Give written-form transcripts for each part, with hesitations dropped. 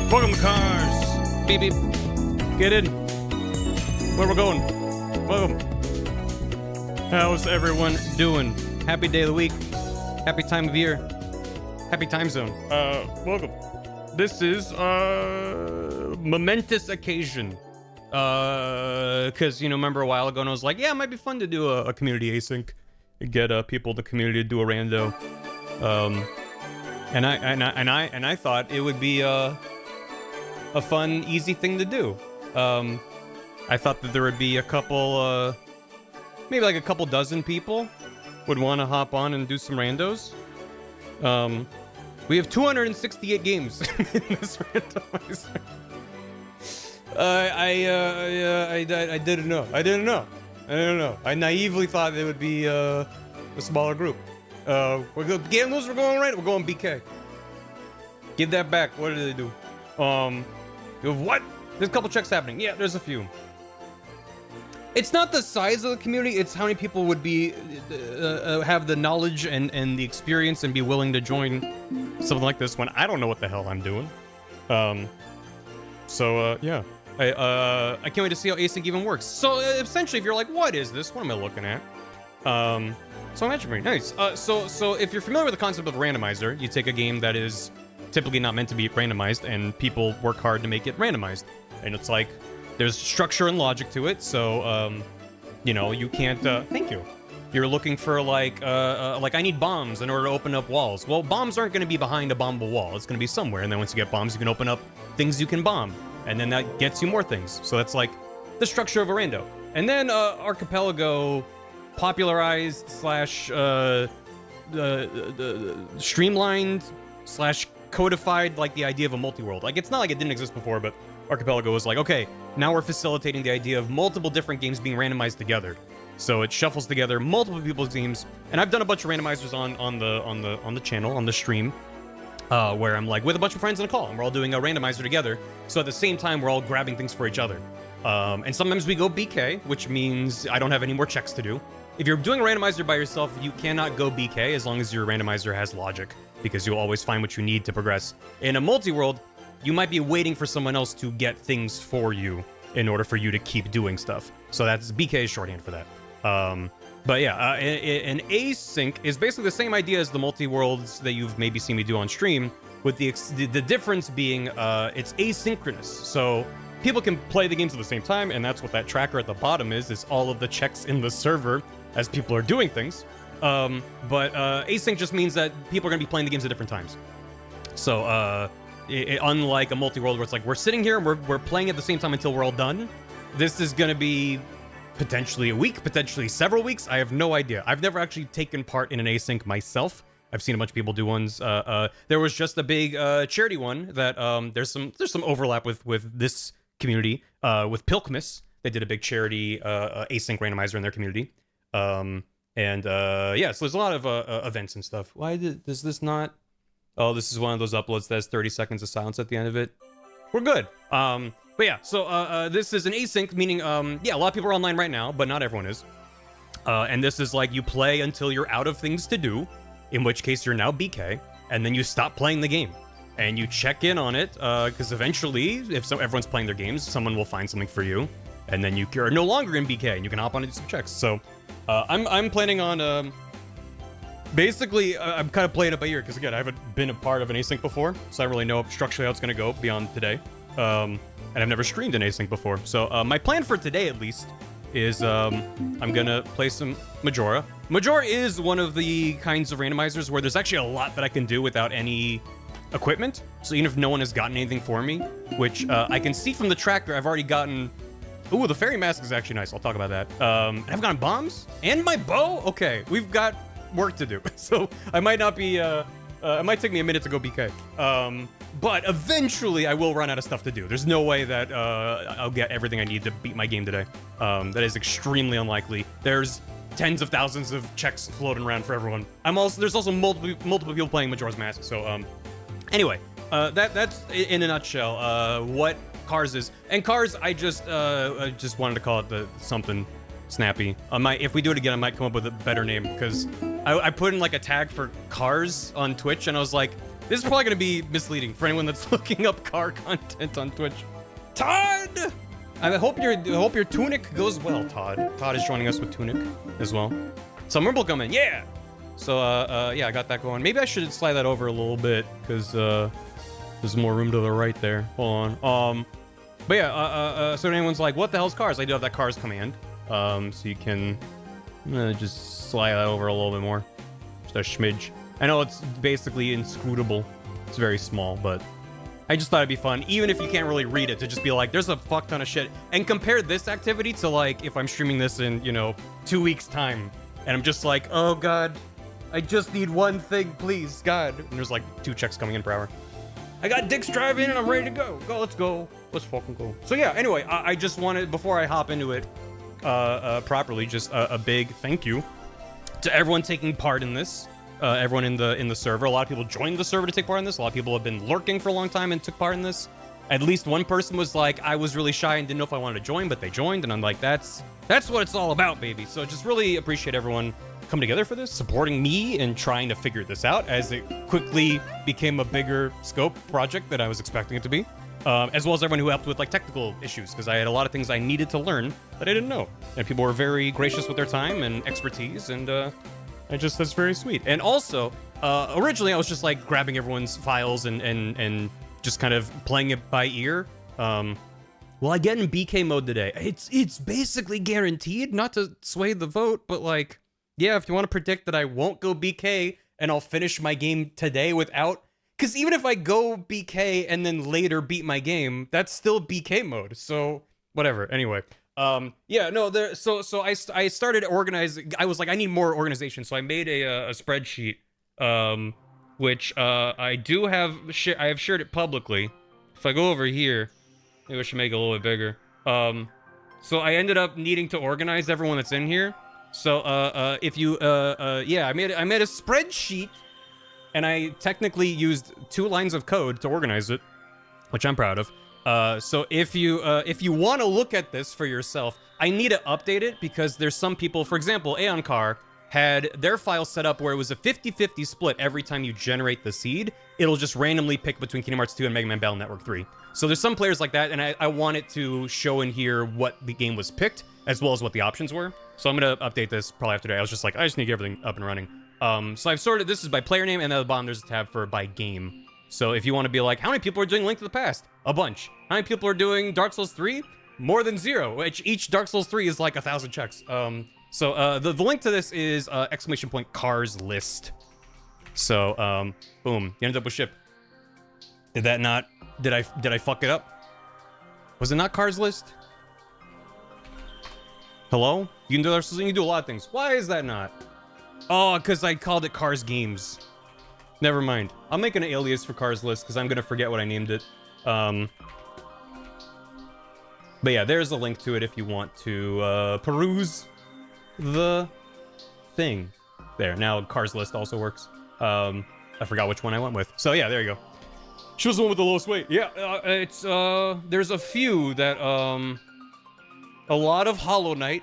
Welcome to Cars. Beep beep. Get in. Where we're going. Welcome. How's everyone doing? Happy day of the week. Happy time of year. Happy time zone. Welcome. This is momentous occasion. Cause remember a while ago and I was like, yeah, it might be fun to do a community async. Get people in the community to do a rando. And I thought it would be a fun, easy thing to do. I thought that there would be a couple, maybe like a couple dozen people would want to hop on and do some randos. We have 268 games in this randomizer. I didn't know. I didn't know. I naively thought it would be a smaller group. We're going game loose. We're going right. We're going BK. Give that back. What did they do? You have what? There's a couple checks happening. Yeah, there's a few. It's not the size of the community. It's how many people would be have the knowledge and the experience and be willing to join something like this when I don't know what the hell I'm doing. Yeah. I can't wait to see how async even works. So essentially, if you're like, what is this? What am I looking at? So imagine very nice. So if you're familiar with the concept of randomizer, you take a game that is typically not meant to be randomized, and people work hard to make it randomized. And it's like there's structure and logic to it. So you can't. Thank you. You're looking for like I need bombs in order to open up walls. Well, bombs aren't going to be behind a bombable wall. It's going to be somewhere. And then once you get bombs, you can open up things you can bomb. And then that gets you more things. So that's like the structure of a rando. And then Archipelago popularized / streamlined / codified like the idea of a multi-world. Like it's not like it didn't exist before, but Archipelago was like, okay, now we're facilitating the idea of multiple different games being randomized together. So it shuffles together multiple people's games. And I've done a bunch of randomizers on the channel, on the stream. Where I'm like with a bunch of friends in a call and we're all doing a randomizer together. So at the same time, we're all grabbing things for each other. And sometimes we go BK, which means I don't have any more checks to do. If you're doing a randomizer by yourself, you cannot go BK as long as your randomizer has logic, because you'll always find what you need to progress. In a multi-world, you might be waiting for someone else to get things for you in order for you to keep doing stuff. So that's BK shorthand for that. But yeah, an async is basically the same idea as the multi-worlds that you've maybe seen me do on stream, with the difference being it's asynchronous. So people can play the games at the same time, and that's what that tracker at the bottom is all of the checks in the server as people are doing things. But async just means that people are going to be playing the games at different times. So unlike a multi-world where it's like we're sitting here and we're playing at the same time until we're all done, this is going to be potentially a week, potentially several weeks. I have no idea. I've never actually taken part in an async myself. I've seen a bunch of people do ones. There was just a big charity one that there's some overlap with this community. With Pilkmas, they did a big charity async randomizer in their community. So there's a lot of events and stuff. Why does this not? Oh, this is one of those uploads that has 30 seconds of silence at the end of it. We're good. But yeah, so this is an async, meaning, a lot of people are online right now, but not everyone is. And this is like you play until you're out of things to do, in which case you're now BK, and then you stop playing the game. And you check in on it, because eventually, if everyone's playing their games, someone will find something for you, and then you are no longer in BK, and you can hop on and do some checks. So I'm planning on... Basically, I'm kind of playing it by ear, because again, I haven't been a part of an async before, so I don't really know structurally how it's going to go beyond today. And I've never streamed an async before. So my plan for today, at least, is I'm gonna play some Majora. Majora is one of the kinds of randomizers where there's actually a lot that I can do without any equipment. So even if no one has gotten anything for me, which I can see from the tracker, I've already gotten... Ooh, the fairy mask is actually nice. I'll talk about that. I've gotten bombs and my bow. Okay, we've got work to do. So I might not be... it might take me a minute to go BK. But eventually I will run out of stuff to do. There's no way that I'll get everything I need to beat my game today. That is extremely unlikely. There's tens of thousands of checks floating around for everyone. There's also multiple people playing Majora's Mask. So anyway, that's in a nutshell what Cars is. And Cars, I just wanted to call it something snappy. If we do it again, I might come up with a better name, because I put in like a tag for Cars on Twitch, and I was like, This is probably gonna be misleading for anyone that's looking up car content on Twitch. Todd! I hope your tunic goes well, Todd. Todd is joining us with tunic as well. Some Rumble coming, yeah! So, yeah, I got that going. Maybe I should slide that over a little bit, because, there's more room to the right there. Hold on. But yeah, so anyone's like, what the hell's cars? I do have that cars command. So you can just slide that over a little bit more. Just a smidge. I know it's basically inscrutable. It's very small, but I just thought it'd be fun, even if you can't really read it, to just be like, there's a fuck ton of shit. And compare this activity to, like, if I'm streaming this in, you know, 2 weeks' time, and I'm just like, oh god, I just need one thing, please, god. And there's like 2 checks coming in per hour. I got Dick's Drive in and I'm ready to go. Let's go. Let's fucking go. So yeah, anyway, I just wanted, before I hop into it properly, just a big thank you to everyone taking part in this. Everyone in the server. A lot of people joined the server to take part in this. A lot of people have been lurking for a long time and took part in this. At least one person was like, I was really shy and didn't know if I wanted to join, but they joined, and I'm like, that's what it's all about, baby. So just really appreciate everyone coming together for this, supporting me and trying to figure this out, as it quickly became a bigger scope project than I was expecting it to be. As well as everyone who helped with like technical issues, because I had a lot of things I needed to learn that I didn't know. And people were very gracious with their time and expertise, and that's very sweet. And also, originally I was just like grabbing everyone's files and just kind of playing it by ear. Well, I get in BK mode today. It's basically guaranteed, not to sway the vote, but like, yeah, if you want to predict that I won't go BK and I'll finish my game today without, because even if I go BK and then later beat my game, that's still BK mode. So whatever. Anyway. Yeah, no, so I started organizing. I was like, I need more organization, so I made a spreadsheet, which I do have. I have shared it publicly. If I go over here, maybe I should make it a little bit bigger. So I ended up needing to organize everyone that's in here. So if you yeah, I made a spreadsheet, and I technically used 2 lines of code to organize it, which I'm proud of. So if you want to look at this for yourself, I need to update it because there's some people, for example, Aeon Car had their file set up where it was a 50-50 split every time you generate the seed. It'll just randomly pick between Kingdom Hearts 2 and Mega Man Battle Network 3. So there's some players like that, and I want it to show in here what the game was picked, as well as what the options were. So I'm going to update this probably after today. I was just like, I just need to get everything up and running. So I've sorted, this is by player name, and at the bottom there's a tab for by game. So if you want to be like, how many people are doing Link to the Past? A bunch. How many people are doing Dark Souls 3? More than 0, which each Dark Souls 3 is like 1,000 checks. So the link to this is ! cars list. So boom, you ended up with ship. Did that not? Did I fuck it up? Was it not cars list? Hello? You can do Dark Souls, you can do a lot of things. Why is that not? Oh, because I called it Cars Games. Never mind. I'll make an alias for Cars List because I'm gonna forget what I named it. But yeah, there's a link to it if you want to peruse the thing. There, now Cars List also works. I forgot which one I went with. So yeah, there you go. She was the one with the lowest weight. Yeah, it's there's a few that a lot of Hollow Knight.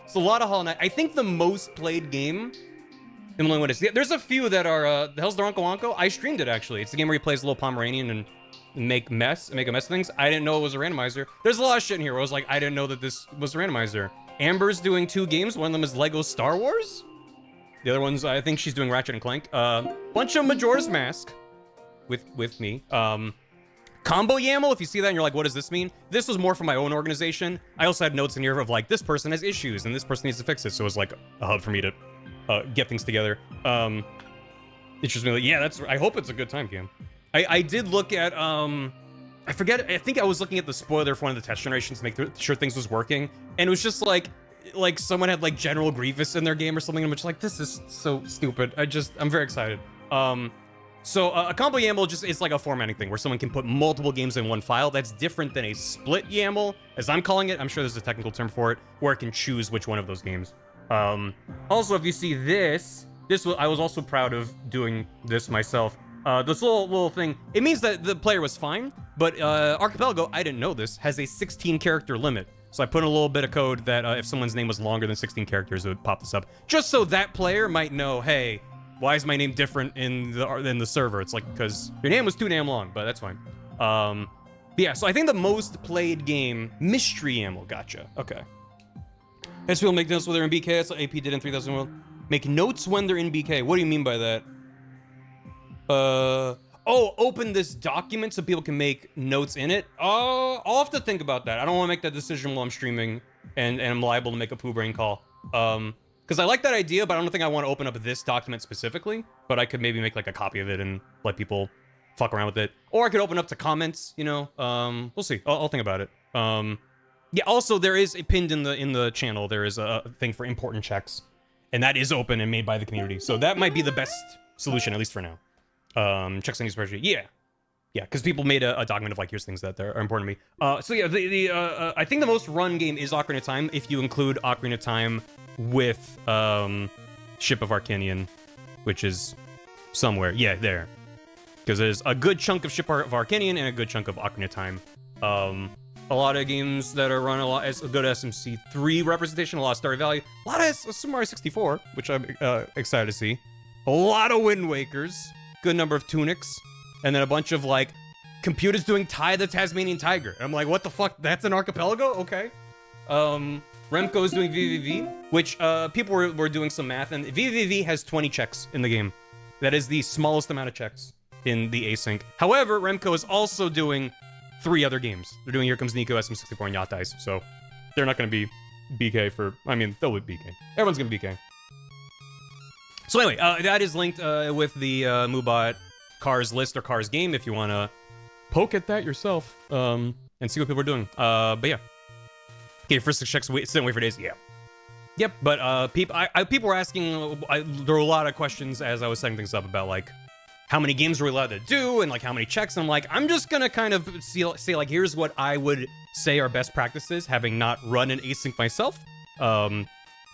It's a lot of Hollow Knight. I think the most played game. Yeah, there's a few that are, the hell's the Ronko Wonko? I streamed it, actually. It's the game where he plays a little Pomeranian and make a mess of things. I didn't know it was a randomizer. There's a lot of shit in here where I was like, I didn't know that this was a randomizer. Amber's doing 2 games. One of them is Lego Star Wars. The other one's, I think she's doing Ratchet and Clank. Bunch of Majora's Mask with me. Combo YAML, if you see that and you're like, what does this mean? This was more for my own organization. I also had notes in here of like, this person has issues and this person needs to fix it. So it was like a hub for me to get things together. It's just like, yeah, I hope it's a good time, Cam. I did look at, I forget, I think I was looking at the spoiler for one of the test generations to make sure things was working. And it was just like someone had like General Grievous in their game or something. And I'm just like, this is so stupid. I'm very excited. So a combo YAML just is like a formatting thing where someone can put multiple games in one file. That's different than a split YAML, as I'm calling it. I'm sure there's a technical term for it, where it can choose which one of those games. Also, if you see this I was also proud of doing this myself. This little thing, it means that the player was fine, but Archipelago, I didn't know this, has a 16 character limit. So I put in a little bit of code that if someone's name was longer than 16 characters, it would pop this up. Just so that player might know, hey, why is my name different in the server? It's like, because your name was too damn long, but that's fine. Yeah, so I think the most played game, Mystery Ammo, gotcha. Okay. As people make notes when they're in BK, that's what AP did in 3000 World. Make notes when they're in BK. What do you mean by that? Oh, open this document so people can make notes in it? I'll have to think about that. I don't want to make that decision while I'm streaming and I'm liable to make a poo brain call. Because I like that idea, but I don't think I want to open up this document specifically. But I could maybe make like a copy of it and let people fuck around with it. Or I could open up to comments, you know? We'll see. I'll think about it. Yeah, also there is pinned in the channel, there is a thing for important checks. And that is open and made by the community. So that might be the best solution, at least for now. Checks on your spreadsheet. Yeah, because people made a document of like, here's things that are important to me. So yeah, I think the most run game is Ocarina of Time if you include Ocarina of Time with Ship of Arcanian, which is somewhere. Yeah, there. Because there's a good chunk of Ship of Arcanian and a good chunk of Ocarina of Time. A lot of games that are run a lot as a good SMC3 representation, a lot of Starry Valley, a lot of Super Mario 64, which I'm excited to see. A lot of Wind Wakers. Good number of Tunics, and then a bunch of like computers doing Ty the Tasmanian Tiger. And I'm like, what the fuck? That's an archipelago? Okay. Remco is doing VVV, which people were doing some math, and VVV has 20 checks in the game. That is the smallest amount of checks in the async. However, Remco is also doing 3 other games. They're doing Here Comes Nico, SM64, and Yacht Dice. So they're not going to be BK for. I mean, they'll be BK. Everyone's going to be BK. So anyway, that is linked with the Moobot Cars list or Cars game if you want to poke at that yourself and see what people are doing. But yeah. Okay, first 6 checks, sit and wait for days. Yeah. Yep, but people were asking, there were a lot of questions as I was setting things up about like how many games are we allowed to do and like how many checks. And I'm like, I'm just going to kind of say like, here's what I would say are best practices, having not run an async myself.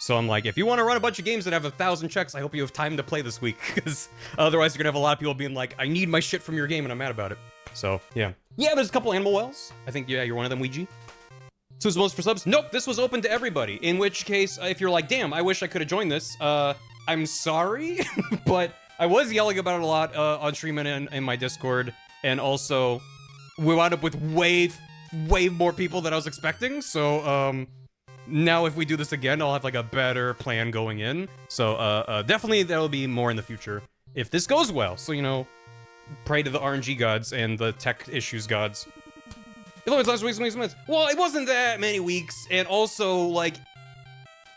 So I'm like, if you want to run a bunch of games that have 1,000 checks, I hope you have time to play this week, because otherwise you're gonna have a lot of people being like, I need my shit from your game and I'm mad about it. So yeah. Yeah, there's a couple Animal Wells. I think, yeah, you're one of them, Ouija. So it's most for subs? Nope, this was open to everybody. In which case, if you're like, damn, I wish I could have joined this, I'm sorry, but I was yelling about it a lot on stream and in my Discord, and also we wound up with way more people than I was expecting, so now if we do this again, I'll have like a better plan going in. So definitely there'll be more in the future if this goes well. So, you know, pray to the RNG gods and the tech issues gods. It was last week's months. Well, it wasn't that many weeks, and also like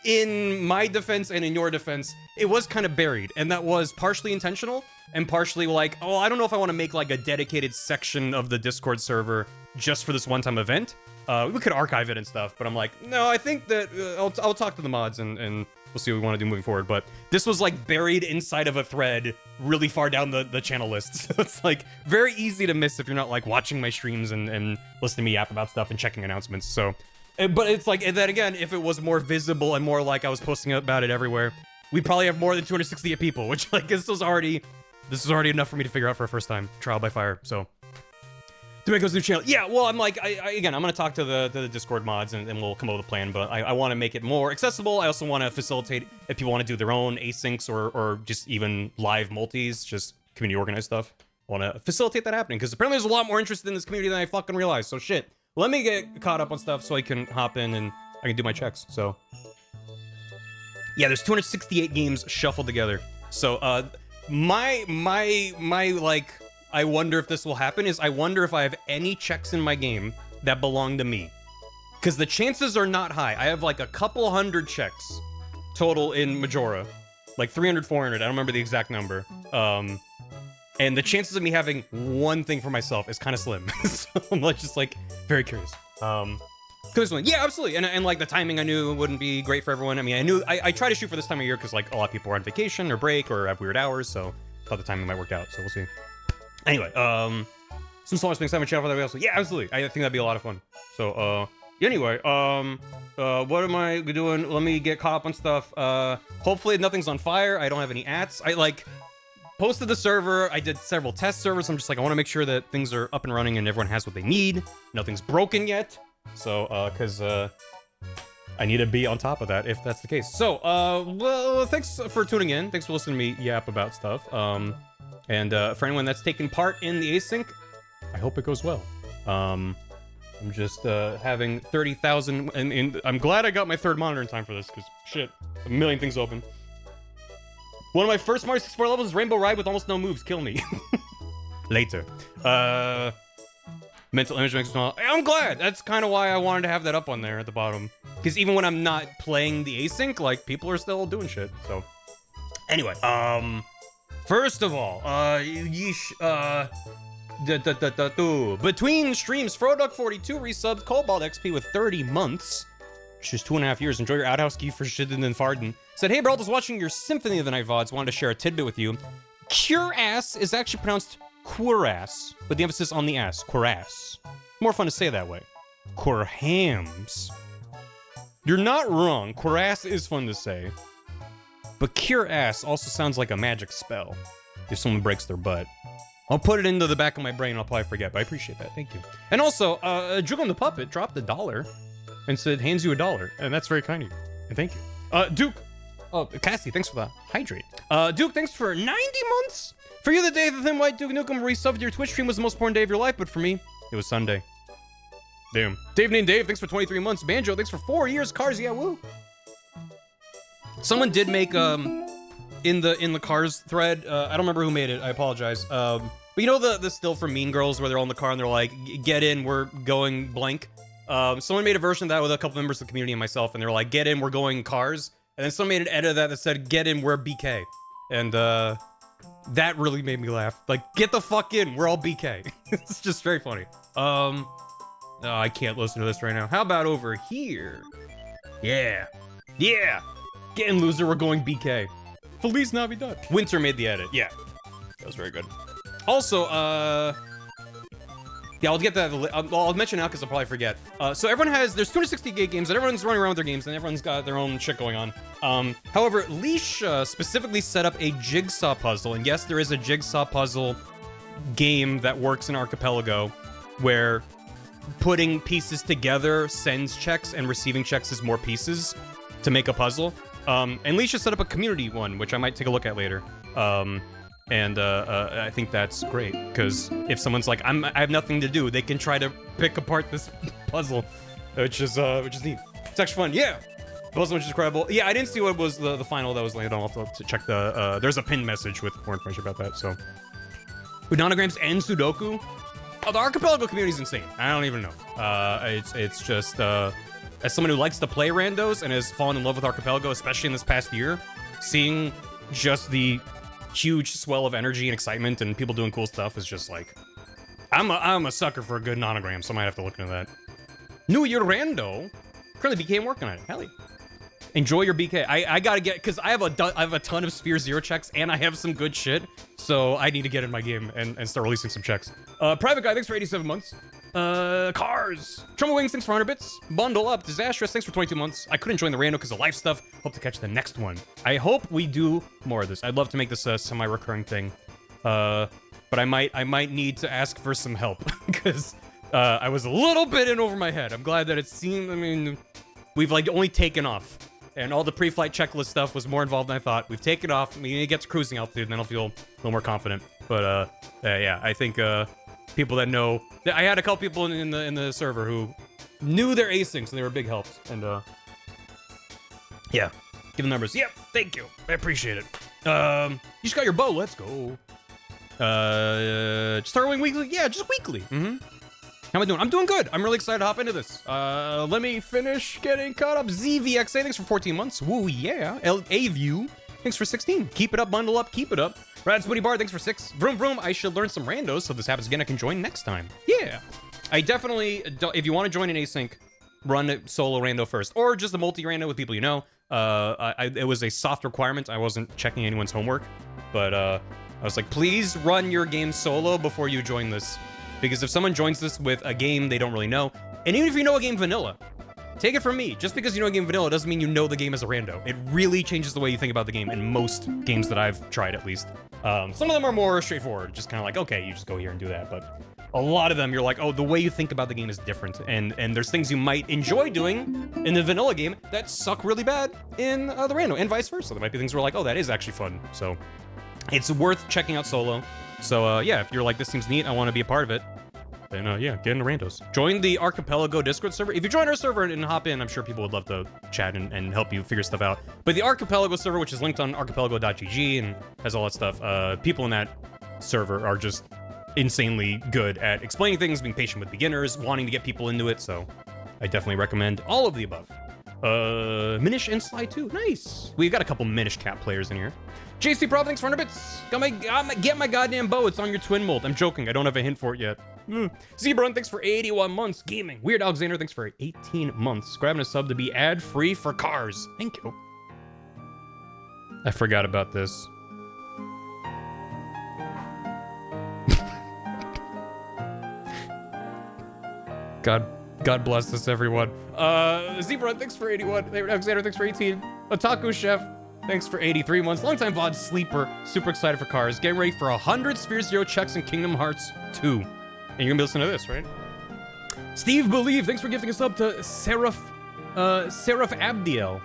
in my defense and in your defense, it was kind of buried, and that was partially intentional and partially like, oh, I don't know if I want to make like a dedicated section of the Discord server just for this one-time event. We could archive it and stuff, but I'm like, no, I think that I'll talk to the mods and we'll see what we want to do moving forward. But this was like buried inside of a thread really far down the channel list. So it's like very easy to miss if you're not like watching my streams and listening to me yap about stuff and checking announcements. So, but it's like, and then again, if it was more visible and more like I was posting about it everywhere, we'd probably have more than 268 people, which like this was already enough for me to figure out for a first time trial by fire. So. Domingo's new channel. Yeah, well, I'm like, again, I'm going to talk to the Discord mods and we'll come up with a plan, but I want to make it more accessible. I also want to facilitate if people want to do their own asyncs or just even live multis, just community organized stuff. I want to facilitate that happening because apparently there's a lot more interest in this community than I fucking realized. So shit, let me get caught up on stuff so I can hop in and I can do my checks. So yeah, there's 268 games shuffled together. So my like, I wonder if this will happen is I wonder if I have any checks in my game that belong to me. Because the chances are not high. I have like a couple hundred checks total in Majora. Like 300, 400, I don't remember the exact number. And the chances of me having one thing for myself is kind of slim. So I'm like, just like very curious. Yeah, absolutely. And like the timing I knew wouldn't be great for everyone. I mean, I try to shoot for this time of year because like a lot of people are on vacation or break or have weird hours. So I thought the timing might work out. So we'll see. Anyway, some smaller things haven't chatted for that also. Yeah, absolutely. I think that'd be a lot of fun. So, anyway, what am I doing? Let me get caught up on stuff. Hopefully nothing's on fire. I don't have any ats. I like posted the server. I did several test servers. I'm just like, I want to make sure that things are up and running and everyone has what they need. Nothing's broken yet. So, cause, I need to be on top of that if that's the case. So, well, thanks for tuning in. Thanks for listening to me yap about stuff. And for anyone that's taken part in the async, I hope it goes well. I'm just having 30,000, and I'm glad I got my third monitor in time for this, because shit, a million things open. One of my first Mario 64 levels is Rainbow Ride with almost no moves. Kill me. Later. Mental image makes me smile. I'm glad. That's kind of why I wanted to have that up on there at the bottom. Because even when I'm not playing the async, like, people are still doing shit. So, anyway, first of all, between streams, Froduck42 resubbed Cobalt XP with 30 months, which is 2.5 years. Enjoy your outhouse key for shitting and farting. Said, hey, bro, I was watching your Symphony of the Night VODs. Wanted to share a tidbit with you. Cure-ass is actually pronounced Quirass, with the emphasis on the ass. Quirass. More fun to say that way. Quirhams. You're not wrong. Quirass is fun to say. But Cure-ass also sounds like a magic spell. If someone breaks their butt. I'll put it into the back of my brain. I'll probably forget, but I appreciate that. Thank you. And also, Jugum the Puppet dropped $1 and said, hands you $1. And that's very kind of you. And thank you. Duke. Oh, Cassie, thanks for the hydrate. Duke, thanks for 90 months. For you, the day the Thin White Duke Nukem resubbed your Twitch stream was the most important day of your life, but for me, it was Sunday. Damn. Dave named Dave, thanks for 23 months. Banjo, thanks for 4 years. Cars, yeah, woo. Someone did make, in the Cars thread, I don't remember who made it, I apologize. But you know the still from Mean Girls where they're all in the car and they're like, get in, we're going blank? Someone made a version of that with a couple members of the community and myself, and they're like, get in, we're going Cars. And then someone made an edit of that said, get in, we're BK. And, that really made me laugh. Like, get the fuck in, we're all BK. It's just very funny. Oh, I can't listen to this right now. How about over here? Yeah. Yeah. Get in, loser, we're going BK. Feliz Navidad. Winter made the edit, yeah. That was very good. Also, yeah, I'll get that. I'll mention now because I'll probably forget. So everyone there's 268 games and everyone's running around with their games and everyone's got their own shit going on. However, Leash specifically set up a jigsaw puzzle, and yes, there is a jigsaw puzzle game that works in Archipelago where putting pieces together sends checks and receiving checks is more pieces to make a puzzle. And Leash set up a community one, which I might take a look at later. And I think that's great, because if someone's like, I have nothing to do, they can try to pick apart this puzzle, which is neat. It's actually fun, yeah. The puzzle, which is incredible. Yeah, I didn't see what was the final that was landed on. I'll have to check the, there's a pinned message with more information about that, so. With nanograms and Sudoku? Oh, the Archipelago community is insane. I don't even know. It's just, as someone who likes to play randos and has fallen in love with Archipelago, especially in this past year, seeing just the huge swell of energy and excitement and people doing cool stuff is just like, I'm a sucker for a good nonogram, so I might have to look into that. New Year Rando. Currently BK working on it. Hell yeah. Enjoy your BK. I gotta get, because I have a ton of Sphere Zero checks and I have some good shit, so I need to get in my game and start releasing some checks. Private Guy, thanks for 87 months. Cars. Trumbo Wings, thanks for 100 bits. Bundle Up. Disastrous, thanks for 22 months. I couldn't join the rando because of life stuff. Hope to catch the next one. I hope we do more of this. I'd love to make this a semi-recurring thing. But I might need to ask for some help because I was a little bit in over my head. I'm glad that it seemed, I mean, we've like only taken off. And all the pre-flight checklist stuff was more involved than I thought. We've taken off. I mean, it gets cruising altitude, and then I'll feel a little more confident. But yeah, I think people that know, I had a couple people in the server who knew their asyncs, and they were big helps. And yeah, give them numbers. Yep, thank you. I appreciate it. You just got your bow. Let's go. Just starting weekly. Yeah, just weekly. Mm-hmm. How am I doing? I'm doing good. I'm really excited to hop into this. Let me finish getting caught up. ZVXA, thanks for 14 months. Woo, yeah. A-View, thanks for 16. Keep it up, bundle up, keep it up. Rad Spooty Bar, thanks for 6. Vroom Vroom, I should learn some randos, so if this happens again, I can join next time. Yeah. I definitely, if you want to join an async, run a solo rando first, or just a multi-rando with people you know. It was a soft requirement. I wasn't checking anyone's homework, but I was like, please run your game solo before you join this. Because if someone joins this with a game they don't really know, and even if you know a game vanilla, take it from me, just because you know a game vanilla doesn't mean you know the game as a rando. It really changes the way you think about the game in most games that I've tried, at least. Some of them are more straightforward, just kind of like, okay, you just go here and do that, but a lot of them, you're like, oh, the way you think about the game is different. And there's things you might enjoy doing in the vanilla game that suck really bad in the rando, and vice versa. There might be things where like, oh, that is actually fun. So it's worth checking out solo. So yeah, if you're like, this seems neat, I want to be a part of it, then yeah, get into randos. Join the Archipelago Discord server. If you join our server and hop in, I'm sure people would love to chat and help you figure stuff out. But the Archipelago server, which is linked on archipelago.gg and has all that stuff, people in that server are just insanely good at explaining things, being patient with beginners, wanting to get people into it. So I definitely recommend all of the above. Minish and Sly 2. Nice. We've got a couple Minish Cap players in here. JC Prov, thanks for 100 bits. Get my goddamn bow. It's on your twin mold. I'm joking. I don't have a hint for it yet. Zebrun, thanks for 81 months. Gaming. Weird Alexander, thanks for 18 months. Grabbing a sub to be ad-free for cars. Thank you. I forgot about this. God bless us, everyone. Zebra, thanks for 81. Alexander, thanks for 18. Otaku Chef, thanks for 83 months. Longtime VOD Sleeper, super excited for cars. Getting ready for 100 Sphere Zero checks in Kingdom Hearts 2. And you're gonna be listening to this, right? Steve Believe, thanks for gifting us up to Seraph Abdiel.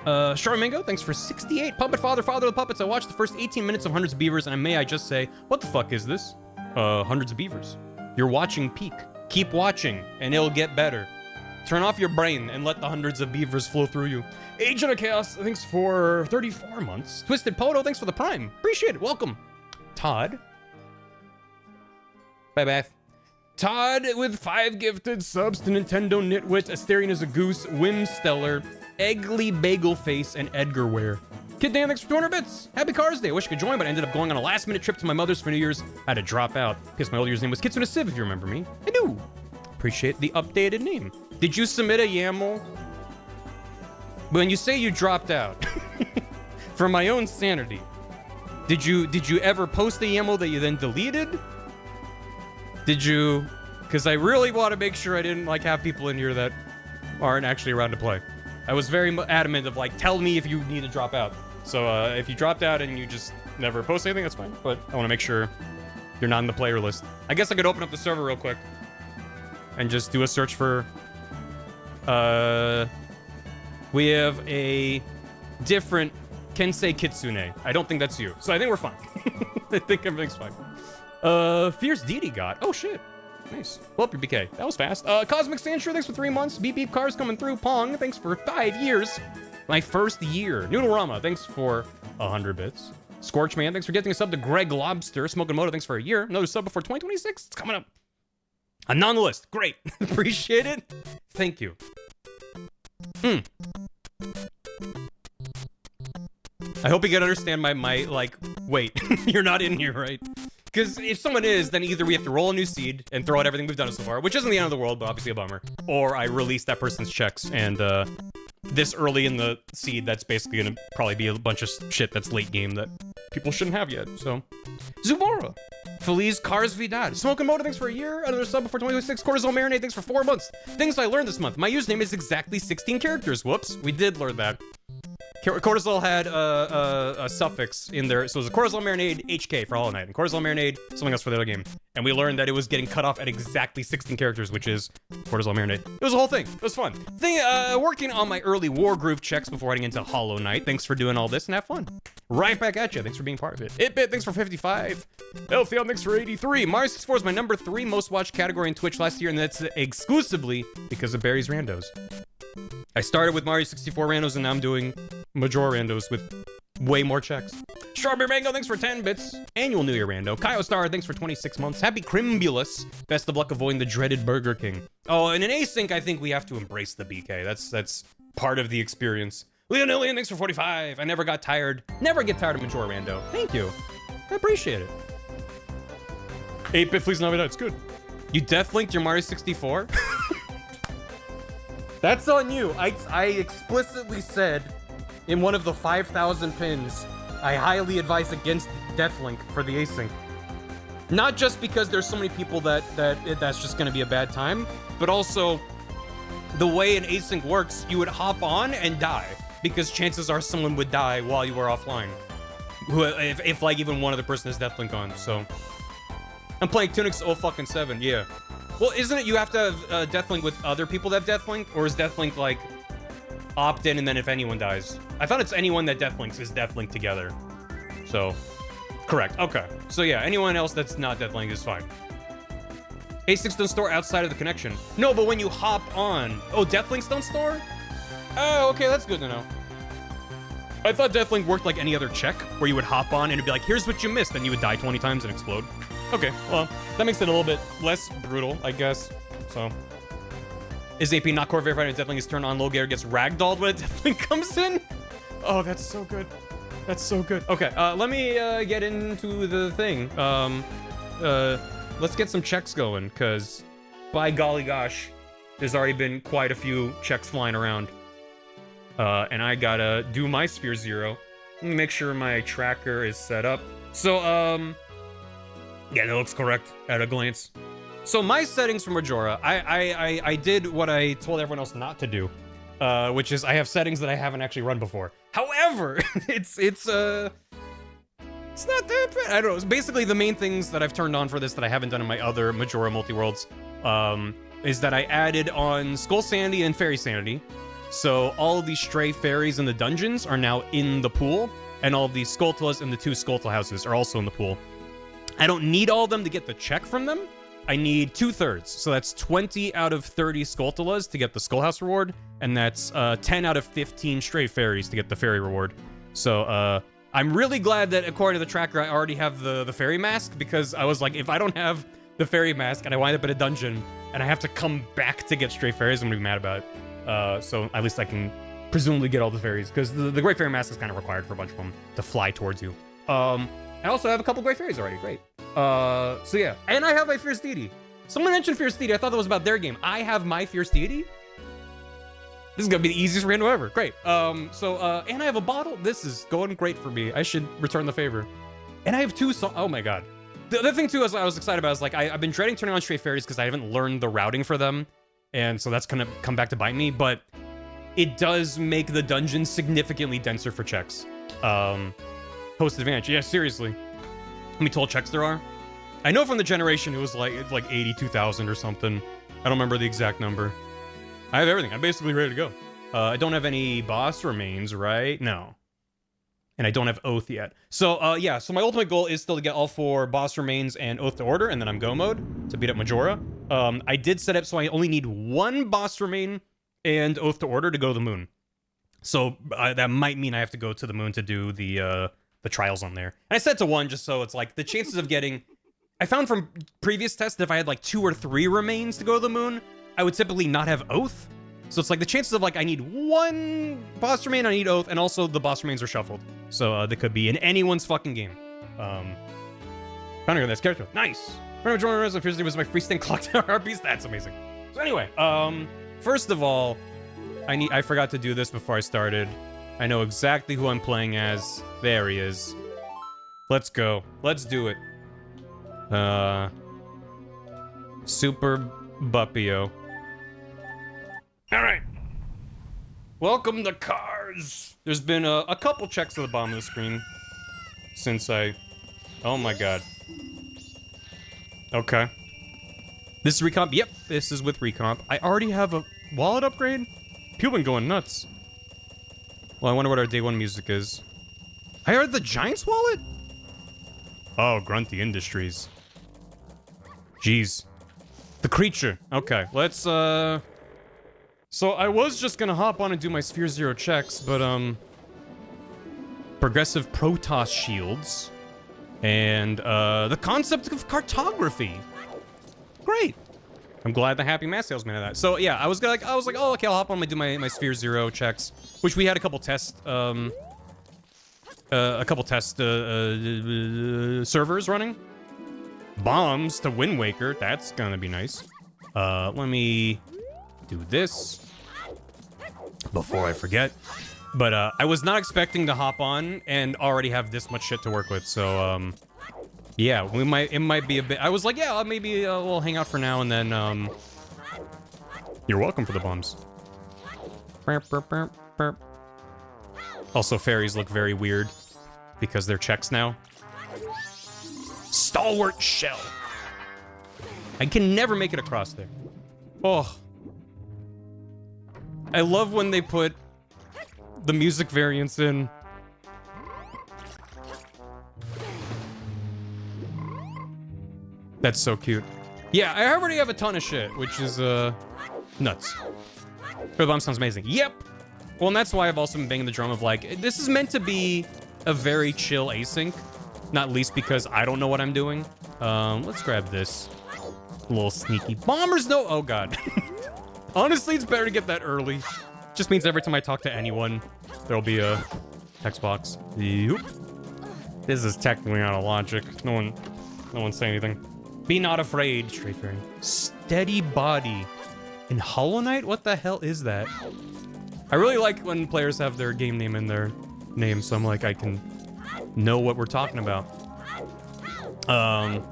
Charmango, thanks for 68. Puppet Father, Father of the Puppets. I watched the first 18 minutes of Hundreds of Beavers, and may I just say, what the fuck is this? Hundreds of Beavers. You're watching peak. Keep watching, and it'll get better. Turn off your brain and let the hundreds of beavers flow through you. Agent of Chaos, thanks for 34 months. Twisted Poto, thanks for the prime. Appreciate it. Welcome. Todd. Bye-bye. Todd with 5 gifted subs to Nintendo Nitwit, Asterion is a Goose, Wim Stellar, Eggly Bagel Face, and Edgar Ware. Kid Dan, thanks for 200 bits. Happy Cars Day. I wish I could join, but I ended up going on a last-minute trip to my mother's for New Year's. I had to drop out because my old year's name was Kitsune Civ, if you remember me. I do. Appreciate the updated name. Did you submit a YAML? When you say you dropped out, for my own sanity, did you ever post a YAML that you then deleted? Did you? Because I really want to make sure I didn't like have people in here that aren't actually around to play. I was very adamant of like, tell me if you need to drop out. So if you dropped out and you just never post anything, that's fine. But I want to make sure you're not in the player list. I guess I could open up the server real quick and just do a search for... we have a different Kensei Kitsune. I don't think that's you. So I think we're fine. I think everything's fine. Fierce Deity God. Oh, shit. Nice. Well, up your BK. That was fast. Cosmic Sandsure, thanks for 3 months. Beep Beep Cars coming through. Pong, thanks for 5 years. My first year. Noodlerama, thanks for 100 bits. Scorchman, thanks for getting a sub to Greg Lobster. Smoking Moto, thanks for a year. Another sub before 2026. It's coming up. I'm on the list. Great. Appreciate it. Thank you. I hope you can understand my like, wait, you're not in here, right? Because if someone is, then either we have to roll a new seed and throw out everything we've done so far, which isn't the end of the world, but obviously a bummer, or I release that person's checks, and this early in the seed, that's basically gonna probably be a bunch of shit that's late game that people shouldn't have yet, so. Zubora. Feliz Cars Vidad. Smoking Moto, thanks for a year. Another sub before 2026. Cortisol Marinade, thanks for 4 months. Things I learned this month. My username is exactly 16 characters. Whoops, we did learn that. Cortisol had a suffix in there, so it was a Cortisol Marinade HK for Hollow Knight, and Cortisol Marinade something else for the other game. And we learned that it was getting cut off at exactly 16 characters, which is Cortisol Marinade. It was a whole thing. It was fun. Working on my early War Groove checks before heading into Hollow Knight. Thanks for doing all this and have fun. Right back at you. Thanks for being part of it. Itbit, thanks for 55. Elfion, thanks for 83. Mario 64 is my number 3 most watched category in Twitch last year, and that's exclusively because of Barry's Randos. I started with Mario 64 randos, and now I'm doing Majora randos with way more checks. Strawberry Mango, thanks for 10 bits. Annual New Year rando. Kyo Star, thanks for 26 months. Happy Crimbulus. Best of luck avoiding the dreaded Burger King. Oh, and in Async, I think we have to embrace the BK. That's part of the experience. Leonillian, thanks for 45. I never get tired of Majora rando. Thank you. I appreciate it. 8-bit, please Navidad. It's good. You death-linked your Mario 64? That's on you. I explicitly said in one of the 5,000 pins, I highly advise against Deathlink for the async. Not just because there's so many people that's just gonna be a bad time, but also the way an async works, you would hop on and die because chances are someone would die while you were offline. If like even one other person has Deathlink on, so I'm playing Tunics 0 yeah. Well, isn't it you have to have Deathlink with other people that have Deathlink? Or is Deathlink, like, opt in and then if anyone dies? I thought it's anyone that Deathlinks is Deathlink together. So, correct. Okay. So yeah, anyone else that's not Deathlink is fine. Asyncs don't store outside of the connection. No, but when you hop on... Oh, Deathlinks don't store? Oh, okay, that's good to know. I thought Deathlink worked like any other check, where you would hop on and it'd be like, here's what you missed, and you would die 20 times and explode. Okay, well, that makes it a little bit less brutal, I guess. So, is AP not core verified and Deathlink is turned on, Logair gets ragdolled when a Deathlink comes in? Oh, that's so good. That's so good. Okay, let me get into the thing. Let's get some checks going, because by golly gosh, there's already been quite a few checks flying around. And I gotta do my Sphere Zero. Let me make sure my tracker is set up. So, yeah, that looks correct at a glance. So my settings for Majora, I did what I told everyone else not to do, which is I have settings that I haven't actually run before. However, it's not that bad. I don't know. It's basically the main things that I've turned on for this that I haven't done in my other Majora multi-worlds, is that I added on Skull Sanity and Fairy Sanity. So all of these stray fairies in the dungeons are now in the pool, and all of these Skulltulas in the 2 Skulltula houses are also in the pool. I don't need all of them to get the check from them. I need 2/3. So that's 20 out of 30 Skulltulas to get the Skullhouse reward, and that's 10 out of 15 stray fairies to get the fairy reward. So I'm really glad that according to the tracker, I already have the fairy mask, because I was like, if I don't have the fairy mask and I wind up in a dungeon and I have to come back to get stray fairies, I'm gonna be mad about it. So at least I can presumably get all the fairies, because the Great Fairy Mask is kind of required for a bunch of them to fly towards you. I also have a couple Great Fairies already, great. So yeah, and I have my Fierce Deity. Someone mentioned Fierce Deity, I thought that was about their game. I have my Fierce Deity? This is gonna be the easiest rando ever, great. And I have a bottle. This is going great for me. I should return the favor. And I have 2 oh my god. The other thing too is I was excited about is like, I've been dreading turning on Stray Fairies because I haven't learned the routing for them. And so that's gonna come back to bite me, but it does make the dungeon significantly denser for checks. Host advantage, yeah, seriously. How many total checks there are? I know from the generation it was like 82,000 or something. I don't remember the exact number. I have everything, I'm basically ready to go. I don't have any boss remains, right? No. And I don't have Oath yet. So, yeah, so my ultimate goal is still to get all 4 boss remains and Oath to Order, and then I'm go mode to beat up Majora. I did set up so I only need 1 boss remain and Oath to Order to go to the moon. So that might mean I have to go to the moon to do the trials on there. And I set to 1 just so it's like the chances of getting... I found from previous tests that if I had like 2 or 3 remains to go to the moon, I would typically not have Oath. So it's like the chances of like I need 1 boss remain, I need Oath, and also the boss remains are shuffled. So they could be in anyone's fucking game. Found this character. Nice! Remember Majora Fierce Deity was my freestyle clock tower RPs? That's amazing. So anyway, first of all, I forgot to do this before I started. I know exactly who I'm playing as. There he is. Let's go. Let's do it. Super Buppio. Alright. Welcome to Cars! There's been a couple checks at the bottom of the screen since I... Oh my god. Okay. This is recomp? Yep, this is with recomp. I already have a wallet upgrade? People been going nuts. Well, I wonder what our day 1 music is. I heard the Giants wallet? Oh, Grunty Industries. Jeez. The creature. Okay, let's, So I was just gonna hop on and do my Sphere Zero checks, but, Progressive Protoss shields. And, the concept of cartography. Great. I'm glad the Happy Mask Salesman had that. So, yeah, I was like, oh, okay, I'll hop on and do my Sphere Zero checks. Which we had a couple test, servers running. Bombs to Wind Waker. That's gonna be nice. Let me do this before I forget. But I was not expecting to hop on and already have this much shit to work with. So yeah, it might be a bit. I was like, yeah, maybe we'll hang out for now, and then you're welcome for the bombs. Also, fairies look very weird because they're checks now. Stalwart Shell. I can never make it across there. Oh. I love when they put the music variants in. That's so cute. Yeah, I already have a ton of shit, which is, nuts. The bomb sounds amazing. Yep! Well, and that's why I've also been banging the drum of, like, this is meant to be a very chill async. Not least because I don't know what I'm doing. Let's grab this. A little sneaky. Bombers, no! Oh, God. Honestly, it's better to get that early. Just means every time I talk to anyone, there'll be a text box. Yep. This is technically not a logic. No one say anything. Be not afraid, Stray Fairy. Steady body. In Hollow Knight? What the hell is that? I really like when players have their game name in their name, so I'm like, I can know what we're talking about. No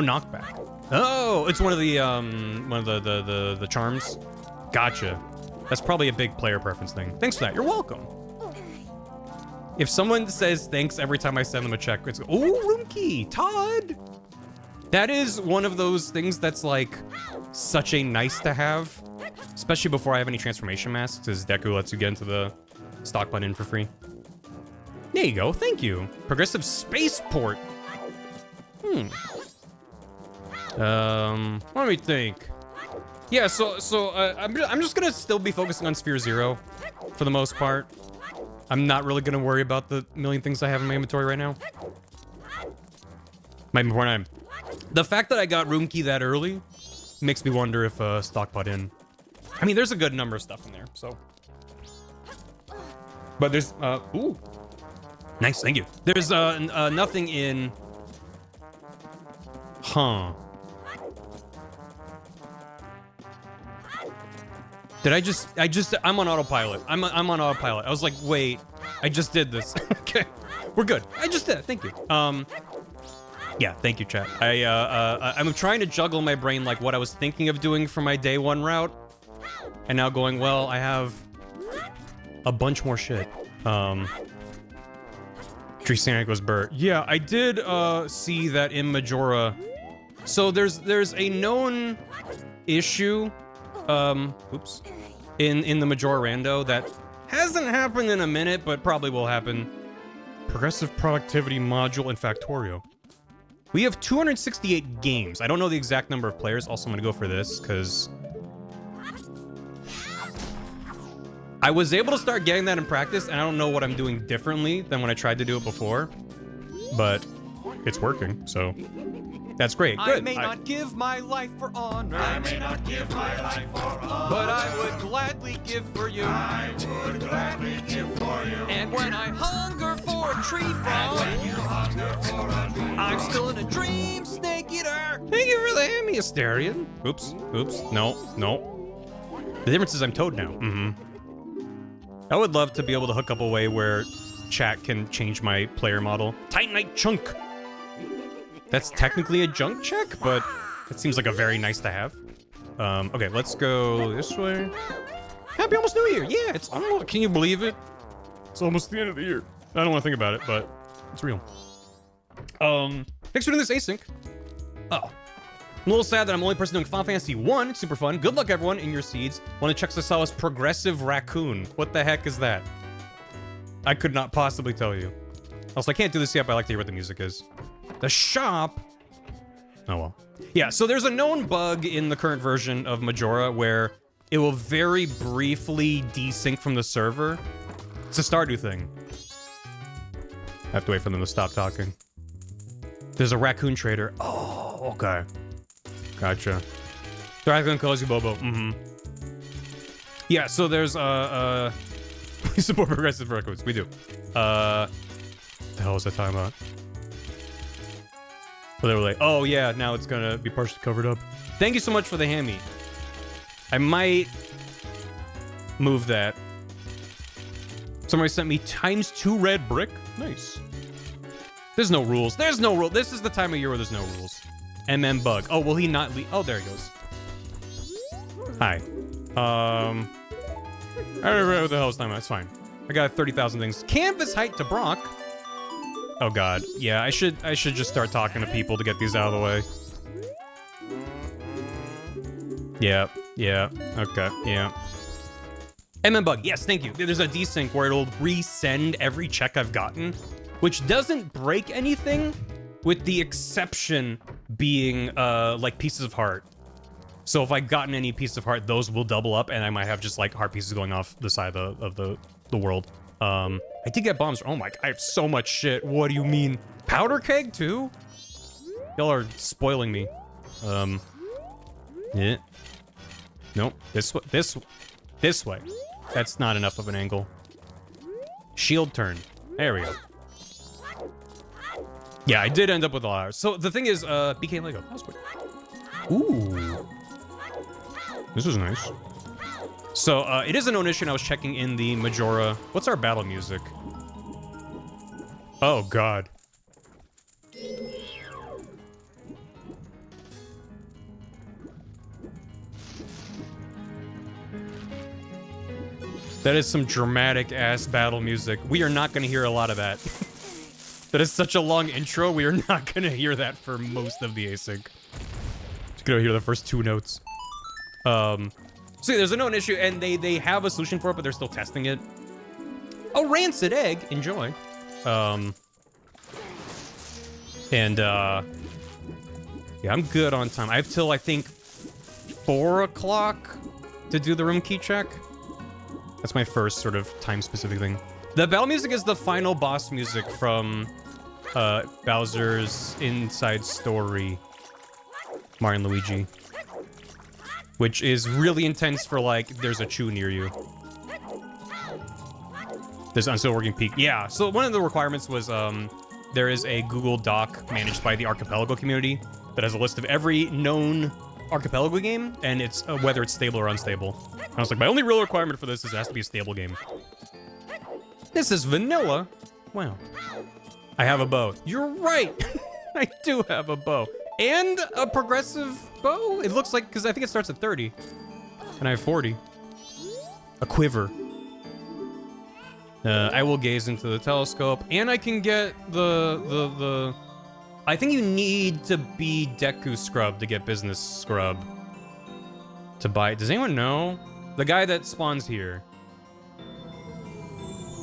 knockback. Oh, it's one of the charms. Gotcha. That's probably a big player preference thing. Thanks for that. You're welcome. If someone says thanks every time I send them a check, it's, oh, room key, Todd. That is one of those things that's like such a nice to have, especially before I have any transformation masks, as Deku lets you get into the stock button for free. There you go. Thank you. Progressive spaceport. Let me think. Yeah, so I'm just gonna still be focusing on Sphere Zero for the most part. I'm not really gonna worry about the million things I have in my inventory right now. Might be important. The fact that I got room key that early makes me wonder if stock bought in. I mean, there's a good number of stuff in there, so. But there's ooh, nice, thank you. There's nothing in. Huh. Did I'm on autopilot. I'm on autopilot. I was like, wait, I just did this. Okay, we're good. I just did it, thank you. Yeah, thank you, chat. I'm trying to juggle my brain like what I was thinking of doing for my day one route. And now going, well, I have a bunch more shit. Trisanic was Bert. Yeah, I did see that in Majora. So there's a known issue oops, in the Majora Rando that hasn't happened in a minute, but probably will happen. Progressive productivity module in Factorio. We have 268 games. I don't know the exact number of players. Also, I'm gonna go for this because I was able to start getting that in practice, and I don't know what I'm doing differently than when I tried to do it before, but it's working, so that's great. Good. I may not give my life for honor. I may not give my life for honor. But I would gladly give for you. I would gladly give for you. And when I hunger for a tree When you frog, hunger for a tree I'm still in a dream, snake eater. Thank you for the Hammy Asterion. Oops, no. The difference is I'm Toad now. I would love to be able to hook up a way where chat can change my player model. Titanite Chunk. That's technically a junk check, but it seems like a very nice to have. Okay, let's go this way. Happy almost New Year. Yeah, it's almost, can you believe it? It's almost the end of the year. I don't want to think about it, but it's real. Thanks for doing this async. Oh, I'm a little sad that I'm the only person doing Final Fantasy 1. Super fun. Good luck, everyone, in your seeds. Want to check Sasawa's Progressive Raccoon. What the heck is that? I could not possibly tell you. Also, I can't do this yet, but I like to hear what the music is. The shop. Oh, well. Yeah, so there's a known bug in the current version of Majora where it will very briefly desync from the server. It's a Stardew thing. I have to wait for them to stop talking. There's a raccoon trader. Oh, okay. Gotcha. The raccoon calls you Bobo. Yeah, so there's we support progressive raccoons. We do. The hell was I talking about? Well, they were like, oh yeah, now it's gonna be partially covered up. Thank you so much for the hammy. I might move that. Somebody sent me ×2 red brick. Nice. There's no rules. There's no rule. This is the time of year where there's no rules. MM bug. Oh, will he not leave? Oh, there he goes. Hi. I don't know what the hell is time. That's fine. I got 30,000 things. Canvas height to Brock. Oh god. Yeah, I should just start talking to people to get these out of the way. Yeah, yeah, okay, yeah. Bug, yes, thank you. There's a desync where it'll resend every check I've gotten, which doesn't break anything, with the exception being, like, pieces of heart. So if I've gotten any piece of heart, those will double up, and I might have just, like, heart pieces going off the side of the world. I did get bombs. Oh my, I have so much shit. What do you mean? Powder keg, too? Y'all are spoiling me. Yeah. Nope. This way. That's not enough of an angle. Shield turn. There we go. Yeah, I did end up with a lot. So the thing is, BK Lego. That was quick. Ooh. This is nice. So, it is a known issue, and I was checking in the Majora. What's our battle music? Oh, God. That is some dramatic-ass battle music. We are not going to hear a lot of that. That is such a long intro, we are not going to hear that for most of the async. Just going to hear the first 2 notes. So there's a known issue, and they have a solution for it, but they're still testing it. Oh, rancid egg! Enjoy. Yeah, I'm good on time. I have till, I think, 4 o'clock to do the room key check. That's my first sort of time-specific thing. The battle music is the final boss music from Bowser's Inside Story, Mario and Luigi. Which is really intense for, like, there's a chew near you. There's an still working peak. Yeah, so one of the requirements was, there is a Google Doc managed by the Archipelago community that has a list of every known Archipelago game, and it's whether it's stable or unstable. And I was like, my only real requirement for this is it has to be a stable game. This is vanilla. Wow. I have a bow. You're right. I do have a bow. And a progressive bow? It looks like, because I think it starts at 30. And I have 40. A quiver. I will gaze into the telescope. And I can get the... I think you need to be Deku Scrub to get Business Scrub. To buy... Does anyone know? The guy that spawns here.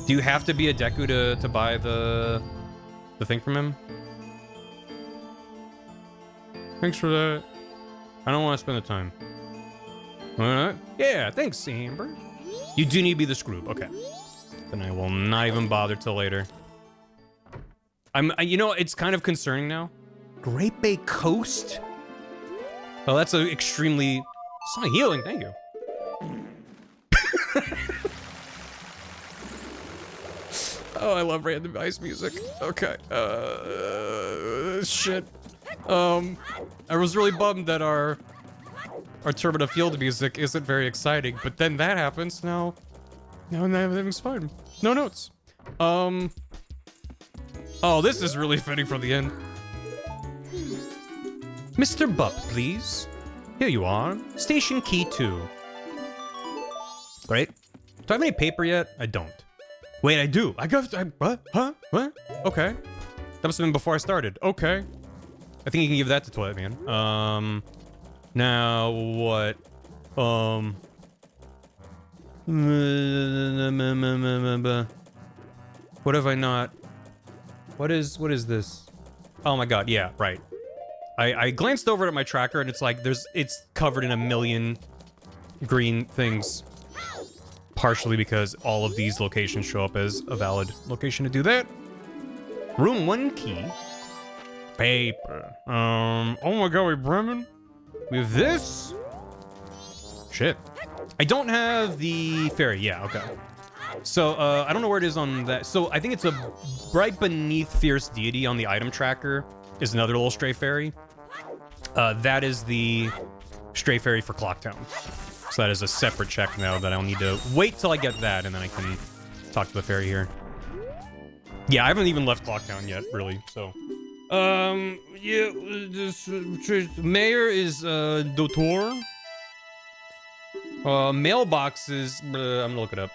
Do you have to be a Deku to buy the thing from him? Thanks for that. I don't want to spend the time. Yeah, thanks, Amber. You do need to be the Scroob. Okay. Then I will not even bother till later. You know, it's kind of concerning now. Great Bay Coast? Oh, that's an extremely... It's not healing, thank you. Oh, I love randomized music. Okay. Shit. I was really bummed that our Turbina Field music isn't very exciting, but then that happens. Now everything's fine. No notes. Oh, this is really fitting for the end. Mr. Bupp, please. Here you are. Station key 2. Great. Do I have any paper yet? I don't. Wait, I do. What? Huh? What? Okay. That must have been before I started. Okay. I think you can give that to Toilet Man. Now what? What have I not? What is this? Oh my god, yeah, right. I glanced over at my tracker and it's like it's covered in a million green things. Partially because all of these locations show up as a valid location to do that. Room 1 key. Paper. Oh my god, wait, Bremen? We have this? Shit. I don't have the ferry. Yeah, okay. So, I don't know where it is on that. So, I think it's right beneath Fierce Deity on the item tracker is another little stray ferry. That is the stray ferry for Clocktown. So that is a separate check now that I'll need to wait till I get that, and then I can talk to the ferry here. Yeah, I haven't even left Clocktown yet, really, so... Yeah, this... Mayor is, Dotor. Mailboxes... I'm gonna look it up.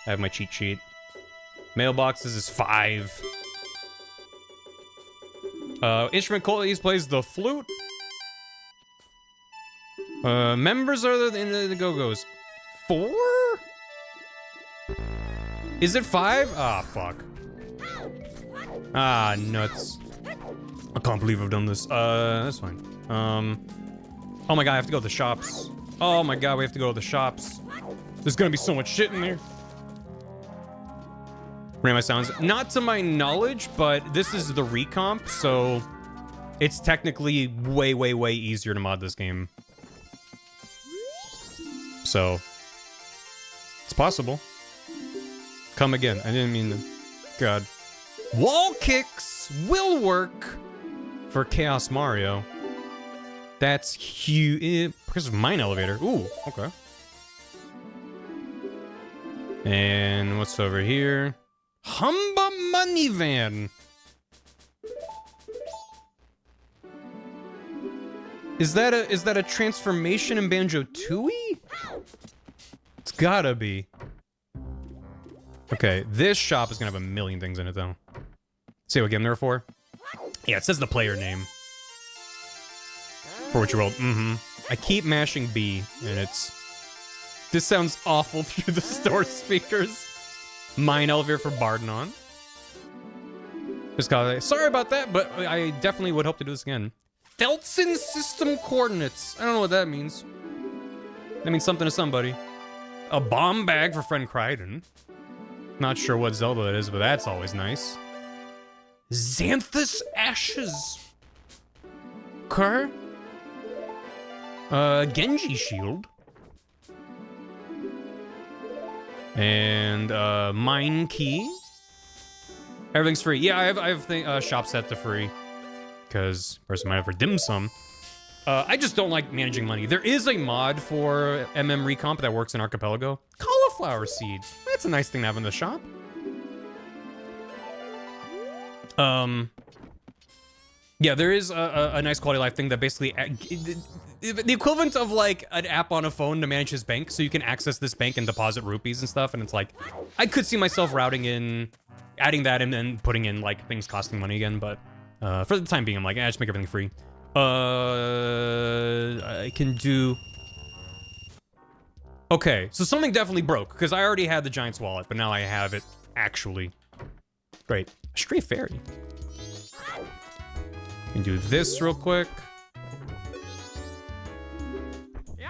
I have my cheat sheet. Mailboxes is 5. Instrument qualities plays the flute. Members are in the Go-Go's. 4? Is it 5? Ah, fuck. Ah, nuts. I can't believe I've done this. That's fine. Oh my god, I have to go to the shops. Oh my god, we have to go to the shops. There's gonna be so much shit in there. Random sounds. Not to my knowledge, but this is the recomp, so it's technically way, way, way easier to mod this game. So, it's possible. Come again. I didn't mean to. God. Wall kicks will work for Chaos Mario. That's huge. Because of mine elevator. Ooh, okay. And what's over here? Humba Money Van. Is that a transformation in Banjo-Tooie? It's gotta be. Okay, this shop is gonna have a million things in it though. See what game they're for? Yeah, it says the player name. For what you rolled. I keep mashing B, and it's... This sounds awful through the store speakers. Mine elevator for Bardonon. Just got sorry about that, but I definitely would hope to do this again. Feltzen system coordinates. I don't know what that means. That means something to somebody. A bomb bag for friend Crichton. Not sure what Zelda that is, but that's always nice. Xanthus ashes. Okay. Genji shield. And mine key. Everything's free. Yeah, I have shop set to free. Because person might have for dim sum. I just don't like managing money. There is a mod for MM Recomp that works in Archipelago. Cauliflower seeds. That's a nice thing to have in the shop. Yeah, there is a nice quality of life thing that basically... the equivalent of like an app on a phone to manage his bank, so you can access this bank and deposit rupees and stuff, and it's like... I could see myself routing in... adding that and then putting in like things costing money again, but... for the time being, I'm like, just make everything free. I can do... Okay, so something definitely broke, because I already had the Giant's wallet, but now I have it actually. Great. A stray fairy. Can do this real quick. Yeah.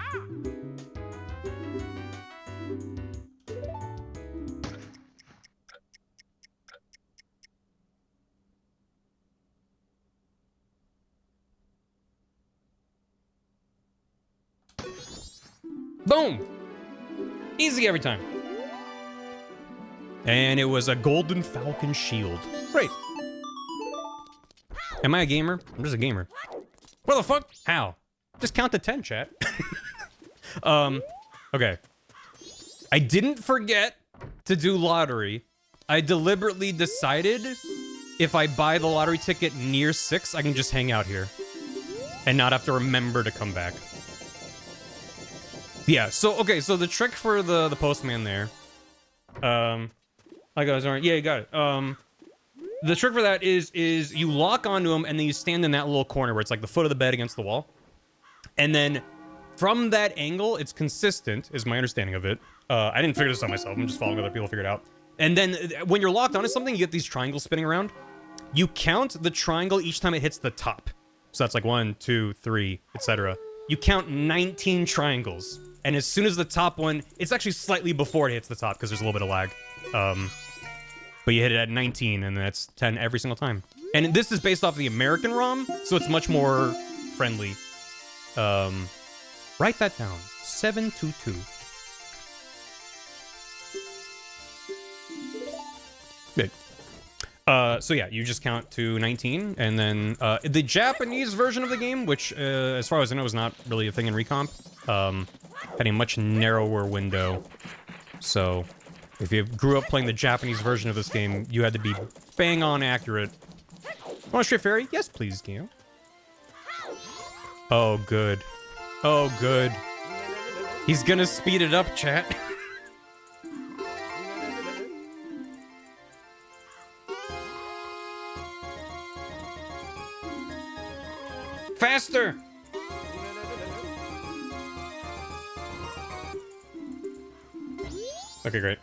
Boom! Easy every time. And it was a golden falcon shield. Great. Am I a gamer? I'm just a gamer. What the fuck? How? Just count to 10, chat. Okay. I didn't forget to do lottery. I deliberately decided if I buy the lottery ticket near 6, I can just hang out here. And not have to remember to come back. Yeah, so, okay, so the trick for the postman there. I guys aren't. Yeah, you got it. The trick for that is you lock onto him and then you stand in that little corner where it's like the foot of the bed against the wall. And then from that angle, it's consistent, is my understanding of it. I didn't figure this out myself. I'm just following other people figure it out. And then when you're locked onto something, you get these triangles spinning around. You count the triangle each time it hits the top. So that's like 1, 2, 3, etc. You count 19 triangles. And as soon as the top one, it's actually slightly before it hits the top because there's a little bit of lag. But you hit it at 19 and that's 10 every single time. And this is based off the American ROM, so it's much more friendly. Write that down. 722. Good. So yeah, you just count to 19, and then the Japanese version of the game, which as far as I know is not really a thing in Recomp, had a much narrower window. So if you grew up playing the Japanese version of this game, you had to be bang on accurate. Want a straight fairy? Yes, please, Gale. Oh, good. Oh, good. He's gonna speed it up, chat. Faster! Okay, great.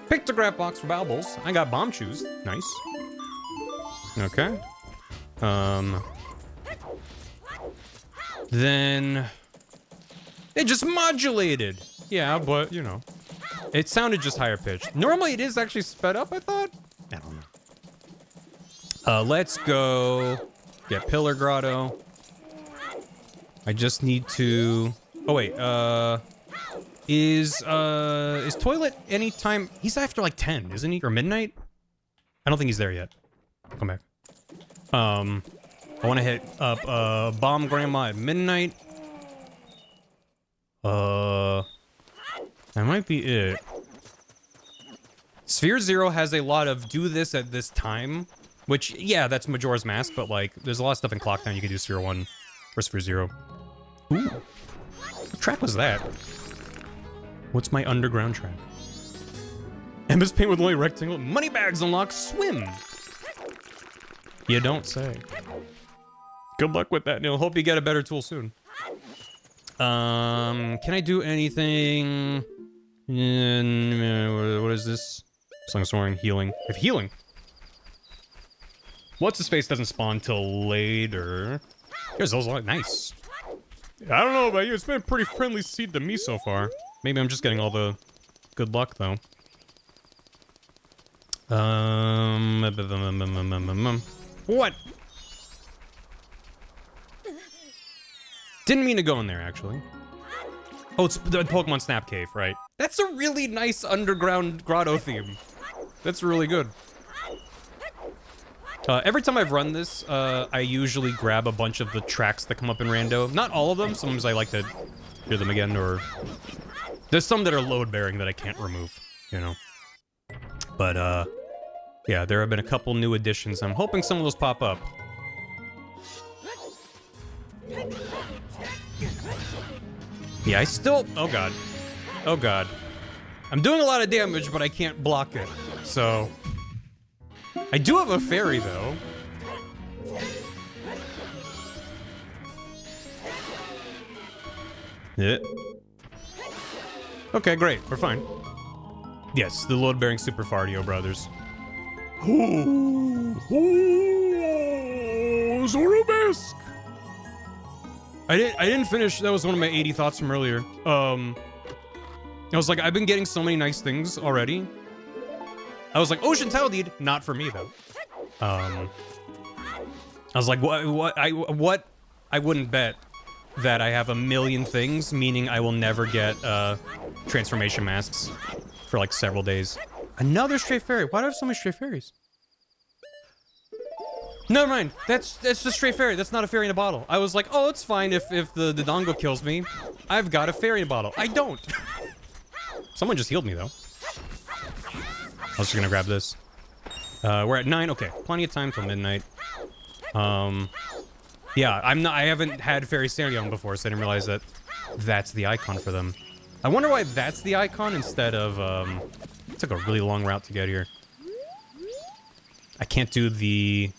Pictograph box for baubles. I got bomb shoes. Nice. Okay. Then it just modulated. Yeah, but you know, it sounded just higher pitched. Normally it is actually sped up, I thought. I don't know. Let's go get Pillar Grotto. I just need to, oh wait, is Toilet anytime? He's after like 10, isn't he? Or midnight? I don't think he's there yet. Come back. I want to hit up Bomb Grandma at midnight. That might be it. Sphere Zero has a lot of do this at this time, which, yeah, that's Majora's Mask, but like, there's a lot of stuff in Clock Town you can do Sphere 1 or Sphere Zero. Ooh. What track was that? What's my underground track? MS Paint with only rectangle. Moneybags unlock swim. You don't say. Good luck with that, Neil. Hope you get a better tool soon. Can I do anything? What is this? Song soaring, healing. I have healing. What's his face doesn't spawn till later. Here's those nice. I don't know about you. It's been a pretty friendly seed to me so far. Maybe I'm just getting all the good luck though. What? Didn't mean to go in there, actually. Oh, it's the Pokemon Snap Cave, right? That's a really nice underground grotto theme. That's really good. Every time I've run this, I usually grab a bunch of the tracks that come up in Rando. Not all of them. Sometimes I like to hear them again, or... There's some that are load-bearing that I can't remove, you know? But, yeah, there have been a couple new additions. I'm hoping some of those pop up. Yeah, I still... Oh, God. Oh, God. I'm doing a lot of damage, but I can't block it. So... I do have a fairy, though. Yeah. Okay, great. We're fine. Yes, the load-bearing Super Fardio brothers. Oh, Zoromask! I didn't finish. That was one of my 80 thoughts from earlier. I was like, I've been getting so many nice things already. I was like, Ocean Tile Deed, not for me though. I was like, what? I wouldn't bet that I have a million things, meaning I will never get transformation masks for like several days. Another stray fairy. Why do I have so many stray fairies? Never mind. That's just stray fairy. That's not a fairy in a bottle. I was like, oh, it's fine if the Dodongo kills me. I've got a fairy in a bottle. I don't. Someone just healed me though. I was just gonna grab this. We're at 9. Okay, plenty of time till midnight. Yeah, I haven't had Fairy Sanity on before, so I didn't realize that that's the icon for them. I wonder why that's the icon instead of, it took a really long route to get here. I can't do the,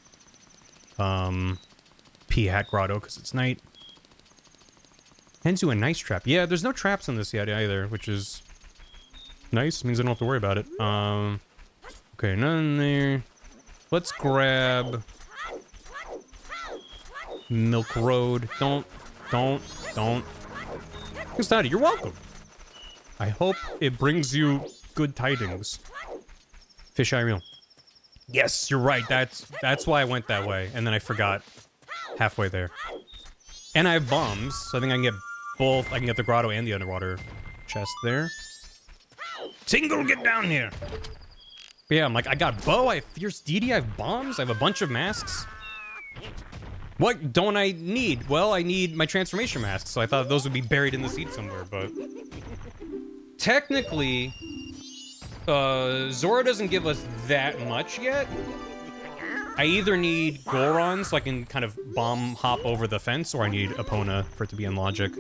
P-Hat Grotto because it's night. Hands you a nice trap. Yeah, there's no traps in this yet either, which is nice. Means I don't have to worry about it. Okay, none there. Let's grab Milk Road. Don't. Gustati, you're welcome. I hope it brings you good tidings. Fish Eye Reel. Yes, you're right. That's why I went that way, and then I forgot halfway there. And I have bombs, so I think I can get both. I can get the grotto and the underwater chest there. Tingle, get down here. But yeah, I'm like, I got bow, I have fierce DD, I have bombs, I have a bunch of masks. What don't I need? Well, I need my transformation masks, so I thought those would be buried in the seed somewhere, but... Technically, Zora doesn't give us that much yet. I either need Goron so I can kind of bomb hop over the fence, or I need Epona for it to be in logic.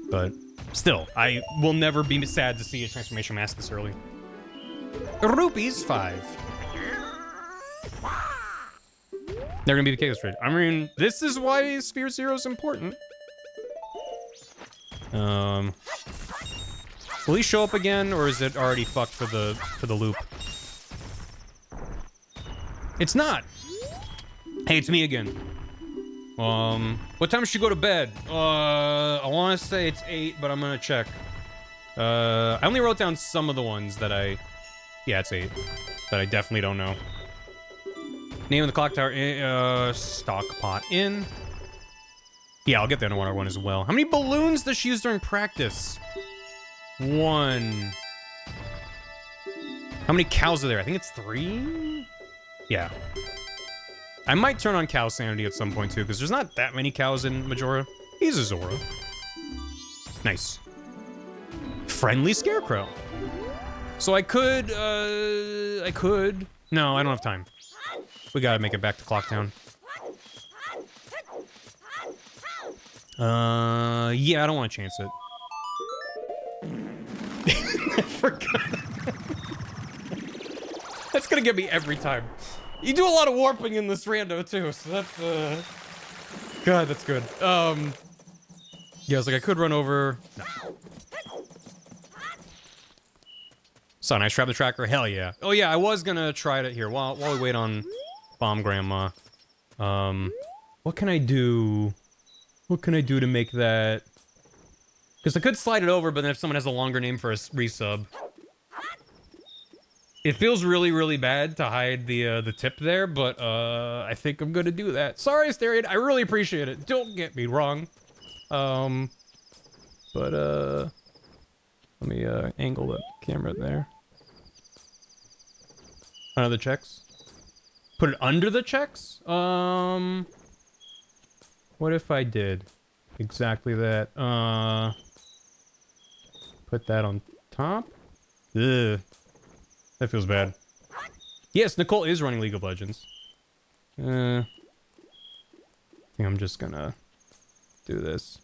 But still, I will never be sad to see a transformation mask this early. Rupees 5. They're gonna be the chaos trade. I mean, this is why Sphere Zero is important. Will he show up again, or is it already fucked for the loop? It's not. Hey, it's me again. What time should you go to bed? I want to say it's 8, but I'm gonna check. I only wrote down some of the ones that yeah, it's 8. That I definitely don't know. Name of the clock tower, stock pot in. Yeah, I'll get the underwater one as well. How many balloons does she use during practice? 1. How many cows are there? I think it's 3? Yeah. I might turn on cow sanity at some point too, because there's not that many cows in Majora. He's a Zora. Nice. Friendly scarecrow. So I could. No, I don't have time. We gotta make it back to Clocktown. Yeah, I don't want to chance it. I forgot. That's gonna get me every time. You do a lot of warping in this rando too, so that's God, that's good. Yeah, I was like, I could run over. No. So nice, trap the tracker. Hell yeah. Oh yeah, I was gonna try it here while we wait on Bomb Grandma. What can I do? What can I do to make that? Because I could slide it over, but then if someone has a longer name for a resub, it feels really, really bad to hide the tip there. But I think I'm gonna do that. Sorry, Asterion. I really appreciate it. Don't get me wrong. But let me angle the camera there. Under the checks. Put it under the checks? What if I did exactly that? Put that on top? Ugh. That feels bad. Yes, Nicole is running League of Legends. I think I'm just gonna do this.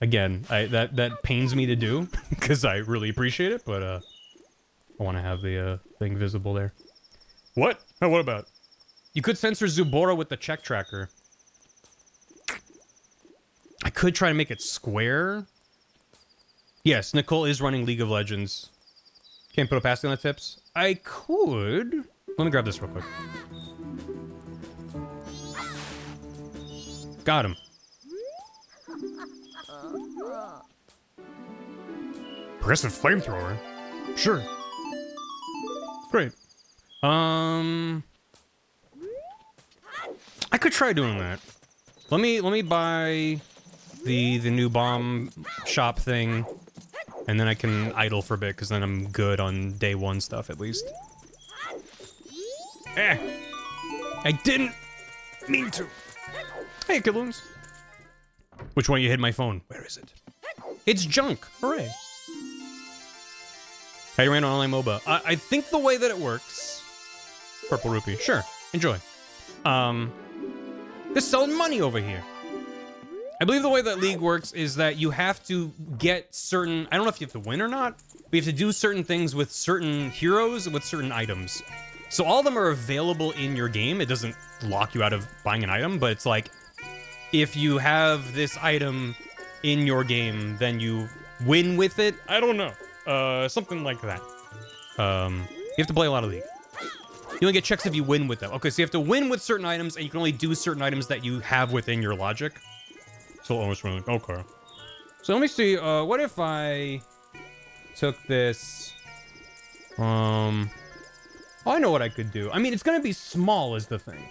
Again, that pains me to do, because I really appreciate it, but I want to have the thing visible there. What? Oh, what about? You could censor Zubora with the check tracker. I could try to make it square. Yes, Nicole is running League of Legends. Can't put a passing on the tips. I could. Let me grab this real quick. Got him. Progressive flamethrower? Sure. Great. I could try doing that. Let me buy the new bomb shop thing, and then I can idle for a bit, because then I'm good on day 1 stuff at least. I didn't mean to. Hey, Kidloons. Which one you hid my phone? Where is it? It's junk. Hooray. How you ran on online MOBA? I think the way that it works... Purple rupee. Sure. Enjoy. They're selling money over here. I believe the way that League works is that you have to get certain... I don't know if you have to win or not, but you have to do certain things with certain heroes, with certain items. So all of them are available in your game. It doesn't lock you out of buying an item, but it's like, if you have this item in your game, then you win with it. I don't know. Something like that. You have to play a lot of League. You only get checks if you win with them. Okay, so you have to win with certain items, and you can only do certain items that you have within your logic. So almost really, okay. So let me see, what if I took this, oh, I know what I could do. I mean, it's gonna be small is the thing.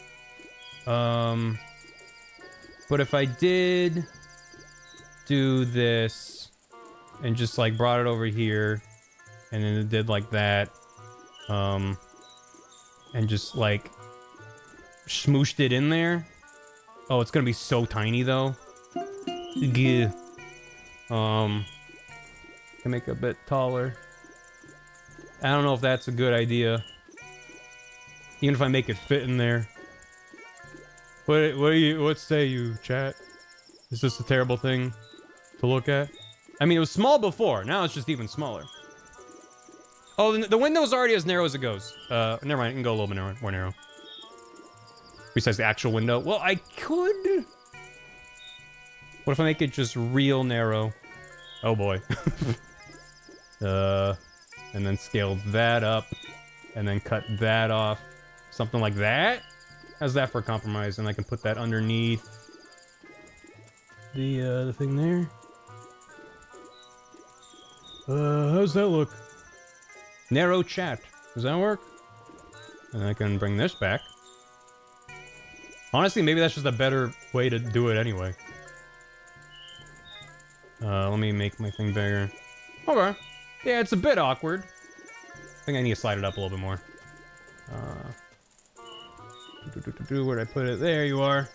But if I did do this and just like brought it over here and then it did like that, and just like smooshed it in there. Oh, it's gonna be so tiny though. Yeah. Can make it a bit taller. I don't know if that's a good idea. Even if I make it fit in there. What say you, chat? Is this a terrible thing to look at? I mean, it was small before. Now it's just even smaller. Oh, the window's already as narrow as it goes. Never mind. It can go a little bit more narrow. Besides the actual window. Well, I could... What if I make it just real narrow? Oh, boy. And then scale that up. And then cut that off. Something like that. How's that for a compromise? And I can put that underneath the thing there. How's that look? Narrow chat. Does that work? And I can bring this back. Honestly, maybe that's just a better way to do it anyway. Let me make my thing bigger. Okay. Yeah, it's a bit awkward. I think I need to slide it up a little bit more. Where'd I put it? There you are.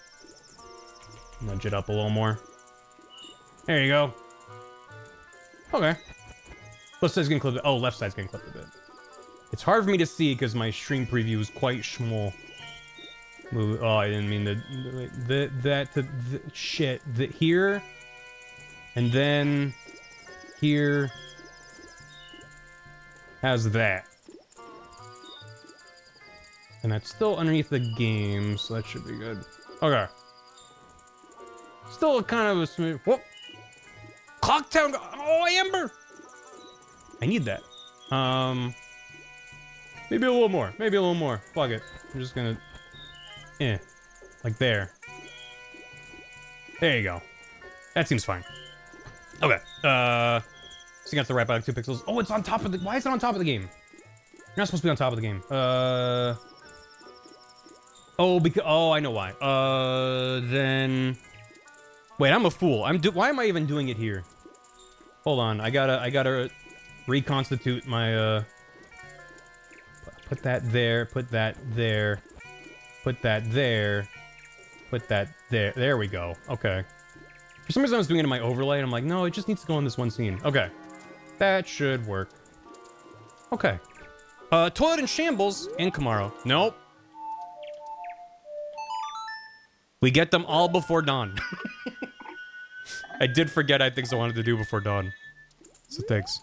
Nudge it up a little more. There you go. Okay. Left side's getting clipped. Oh, left side's getting clipped a bit. It's hard for me to see because my stream preview is quite small. Oh, I didn't mean here. And then here. How's that? And that's still underneath the game, so that should be good. Okay. Still kind of a smooth. Whoop! Clocktown. Oh, Amber! I need that. Maybe a little more. Maybe a little more. Fuck it. I'm just gonna. Like there. There you go. That seems fine. Okay. So you got the right back 2 pixels. Oh, it's on top of the. Why is it on top of the game? You're not supposed to be on top of the game. Oh, because I know why. Then. Wait, I'm a fool. Why am I even doing it here? Hold on. I gotta reconstitute my. Put that there. Put that there. Put that there. Put that there. There we go. Okay. For some reason I was doing it in my overlay, and I'm like, no, it just needs to go in this one scene. Okay. That should work. Okay. Toilet in Shambles and Camaro. Nope. We get them all before dawn. I did forget I had things I wanted to do before dawn. So thanks.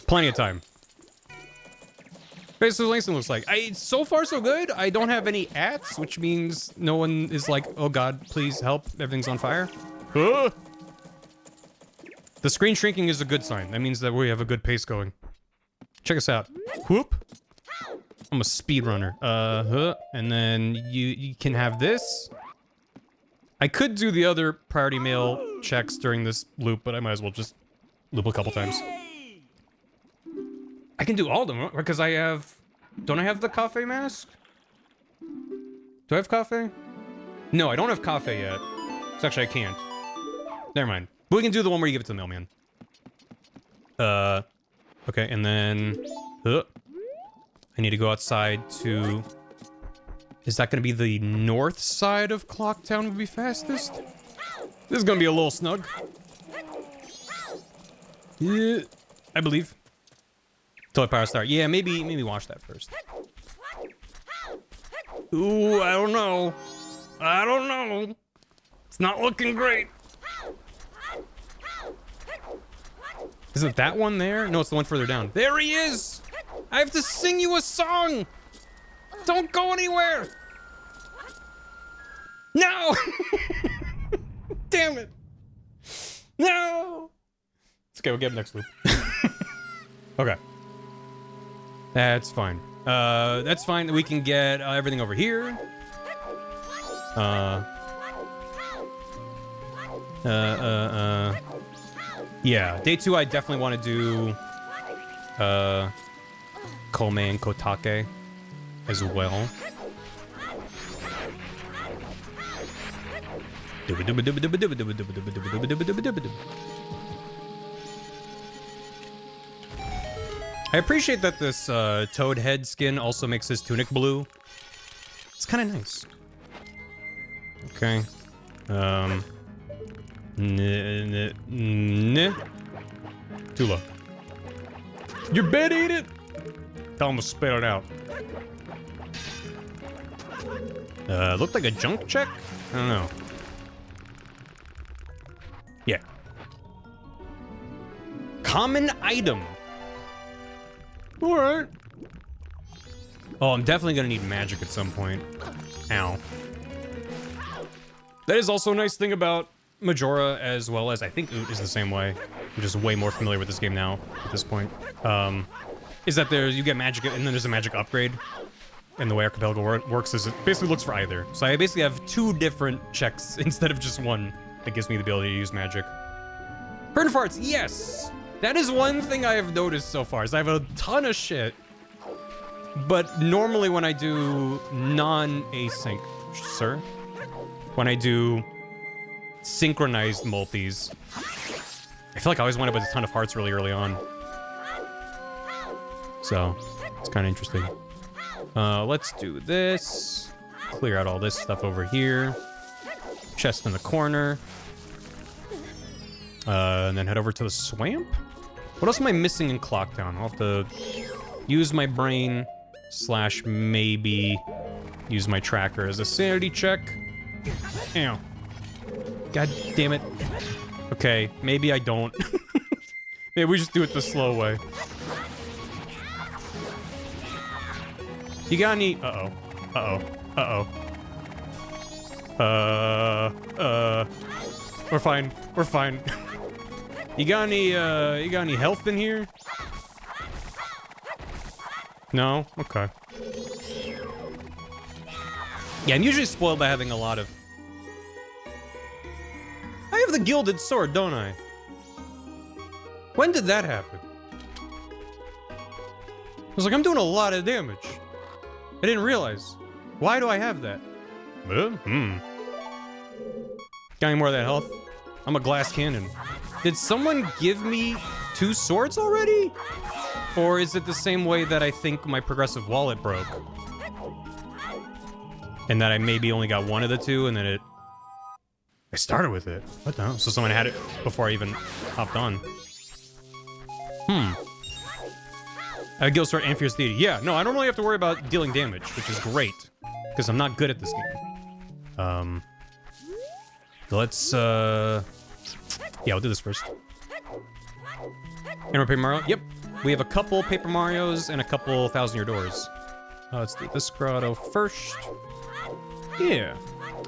Plenty of time. Basically, Langston looks like. So far, so good. I don't have any ats, which means no one is like, oh god, please help. Everything's on fire. The screen shrinking is a good sign. That means that we have a good pace going. Check us out. Whoop. I'm a speedrunner. And then you can have this. I could do the other priority mail checks during this loop, but I might as well just loop a couple times. I can do all of them, because I have... Don't I have the cafe mask? Do I have cafe? No, I don't have cafe yet. So actually, I can't. Never mind. But we can do the one where you give it to the mailman. Okay, and then... I need to go outside to... Is that going to be the north side of Clocktown would be fastest? This is going to be a little snug. Yeah, I believe. Toy Power Star. Yeah, maybe wash that first. Ooh, I don't know. I don't know. It's not looking great. Is it that one there? No, it's the one further down. There he is! I have to sing you a song! Don't go anywhere! No! Damn it! No! It's okay, we'll get him next loop. Okay. That's fine. That's fine. We can get everything over here. Yeah, day 2 I definitely want to do Kome and Kotake as well. I appreciate that this Toad head skin also makes his tunic blue. It's kind of nice. Okay. Tula. Your bed ate it? Tell him to spit it out. Looked like a junk check? I don't know. Yeah. Common item. Alright. Oh, I'm definitely gonna need magic at some point. Ow. That is also a nice thing about Majora as well as I think Oot is the same way. I'm just way more familiar with this game now at this point. Is that you get magic and then there's a magic upgrade. And the way Archipelago works is it basically looks for either. So I basically have 2 different checks instead of just one that gives me the ability to use magic. Burn farts, yes! That is one thing I have noticed so far, is I have a ton of shit. But normally when I do non-async, sir, when I do synchronized multis, I feel like I always wind up with a ton of hearts really early on. So, it's kind of interesting. Let's do this. Clear out all this stuff over here. Chest in the corner. And then head over to the swamp? What else am I missing in Clocktown? I'll have to use my brain / maybe use my tracker as a sanity check. Ow. God damn it. Okay, maybe I don't. Maybe we just do it the slow way. You got any... Uh-oh. Uh-oh. Uh-oh. We're fine. We're fine. You got any health in here? No? Okay. Yeah, I'm usually spoiled by having a lot of... I have the gilded sword, don't I? When did that happen? I was like, I'm doing a lot of damage. I didn't realize. Why do I have that? Got any more of that health? I'm a glass cannon. Did someone give me 2 swords already? Or is it the same way that I think my progressive wallet broke? And that I maybe only got 1 of the 2 and then I started with it. What the hell? So someone had it before I even hopped on. Guild Sword and Fierce Deity. Yeah, no, I don't really have to worry about dealing damage, which is great. Because I'm not good at this game. Let's, yeah, we'll do this first. Animal Paper Mario? Yep. We have a couple Paper Marios and a couple 1,000-Year Doors. Let's do this grotto first. Yeah.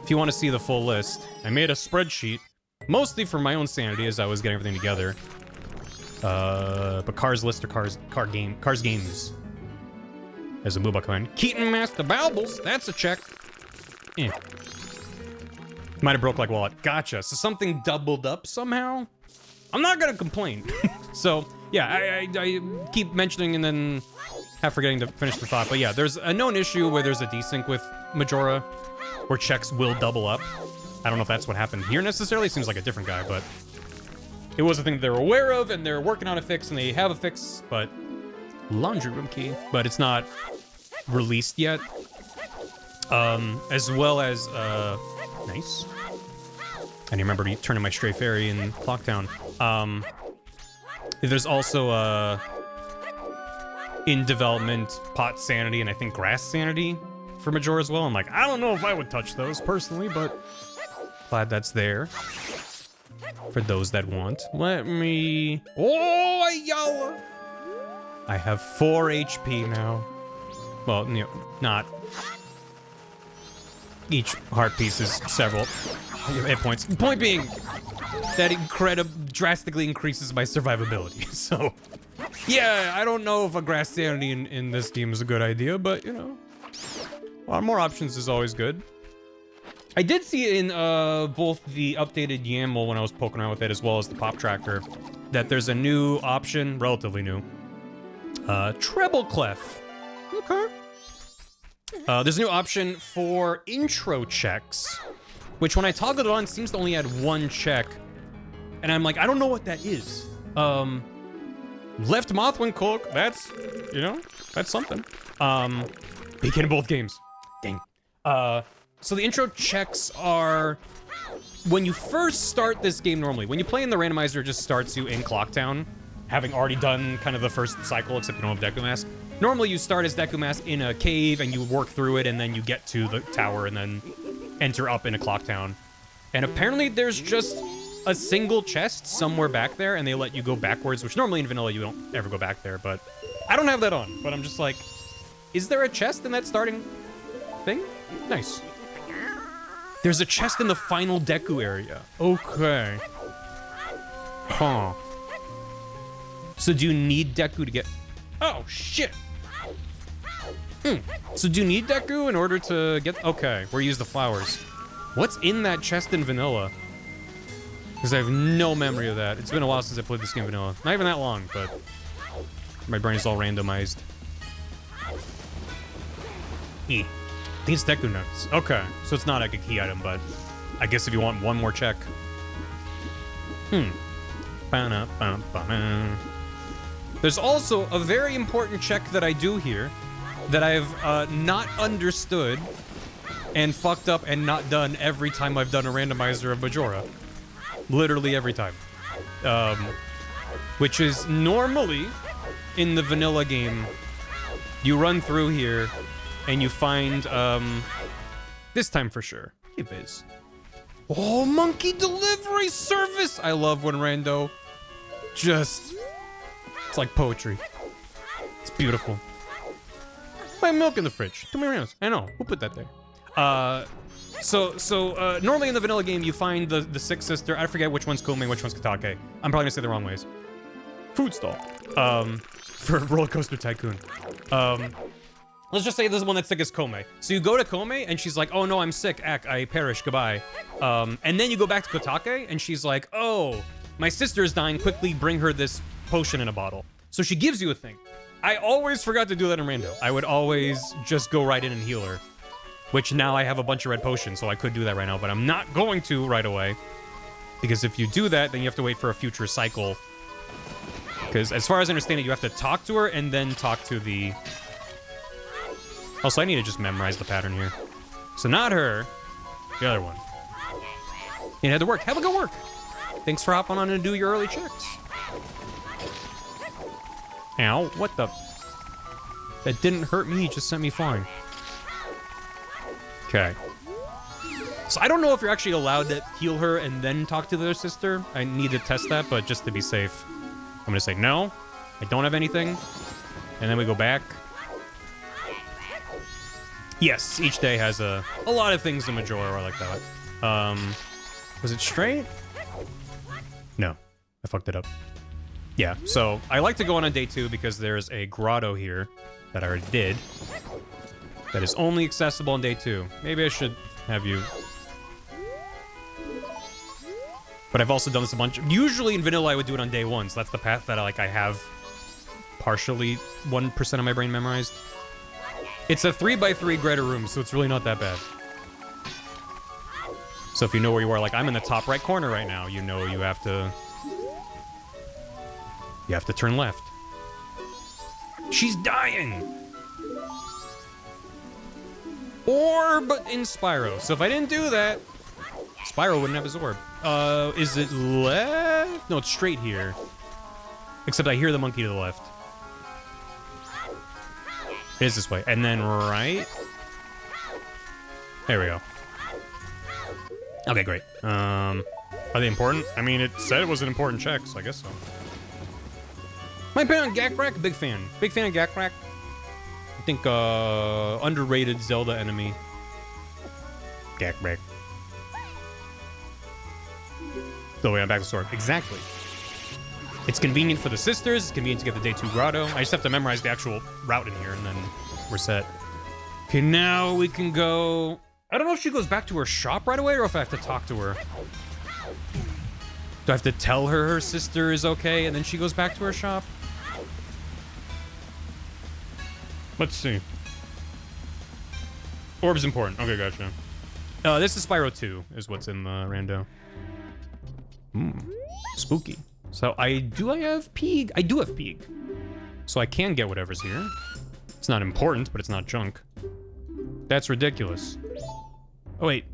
If you want to see the full list, I made a spreadsheet, mostly for my own sanity as I was getting everything together. But Cars list or Cars games. As a Mooba coin. Keaton Master Baubles, that's a check. Eh. Might have broke like wallet. Gotcha. So something doubled up somehow? I'm not gonna complain. So, yeah, I keep mentioning and then half forgetting to finish the thought. But yeah, there's a known issue where there's a desync with Majora, where checks will double up. I don't know if that's what happened here necessarily. Seems like a different guy, but it was a thing that they're aware of, and they're working on a fix, and they have a fix, but laundry room key, but it's not released yet. As well as, nice. I remember turning my Stray Fairy in Clocktown. There's also, in development, Pot Sanity, and I think Grass Sanity for Majora as well. I'm like, I don't know if I would touch those personally, but glad that's there. For those that want. Let me... Oh, y'all! I have 4 HP now. Well, you know, not... Each heart piece is several hit points. Point being, that drastically increases my survivability. So, yeah, I don't know if a Grass Sanity in this game is a good idea, but, you know, a lot more options is always good. I did see it in both the updated YAML when I was poking around with it, as well as the pop tracker, that there's a new option, relatively new, treble clef. Okay. There's a new option for intro checks, which when I toggled it on seems to only add 1 check, and I'm like, I don't know what that is. Left Mothwing Cloak, that's, you know, that's something. Beacon in both games. Dang. So the intro checks are when you first start this game normally. When you play in the randomizer, it just starts you in Clocktown, having already done kind of the first cycle, except you don't have Deku Mask. Normally you start as Deku Mask in a cave and you work through it and then you get to the tower and then enter up into Clocktown. And apparently there's just a single chest somewhere back there and they let you go backwards, which normally in vanilla you don't ever go back there, but I don't have that on. But I'm just like, is there a chest in that starting thing? Nice. There's a chest in the final Deku area. Okay. Huh. So do you need Deku to get... Oh, shit. So do you need Deku in order to get... Okay, where you use the flowers. What's in that chest in vanilla? Because I have no memory of that. It's been a while since I played this game vanilla. Not even that long, but my brain is all randomized. E. I think it's Deku Nuts. Okay, so it's not like a key item, but I guess if you want one more check. There's also a very important check that I do here that I've not understood and fucked up and not done every time I've done a randomizer of Majora. Literally every time. Which is normally in the vanilla game, you run through here and you find, this time for sure. Hey, Viz. Oh, monkey delivery service! I love when Rando just, it's like poetry. It's beautiful. My milk in the fridge. Too many rounds. I know. Who put that there? Normally in the vanilla game, you find the sixth sister. I forget which one's Kome, which one's Katake. I'm probably gonna say the wrong ways. Food stall. For Roller Coaster Tycoon. Let's just say this is the one that's sick as Kome. So you go to Kome, and she's like, oh no, I'm sick, I perish, goodbye. And then you go back to Kotake, and she's like, oh, my sister is dying, quickly bring her this potion in a bottle. So she gives you a thing. I always forgot to do that in Rando. I would always just go right in and heal her. Which now I have a bunch of red potions, so I could do that right now, but I'm not going to right away. Because if you do that, then you have to wait for a future cycle. Because as far as I understand it, you have to talk to her and then talk to the... Also, I need to just memorize the pattern here. So not her, the other one. You had to work. Have a good work. Thanks for hopping on and do your early checks. Ow, what the? That didn't hurt me, it just sent me flying. Okay. So I don't know if you're actually allowed to heal her and then talk to their sister. I need to test that, but just to be safe, I'm gonna say no, I don't have anything. And then we go back. Yes, each day has a lot of things in Majora are like that. Was it straight? No, I fucked it up. Yeah, so I like to go on day 2 because there's a grotto here that I already did that is only accessible on day 2. Maybe I should have you... But I've also done this a bunch. Usually in vanilla I would do it on day 1, so that's the path that I have partially 1% of my brain memorized. It's a 3x3 Greta room, so it's really not that bad. So if you know where you are, like I'm in the top right corner right now, you know you have to... You have to turn left. She's dying! Orb in Spyro. So if I didn't do that, Spyro wouldn't have his orb. Is it left? No, it's straight here. Except I hear the monkey to the left. It is this way. And then right. There we go. Okay, great. Are they important? I mean, it said it was an important check, so I guess so. My opinion on Gakrak, big fan. Big fan of Gakrak. I think, underrated Zelda enemy. Gakrak. So wait, I'm back to sword. Exactly. It's convenient for the sisters, it's convenient to get the day 2 grotto. I just have to memorize the actual route in here, and then we're set. Okay, now we can go... I don't know if she goes back to her shop right away, or if I have to talk to her. Do I have to tell her her sister is okay, and then she goes back to her shop? Let's see. Orb's important. Okay, gotcha. This is Spyro 2, is what's in the rando. Spooky. So I have Peeg? I do have Peeg. So I can get whatever's here. It's not important, but it's not junk. That's ridiculous. Oh, wait.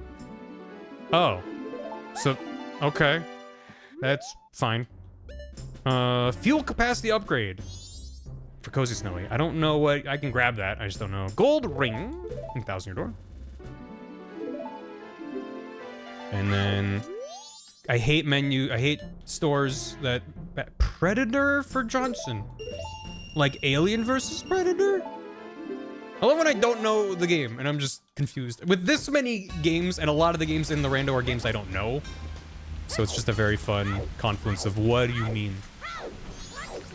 Oh. So, okay. That's fine. Fuel capacity upgrade. For Cozy Snowy. I don't know what... I can grab that. I just don't know. Gold ring. 1,000 your door. And then... I hate menu... I hate stores that... Predator for Johnson. Like Alien versus Predator? I love when I don't know the game and I'm just confused. With this many games, and a lot of the games in the rando are games I don't know. So it's just a very fun confluence of what do you mean?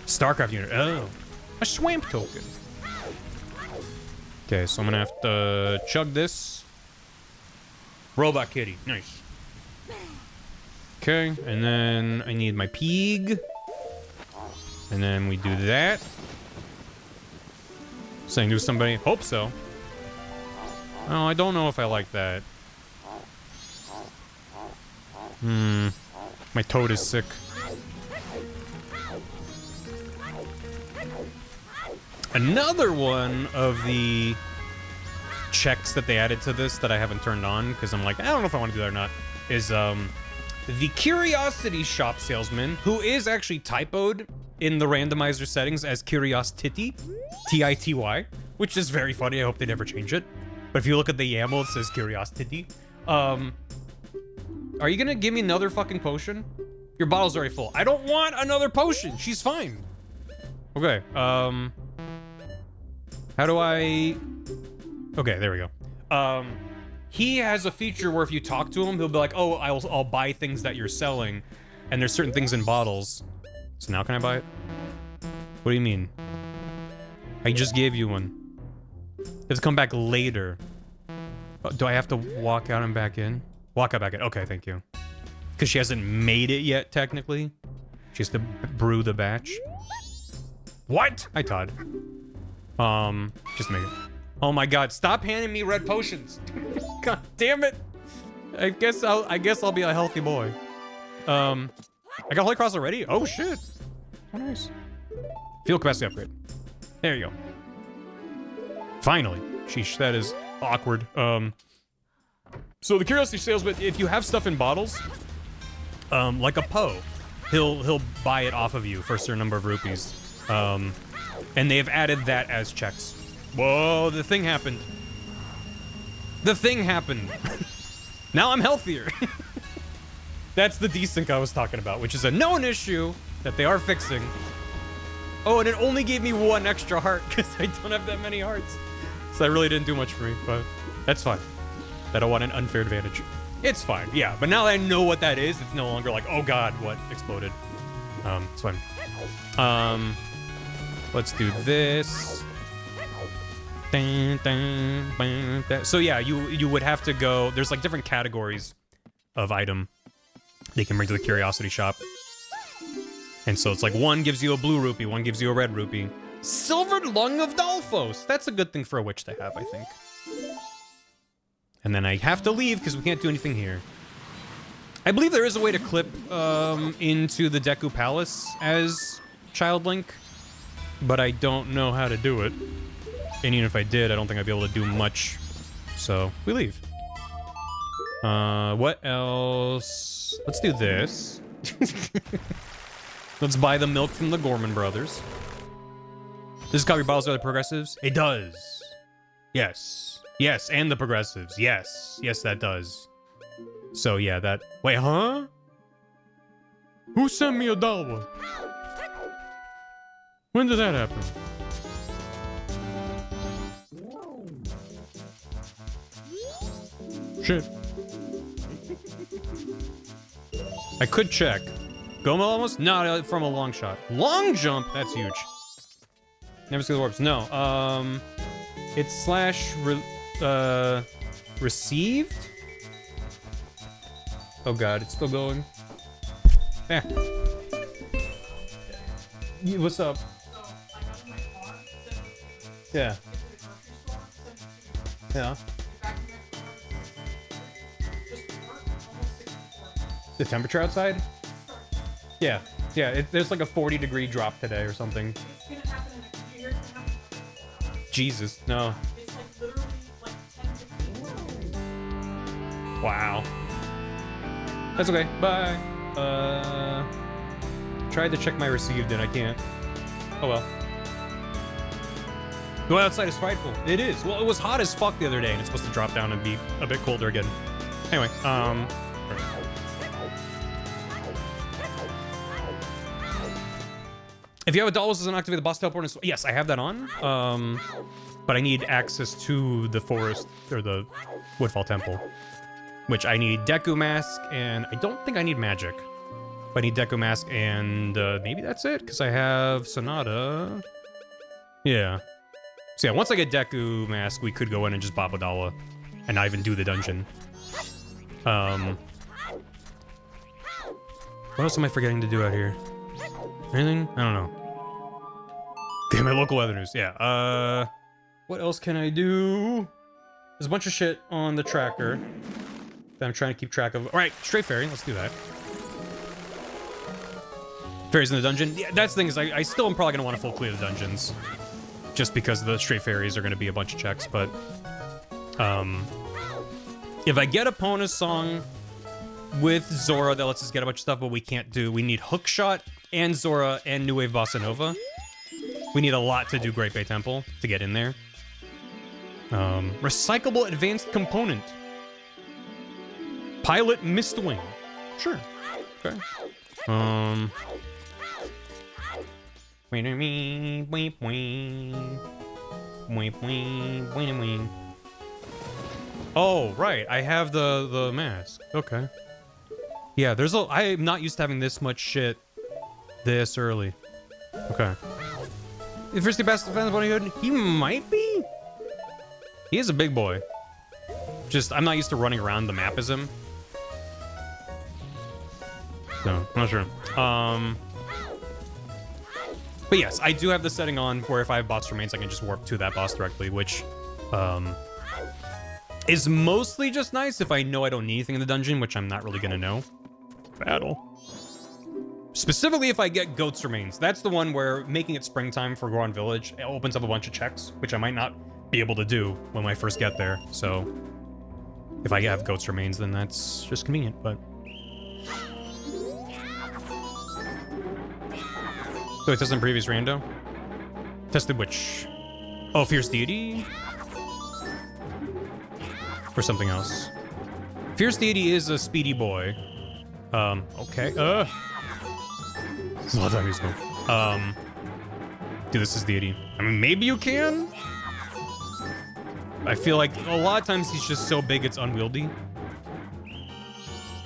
StarCraft unit. Oh, a swamp token. Okay, so I'm gonna have to chug this. Robot kitty. Nice. Okay, and then I need my pig. And then we do that. Saying to somebody, hope so. Oh, I don't know if I like that. My toad is sick. Another one of the checks that they added to this that I haven't turned on because I'm like, I don't know if I want to do that or not, is the Curiosity Shop salesman, who is actually typoed in the randomizer settings as Curiosity, T-I-T-Y, which is very funny. I hope they never change it. But if you look at the YAML, it says Curiosity. Are you gonna give me another fucking potion? Your bottle's already full. I don't want another potion. She's fine. Okay, how do I... Okay, there we go. He has a feature where if you talk to him, he'll be like, oh, I'll buy things that you're selling. And there's certain things in bottles. So now can I buy it? What do you mean? I just gave you one. It's come back later. Oh, do I have to walk out and back in? Walk out back in. Okay, thank you. Because she hasn't made it yet, technically. She has to brew the batch. What? Hi, Todd. Just make it. Oh my god, stop handing me red potions. God damn it. I guess I'll be a healthy boy. I got Holy Cross already? Oh shit. Oh nice. Fuel capacity upgrade. There you go. Finally. Sheesh, that is awkward. So the Curiosity salesman, if you have stuff in bottles, like a Poe, he'll buy it off of you for a certain number of rupees. And they have added that as checks. Whoa, the thing happened. The thing happened. Now I'm healthier. That's the desync I was talking about, which is a known issue that they are fixing. Oh, and it only gave me one extra heart because I don't have that many hearts. So that really didn't do much for me, but that's fine. I don't want an unfair advantage. It's fine, yeah. But now that I know what that is, it's no longer like, oh god, what exploded? It's fine. Let's do this. So yeah, you would have to go. There's like different categories of item they can bring to the Curiosity Shop. And so it's like one gives you a blue rupee, one gives you a red rupee. Silvered Lung of Dalphos. That's a good thing for a witch to have, I think. And then I have to leave because we can't do anything here. I believe there is a way to clip into the Deku Palace as Child Link, but I don't know how to do it. And even if I did, I don't think I'd be able to do much. So we leave. What else? Let's do this. Let's buy the milk from the Gorman brothers. Does copy bottles are the progressives? It does. Yes. Yes, and the progressives. Yes. Yes, that does. So yeah, that... Wait, huh? Who sent me a dollar? When did that happen? Shit. I could check. Goma almost? No, from a long shot. Long jump? That's huge. Never see the warps. No, it's slash received? Oh god, it's still going. Eh. What's up? Yeah. Yeah. The temperature outside? Yeah. Yeah, there's like a 40-degree drop today or something. It's gonna happen in a few years. Jesus, no. It's like literally like 10-15. Wow. That's okay. Bye. Tried to check my received and I can't. Oh well. Going outside is frightful. It is. Well, it was hot as fuck the other day and it's supposed to drop down and be a bit colder again. Anyway, if you have a doll, does it activate the boss teleport? Yes, I have that on. but I need access to the forest, or the Woodfall Temple, which I need Deku Mask, and I don't think I need magic. But I need Deku Mask, and maybe that's it, because I have Sonata. Yeah. So yeah, once I get Deku Mask, we could go in and just Babadawa, and not even do the dungeon. What else am I forgetting to do out here? Anything? I don't know. Okay, my local weather news. Yeah. What else can I do? There's a bunch of shit on the tracker that I'm trying to keep track of. All right, Stray Fairy. Let's do that. Fairies in the dungeon. Yeah, that's the thing is I still am probably gonna want to full clear the dungeons, just because the Stray Fairies are gonna be a bunch of checks. But if I get a Pona song with Zora that lets us get a bunch of stuff, but we can't do. We need Hookshot and Zora and New Wave Bossa Nova. We need a lot to do Great Bay Temple to get in there. Recyclable advanced component. Pilot Mistwing. Sure. Okay. Oh, right. I have the mask. Okay. Yeah, I am not used to having this much shit this early. Okay. Is Fristy best defense Bunny Hood? He might be. He is a big boy. Just, I'm not used to running around the map as him. So, I'm not sure. But yes, I do have the setting on where if I have boss remains, I can just warp to that boss directly, which is mostly just nice if I know I don't need anything in the dungeon, which I'm not really gonna know. Battle. Specifically if I get Goat's Remains. That's the one where making it springtime for Goron Village, it opens up a bunch of checks, which I might not be able to do when I first get there. So if I have Goat's Remains, then that's just convenient, but... So it tested in previous rando? Tested which? Oh, Fierce Deity? Or something else. Fierce Deity is a speedy boy. Okay. This is a lot of time musical. Dude, this is Deity. I mean, maybe you can? I feel like a lot of times he's just so big it's unwieldy.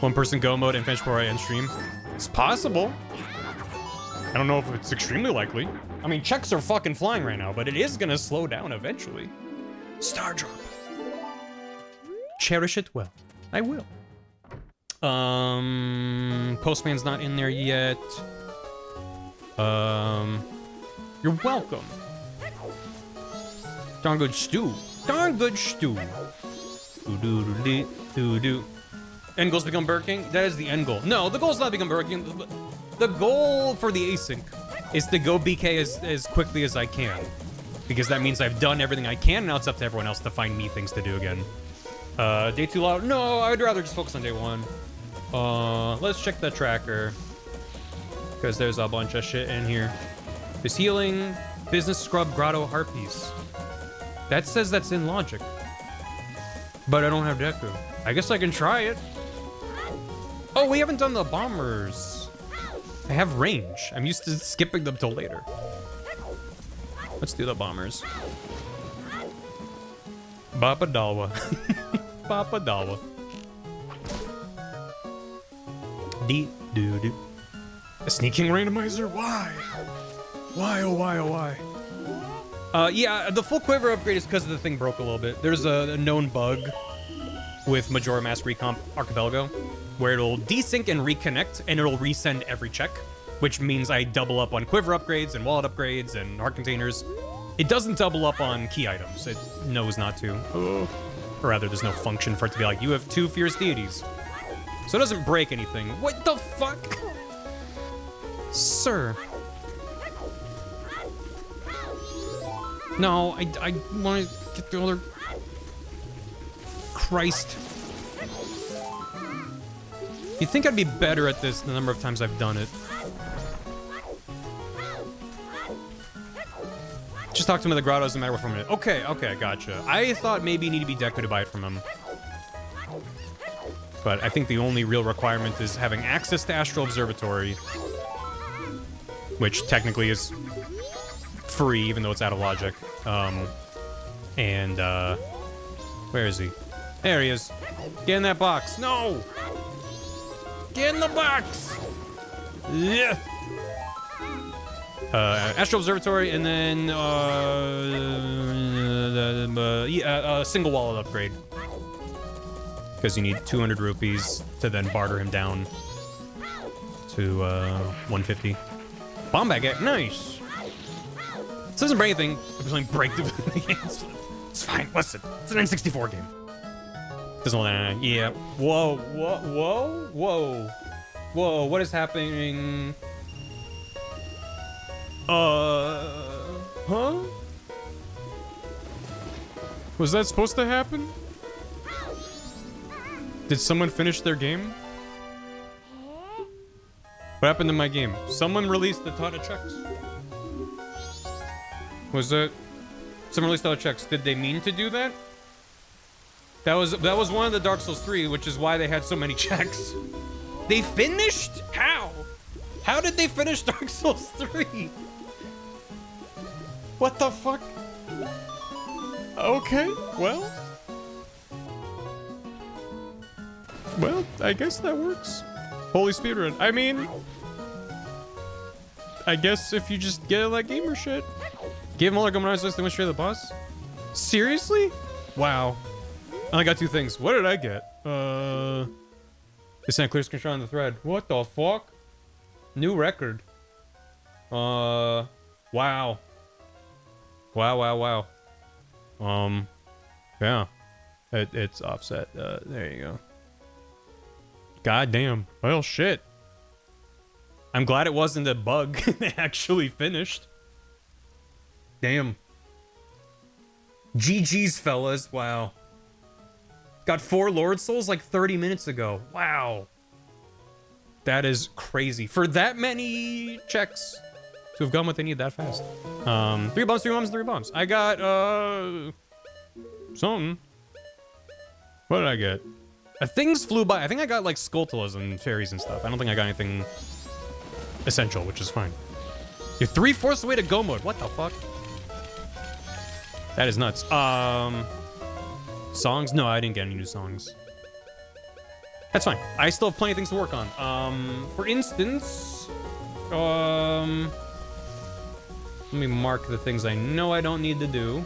One person go mode and finish before I end stream. It's possible. I don't know if it's extremely likely. I mean, checks are fucking flying right now, but it is gonna slow down eventually. Star drop. Cherish it well. I will. Postman's not in there yet. You're welcome. Darn good stew. Darn good stew. Do. End goals become Burger King? That is the end goal. No, the goal is not to become Burger King. The goal for the async is to go BK as quickly as I can. Because that means I've done everything I can, and now it's up to everyone else to find me things to do again. Day 2 loud? No, I would rather just focus on day 1. Let's check the tracker. Because there's a bunch of shit in here. There's healing, business scrub, grotto, heart piece. That says that's in logic. But I don't have Deku. I guess I can try it. Oh, we haven't done the bombers. I have range. I'm used to skipping them till later. Let's do the bombers. Babadawa. Babadawa. Dee-doo-doo. A sneaking randomizer? Why? Why, oh why, oh why? Yeah, the full quiver upgrade is because the thing broke a little bit. There's a known bug with Majora Mass Recomp Archipelago where it'll desync and reconnect and it'll resend every check, which means I double up on quiver upgrades and wallet upgrades and heart containers. It doesn't double up on key items. It knows not to. Or rather, there's no function for it to be like, you have 2 fierce deities. So it doesn't break anything. What the fuck? Sir. No, I want to get the other... Christ. You'd think I'd be better at this the number of times I've done it. Just talk to him in the grotto, doesn't matter what from it. Okay, gotcha. I thought maybe you need to be Deku to buy it from him. But I think the only real requirement is having access to Astral Observatory, which technically is free, even though it's out of logic. And, where is he? There he is. Get in that box. No! Get in the box! Yeah! Astro Observatory, and then, single wallet upgrade. Because you need 200 rupees to then barter him down to, 150. Bomb bag, nice! This doesn't break anything. It doesn't break the games. It's fine, listen. It's an N64 game. Doesn't want to, yeah. Whoa, whoa, whoa, whoa. Whoa, what is happening? Huh? Was that supposed to happen? Did someone finish their game? What happened to my game? Someone released a ton of checks. Was that... Someone released a ton of checks. Did they mean to do that? That was one of the Dark Souls 3, which is why they had so many checks. They finished? How? How did they finish Dark Souls 3? What the fuck? Okay, well. Well, I guess that works. Holy speedrun. I mean, I guess if you just get that gamer shit. Give him all the Community list and went straight to the boss? Seriously? Wow. I only got 2 things. What did I get? They sent a clear screenshot on the thread. What the fuck? New record. Wow. Wow, wow, wow. Yeah. It's offset. There you go. God damn. Well, shit. I'm glad it wasn't a bug. They actually finished. Damn. GG's, fellas. Wow. Got 4 Lord Souls like 30 minutes ago. Wow. That is crazy. For that many checks to have gone what they need that fast. 3 bombs, 3 bombs, 3 bombs. I got, something. What did I get? Things flew by. I think I got like Skulltulas and fairies and stuff. I don't think I got anything essential, which is fine. You're 3/4 the way to go mode. What the fuck? That is nuts. Songs? No, I didn't get any new songs. That's fine. I still have plenty of things to work on. For instance, let me mark the things I know I don't need to do.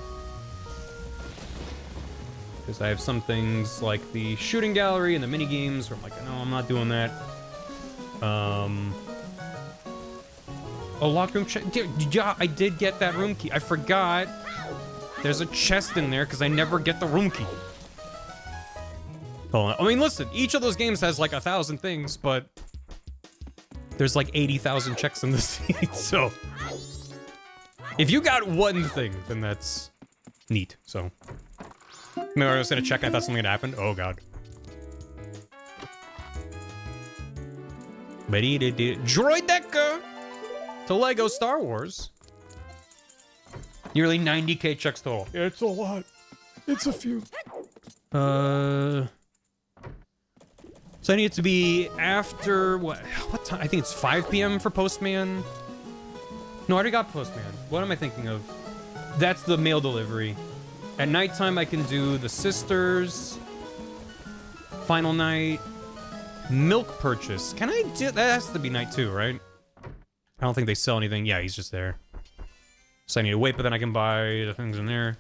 Because I have some things like the shooting gallery and the mini games where I'm like, no, I'm not doing that. Oh, locked room check. Yeah, I did get that room key. I forgot. There's a chest in there because I never get the room key. Hold on. I mean, listen, each of those games has like 1,000 things, but there's like 80,000 checks in the seat. So if you got one thing, then that's neat. So maybe I was gonna check. I thought something had happened. Oh god. Droid Decker to Lego Star Wars. Nearly 90k checks total. Yeah, it's a lot. It's a few. So I need it to be after what time? I think it's 5 p.m. for Postman. No, I already got Postman. What am I thinking of? That's the mail delivery. At nighttime, I can do the Sisters, Final Night, Milk Purchase. Can I do that? Has to be night 2, right? I don't think they sell anything. Yeah, he's just there. So I need to wait, but then I can buy the things in there.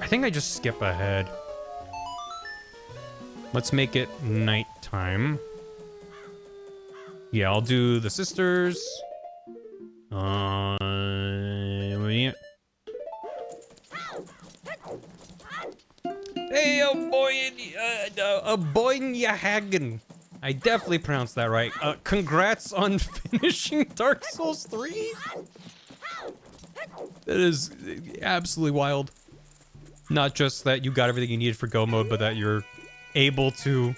I think I just skip ahead. Let's make it nighttime. Yeah, I'll do the Sisters. Yeah. Hey, Boynyahagen. I definitely pronounced that right. Congrats on finishing Dark Souls 3. That is absolutely wild. Not just that you got everything you needed for Go mode, but that you're able to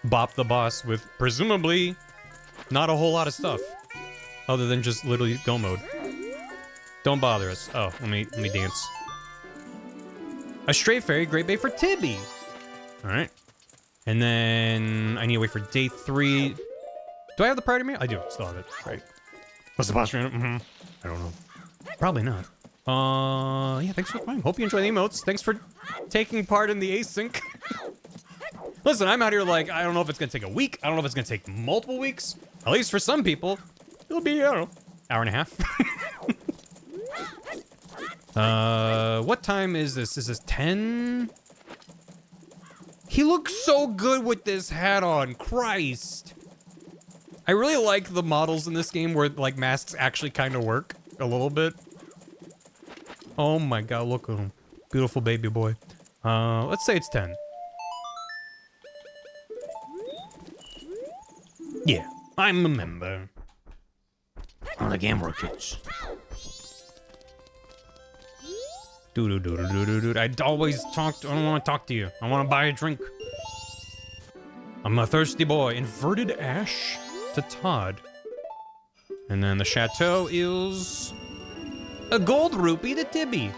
bop the boss with presumably not a whole lot of stuff. Other than just literally Go mode. Don't bother us. Oh, let me dance. A stray fairy, great bait for Tibby. All right. And then I need to wait for day 3. Do I have the priority mail? I do. Still have it. Right. Was the boss random? I don't know. Probably not. Yeah, thanks for playing. Hope you enjoy the emotes. Thanks for taking part in the async. Listen, I'm out here like, I don't know if it's gonna take a week. I don't know if it's gonna take multiple weeks. At least for some people, it'll be, I don't know, hour and a half. What time is this? Is this 10? He looks so good with this hat on, Christ. I really like the models in this game where like masks actually kind of work a little bit. Oh my god, look at him. Beautiful baby boy. Let's say it's 10. Yeah, I'm a member. On the Game Kids. I'd always talk. I don't want to talk to you. I want to buy a drink. I'm a thirsty boy. Inverted ash to Todd. And then the chateau is a gold rupee to Tibby.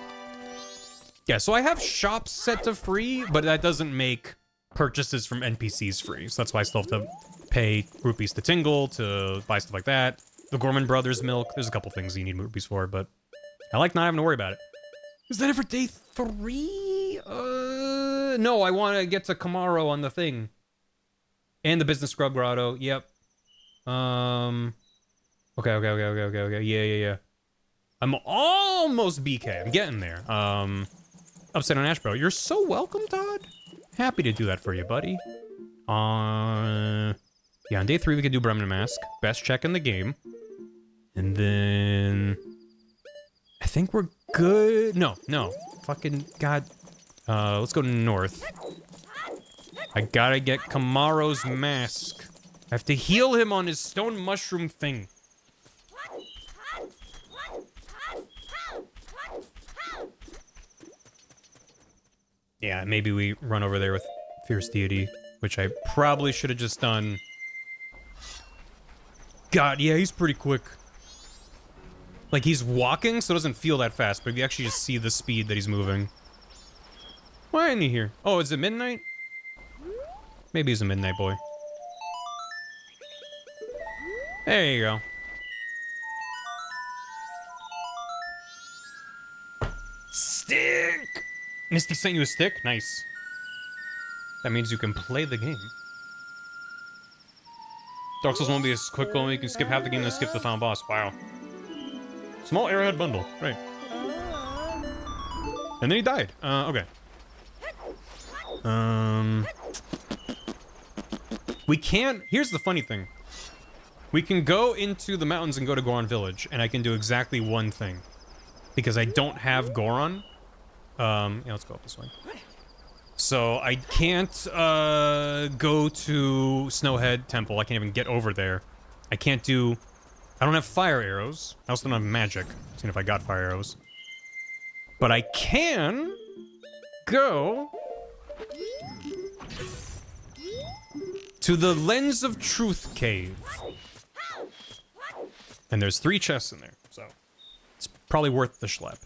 Yeah, so I have shops set to free, but that doesn't make purchases from NPCs free. So that's why I still have to pay rupees to Tingle to buy stuff like that. The Gorman Brothers milk. There's a couple things you need rupees for, but I like not having to worry about it. Is that it for day 3? No, I want to get to Kamaro on the thing. And the Business Scrub Grotto. Yep. Okay. Yeah. I'm almost BK. I'm getting there. Upside down Ash Bro. You're so welcome, Todd. Happy to do that for you, buddy. Yeah, on day 3 we could do Bremner Mask. Best check in the game. And then I think we're good. No. Fucking god. Let's go north. I gotta get Kamaro's mask. I have to heal him on his stone mushroom thing. Yeah, maybe we run over there with Fierce Deity, which I probably should have just done. God, yeah, he's pretty quick. Like, he's walking, so it doesn't feel that fast, but you actually just see the speed that he's moving. Why isn't he here? Oh, is it midnight? Maybe he's a midnight boy. There you go. Stick! Misty sent you a stick? Nice. That means you can play the game. Dark Souls won't be as quick going. You can skip half the game and skip the final boss. Wow. Small arrowhead bundle. Right. And then he died. Okay. We can... Here's the funny thing. We can go into the mountains and go to Goron Village, and I can do exactly one thing. Because I don't have Goron. Yeah, let's go up this way. So I can't go to Snowhead Temple. I can't even get over there. I can't do... I don't have fire arrows. I also don't have magic. Seeing if I got fire arrows. But I can go to the Lens of Truth Cave. And there's 3 chests in there, so it's probably worth the schlep.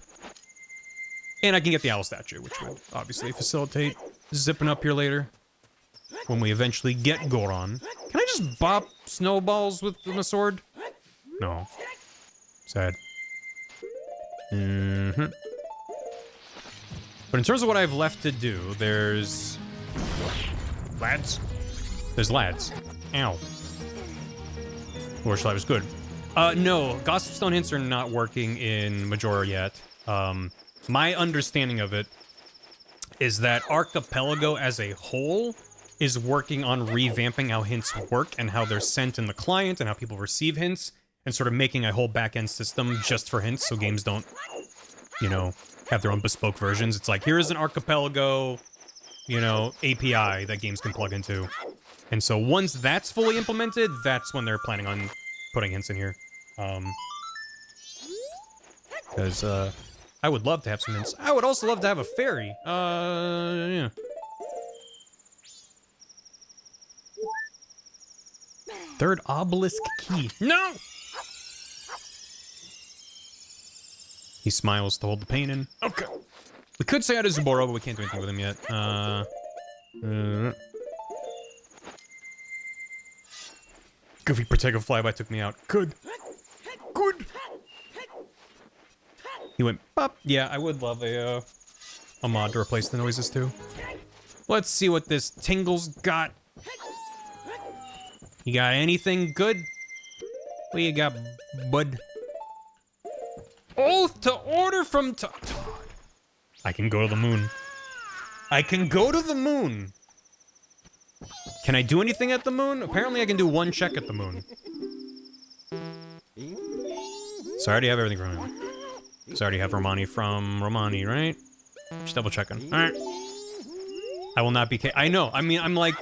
And I can get the owl statue, which would obviously facilitate zipping up here later. When we eventually get Goron. Can I just bop snowballs with my sword? No. Sad. But in terms of what I have left to do, there's... Lads? There's lads. Ow. Warshlive is good. No, Gossip Stone hints are not working in Majora yet. My understanding of it is that Archipelago as a whole is working on revamping how hints work and how they're sent in the client and how people receive hints and sort of making a whole back-end system just for hints so games don't, you know, have their own bespoke versions. It's like, here is an Archipelago, you know, API that games can plug into. And so once that's fully implemented, that's when they're planning on putting hints in here. Because, I would love to have some hints. I would also love to have a fairy. Yeah. Third obelisk key. No! He smiles to hold the pain in. Okay. We could say out of Zaboro, but we can't do anything with him yet. Goofy Protego Flyby took me out. Good. Good. He went pop. Yeah, I would love a mod to replace the noises too. Let's see what this Tingle's got. You got anything good? What you got, bud? Oath to order from I can go to the moon. I can go to the moon. Can I do anything at the moon? Apparently I can do one check at the moon. So I already have everything from him. So I already have Romani from Romani, right? Just double checking. Alright. I will not be I know, I mean, I'm like...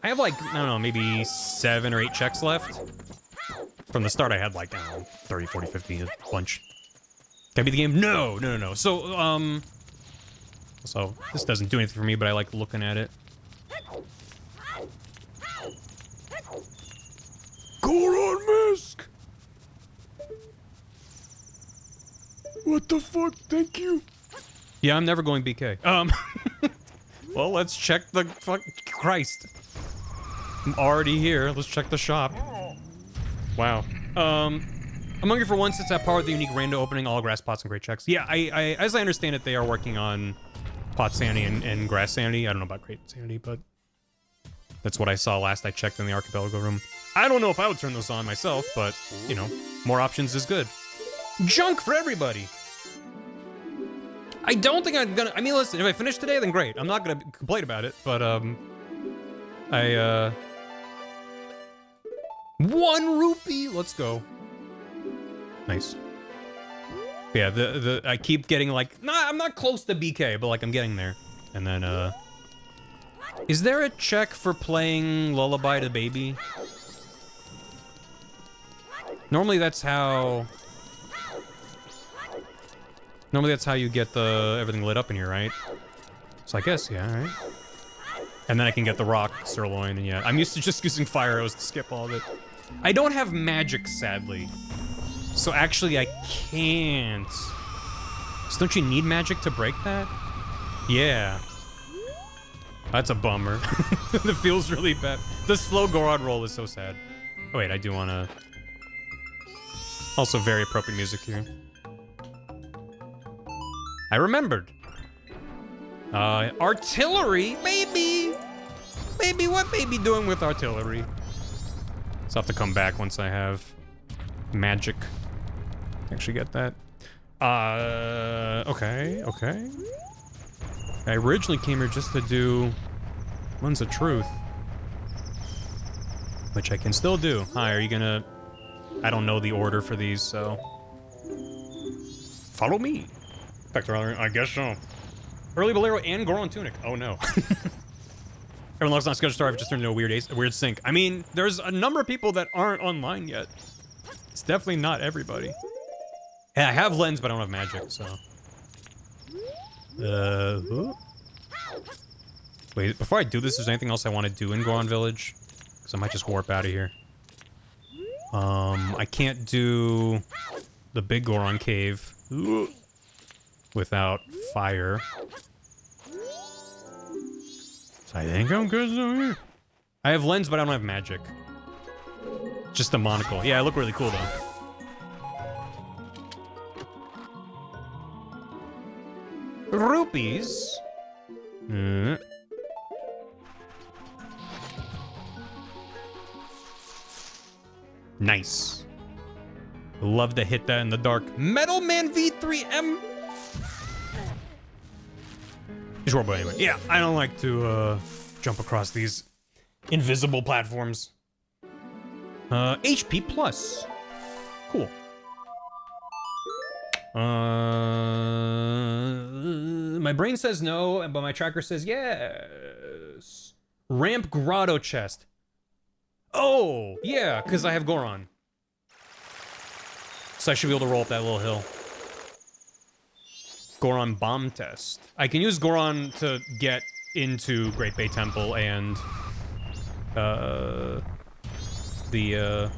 I have like, I don't know, maybe 7 or 8 checks left. From the start I had like, I don't know, 30, 40, 50, a bunch. Can I beat the game? No, no, no, no. So, this doesn't do anything for me, but I like looking at it. Goron Mask! What the fuck? Thank you. Yeah, I'm never going BK. Well, let's check the fuck. Christ. I'm already here. Let's check the shop. Wow. I'm hungry for one since I powered the unique rando opening all grass pots and great checks. Yeah, I as I understand it, they are working on pot sanity and grass sanity. I don't know about great sanity, but that's what I saw last I checked in the archipelago room. I don't know if I would turn those on myself, but, you know, more options is good. Junk for everybody! I don't think I'm gonna... I mean, listen, if I finish today, then great. I'm not gonna complain about it, but, 1 rupee! Let's go. Nice. Yeah, I keep getting, like... Nah, I'm not close to BK, but, like, I'm getting there. And then, is there a check for playing Lullaby to Baby? Normally that's how... Normally that's how you get the everything lit up in here, right? So I guess, yeah, right? And then I can get the rock sirloin, and yeah. I'm used to just using fire arrows to skip all of it. I don't have magic, sadly. So actually I can't. So don't you need magic to break that? Yeah. That's a bummer. It feels really bad. The slow Goron roll is so sad. Oh wait, I do wanna... Also very appropriate music here. I remembered. Artillery? Maybe! Maybe, what maybe doing with artillery? So I'll have to come back once I have magic. Actually get that. Okay, okay. I originally came here just to do Lens of Truth. Which I can still do. Hi, are you gonna... I don't know the order for these, so... Follow me. I guess so. Early Bolero and Goron Tunic. Oh no. Everyone loves on schedule star. I've just turned into a weird sync. I mean, there's a number of people that aren't online yet. It's definitely not everybody. Yeah, I have lens, but I don't have magic, so. Wait, before I do this, is there anything else I want to do in Goron Village? Because I might just warp out of here. I can't do the big Goron cave without fire. So I think I'm good over here. I have lens, but I don't have magic. Just a monocle. Yeah, I look really cool though. Rupees. Nice. Love to hit that in the dark. Metal Man V3M. He's horrible anyway. Yeah, I don't like to jump across these invisible platforms. HP plus. Cool. My brain says no, but my tracker says yes. Ramp Grotto chest. Oh, yeah, because I have Goron. So I should be able to roll up that little hill. Goron bomb test. I can use Goron to get into Great Bay Temple and the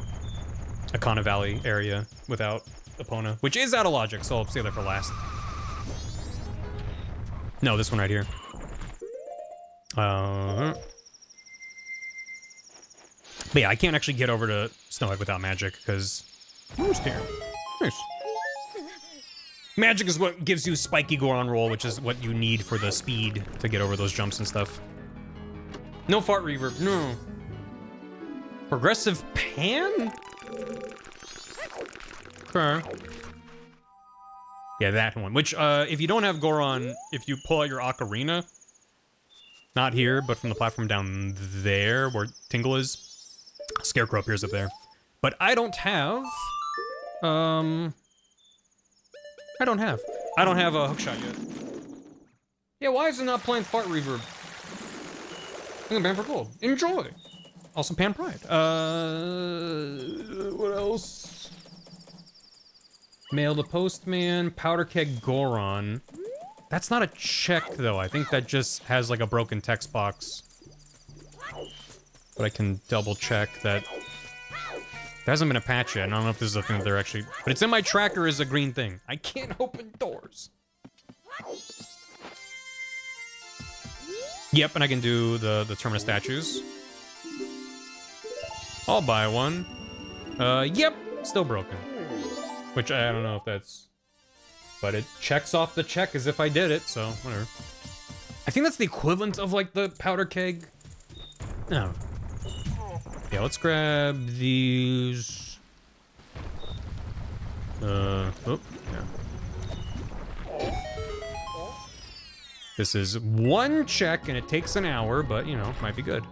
Akana Valley area without Epona, which is out of logic, so I'll save that for last. No, this one right here. But yeah, I can't actually get over to Snowhead without magic, because... Who's there? Nice. Magic is what gives you spiky Goron roll, which is what you need for the speed to get over those jumps and stuff. No fart reverb, no. Progressive pan? Okay. Yeah, that one. Which, if you don't have Goron, if you pull out your ocarina, not here, but from the platform down there where Tingle is, Scarecrow appears up there. But I don't have, I don't have a hookshot yet. Yeah, why is it not playing fart reverb? I'm gonna ban for gold. Enjoy. Also pan pride. What else? Mail the postman, powder keg Goron. That's not a check though. I think that just has like a broken text box. But I can double check that. There hasn't been a patch yet. I don't know if this is a thing that they're actually... But it's in my tracker as a green thing. I can't open doors. Yep, and I can do the Terminus statues. I'll buy one. Yep, still broken. Which I don't know if that's... But it checks off the check as if I did it, so whatever. I think that's the equivalent of like the powder keg. No. Yeah, let's grab these. Oh, yeah. This is one check and it takes an hour, but you know, might be good.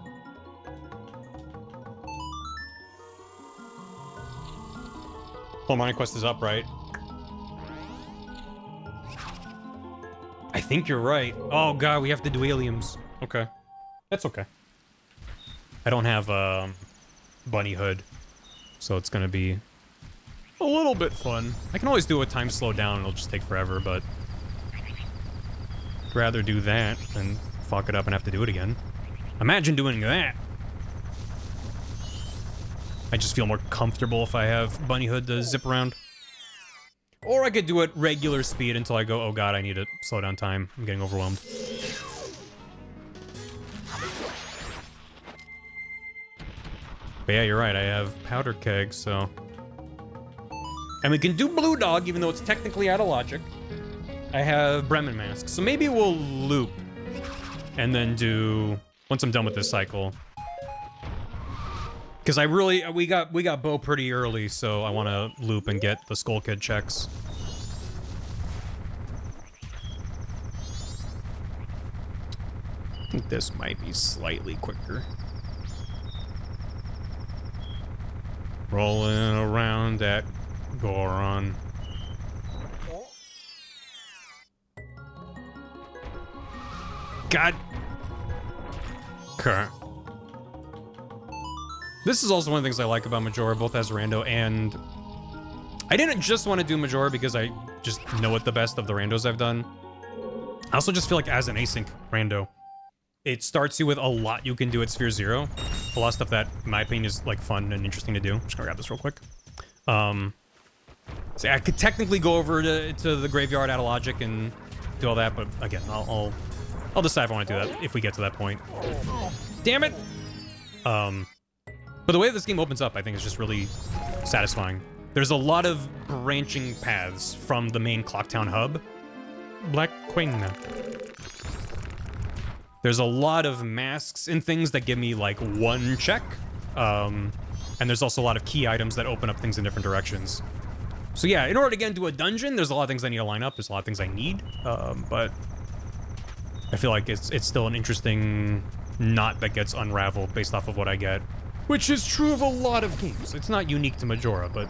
Harmonic Quest is up, right? I think you're right. Oh god, we have to do aliums. Okay. That's okay. I don't have Bunny Hood, so it's gonna be a little bit fun. I can always do a time slow down, it'll just take forever, but I'd rather do that than fuck it up and have to do it again. Imagine doing that. I just feel more comfortable if I have Bunny Hood to zip around. Or I could do it regular speed until I go, oh god, I need to slow down time. I'm getting overwhelmed. But yeah, you're right, I have Powder Keg, so... And we can do Blue Dog, even though it's technically out of logic. I have Bremen Mask, so maybe we'll loop. And then do... Once I'm done with this cycle. Because I really... We got Bo pretty early, so I want to loop and get the Skull Kid checks. I think this might be slightly quicker. Rolling around that Goron. God. Okay. This is also one of the things I like about Majora, both as Rando and... I didn't just want to do Majora because I just know it the best of the Randos I've done. I also just feel like as an async Rando, it starts you with a lot you can do at Sphere Zero. A lot of stuff that, in my opinion, is like fun and interesting to do. I'm just gonna grab this real quick. So I could technically go over to the graveyard out of logic and do all that, but again, I'll decide if I want to do that if we get to that point. Damn it! But the way this game opens up, I think, is just really satisfying. There's a lot of branching paths from the main Clocktown hub. Black Queen. There's a lot of masks and things that give me, like, one check. And there's also a lot of key items that open up things in different directions. So yeah, in order to get into a dungeon, there's a lot of things I need to line up. There's a lot of things I need. But I feel like it's still an interesting knot that gets unraveled based off of what I get. Which is true of a lot of games. It's not unique to Majora, but...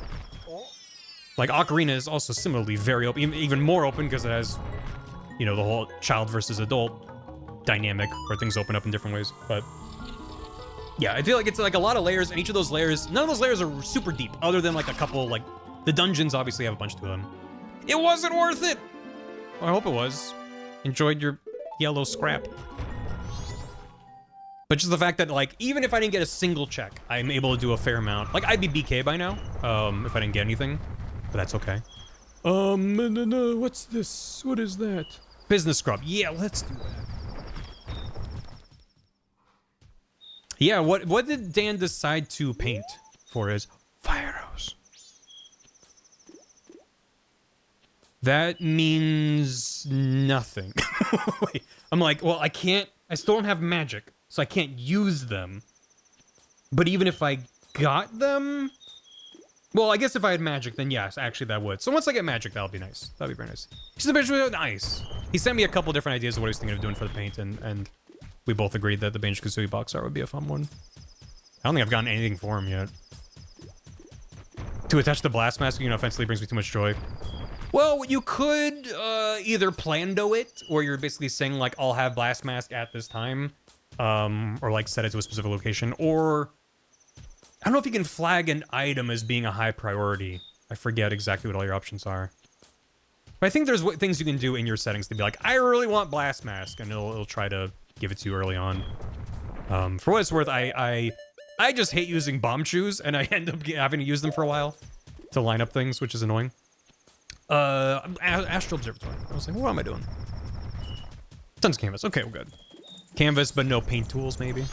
Like, Ocarina is also similarly very open, even more open because it has, you know, the whole child versus adult dynamic where things open up in different ways, but... Yeah, I feel like it's like a lot of layers, and each of those layers, none of those layers are super deep, other than like a couple, like... The dungeons obviously have a bunch to them. It wasn't worth it! Well, I hope it was. Enjoyed your yellow scrap. But just the fact that, like, even if I didn't get a single check, I'm able to do a fair amount. Like, I'd be BK by now, if I didn't get anything. But that's okay. No, what's this? What is that? Business scrub. Yeah, let's do that. Yeah, what did Dan decide to paint for his fire hose? That means nothing. Wait, I'm like, well, I still don't have magic, so I can't use them. But even if I got them... Well, I guess if I had magic, then yes, actually that would. So once I get magic, that'll be nice. That'll be very nice. He's a bitch, nice. He sent me a couple different ideas of what he was thinking of doing for the paint, and we both agreed that the Banjo-Kazooie box art would be a fun one. I don't think I've gotten anything for him yet. To attach the blast mask, you know, offensively brings me too much joy. Well, you could either plando it, or you're basically saying, like, I'll have blast mask at this time, or, like, set it to a specific location, or... I don't know if you can flag an item as being a high priority. I forget exactly what all your options are. But I think there's things you can do in your settings to be like, I really want blast mask, and it'll try to give it to you early on. For what it's worth, I just hate using bomb shoes, and I end up having to use them for a while to line up things, which is annoying. Astral Observatory. I was like, what am I doing? Tons of canvas. Okay, we're good. Canvas, but no paint tools, maybe.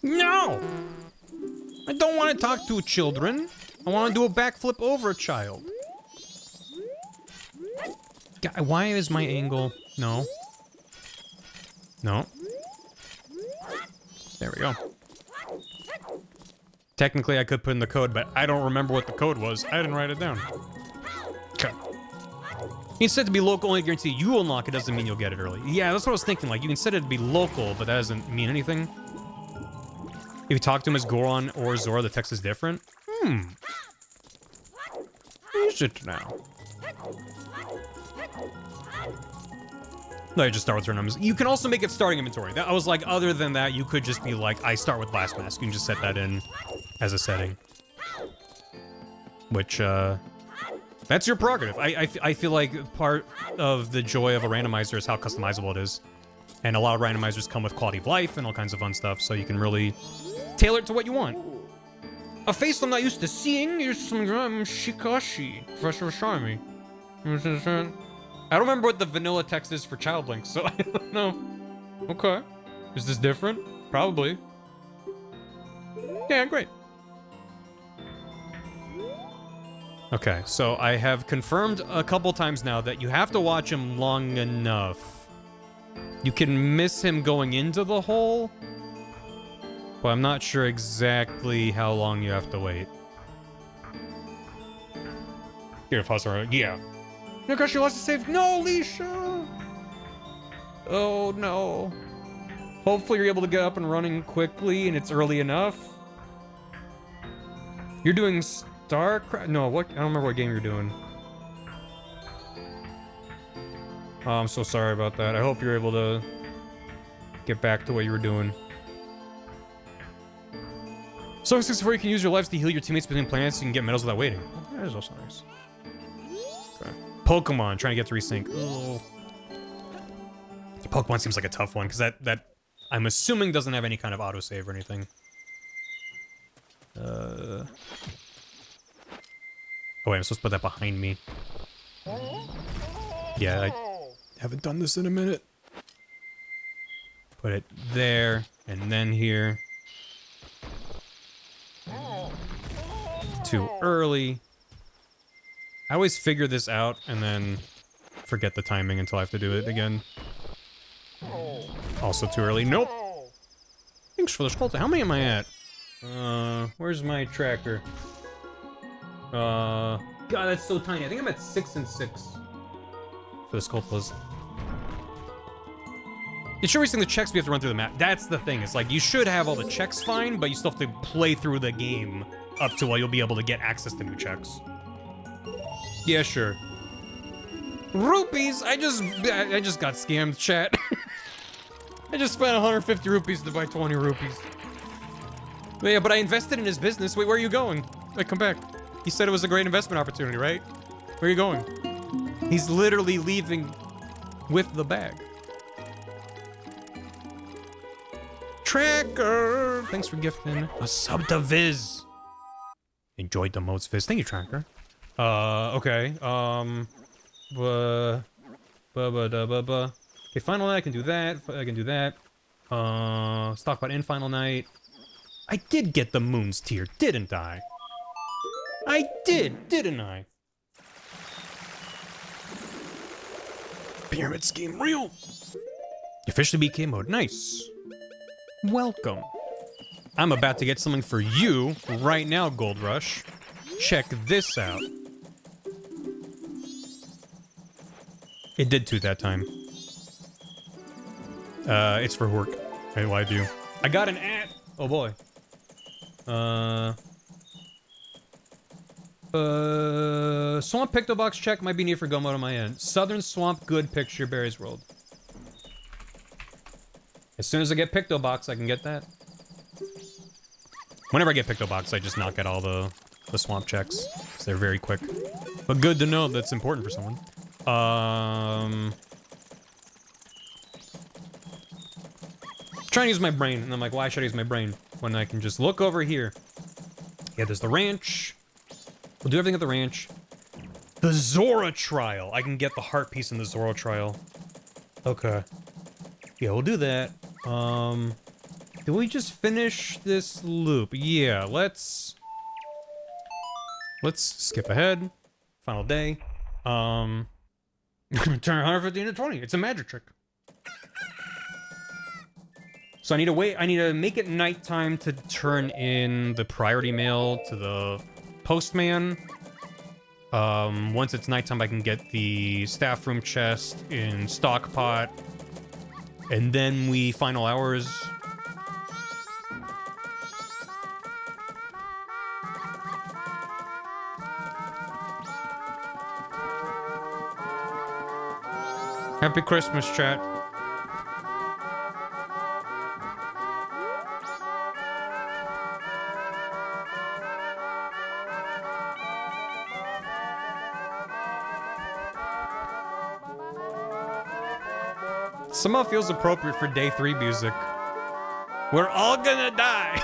No! I don't want to talk to children. I want to do a backflip over a child. God, why is my angle... No. No. There we go. Technically, I could put in the code, but I don't remember what the code was. I didn't write it down. Okay. It's said to be local, only guarantee you will unlock it, doesn't mean you'll get it early. Yeah, that's what I was thinking. Like, you can set it to be local, but that doesn't mean anything. If you talk to him as Goron or Zora, the text is different. Is it now? No, you just start with randoms. You can also make it starting inventory. I was like, other than that, you could just be like, I start with blast mask. You can just set that in as a setting. Which, that's your prerogative. I feel like part of the joy of a randomizer is how customizable it is. And a lot of randomizers come with quality of life and all kinds of fun stuff, so you can really tailor it to what you want. A face I'm not used to seeing is some Shikashi, Professor Astronomy. I don't remember what the vanilla text is for Child Link, so I don't know. Okay. Is this different? Probably. Yeah, great. Okay, so I have confirmed a couple times now that you have to watch him long enough. You can miss him going into the hole, but I'm not sure exactly how long you have to wait. Here, Foster. Yeah. No, gosh, you lost the save. No, Alicia! Oh, no. Hopefully you're able to get up and running quickly and it's early enough. You're doing StarCraft? No, what? I don't remember what game you're doing. Oh, I'm so sorry about that. I hope you're able to get back to what you were doing. So 64, you can use your lives to heal your teammates between planets. So you can get medals without waiting. Oh, that is also nice. Okay. Pokemon, trying to get to resync. Oh. Pokemon seems like a tough one because that I'm assuming doesn't have any kind of autosave or anything. Oh wait, I'm supposed to put that behind me. Yeah, I haven't done this in a minute. Put it there, and then here. Too early. I always figure this out, and then forget the timing until I have to do it again. Also too early. Nope. Thanks for the Skulltula. How many am I at? Where's my tracker? God, that's so tiny. I think I'm at 6 and 6 for the Skulltulas. It's sure wasting the checks, we have to run through the map. That's the thing. It's like, you should have all the checks fine, but you still have to play through the game up to while you'll be able to get access to new checks. Yeah, sure. Rupees! I just got scammed, chat. I just spent 150 rupees to buy 20 rupees. But yeah, but I invested in his business. Wait, where are you going? Wait, come back. He said it was a great investment opportunity, right? Where are you going? He's literally leaving with the bag. Tracker! Thanks for gifting a sub to Viz. Enjoyed the most Viz. Thank you, Tracker. Okay. Okay, Final Night, I can do that. I can do that. Let's talk about in Final Night. I did get the Moons tier, didn't I? I did, didn't I? Pyramid scheme real. Officially BK mode. Nice. Welcome. I'm about to get something for you right now, Gold Rush. Check this out. It did too that time. It's for work. I lied to you. I got an ad. Oh boy. Swamp Picto Box check might be needed for go mode on my end. Southern Swamp, good picture, Barry's World. As soon as I get Picto Box, I can get that. Whenever I get Picto Box, I just knock out all the swamp checks. So they're very quick. But good to know that's important for someone. Trying to use my brain, and I'm like, why should I use my brain when I can just look over here? Yeah, there's the ranch. We'll do everything at the ranch. The Zora trial. I can get the heart piece in the Zora trial. Okay. Yeah, we'll do that. Did we just finish this loop? Yeah, let's skip ahead. Final day. Turn 150 into 20. It's a magic trick. So I need to wait. I need to make it nighttime to turn in the priority mail to the postman. Once it's nighttime, I can get the staff room chest in Stockpot. And then we final hours. Happy Christmas, chat. Somehow feels appropriate for day 3 music. We're all gonna die.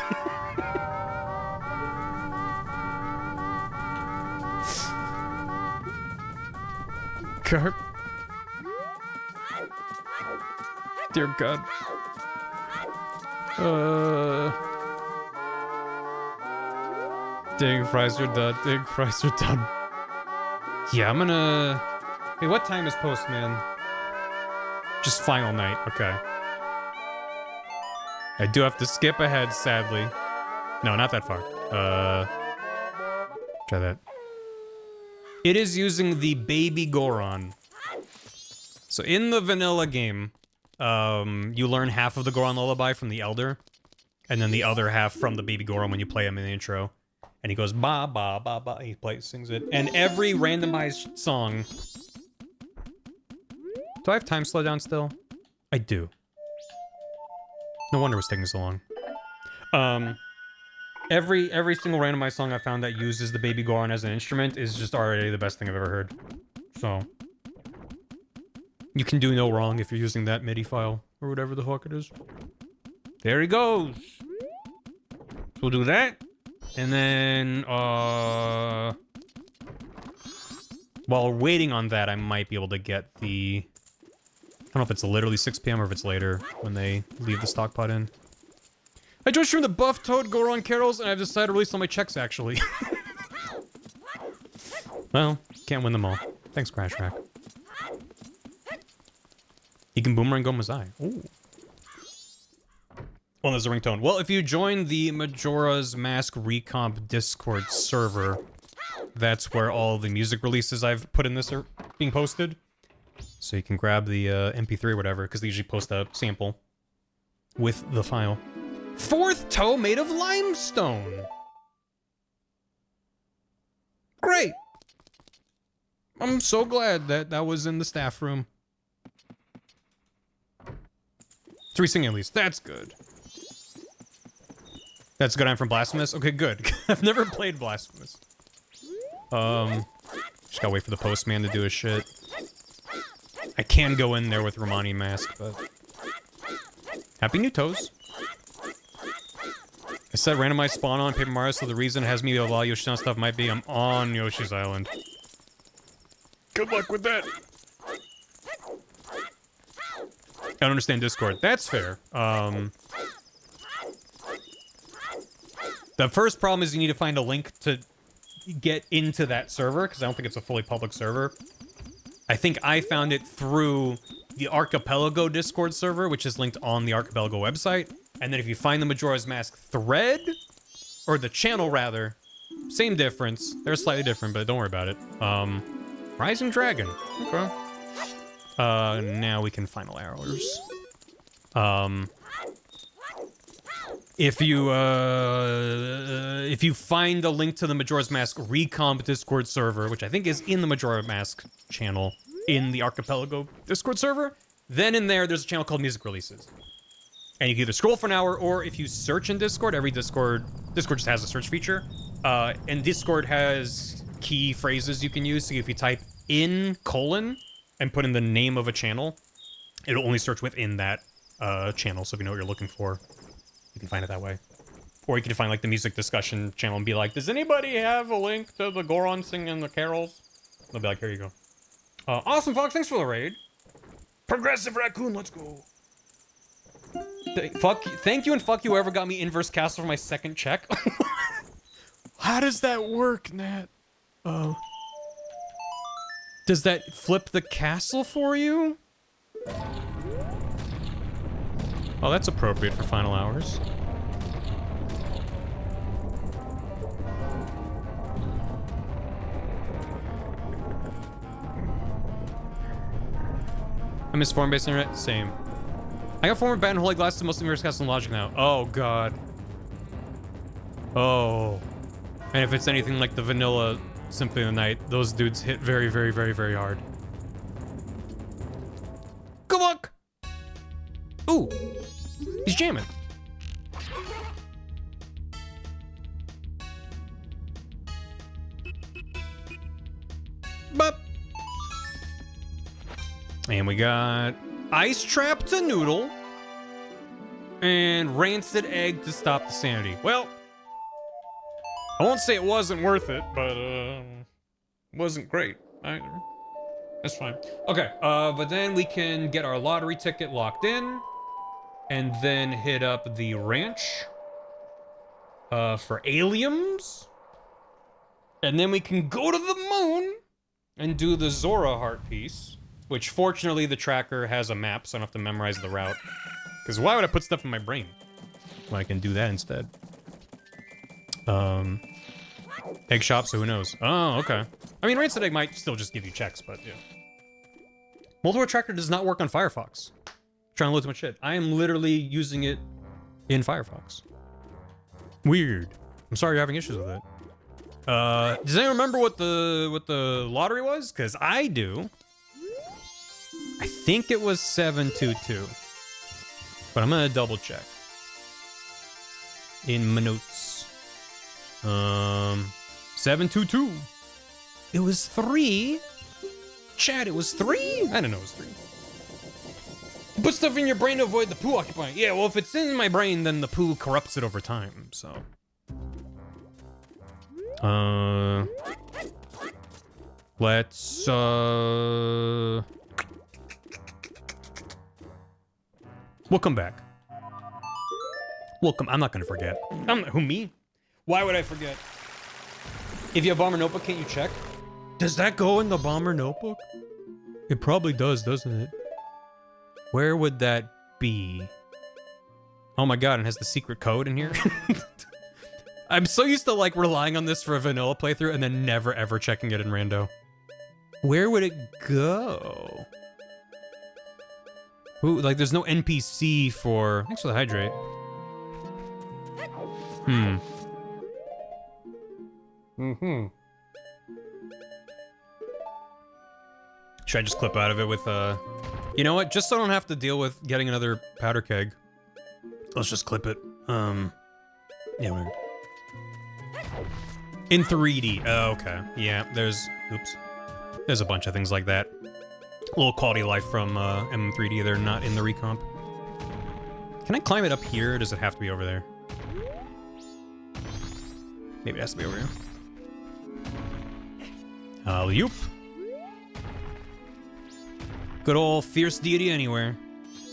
God. Dear God. Dang, fries are done. Dang, fries are done. Yeah, I'm gonna... Hey, what time is Postman? Just final night, okay. I do have to skip ahead, sadly. No, not that far. Try that. It is using the Baby Goron. So in the vanilla game, you learn half of the Goron lullaby from the Elder, and then the other half from the Baby Goron when you play him in the intro. And he goes ba ba ba ba. He sings it, and every randomized song. Do I have time slow down still? I do. No wonder it was taking so long. Every single randomized song I found that uses the Baby Goron as an instrument is just already the best thing I've ever heard. So you can do no wrong if you're using that MIDI file or whatever the fuck it is. There he goes. So we'll do that, and then while waiting on that, I might be able to get the... I don't know if it's literally 6 p.m. or if it's later when they leave the stock pot in. I just streamed the Buff Toad Goron carols, and I've decided to release all my checks, actually. Well, can't win them all. Thanks, Crash Rack. You can boomerang go Mazai. Ooh. Well, there's a ringtone. Well, if you join the Majora's Mask Recomp Discord server, that's where all the music releases I've put in this are being posted. So you can grab the MP3 or whatever, because they usually post a sample with the file. 4th toe made of limestone! Great! I'm so glad that that was in the staff room. 3 singing at least. That's good. That's good. I'm from Blasphemous? Okay, good. I've never played Blasphemous. Just gotta wait for the postman to do his shit. I can go in there with Romani Mask, but... Happy New Toes. I said randomized spawn on Paper Mario, so the reason it has me a lot of Yoshi's stuff might be I'm on Yoshi's Island. Good luck with that. I don't understand Discord. That's fair. The first problem is you need to find a link to get into that server, because I don't think it's a fully public server. I think I found it through the Archipelago Discord server, which is linked on the Archipelago website. And then if you find the Majora's Mask thread, or the channel rather, same difference. They're slightly different, but don't worry about it. Rising Dragon. Okay. Now we can final arrows. If you find a link to the Majora's Mask Recomp Discord server, which I think is in the Majora Mask channel in the Archipelago Discord server, then in there's a channel called Music Releases. And you can either scroll for an hour, or if you search in Discord, Discord just has a search feature. And Discord has key phrases you can use. So if you type in : and put in the name of a channel, it'll only search within that channel. So if you know what you're looking for, you can find it that way. Or you can find like the music discussion channel and be like, does anybody have a link to the Goron singing the carols? They'll be like, here you go. Awesome, Fox, thanks for the raid. Progressive Raccoon, let's go. Thank you and fuck you whoever got me Inverse Castle for my second check. How does that work, Nat? Oh. Does that flip the castle for you? Oh, that's appropriate for final hours. I miss form-based internet? Same. I got former banned Holy Glass to mostly Mirror's Castle and Logic now. Oh, God. Oh. And if it's anything like the vanilla Symphony of the Night, those dudes hit very, very, very, very hard. Good luck! Ooh. He's jamming. Bup. And we got Ice Trap to Noodle and Rancid Egg to stop the sanity. Well, I won't say it wasn't worth it, but wasn't great either. That's fine. Okay, but then we can get our lottery ticket locked in and then hit up the ranch for aliens. And then we can go to the moon and do the Zora heart piece, which fortunately the tracker has a map, so I don't have to memorize the route. Because why would I put stuff in my brain when I can do that instead? Egg shop, so who knows? Oh, okay. I mean, Rancid Egg might still just give you checks, but yeah. Multiple tracker does not work on Firefox. Trying to load too much shit. I am literally using it in Firefox. Weird. I'm sorry you're having issues with it. Does anyone remember what the lottery was? Because I do. I think it was 722. But I'm gonna double check. In my notes. 722. It was 3. Chat, it was 3? I don't know, it was 3. Put stuff in your brain to avoid the poo occupying. Yeah, well, if it's in my brain, then the poo corrupts it over time, so. Let's, we'll come back. I'm not gonna forget. Who, me? Why would I forget? If you have Bomber Notebook, can't you check? Does that go in the Bomber Notebook? It probably does, doesn't it? Where would that be? Oh my god, it has the secret code in here? I'm so used to like relying on this for a vanilla playthrough and then never ever checking it in rando. Where would it go? Ooh, like there's no NPC for... Thanks for the hydrate. Should I just clip out of it with, You know what? Just so I don't have to deal with getting another powder keg. Let's just clip it. Yeah, whatever. In 3D. Oh, okay. Yeah, there's... Oops. There's a bunch of things like that. A little quality of life from M3D. They're not in the recomp. Can I climb it up here, or does it have to be over there? Maybe it has to be over here. Alley-oop. Good old fierce deity anywhere.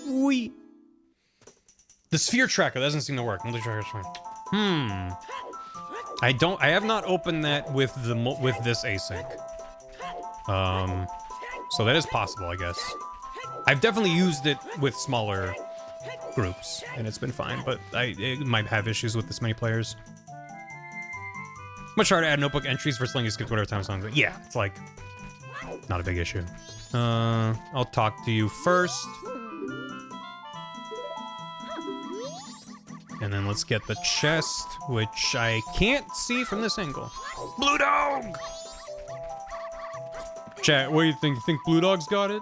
Wee. The sphere tracker, that doesn't seem to work. Multi-tracker's fine. I have not opened that with this async. So that is possible, I guess. I've definitely used it with smaller groups, and it's been fine, but it might have issues with this many players. Much harder to add notebook entries for letting you skip whatever time songs. Yeah, it's like not a big issue. I'll talk to you first. And then let's get the chest, which I can't see from this angle. Blue Dog! Chat, what do you think? You think Blue Dog's got it?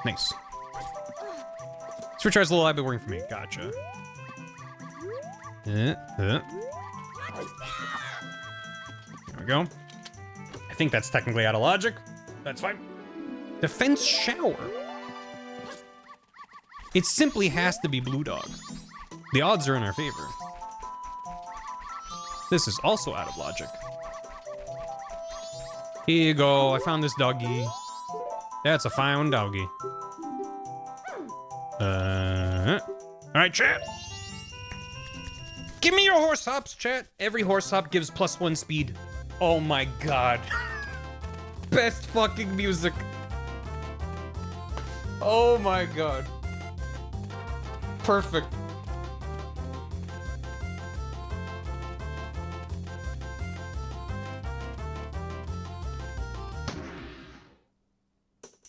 Nice. Switch tries a little, I've been working for me. Gotcha. There we go. I think that's technically out of logic. That's fine. Defense shower. It simply has to be Blue Dog. The odds are in our favor. This is also out of logic. Here you go. I found this doggy. That's a fine doggy. All right, chat. Give me your horse hops, chat. Every horse hop gives +1 speed. Oh my god. Best fucking music. Oh my god. Perfect.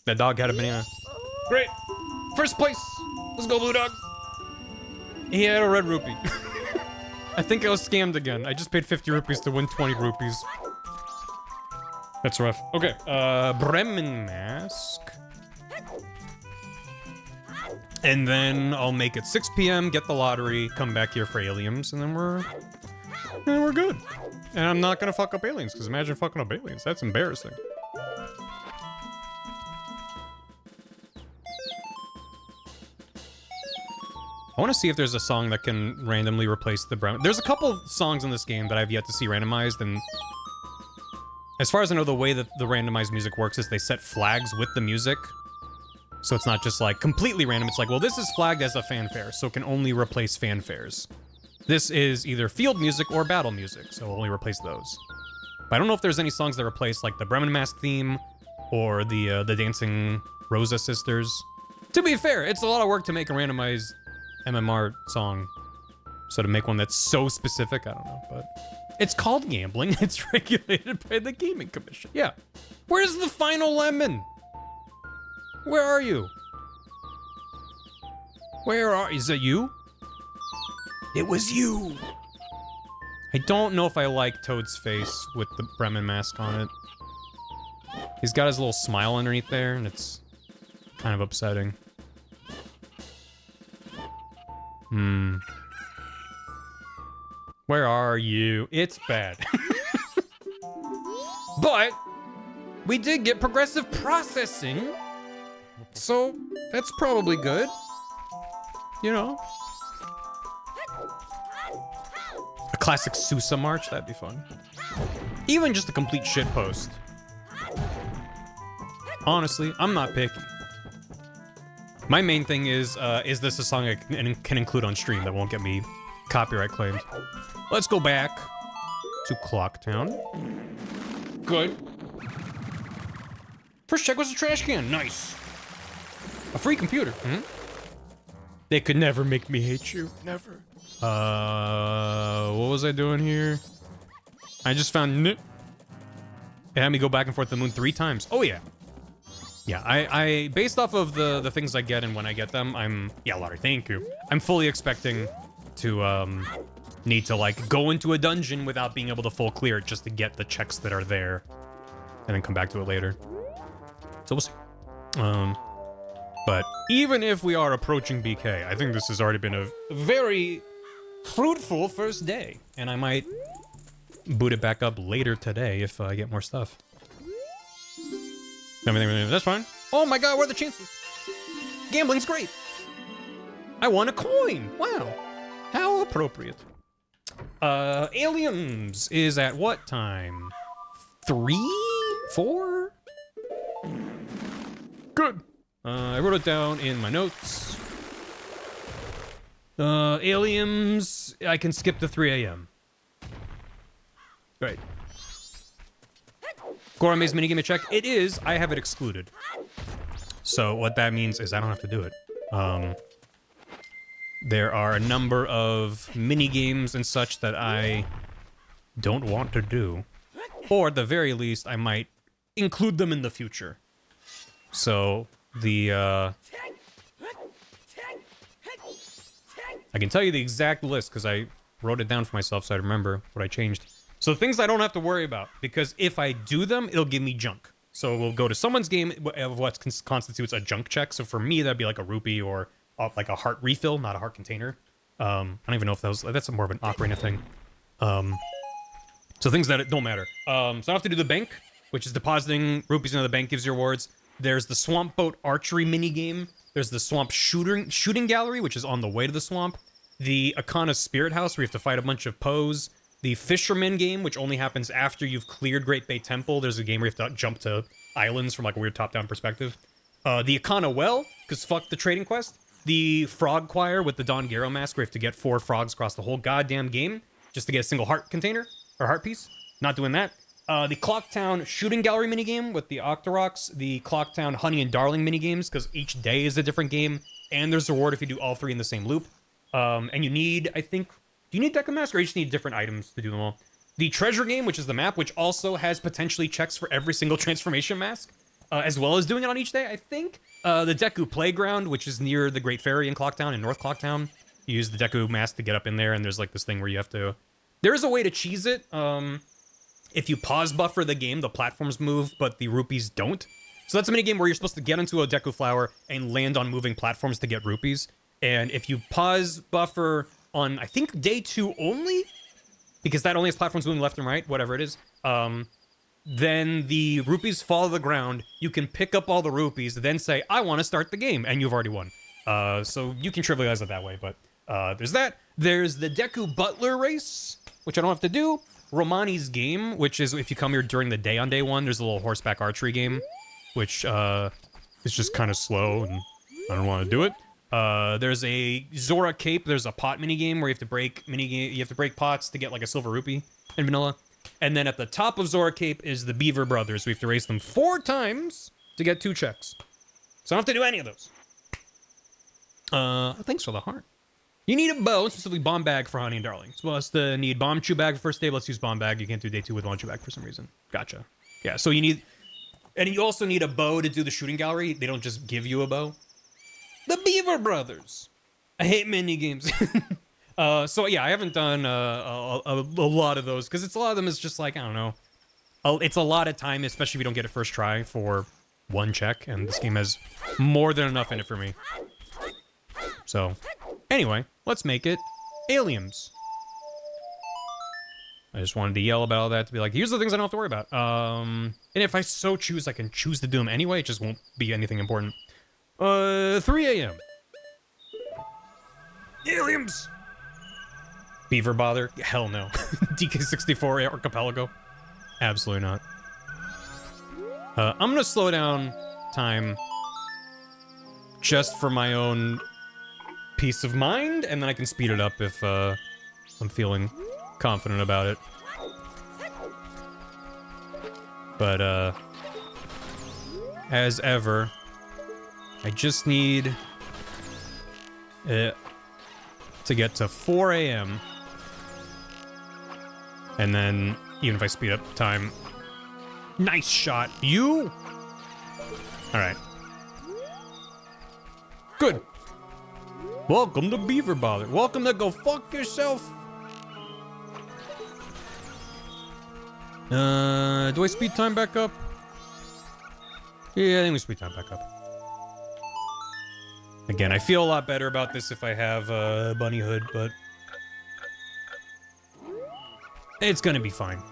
That dog had a banana. Great. First place. Let's go, Blue Dog. He had a red rupee. I think I was scammed again. I just paid 50 rupees to win 20 rupees. That's rough. Okay. Bremen mask. And then I'll make it 6 p.m., get the lottery, come back here for aliens, and then we're good. And I'm not gonna fuck up aliens, because imagine fucking up aliens. That's embarrassing. I want to see if there's a song that can randomly replace the brown. There's a couple songs in this game that I've yet to see randomized, and as far as I know, the way that the randomized music works is they set flags with the music. So it's not just like completely random. It's like, well, this is flagged as a fanfare, so it can only replace fanfares. This is either field music or battle music, so it'll only replace those. But I don't know if there's any songs that replace like the Bremen Mask theme or the Dancing Rosa Sisters. To be fair, it's a lot of work to make a randomized MMR song. So to make one that's so specific, I don't know, but it's called gambling. It's regulated by the Gaming Commission. Yeah. Where's the final lemon? Where are you? Is it you? It was you. I don't know if I like Toad's face with the Bremen mask on it. He's got his little smile underneath there, and it's kind of upsetting. Where are you? It's bad. But we did get progressive processing. So, that's probably good. You know. A classic Sousa march, that'd be fun. Even just a complete shitpost. Honestly, I'm not picky. My main thing is this a song I can include on stream that won't get me copyright claimed? Let's go back to Clocktown. Good. First check was a trash can. Nice. A free computer. They could never make me hate you. Never. What was I doing here? I just found it had me go back and forth to the moon 3 times. Oh yeah. Yeah, I based off of the things I get and when I get them, yeah, Laurie, thank you. I'm fully expecting to need to like go into a dungeon without being able to full clear it just to get the checks that are there and then come back to it later. So we'll see. But even if we are approaching BK, I think this has already been a very fruitful first day. And I might boot it back up later today if I get more stuff. Everything, that's fine. Oh my god, what are the chances? Gambling's great. I won a coin. Wow. How appropriate. Aliens is at what time? 3? 4? Good. I wrote it down in my notes. Aliens, I can skip the 3 a.m. Right. Gourmet's minigame a check? It is. I have it excluded. So what that means is I don't have to do it. There are a number of minigames and such that I don't want to do. Or at the very least, I might include them in the future. So the I can tell you the exact list because I wrote it down for myself so I remember what I changed. So things I don't have to worry about, because if I do them, it'll give me junk. So we'll go to someone's game of what constitutes a junk check. So for me, that'd be like a rupee or like a heart refill, not a heart container. I don't even know if that's more of an ocarina thing. So things that don't matter. So I have to do the bank, which is depositing rupees into the bank gives you rewards. There's the swamp boat archery mini game. There's the swamp shooting gallery, which is on the way to the swamp. The Akana Spirit House, where you have to fight a bunch of Poes. The Fisherman game, which only happens after you've cleared Great Bay Temple. There's a game where you have to jump to islands from like a weird top-down perspective. The Akana Well, because fuck the trading quest. The Frog Choir with the Don Garo mask, where you have to get 4 frogs across the whole goddamn game just to get a single heart container, or heart piece. Not doing that. The Clocktown Shooting Gallery minigame with the Octoroks. The Clocktown Honey and Darling minigames, because each day is a different game, and there's a reward if you do all 3 in the same loop. And you need, I think... Do you need Deca Mask, or you just need different items to do them all? The Treasure Game, which is the map, which also has potentially checks for every single transformation mask, as well as doing it on each day, I think. The Deku Playground, which is near the Great Ferry in Clocktown, in North Clocktown. You use the Deku Mask to get up in there, and there's like this thing where you have to... There is a way to cheese it. If you pause buffer the game, the platforms move, but the rupees don't. So that's a minigame where you're supposed to get into a Deku Flower and land on moving platforms to get rupees. And if you pause buffer on, I think, day 2 only, because that only has platforms moving left and right, whatever it is, then the rupees fall to the ground, you can pick up all the rupees, then say, I want to start the game, and you've already won. So you can trivialize it that way, but there's that. There's the Deku Butler Race, which I don't have to do. Romani's Game, which is if you come here during the day on day 1, there's a little horseback archery game, which is just kind of slow, and I don't want to do it. There's a Zora Cape. There's a pot minigame where you have to break pots to get like a silver rupee in vanilla. And then at the top of Zora Cape is the Beaver Brothers. We have to race them 4 times to get 2 checks. So I don't have to do any of those. Thanks for the heart. You need a bow, specifically bomb bag for Honey and Darling. As well as the need bomb chew bag for first day. Let's use bomb bag. You can't do day 2 with bomb chew bag for some reason. Gotcha. Yeah, so you need... And you also need a bow to do the shooting gallery. They don't just give you a bow. The Beaver Brothers. I hate minigames. So yeah, I haven't done a lot of those, because a lot of them is just like, I don't know. It's a lot of time, especially if you don't get it first try for 1 check, and this game has more than enough in it for me. So, anyway, let's make it Aliens. I just wanted to yell about all that to be like, here's the things I don't have to worry about. And if I so choose, I can choose to do them anyway. It just won't be anything important. 3 a.m. Aliens! Beaver Bother? Hell no. DK64 Archipelago? Absolutely not. I'm gonna slow down time just for my own peace of mind, and then I can speed it up if I'm feeling confident about it. But as ever, I just need it to get to 4 a.m. And then, even if I speed up time... Nice shot, you! Alright. Good. Welcome to Beaver Bother. Welcome to Go Fuck Yourself. Do I speed time back up? Yeah, I think we speed time back up. Again, I feel a lot better about this if I have Bunny Hood, but... it's gonna be fine.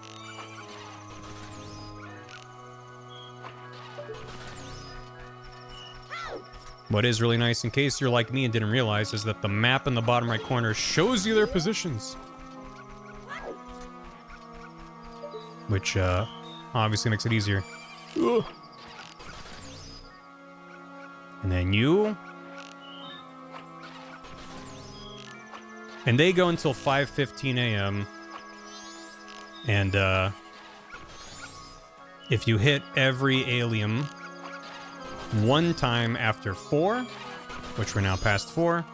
What is really nice, in case you're like me and didn't realize, is that the map in the bottom right corner shows you their positions. Which, obviously makes it easier. Ugh. And then you... And they go until 5:15 a.m. And if you hit every alien one time after 4, which we're now past 4,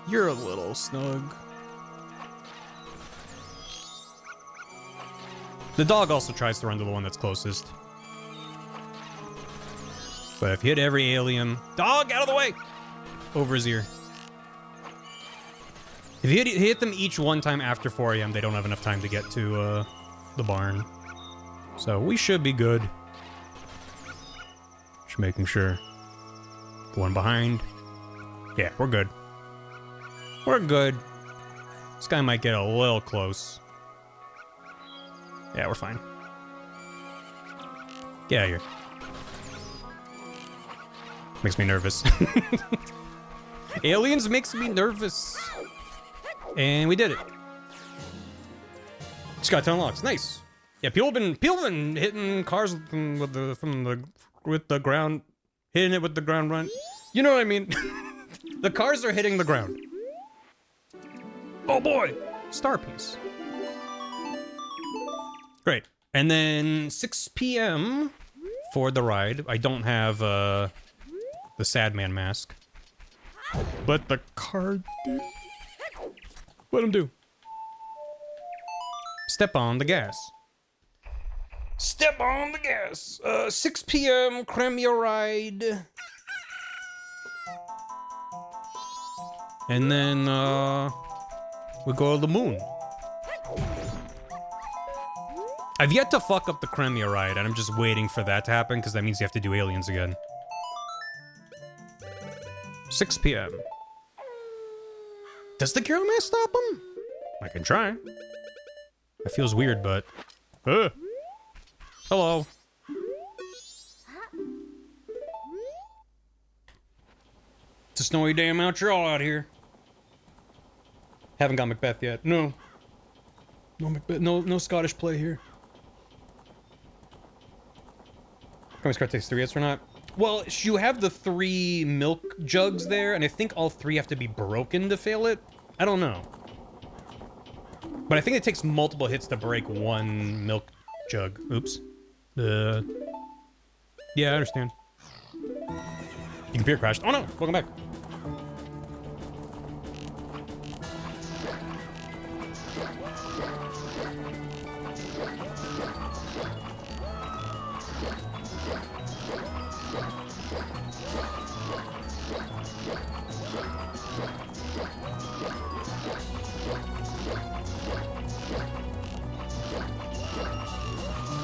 you're a little snug. The dog also tries to run to the one that's closest. But if you hit every alien... Dog, out of the way! Over his ear. If you hit them each one time after 4 a.m., they don't have enough time to get to the barn. So we should be good. Just making sure. The one behind. Yeah, we're good. We're good. This guy might get a little close. Yeah, we're fine. Get out of here. Makes me nervous. Aliens makes me nervous. And we did it. Just got 10 locks. Nice. Yeah, people have been hitting cars with the ground, hitting it with the ground run. You know what I mean? The cars are hitting the ground. Oh boy, star piece. Great. And then 6 p.m. for the ride. I don't have the sad man mask, but the card. Let him do. Step on the gas. Step on the gas. 6 p.m. cram your ride. And then we go to the moon. I've yet to fuck up the Cremia ride, and I'm just waiting for that to happen, because that means you have to do aliens again. 6 p.m. Does the Girl Mask stop him? I can try. That feels weird, but... Hello. It's a snowy day in Montreal out here. Haven't got Macbeth yet. No. No Macbeth. No Scottish play here. Promise card takes 3 hits or not? Well, you have the 3 milk jugs there, and I think all 3 have to be broken to fail it. I don't know. But I think it takes multiple hits to break 1 milk jug. Oops. Yeah, I understand. Your computer crashed. Oh no! Welcome back.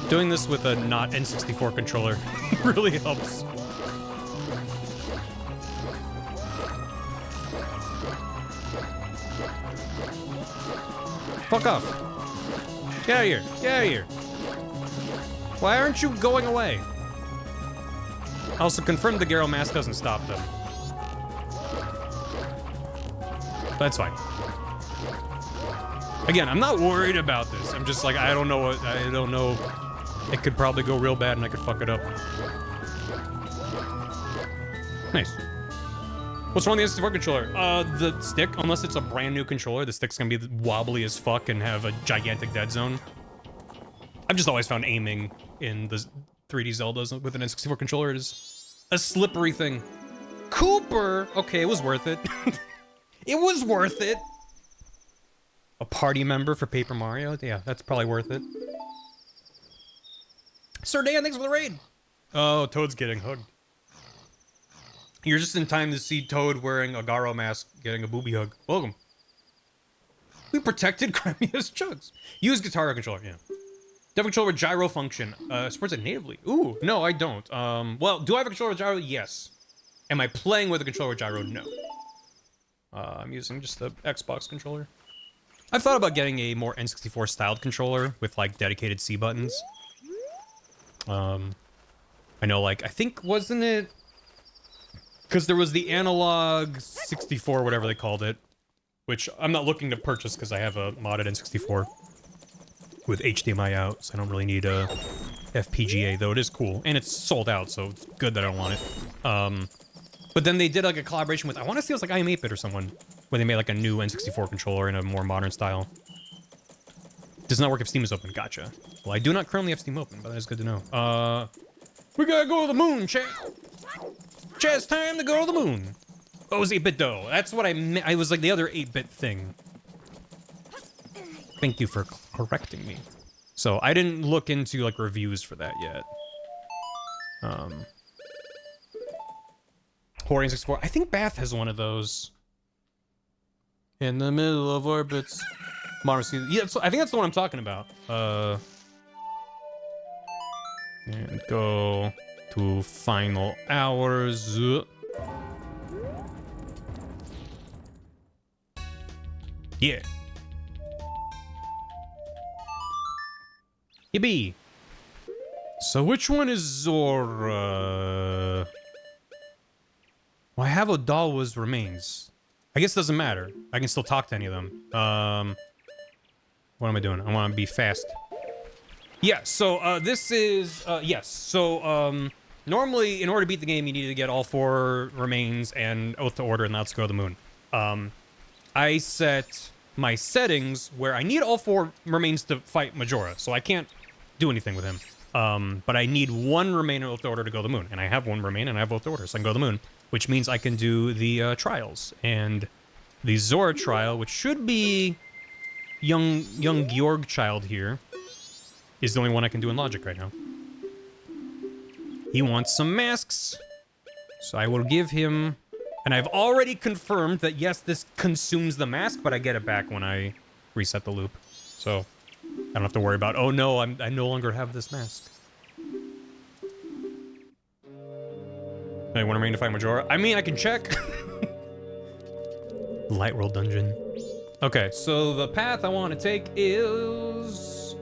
Doing this with a not N64 controller really helps. Fuck off. Get out of here. Get out of here. Why aren't you going away? Also confirmed the Garo mask doesn't stop them. That's fine. Again, I'm not worried about this. I'm just like, I don't know. It could probably go real bad and I could fuck it up. Nice. What's wrong with the N64 controller? The stick, unless it's a brand new controller, the stick's gonna be wobbly as fuck and have a gigantic dead zone. I've just always found aiming in the 3D Zeldas with an N64 controller is a slippery thing. Cooper! Okay, it was worth it. It was worth it. A party member for Paper Mario? Yeah, that's probably worth it. Sir Dan, thanks for the raid! Oh, Toad's getting hugged. You're just in time to see Toad wearing a Garo mask, getting a booby hug. Welcome. We protected Cremia's chugs. Use Guitar controller, yeah. Do I have a controller with gyro function? Supports it natively. Ooh, no, I don't. Well, do I have a controller with gyro? Yes. Am I playing with a controller with gyro? No. I'm using just the Xbox controller. I've thought about getting a more N64 styled controller with like dedicated C buttons. I know, like, I think, wasn't it? Because there was the analog 64, whatever they called it, which I'm not looking to purchase because I have a modded N64 with HDMI out, so I don't really need a FPGA, though it is cool. And it's sold out, so it's good that I don't want it. But then they did like a collaboration with, I want to say it was like I Am 8-Bit or someone. where they made like a new N64 controller in a more modern style. Does not work if Steam is open. Gotcha. Well, I do not currently have Steam open, but that's good to know. We gotta go to the moon, chat. Chat's time to go to the moon. Oh, it was 8-bit though. That's what I meant. I was like the other 8-bit thing. Thank you for correcting me. So I didn't look into like reviews for that yet. Horror 64. I think Bath has one of those. In the middle of orbits. Modern Season. Yeah, I think that's the one I'm talking about. And go to final hours. Yeah. Yippee. So which one is Zora? Well, I have Odalwa's remains. I guess it doesn't matter. I can still talk to any of them. What am I doing? I want to be fast. Yeah, so this is yes. So normally in order to beat the game you need to get all 4 remains and Oath to Order and Let's Go to the Moon. I set my settings where I need all 4 remains to fight Majora, so I can't do anything with him. But I need 1 remain and Oath to Order to go to the moon, and I have 1 remain and I have Oath to Order, so I can go to the moon, which means I can do the trials. And the Zora trial, which should be young Georg child here, is the only one I can do in logic right now. He wants some masks, so I will give him. And I've already confirmed that, yes, this consumes the mask, but I get it back when I reset the loop. So I don't have to worry about, oh no, I no longer have this mask. I want to remain to fight Majora. I mean, I can check. Light World Dungeon. Okay, so the path I want to take is...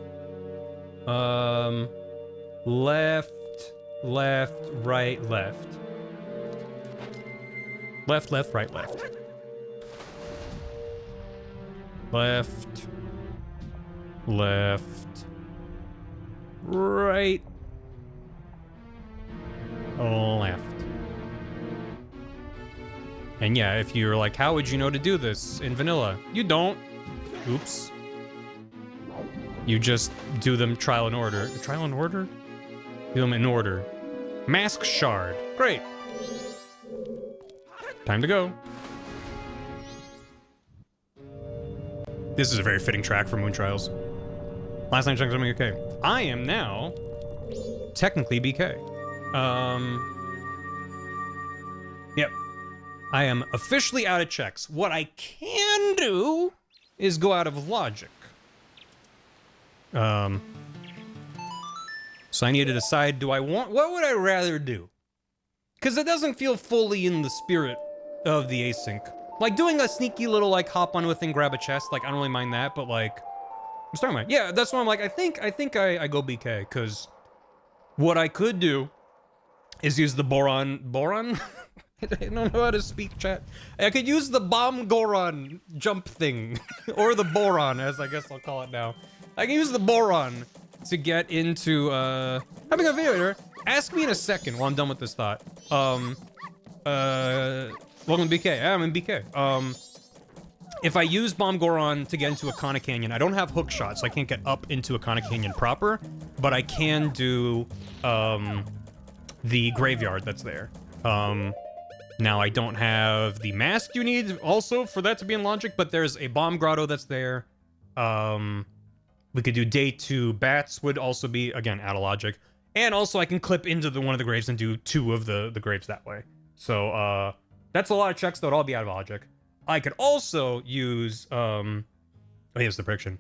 left, right, left. Left, left, right, left. Left. Left. Right. Left. And yeah, if you're like, how would you know to do this in vanilla? You don't. Oops. You just do them trial and order. Trial and order? Do them in order. Mask shard. Great. Time to go. This is a very fitting track for Moon Trials. Last time I checked, I'm okay. I am now technically BK. Yep. I am officially out of checks. What I can do is go out of logic. So I need to decide, what would I rather do? Because it doesn't feel fully in the spirit of the async. Like doing a sneaky little like hop on with and grab a chest, like I don't really mind that, but like I'm starting my, yeah, that's why I'm like, I think I go BK, because what I could do is use the boron I don't know how to speak, chat. I could use the bomb goron jump thing or the boron, as I guess I'll call it now. I can use the boron to get into having a video. Ask me in a second while I'm done with this thought. Welcome to BK. Yeah, I'm in BK. If I use Bomb Goron to get into Akana Canyon, I don't have hook shot, so I can't get up into Akana Canyon proper, but I can do the graveyard that's there. Now I don't have the mask you need also for that to be in logic, but there's a bomb grotto that's there. We could do day 2. Bats would also be, again, out of logic. And also I can clip into one of the graves and do 2 of the graves that way. So that's a lot of checks that would all be out of logic. I could also use, here's the prediction.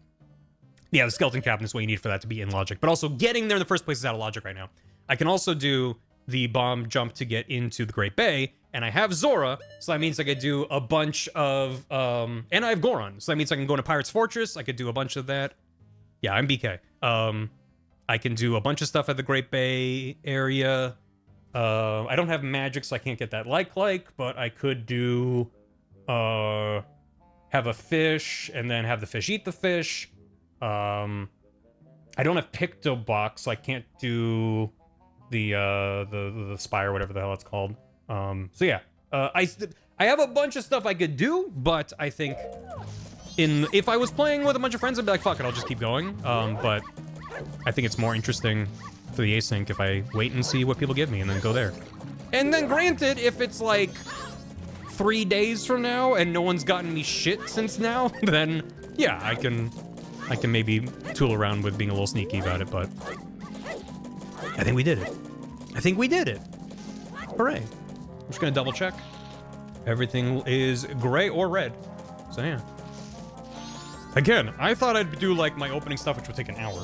Yeah, the skeleton cabin is what you need for that to be in logic, but also getting there in the first place is out of logic right now. I can also do the bomb jump to get into the Great Bay, and I have Zora, so that means I could do a bunch of, and I have Goron, so that means I can go into Pirate's Fortress, I could do a bunch of that. Yeah, I'm BK. I can do a bunch of stuff at the Great Bay area. I don't have magic, so I can't get that like, but I could do, have a fish, and then have the fish eat the fish. I don't have Picto Box, so I can't do the spire, whatever the hell it's called. So yeah, I I have a bunch of stuff I could do, but I think if I was playing with a bunch of friends, I'd be like, fuck it, I'll just keep going. But I think it's more interesting for the async if I wait and see what people give me and then go there. And then granted, if it's like 3 days from now and no one's gotten me shit since now, then yeah, I can maybe tool around with being a little sneaky about it, but I think we did it. I think we did it. Hooray. I'm just gonna double check. Everything is gray or red. So yeah. Again, I thought I'd do like my opening stuff, which would take an hour.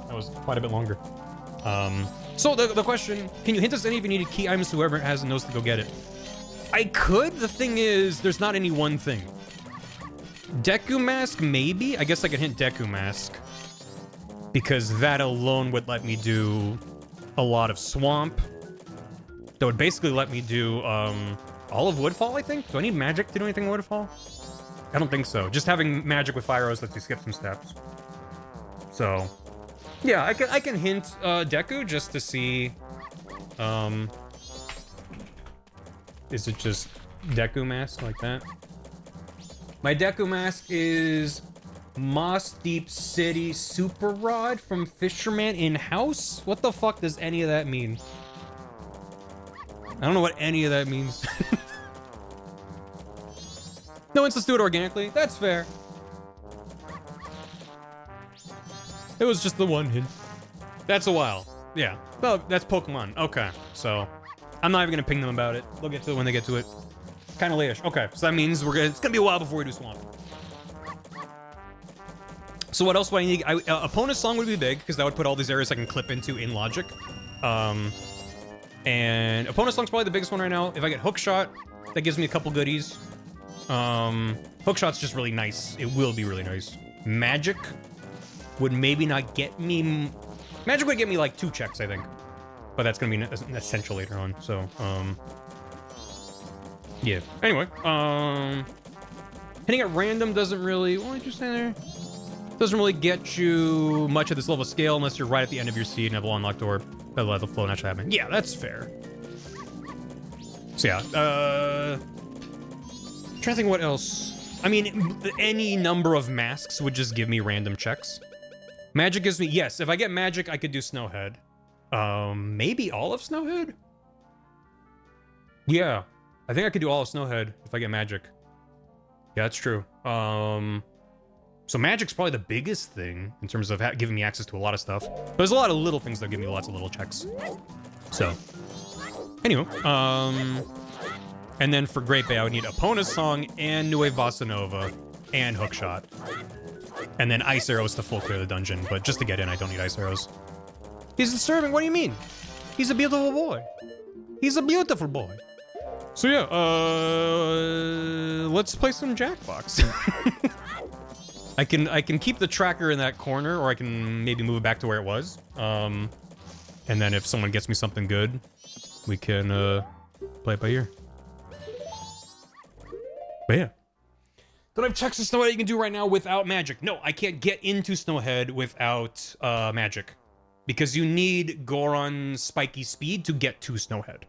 That was quite a bit longer. So the question, can you hint us any if you needed key items? Whoever has knows to go get it. I could. The thing is, there's not any one thing. Deku Mask, maybe? I guess I could hint Deku Mask. Because that alone would let me do a lot of Swamp. That would basically let me do all of Woodfall, I think? Do I need magic to do anything in Woodfall? I don't think so. Just having magic with Fire Arrows lets you skip some steps. So, yeah, I can hint Deku just to see. Is it just Deku Mask like that? My Deku Mask is Moss Deep City Super Rod from Fisherman in House? What the fuck does any of that mean? I don't know what any of that means. No, let's do it organically. That's fair. It was just the one hint. That's a while. Yeah. Well, that's Pokemon. Okay. So, I'm not even gonna ping them about it. They'll get to it when they get to it. Kind of late-ish. Okay. So that means it's gonna be a while before we do Swamp. So what else do I need? Opponent's Song would be big, because that would put all these areas I can clip into in logic. And Opponent's Song's probably the biggest one right now. If I get Hookshot, that gives me a couple goodies. Hookshot's just really nice. It will be really nice. Magic would maybe not get me... Magic would get me like 2 checks, I think. But that's gonna be an essential later on, so, yeah. Anyway, hitting at random doesn't really... What did you say there? Doesn't really get you much at this level of scale unless you're right at the end of your seed and have a unlocked door. That'll let the flow naturally happen. Yeah, that's fair. So yeah, trying to think what else. I mean, any number of masks would just give me random checks. Magic gives me, yes, if I get magic, I could do Snowhead. Maybe all of Snowhead? Yeah, I think I could do all of Snowhead if I get magic. Yeah, that's true. So magic's probably the biggest thing in terms of giving me access to a lot of stuff. But there's a lot of little things that give me lots of little checks. So, anyway, and then for Great Bay, I would need Opponent's Song and New Wave Bossa Nova and Hookshot. And then Ice Arrows to full clear the dungeon, but just to get in, I don't need Ice Arrows. He's disturbing, what do you mean? He's a beautiful boy. He's a beautiful boy. So yeah, let's play some Jackbox. I can keep the tracker in that corner, or I can maybe move it back to where it was. And then if someone gets me something good, we can play it by ear. But yeah. Don't have checks in Snowhead you can do right now without magic. No, I can't get into Snowhead without magic. Because you need Goron's spiky speed to get to Snowhead.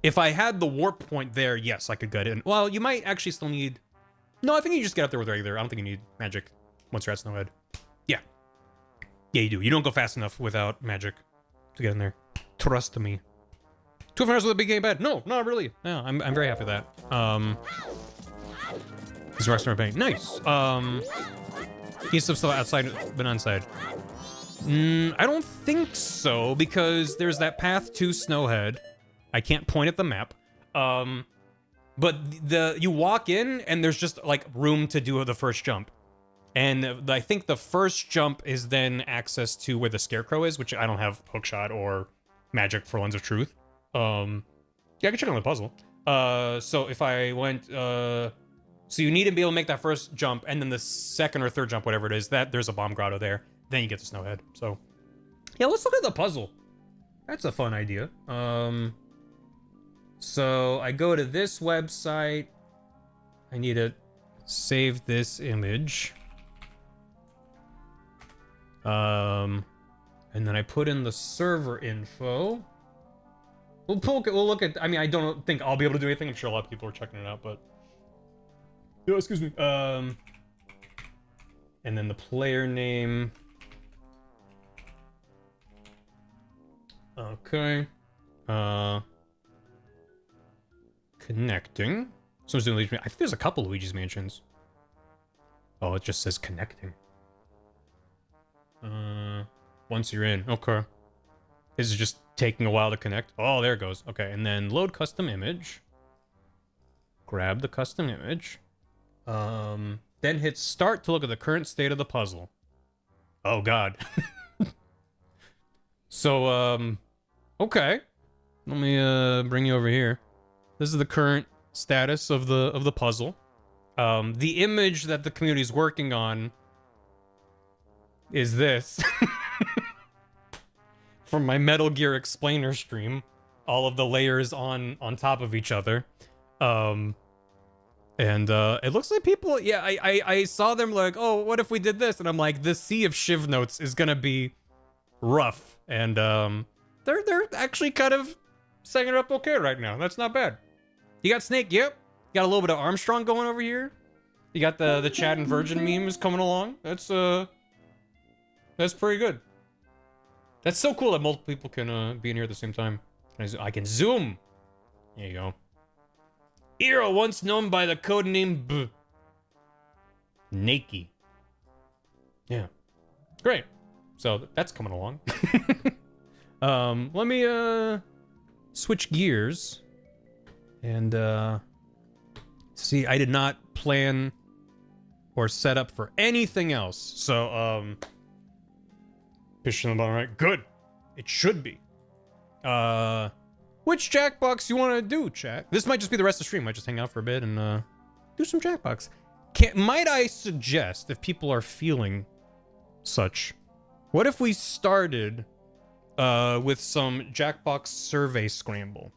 If I had the warp point there, yes, I could get in. Well, you might actually still need... No, I think you just get up there with regular. I don't think you need magic once you're at Snowhead. Yeah. Yeah, you do. You don't go fast enough without magic to get in there. Trust me. 2 hours with a big game bad. No, not really. No, I'm very happy with that. This restaurant bank. Nice. He's still outside, but inside. I don't think so, because there's that path to Snowhead. I can't point at the map. But you walk in, and there's just, like, room to do the first jump. And I think the first jump is then access to where the Scarecrow is, which I don't have Hookshot or Magic for Lens of Truth. Yeah, I can check on the puzzle. So if I went... So you need to be able to make that first jump, and then the second or third jump, whatever it is, there's a bomb grotto there. Then you get to Snowhead. So, yeah, let's look at the puzzle. That's a fun idea. So I go to this website. I need to save this image. And then I put in the server info. We'll look at, I mean, I don't think I'll be able to do anything. I'm sure a lot of people are checking it out, but Oh, excuse me. And then the player name. Okay. Connecting. Someone's doing Luigi's. I think there's a couple Luigi's Mansions. Oh, it just says connecting. Once you're in, okay. This is just taking a while to connect. Oh, there it goes. Okay, and then load custom image. Grab the custom image. Then hit start to look at the current state of the puzzle. Oh God. So, okay. Let me bring you over here. This is the current status of the puzzle. The image that the community is working on is this. From my Metal Gear Explainer stream. All of the layers on top of each other. And it looks like people, yeah, I saw them like, oh, what if we did this? And I'm like, this sea of shiv notes is gonna be rough. And they're actually kind of setting it up okay right now. That's not bad. You got Snake, yep. You got a little bit of Armstrong going over here. You got the Chad and Virgin memes coming along. That's pretty good. That's so cool that multiple people can be in here at the same time. I can zoom. There you go. Era, once known by the codename B. Nakey. Yeah. Great. So that's coming along. Let me switch gears. And see, I did not plan or set up for anything else. So pushing the button, right? Good. It should be. Which Jackbox you want to do, chat? This might just be the rest of the stream. Might just hang out for a bit and do some Jackbox. Might I suggest, if people are feeling such, what if we started with some Jackbox survey scramble?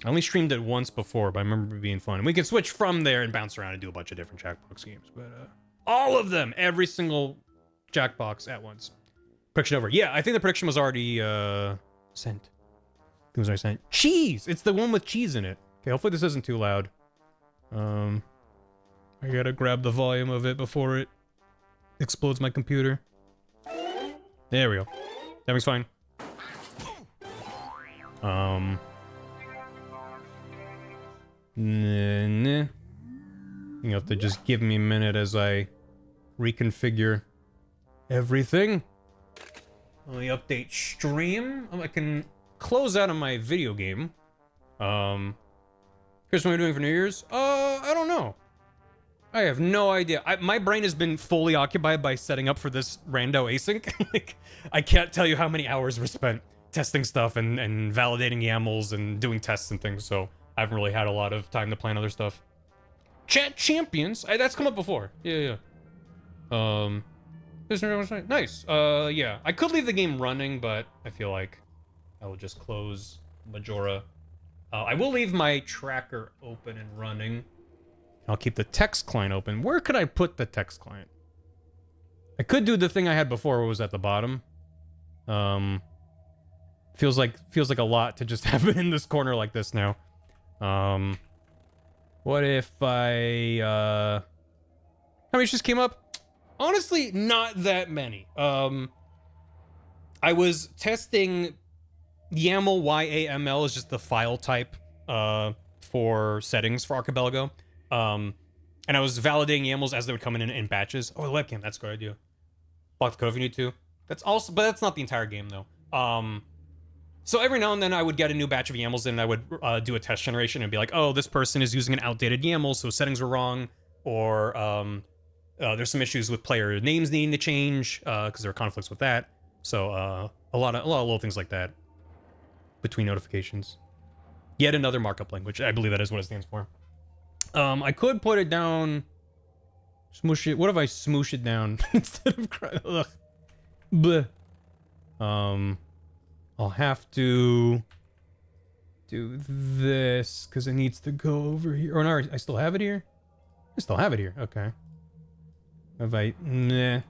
I only streamed it once before, but I remember it being fun. And we can switch from there and bounce around and do a bunch of different Jackbox games. But all of them, every single Jackbox at once. Prediction over. Yeah, I think the prediction was already sent. It was already sent. Cheese! It's the one with cheese in it. Okay, hopefully this isn't too loud. I gotta grab the volume of it before it explodes my computer. There we go. Everything's fine. Nah. You have to just give me a minute as I reconfigure everything. Let me update stream. I can close out of my video game. Here's what we're doing for New Year's. I don't know. I have no idea. My brain has been fully occupied by setting up for this rando async. Like, I can't tell you how many hours were spent testing stuff and validating YAMLs and doing tests and things, so I haven't really had a lot of time to plan other stuff. Chat champions. That's come up before. Yeah. Nice. Yeah. I could leave the game running, but I feel like I will just close Majora. I will leave my tracker open and running. I'll keep the text client open. Where could I put the text client? I could do the thing I had before, where it was at the bottom. Feels like a lot to just have it in this corner like this now. What if I, how many just came up? Honestly, not that many. I was testing YAML, YAML is just the file type, for settings for Archipelago. And I was validating YAMLs as they would come in batches. Oh, the webcam, that's a good idea. Block the code if you need to. That's also, but that's not the entire game though. So every now and then I would get a new batch of YAMLs and I would do a test generation and be like, oh, this person is using an outdated YAML, so settings were wrong, or there's some issues with player names needing to change because there are conflicts with that. So a lot of little things like that between notifications. Yet another markup language. I believe that is what it stands for. I could put it down, smoosh it. What if I smoosh it down instead of crying? Ugh. Bleh. I'll have to do this because it needs to go over here. Oh no, I still have it here? I still have it here. Okay. If I, nah.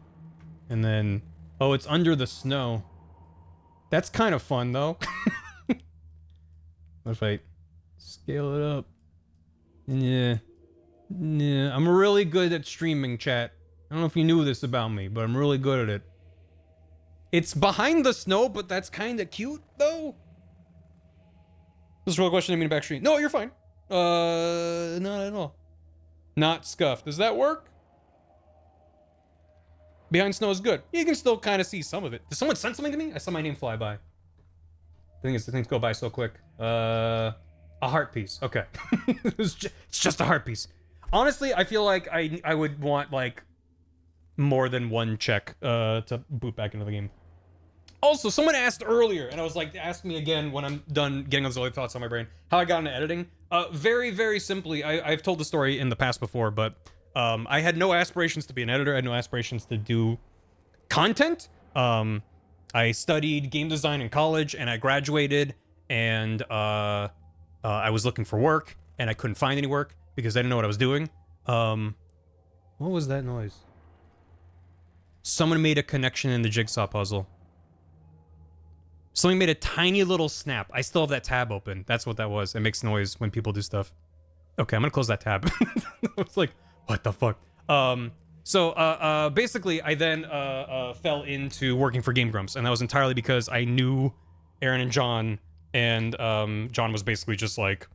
And then, oh, it's under the snow. That's kind of fun though. What if I scale it up? Yeah. Yeah, I'm really good at streaming, chat. I don't know if you knew this about me, but I'm really good at it. It's behind the snow, but that's kind of cute, though. This is a real question. I mean, back stream. No, you're fine. Not at all. Not scuffed. Does that work? Behind snow is good. You can still kind of see some of it. Did someone send something to me? I saw my name fly by. The thing is, the things go by so quick. A heart piece. Okay. It's just a heart piece. Honestly, I feel like I would want, like, more than one check to boot back into the game. Also, someone asked earlier, and I was like, ask me again when I'm done getting those other thoughts on my brain, how I got into editing. Very, very simply, I've told the story in the past before, but I had no aspirations to be an editor. I had no aspirations to do content. I studied game design in college, and I graduated, and I was looking for work, and I couldn't find any work because I didn't know what I was doing. What was that noise? Someone made a connection in the jigsaw puzzle. Something made a tiny little snap. I still have that tab open. That's what that was. It makes noise when people do stuff. Okay, I'm gonna close that tab. It's like, what the fuck? So basically, I then fell into working for Game Grumps, and that was entirely because I knew Aaron and John, and John was basically just like,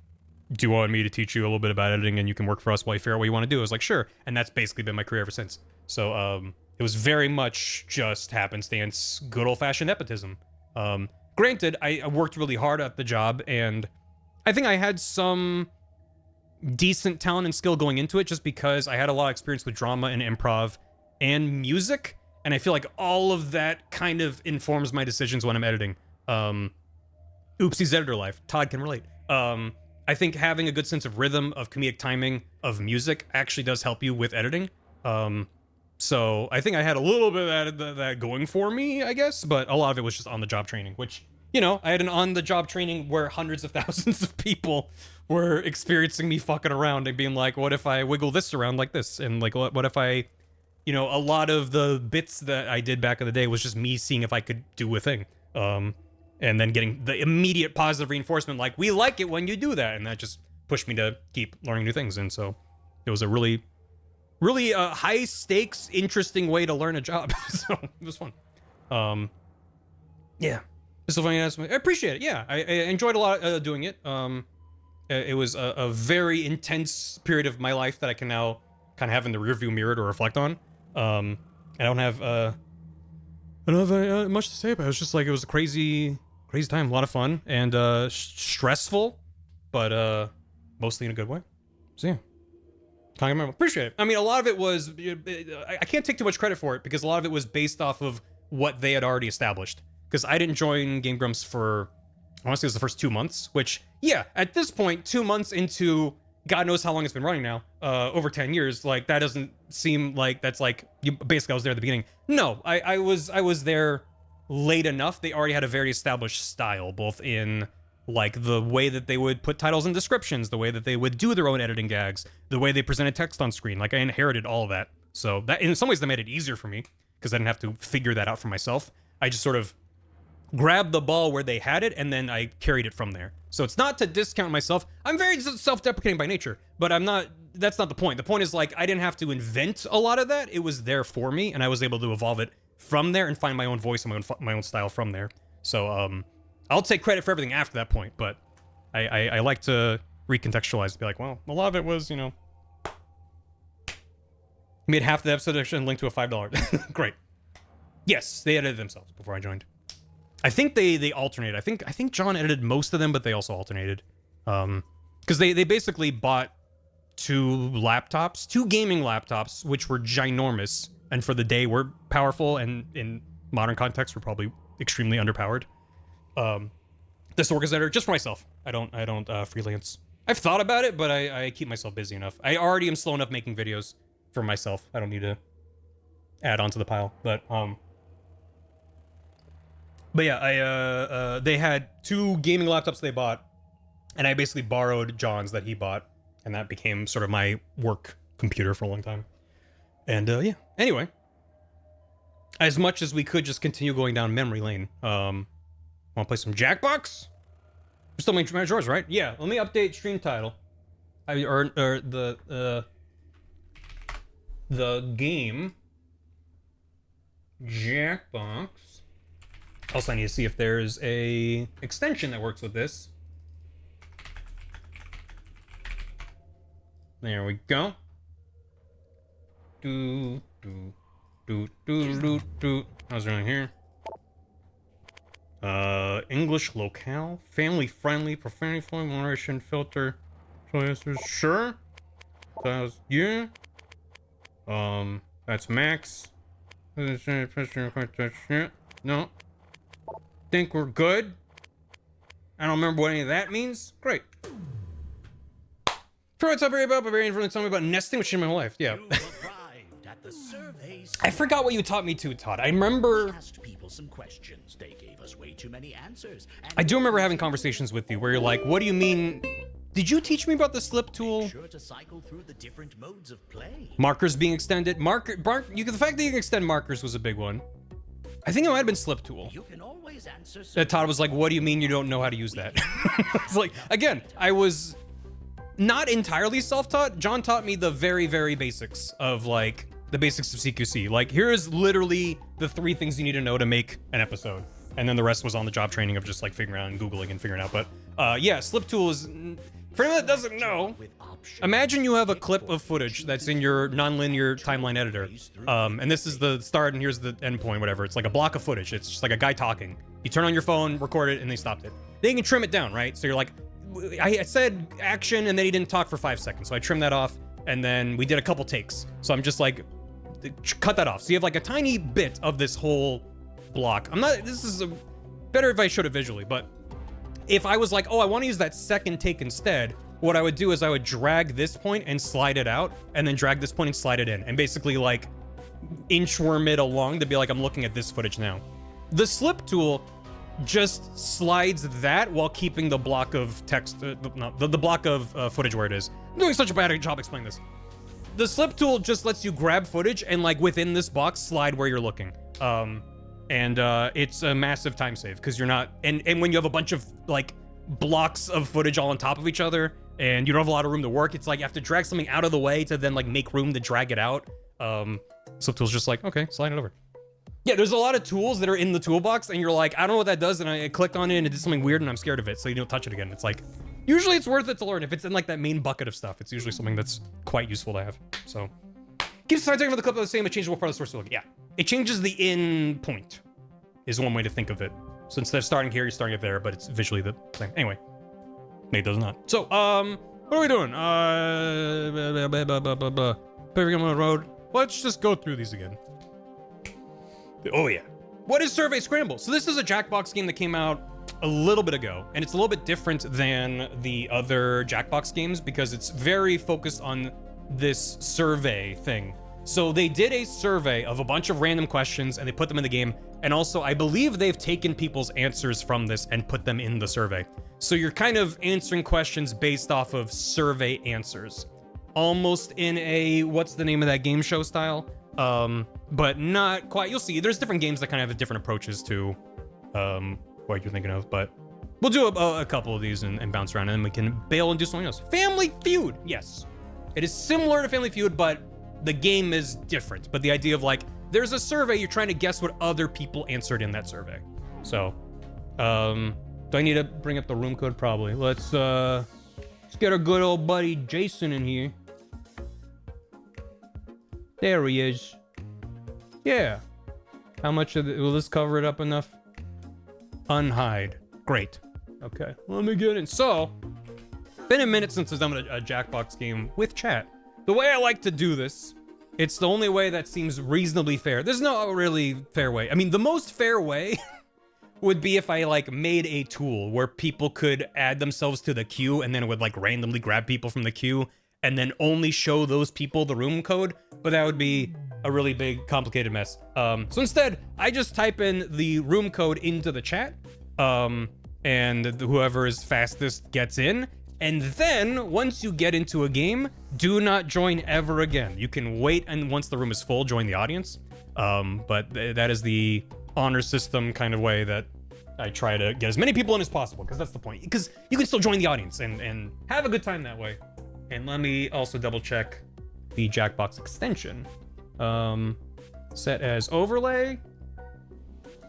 do you want me to teach you a little bit about editing, and you can work for us while you figure out what you want to do? I was like, sure. And that's basically been my career ever since. So it was very much just happenstance, good old-fashioned nepotism. Granted, I worked really hard at the job, and I think I had some decent talent and skill going into it just because I had a lot of experience with drama and improv and music, and I feel like all of that kind of informs my decisions when I'm editing. Oopsie's editor life. Todd can relate. I think having a good sense of rhythm, of comedic timing, of music actually does help you with editing. So I think I had a little bit of that going for me, I guess, but a lot of it was just on-the-job training, which, you know, I had an on-the-job training where hundreds of thousands of people were experiencing me fucking around and being like, what if I wiggle this around like this? And like, what if I, you know, a lot of the bits that I did back in the day was just me seeing if I could do a thing. And then getting the immediate positive reinforcement, like, we like it when you do that. And that just pushed me to keep learning new things. And so it was a really high stakes, interesting way to learn a job. So it was fun. Yeah. It's so funny to ask me. I appreciate it. Yeah. I enjoyed a lot doing it. It was a very intense period of my life that I can now kind of have in the rearview mirror to reflect on. I don't have much to say about it. It was just like, it was a crazy time, a lot of fun, and stressful, but mostly in a good way. So yeah. Can't remember. Appreciate it. I mean, a lot of it was, I can't take too much credit for it because a lot of it was based off of what they had already established. Because I didn't join Game Grumps for, I want to say it was the first 2 months, which, yeah, at this point, 2 months into God knows how long it's been running now, over 10 years, like, that doesn't seem like that's like, basically I was there at the beginning. No, I was there late enough. They already had a very established style, both in like the way that they would put titles and descriptions, the way that they would do their own editing gags, the way they presented text on screen. Like, I inherited all of that. So that, in some ways, that made it easier for me because I didn't have to figure that out for myself. I just sort of grabbed the ball where they had it, and then I carried it from there. So it's not to discount myself. I'm very self-deprecating by nature, but I'm not, that's not the point. The point is, like, I didn't have to invent a lot of that. It was there for me, and I was able to evolve it from there and find my own voice and my own style from there. So, I'll take credit for everything after that point, but I like to recontextualize, be like, well, a lot of it was, you know, made half the episode and linked to a $5. Great. Yes, they edited themselves before I joined. I think they alternated. I think John edited most of them, but they also alternated. Because they basically bought two gaming laptops, which were ginormous, and for the day were powerful, and in modern context were probably extremely underpowered. This work as editor just for myself. I don't freelance. I've thought about it, but I keep myself busy enough. I already am slow enough making videos for myself. I don't need to add onto the pile. But yeah, they had two gaming laptops they bought, and I basically borrowed John's that he bought, and that became sort of my work computer for a long time. And yeah. Anyway, as much as we could just continue going down memory lane. Want to play some Jackbox? We're still making Majora's, right? Yeah. Let me update stream title. the game Jackbox. Also, I need to see if there's a extension that works with this. There we go. Do. How's it going here? English locale, family friendly, profanity friendly, moderation filter. Sure. Yeah. That's max. No. Think we're good. I don't remember what any of that means. Great. What's up, Barbarian? Tell me about nesting, which changed my whole life. Yeah. I forgot what you taught me to, Todd. I remember. Asked people some questions. They gave us way too many answers. I do remember having conversations with you where you're like, "What do you mean? Did you teach me about the slip tool?" Sure to cycle through the different modes of play. Markers being extended. The fact that you can extend markers was a big one. I think it might have been slip tool. You can always answer. Todd was like, "What do you mean you don't know how to use that?" It's like, again, I was not entirely self-taught. John taught me the very, very basics of like the basics of CQC. Like, here is literally the 3 things you need to know to make an episode. And then the rest was on the job training of just like figuring out and Googling and figuring out. But yeah, slip tool is, for anyone that doesn't know, imagine you have a clip of footage that's in your non-linear timeline editor. And this is the start and here's the end point, whatever. It's like a block of footage. It's just like a guy talking. You turn on your phone, record it, and they stopped it. Then you can trim it down, right? So you're like, I said action and then he didn't talk for 5 seconds. So I trimmed that off and then we did a couple takes. So I'm just like, cut that off. So you have like a tiny bit of this whole block. This is better if I showed it visually, but if I was like, oh, I want to use that second take instead, what I would do is I would drag this point and slide it out and then drag this point and slide it in and basically like inchworm it along to be like, I'm looking at this footage now. The slip tool just slides that while keeping the block of text, the block of footage where it is. I'm doing such a bad job explaining this. The slip tool just lets you grab footage and like within this box slide where you're looking. It's a massive time save because you're not, and when you have a bunch of like blocks of footage all on top of each other and you don't have a lot of room to work, it's like you have to drag something out of the way to then like make room to drag it out. Slip tool's just like, okay, slide it over. Yeah, there's a lot of tools that are in the toolbox and you're like, I don't know what that does, and I clicked on it and it did something weird and I'm scared of it, so you don't touch it again. It's like, usually it's worth it to learn. If it's in like that main bucket of stuff, it's usually something that's quite useful to have. So, keep starting for the clip of the same, it changes what part of the source to look at. Yeah, it changes the in point, is one way to think of it. So instead of starting here, you're starting it there, but it's visually the same. Anyway, Nate does not. So, what are we doing? Paving on the road. Let's just go through these again. Oh yeah. What is Survey Scramble? So this is a Jackbox game that came out a little bit ago, and it's a little bit different than the other Jackbox games because it's very focused on this survey thing. So they did a survey of a bunch of random questions and they put them in the game. And also, I believe they've taken people's answers from this and put them in the survey. So you're kind of answering questions based off of survey answers. Almost in a, what's the name of that game show style? But not quite. You'll see, there's different games that kind of have different approaches to what you're thinking of. But we'll do a couple of these and bounce around and then we can bail and do something else. Family Feud, yes. It is similar to Family Feud, but the game is different. But the idea of like, there's a survey, you're trying to guess what other people answered in that survey. So, do I need to bring up the room code? Probably. Let's get our good old buddy Jason in here. There he is. Yeah. How much of will this cover it up enough? Unhide. Great. Okay, let me get in. So, been a minute since I've done a Jackbox game with chat. The way I like to do this, it's the only way that seems reasonably fair. There's no really fair way. I mean, the most fair way would be if I like made a tool where people could add themselves to the queue and then it would like randomly grab people from the queue and then only show those people the room code, but that would be a really big, complicated mess. So instead, I just type in the room code into the chat, and whoever is fastest gets in. And then, once you get into a game, do not join ever again. You can wait, and once the room is full, join the audience. But that is the honor system kind of way that I try to get as many people in as possible, because that's the point. Because you can still join the audience and have a good time that way. And let me also double check the Jackbox extension. Set as overlay.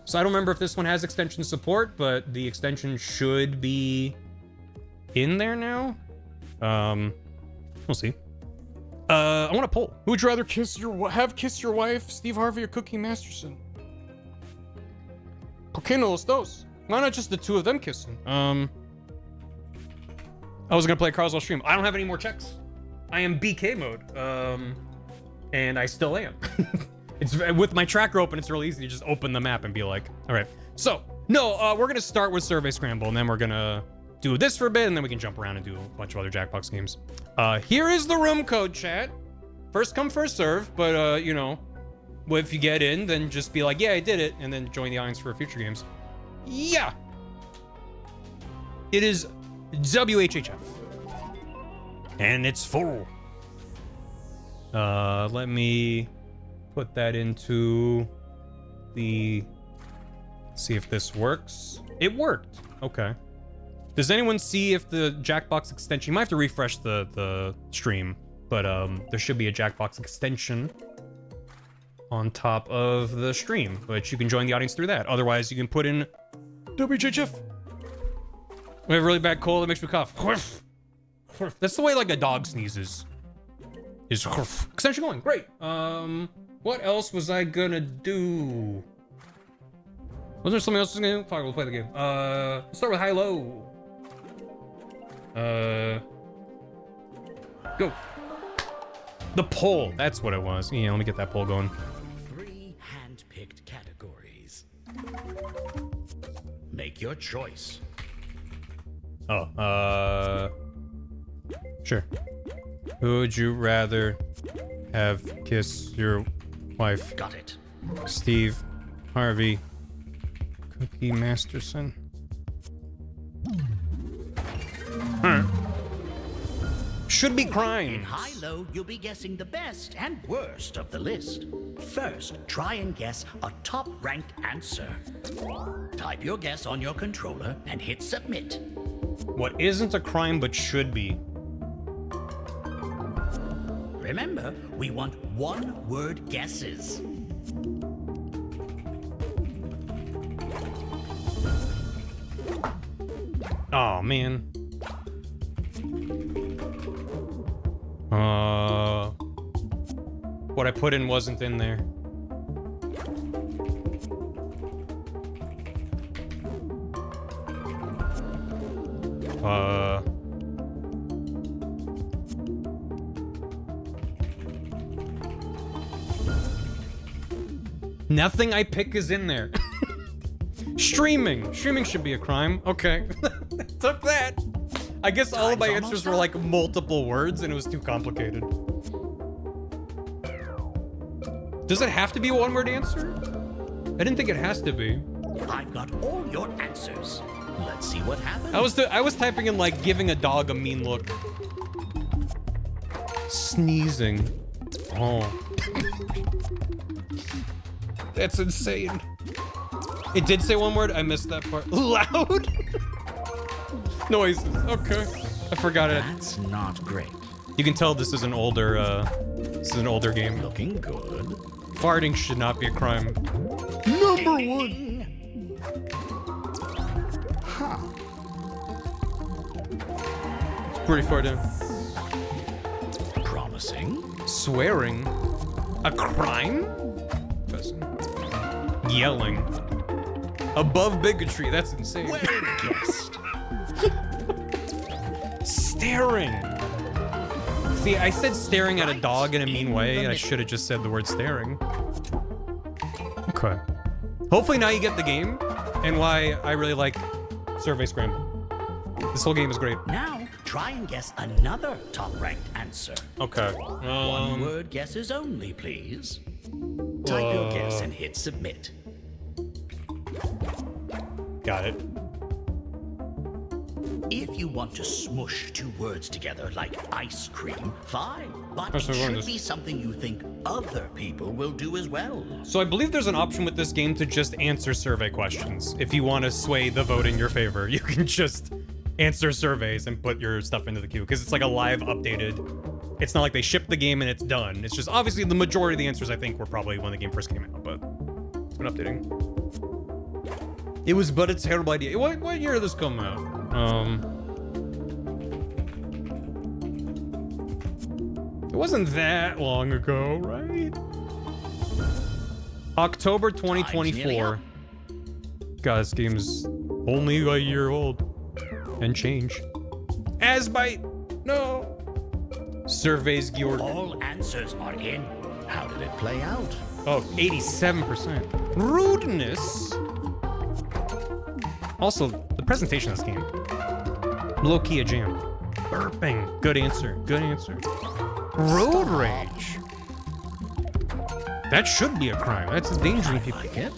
So I don't remember if this one has extension support, but the extension should be in there now. We'll see. I want a poll. Who would you rather kiss your wife, Steve Harvey or Cookie Masterson? ¿Por qué no los dos? Why not just the two of them kissing? I was gonna play Carl's stream. I don't have any more checks. I am BK mode. And I still am. It's with my tracker open, it's really easy to just open the map and be like, all right. So, no, we're gonna start with Survey Scramble, and then we're gonna do this for a bit, and then we can jump around and do a bunch of other Jackbox games. Here is the room code, chat. First come, first serve, but you know, if you get in, then just be like, yeah, I did it, and then join the audience for future games. Yeah. It is WHHF. And it's full. Let me put that into the... See if this works. It worked. Okay. Does anyone see if the Jackbox extension... You might have to refresh the stream, but there should be a Jackbox extension on top of the stream, but you can join the audience through that. Otherwise, you can put in WHHF. We have a really bad cold that makes me cough. That's the way like a dog sneezes. Is extension going? Great. What else was I gonna do? Was there something else I was gonna do? Fine, we'll play the game. Let's start with high-low. Go. The poll. That's what it was. Yeah, let me get that poll going. 3 hand-picked categories. Make your choice. Oh, sure. Who would you rather have kiss your wife? Got it. Steve Harvey, Cookie Masterson. Should be In crime. high-low, you'll be guessing the best and worst of the list. First, try and guess a top-ranked answer. Type your guess on your controller and hit submit. What isn't a crime but should be? Remember, we want one-word guesses. Oh man. What I put in wasn't in there. Nothing I pick is in there. Streaming. Streaming should be a crime. Okay. Took that. I guess all of my Time's answers almost were up. like multiple words and it was too complicated. Does it have to be a one-word answer? I didn't think it has to be. I've got all your answers. Let's see what happens. I was typing in like giving a dog a mean look. Sneezing. Oh. That's insane. It did say one word. I missed that part. Loud? Noises. Okay. I forgot it. That's not great. You can tell this is an older game. Looking good. Farting should not be a crime. Number one. It's pretty far down. Promising. Swearing? A crime? Yelling. Above bigotry, that's insane. Well guessed. Staring. See, I said staring at a dog in a mean way. I should have just said the word staring. Okay. Hopefully now you get the game and why I really like Survey Scramble. This whole game is great. Now, try and guess another top-ranked answer. Okay. One-word guesses only, please. Type your guess and hit submit. Got it. If you want to smush 2 words together like ice cream, fine. But First it of all, should this- be something you think other people will do as well. So I believe there's an option with this game to just answer survey questions. If you want to sway the vote in your favor, you can just answer surveys and put your stuff into the queue because it's like a live updated It's not like they shipped the game and it's done. It's just obviously the majority of the answers I think were probably when the game first came out, but it's been updating. It was but a terrible idea. What year did this come out? It wasn't that long ago, right? October 2024. God, this game's only a year old. And change. Asbite! No! Surveys Georg. All answers are in. How did it play out? Oh, 87%. Rudeness. Also, the presentation of this game. Low-key a jam. Burping. Good answer. Good answer. Road rage. That should be a crime. That's endangering people. Like it?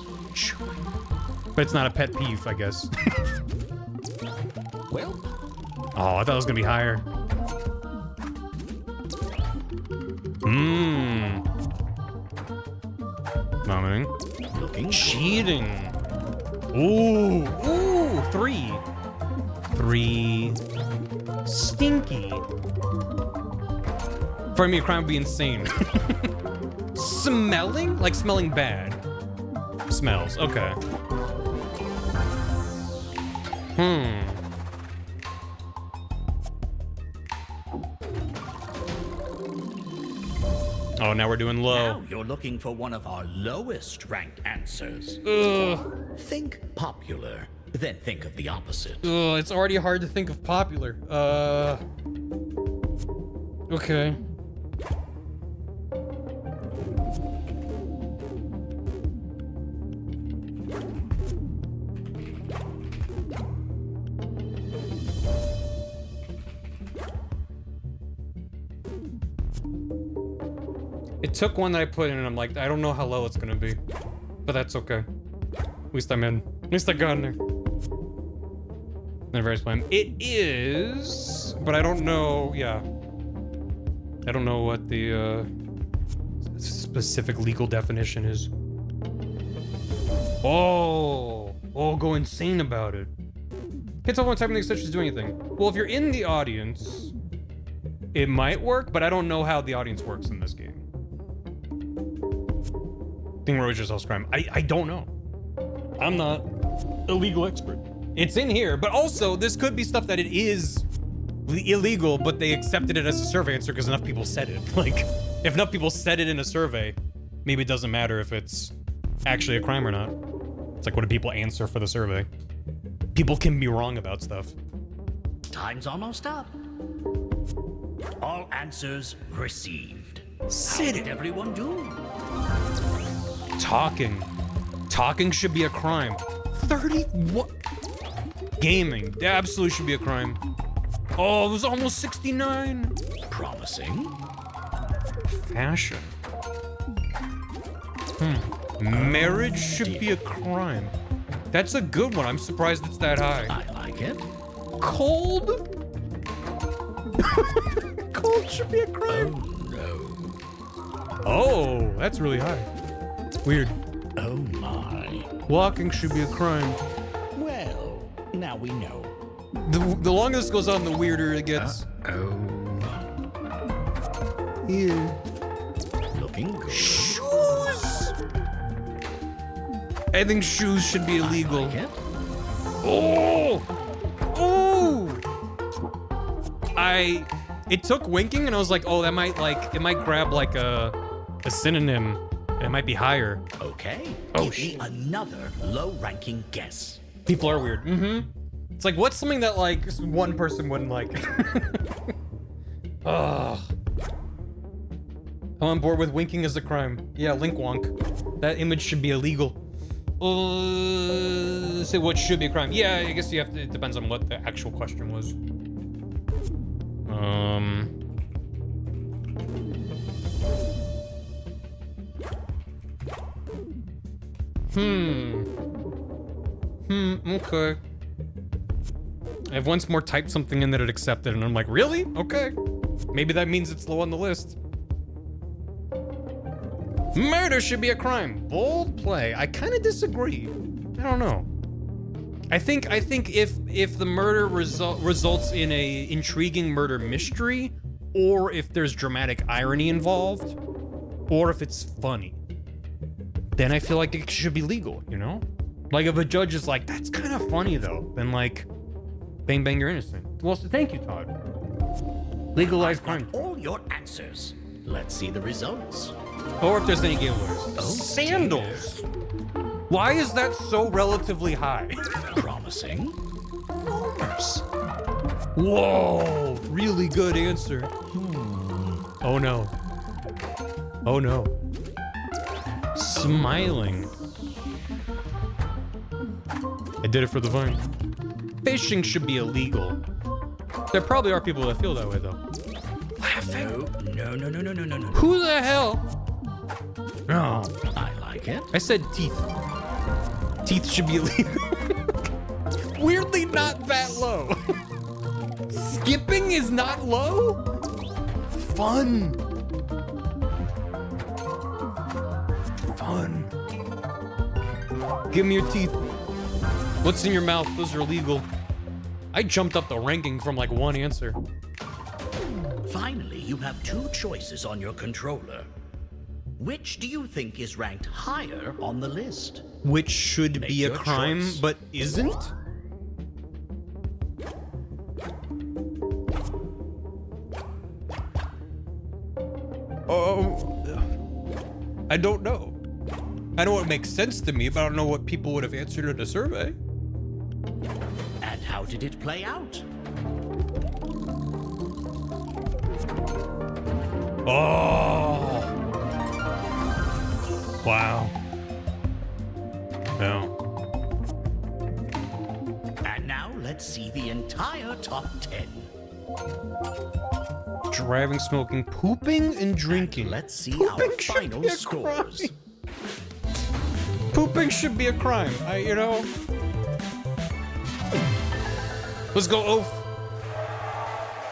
But it's not a pet peeve, I guess. Well, Oh, I thought it was gonna be higher. Vomiting. looking Cheating. Ooh, 3. 3. Stinky. For me, a crime would be insane. Smelling? Like smelling bad. Smells, okay. Oh, now we're doing low. Now you're looking for one of our lowest ranked answers. Think popular, then think of the opposite. It's already hard to think of popular. Okay. It took one that I put in and I'm like, I don't know how low it's gonna be. But that's okay. At least I'm in. At least I got in there. Never explained. It is, but I don't know, yeah. I don't know what the specific legal definition is. Oh, go insane about it. Hits off one type of extensions do anything. Well, if you're in the audience, it might work, but I don't know how the audience works in this game. Thing where it's just all crime. I don't know. I'm not a legal expert. It's in here, but also this could be stuff that it is illegal, but they accepted it as a survey answer because enough people said it. Like, if enough people said it in a survey, maybe it doesn't matter if it's actually a crime or not. It's like, what do people answer for the survey? People can be wrong about stuff. Time's almost up. All answers received. Sit How it. did everyone do? Talking. Talking should be a crime. 30? What? Gaming. That absolutely should be a crime. Oh, it was almost 69. Promising. Fashion. Marriage should be a crime. That's a good one. I'm surprised it's that high. I like it. Cold? Cold should be a crime. Oh no. Oh, that's really high. Weird. Oh my. Walking should be a crime. Well, now we know. The longer this goes on, the weirder it gets. Yeah. Looking good. Shoes? I think shoes should be illegal. Like it. Oh! It took winking and I was like, oh, that might it might grab like a synonym. It might be higher. Okay. Oh, Give me another low-ranking guess. People are weird. It's like, what's something that like one person wouldn't like? Ugh. I'm on board with winking as a crime. Yeah, link wonk. That image should be illegal. Say what should be a crime. Yeah, I guess you have to, it depends on what the actual question was. Okay. I've once more typed something in that it accepted, and I'm like, really? Okay. Maybe that means it's low on the list. Murder should be a crime. Bold play. I kind of disagree. I don't know. I think if the murder results in a intriguing murder mystery, or if there's dramatic irony involved, or if it's funny. Then I feel like it should be legal, you know? Like if a judge is like, that's kind of funny though, then like, bang bang, you're innocent. Well, so thank you, Todd. Legalize crime. All your answers. Let's see the results. Or if there's any gamblers. Oh, Sandals. Why is that so relatively high? Promising. Rollers. Whoa, really good answer. Oh no. Oh no. Smiling. I did it for the vine. Fishing should be illegal. There probably are people that feel that way though. No. Who the hell? No. I like it. I said teeth. Teeth should be illegal. Weirdly not that low. Skipping is not low? Fun. Fun. Give me your teeth. What's in your mouth? Those are illegal. I jumped up the ranking from like one answer. Finally, you have two choices on your controller. Which do you think is ranked higher on the list? Which should Make be a your crime, choice. but isn't? Oh, I don't know. I know it makes sense to me, but I don't know what people would have answered in a survey. And how did it play out? Oh. Wow. No. And now let's see the entire top 10. Driving, smoking, pooping, and drinking. Let's see Pooping our should final be a scores. crime. Pooping should be a crime. You know. Let's go, Oaf.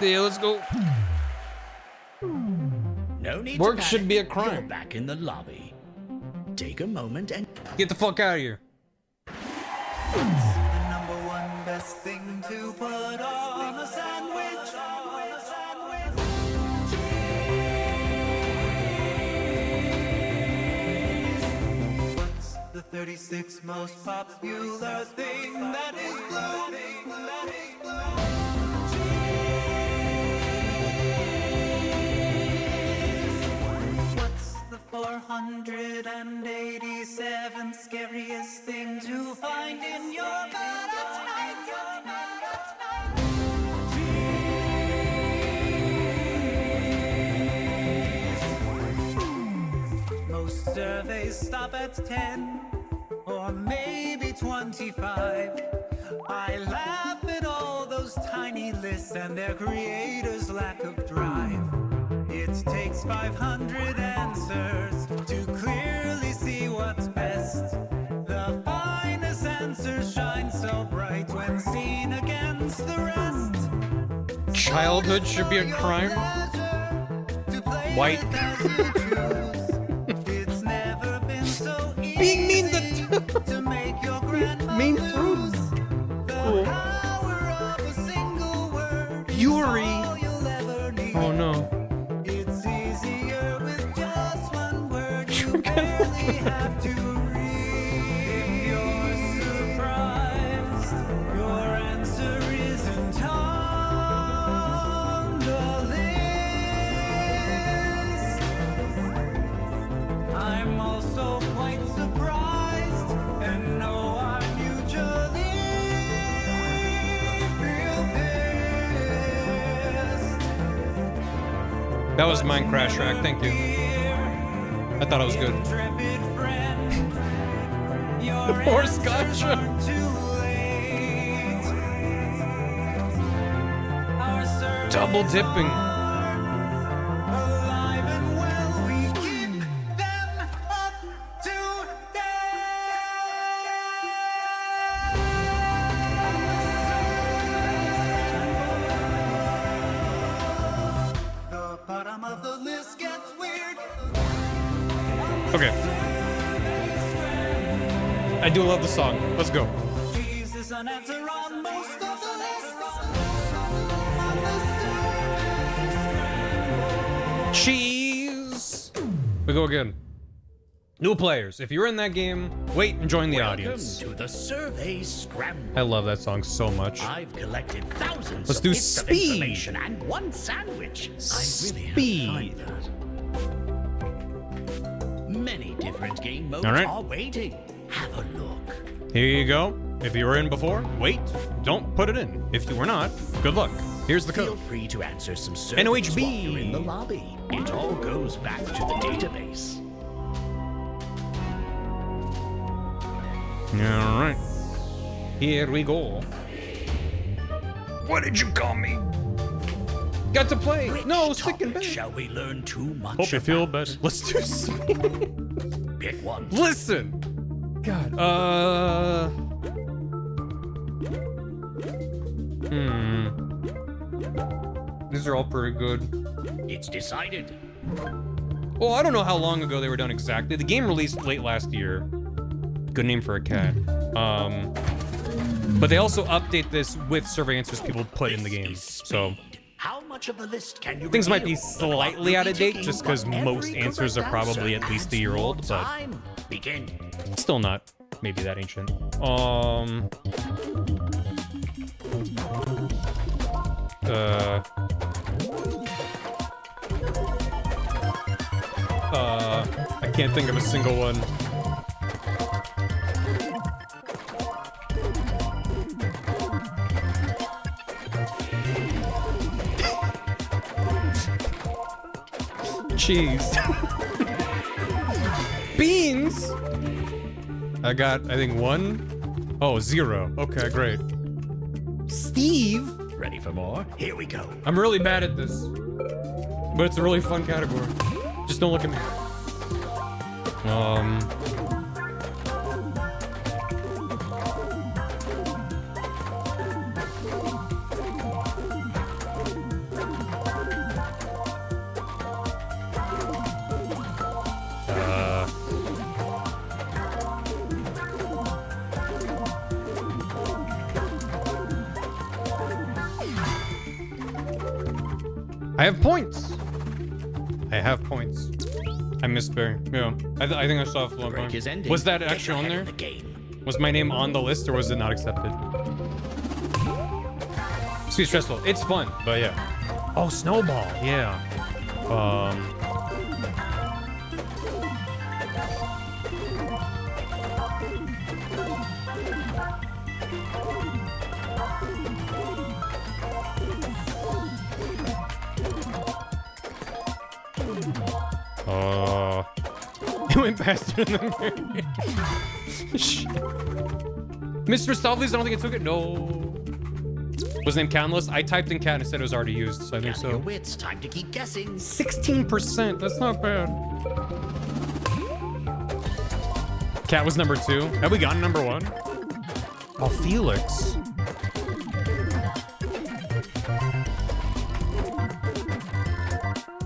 Yeah, let's go. No need Work to should panic. be a crime. You're back in the lobby. Take a moment and Get the fuck out of here. The number one best thing to put on a sandwich. What's the 36th most popular thing that is blue? What's the 487th scariest thing to find in your bed at night? Most surveys stop at 10 or maybe 25. I laugh at all those tiny lists and their creators' lack of drive. It takes 500 answers to clearly see what's best. The finest answers shine so bright when seen against the rest. Childhood should be a crime. White. It's never been so easy Being mean to make your grandma Mean lose. fruits. The Cool. power of a single word is Yuri. all you'll ever need. Oh no. It's easier with just one word. You barely have to read. If you're surprised, your answer isn't on the list. I'm also quite surprised and know I mutually feel pissed. That was Mine Crash Track. Thank you. I thought it was good. Intrepid friend, your The Force answers Gotcha. are too late. Our servers Double dipping. alive and well, we keep them up to date. The bottom of the list gets weird. Okay. I do love the song. Let's go. Jesus, an answer on most of the list. Cheese. We go again. New players. If you're in that game, wait and join the audience. Welcome to the survey Scramble. I love that song so much. I've collected thousands Let's of do bits of speed. information and one sandwich. I really Speed. have to find that. Many different game modes All right. are waiting. Have a look. Here you go. If you were in before, wait. Don't put it in. If you were not, good luck. Here's the Feel code. free to answer some surveys NOHB. while you're in the lobby. It all goes back to the database. All right. Here we go. What did you call me? Got to play. Which No, sick topic and bed. shall we learn too much Hope you feel about? better. Let's do speed. Pick one. Listen. God. These are all pretty good. It's decided. Well, I don't know how long ago they were done exactly. The game released late last year. Good name for a cat. But they also update this with survey answers people put in the game. So How much of the list can you things might be reveal? slightly out of date Ticking just because what most every answers are correct probably answer at least a adds year old, more but time. Begin. still not maybe that ancient. I can't think of a single one. Cheese. Beans. I got, I think, 1. Oh, 0. Okay, great. Steve. Ready for more? Here we go. I'm really bad at this, but it's a really fun category. Just don't look at me. I have points. I have points. I missed Barry. Yeah, I think I saw it one Break point. is ending. Was that Get actually on ahead there? of the game. Was my name on the list or was it not accepted? Sweet stressful. It's fun, but yeah. Oh, Snowball. Yeah. It went faster than Mary. Mr. Stovleys, I don't think it took it. No. Was named Countless? I typed in cat and it said it was already used, so I think Gather your so. wits. Time to keep guessing. 16%. That's not bad. Cat was number 2. Have we gotten number 1? Oh, Felix.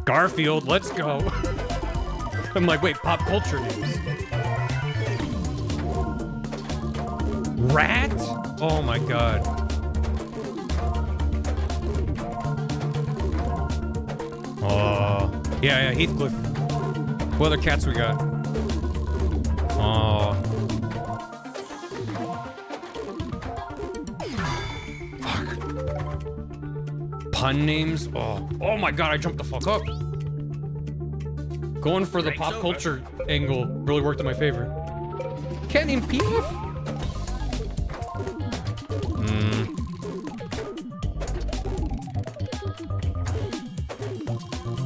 Garfield, let's go. I'm like, wait, pop culture news. Rat? Oh my god. Oh. Yeah, Heathcliff. What other cats we got? Oh. Fuck. Pun names? Oh my god, I jumped the fuck up. Going for the Break's pop over. culture angle really worked in my favor. Cat named PF?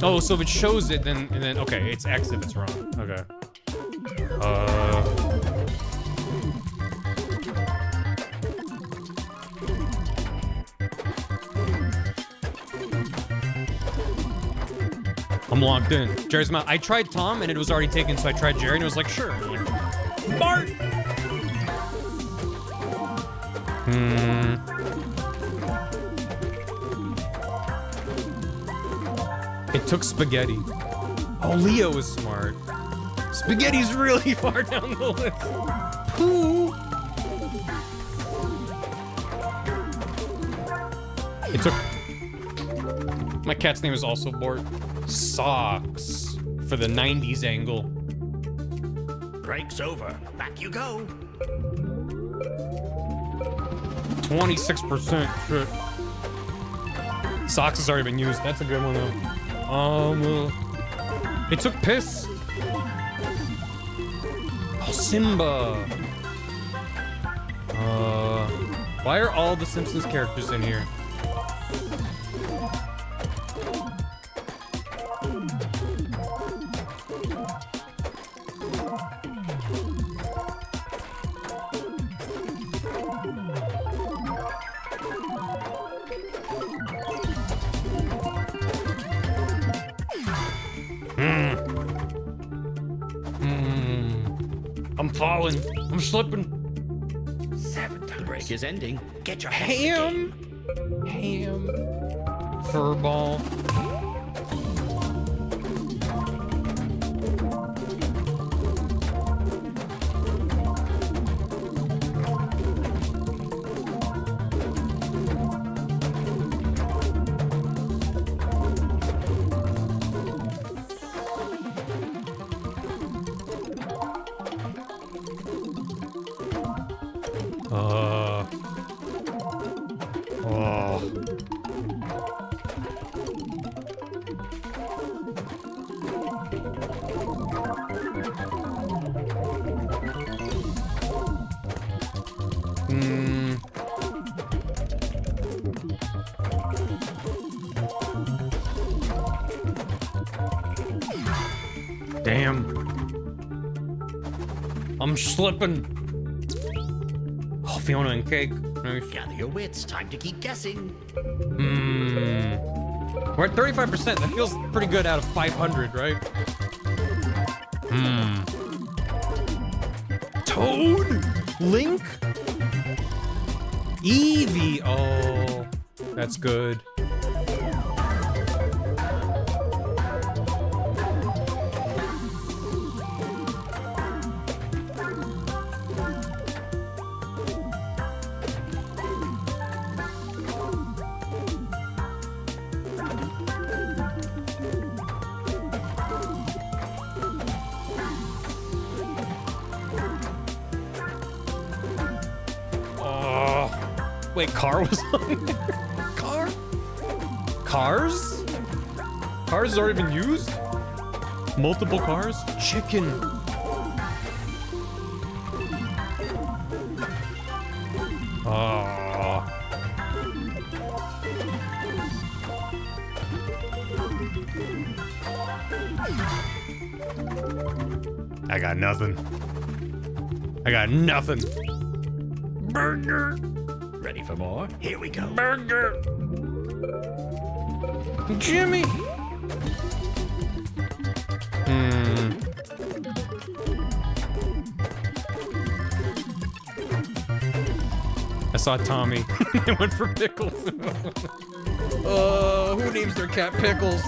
Oh, so if it shows it, then okay, it's X if it's wrong. Okay. I'm locked in. Jerry's mouth. I tried Tom and it was already taken, so I tried Jerry and it was like, sure. I'm like, Bart. It took spaghetti. Oh, Leo is smart. Spaghetti's really far down the list. Pooh. It took... My cat's name is also Bort. Socks for the 90s angle. Break's over. Back you go. 26%. Shit. Socks has already been used. That's a good one though. They took piss. Oh, Simba. Why are all the Simpsons characters in here? I'm falling. I'm slipping. 7th break is ending. Get your head Ham. Ham. Furball. Damn. I'm slipping. Oh, Fiona and Cake. Nice. Gather your wits. Time to keep guessing. We're at 35%. That feels pretty good out of 500, right? Toad? Link? Eevee. Oh, that's good. Wait, car was on there? Car? Cars? Cars has already been used? Multiple cars? Chicken. Oh. I got nothing. I got nothing. Burger. Ready for more? Here we go. Burger. Jimmy. I saw Tommy. I went for Pickles. Who names their cat Pickles?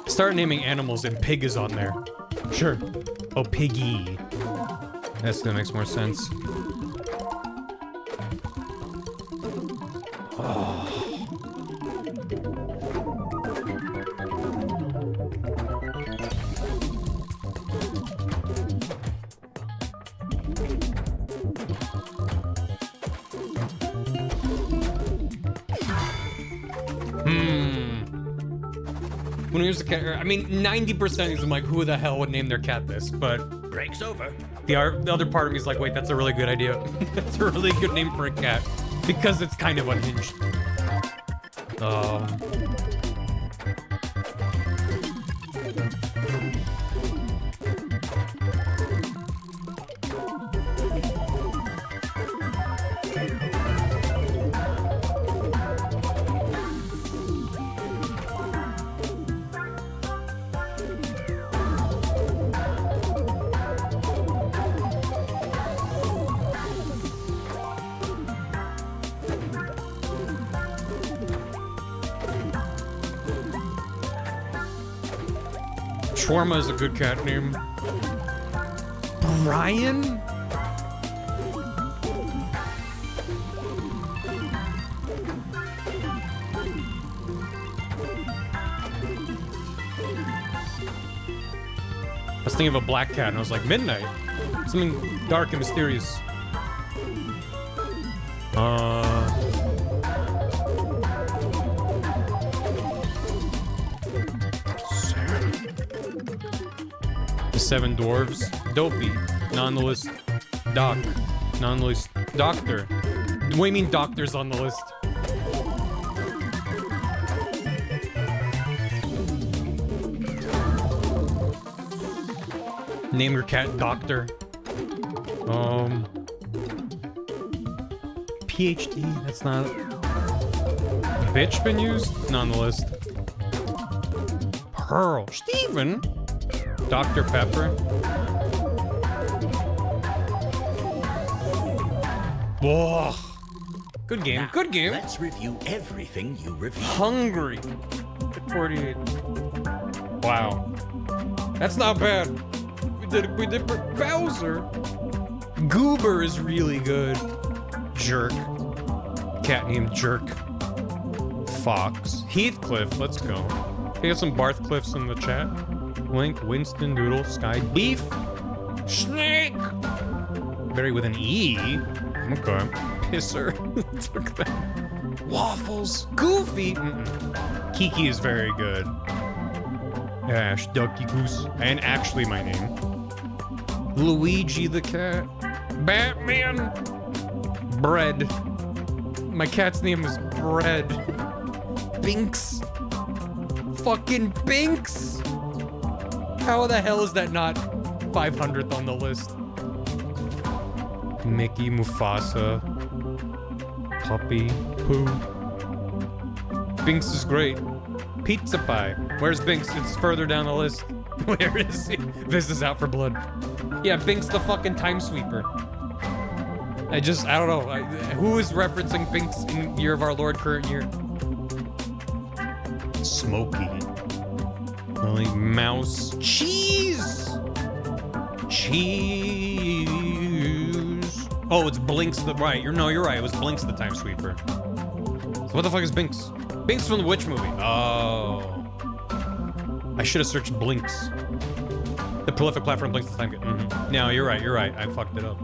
Start naming animals and Pig is on there. Sure. Oh, Piggy. That makes more sense. Oh. When here's the cat, I mean, 90% is like, who the hell would name their cat this? But break's over. The other part of me is like, wait, that's a really good idea. That's a really good name for a cat because it's kind of unhinged. Shawarma is a good cat name. Brian? I was thinking of a black cat and I was like, midnight. Something dark and mysterious. The Seven Dwarves. Dopey. Not on the list. Doc. Not on the list. Doctor. What do you mean doctor's on the list? Name your cat Doctor. PhD, that's not... Bitch been used? Not on the list. Pearl. Steven? Dr. Pepper. Whoa. Good game. Now, Good game. Let's review everything you reviewed. Hungry. 48. Wow. That's not bad. We did Bowser. Goober is really good. Jerk. Cat named Jerk. Fox. Heathcliff, let's go. We got some Barthcliffs in the chat. Link, Winston, Doodle, Sky, Beef, Snake. Barry with an E. Okay. Pisser. Took that. Waffles. Goofy. Kiki is very good. Ash, Ducky Goose, and actually my name. Luigi the cat. Batman. Bread. My cat's name is Bread. Binks. Fucking Binks. How the hell is that not 500th on the list? Mickey, Mufasa. Puppy. Pooh. Binks is great. Pizza Pie. Where's Binks? It's further down the list. Where is he? This is out for blood. Yeah, Binks the fucking time sweeper. I don't know. Who is referencing Binks in Year of Our Lord current year? Smokey. Lily Mouse. Cheese! Cheese. Oh, it's Blinks the... Right, you're right. It was Blinks the time sweeper. So what the fuck is Binks? Binks from the Witch movie. Oh. I should have searched Blinks. The prolific platform Blinks the time. No, you're right. I fucked it up.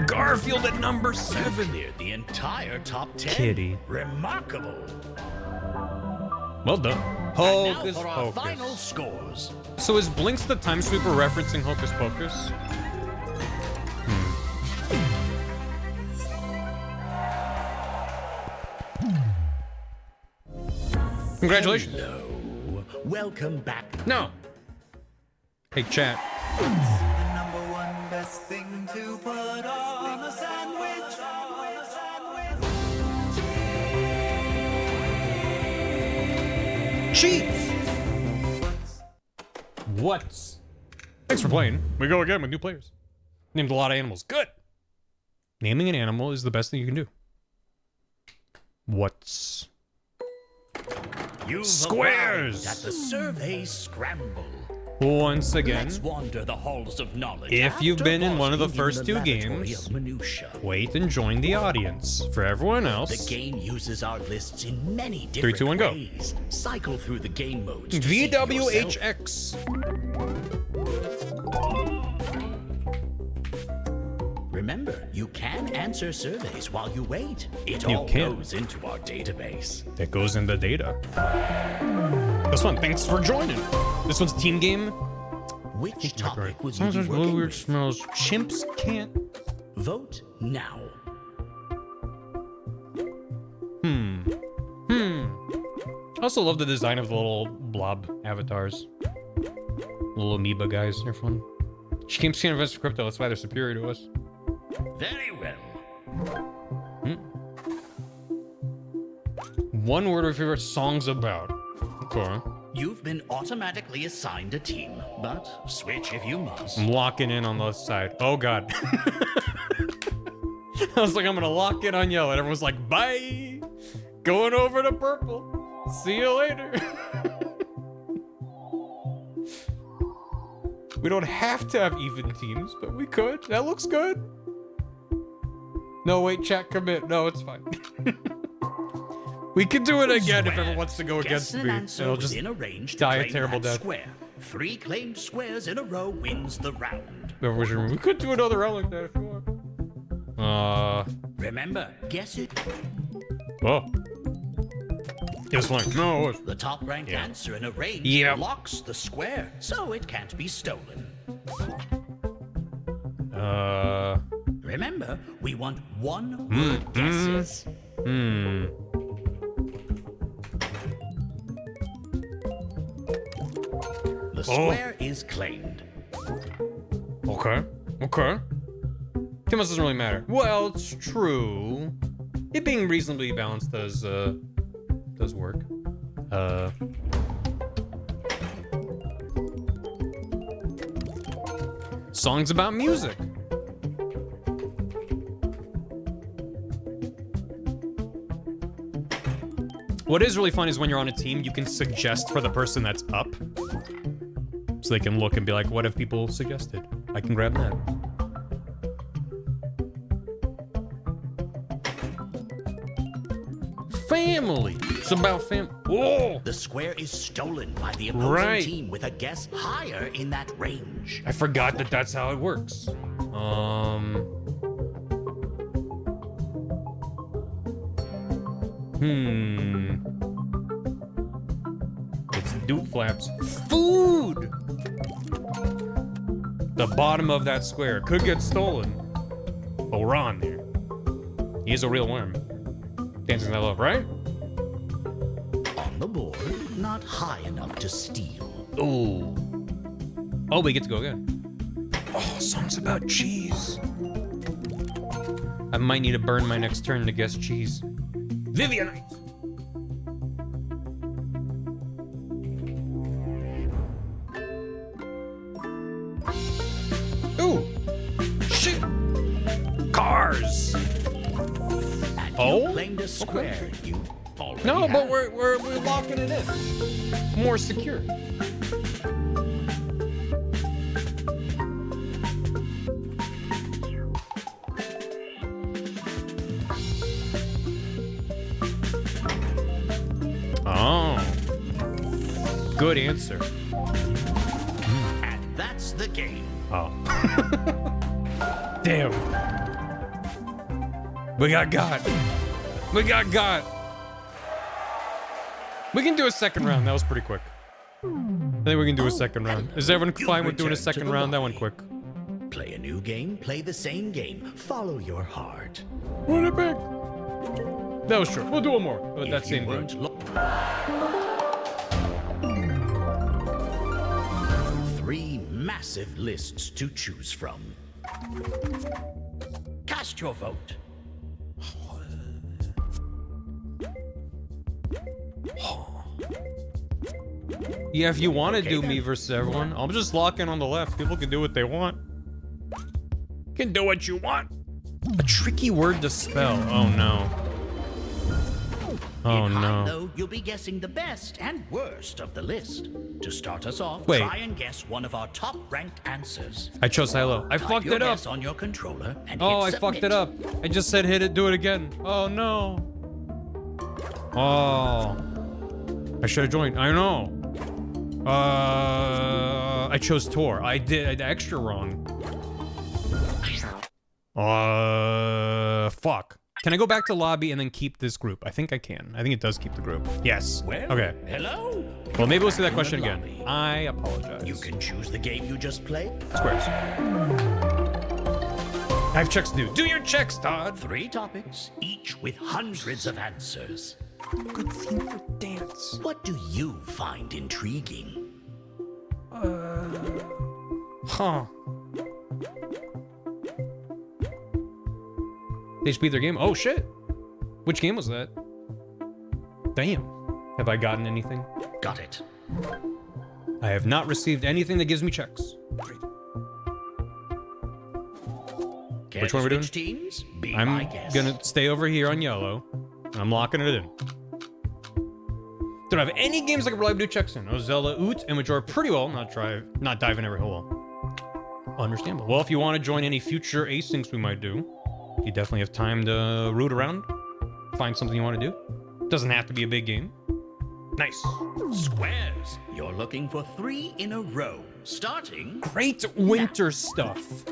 Garfield at number 7. Cleared the entire top 10. Kitty. Remarkable. Well done. Now Hocus for our Pocus. final scores. So is Blinks the time sweeper referencing Hocus Pocus? Congratulations. Hello. Welcome back. No. Hey, chat. The number one best thing to put on a sandwich. Cheese. What's? Thanks for playing. We go again with new players. Named a lot of animals. Good. Naming an animal is the best thing you can do. What's? You've Squares. arrived at the survey Scramble. Once again, Let's wander the halls of knowledge. if you've after been in one of the pausing in first two laboratory games, of minutia. wait and join the audience. For everyone The else, game uses our lists in many different 2, 1, go. ways. Cycle through the game modes to see yourself. VWHX. Remember, you can answer surveys while you wait. It You all can. goes into our database. That goes in the data. That's fun. Thanks for joining. This one's team game. Which topic would you Sounds be like working blue weird with? smells. Chimps can't. Vote now. I also love the design of the little blob avatars. Little amoeba guys. They're fun. She came to invest in crypto. That's why they're superior to us. Very well. One word of your favorite songs about. Okay. You've been automatically assigned a team, but switch if you must. I'm locking in on the side. Oh god. I was like, I'm gonna lock in on yellow, and everyone's like, bye. Going over to purple. See you later. We don't have to have even teams, but we could. That looks good. No, wait, chat, commit. No, it's fine. We can do it again if everyone wants to go against me. And I'll just die a terrible death. Square. 3 claimed squares in a row wins the round. We could do another round like that if you want. Remember, guess it. Oh. It's like, no. The top ranked answer in a range locks the square, so it can't be stolen. Remember, we want one-word guesses. The square is claimed. Okay. Okay. Too much doesn't really matter. Well, it's true. It being reasonably balanced does work. Songs about music. What is really fun is when you're on a team, you can suggest for the person that's up. So they can look and be like, what have people suggested? I can grab that. Family. It's about Whoa! The square is stolen by the opposing team with a guess higher in that range. I forgot that that's how it works. It's Duke Flaps. Food! The bottom of that square could get stolen. But we're on there. He is a real worm. Dancing that love, right? On the board, not high enough to steal. Ooh. Oh, we get to go again. Oh, songs about cheese. I might need to burn my next turn to guess cheese. Vivianite. Ooh. Shit. Cars. And you claimed a square. Okay. You already no, have. but we're locking it in. More secure. Oh. Good answer. And that's the game. Oh. Damn. We got. We got. We can do a second round. That was pretty quick. I think we can do a second round. Is everyone fine with doing a second round? That one quick. Play a new game, play the same game. Follow your heart. Run it back. That was true. We'll do one more. With that same round. 3 massive lists to choose from. Cast your vote. Yeah, if you want to do me versus everyone, I'm just locking on the left. People can do what they want. Can do what you want. A tricky word to spell. Oh no. Oh no. Though, you'll be guessing the best and worst of the list. To start us off, wait. Try and guess one of our top-ranked answers. I chose hello. I fucked it up. On your controller and oh, hit I fucked it up. I just said hit it, do it again. Oh no. Oh. I should have joined. I know. I chose Tor. I did extra wrong. Fuck. Can I go back to lobby and then keep this group? I think I can. I think it does keep the group. Yes. Well, okay. Hello. Well, maybe we'll see that question again. I apologize. You can choose the game you just played. Squares. I have checks to do. Do your checks, Todd. 3 topics, each with hundreds of answers. Good theme for dance. What do you find intriguing? Huh. They just beat their game? Oh, shit. Which game was that? Damn. Have I gotten anything? Got it. I have not received anything that gives me checks. Which one are we doing? Teams? Be I'm my guest. gonna stay over here on yellow. I'm locking it in. Don't have any games I can reliably do checks in. Oh, Zelda, Oot, and Majora pretty well. Not diving every hole. Understandable. Well, if you want to join any future asyncs we might do, you definitely have time to root around, find something you want to do. Doesn't have to be a big game. Nice. Squares. You're looking for 3 in a row, starting. Great winter stuff.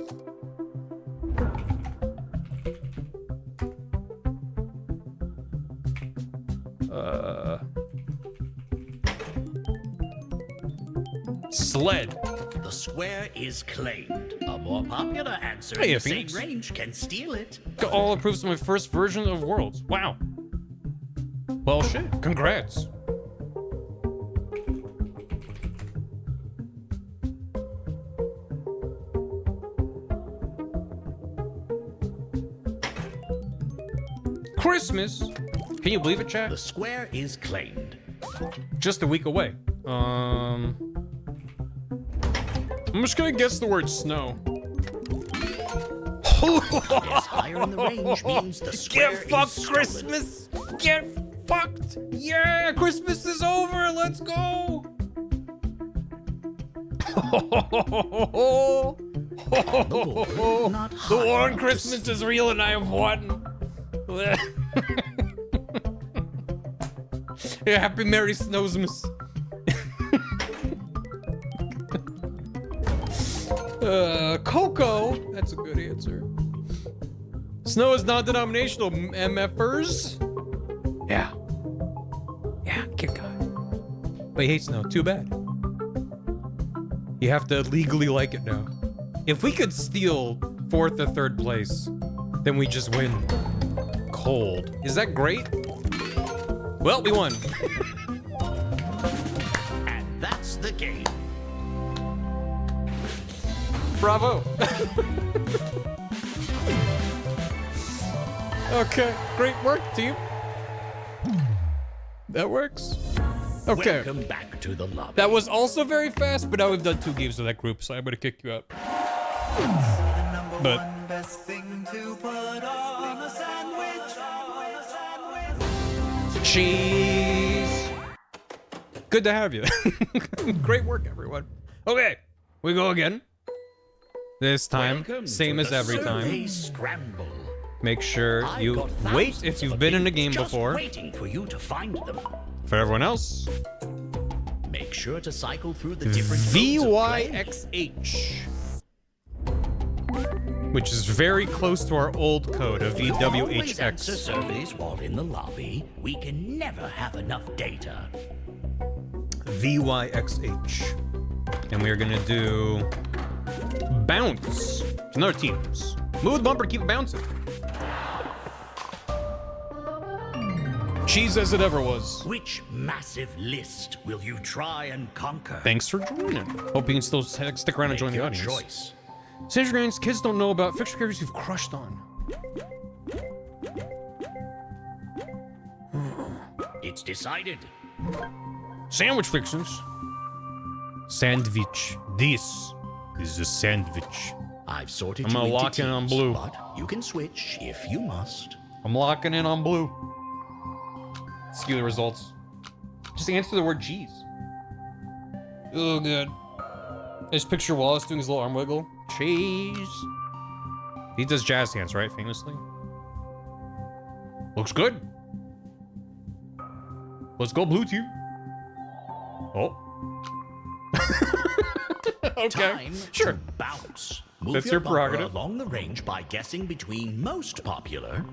Sled. The square is claimed. A more popular answer Hey, in the Phoenix. same range can steal it. Got all approved of my first version of Worlds. Wow. Well, shit. Congrats. Christmas. Can you believe it, chat? The square is claimed. Just a week away. I'm just gonna guess the word snow. Guess higher in the range means the square Get fucked, is stolen. Christmas! Get fucked! Yeah, Christmas is over. Let's go. Not The high war on enough to Christmas is real, and I have won. Yeah, happy Merry Snowsmas. Coco. That's a good answer. Snow is non-denominational, MFers. Yeah. Yeah, good guy. But he hates snow. Too bad. You have to legally like it now. If we could steal 4th or 3rd place, then we just win. Cold. Is that great? Well, we won. And that's the game. Bravo. Okay, great work, team. That works. Okay. Welcome back to the lobby. That was also very fast, but now we've done 2 games with that group, so I'm gonna kick you out. The number But- one best thing to put on a sandwich. Cheese. Good to have you. Great work, everyone. Okay, we go again. This time, Welcome same to as the every time. survey Scramble. Make sure I've you got wait thousands if of you've been in a opinions game just before. waiting for you to find them. For everyone else, Make sure to cycle through the different modes of play. VYXH. Which is very close to our old code of Always answer VWHX. surveys while in the lobby. We can never have enough data. VYXH. And we are gonna do bounce. Another teams. Move the bumper, keep it bouncing. Cheese as it ever was. Which massive list will you try and conquer? Thanks for joining. Hope you can still stick around and join the Your audience. choice. Sage Grains, kids don't know about fiction characters you've crushed on. It's decided. Sandwich fictions. Sandwich. This is a sandwich. I've sorted I'm you gonna into lock in on teams, blue. But you can switch if you must. I'm locking in on blue. Let's see the results. Just answer the word cheese. Oh, good. I just picture Wallace doing his little arm wiggle. Cheese. He does jazz hands, right? Famously. Looks good. Let's go, blue team. Oh. Okay. Time Sure. to bounce. Move That's your your bumper prerogative. along the range by guessing between most popular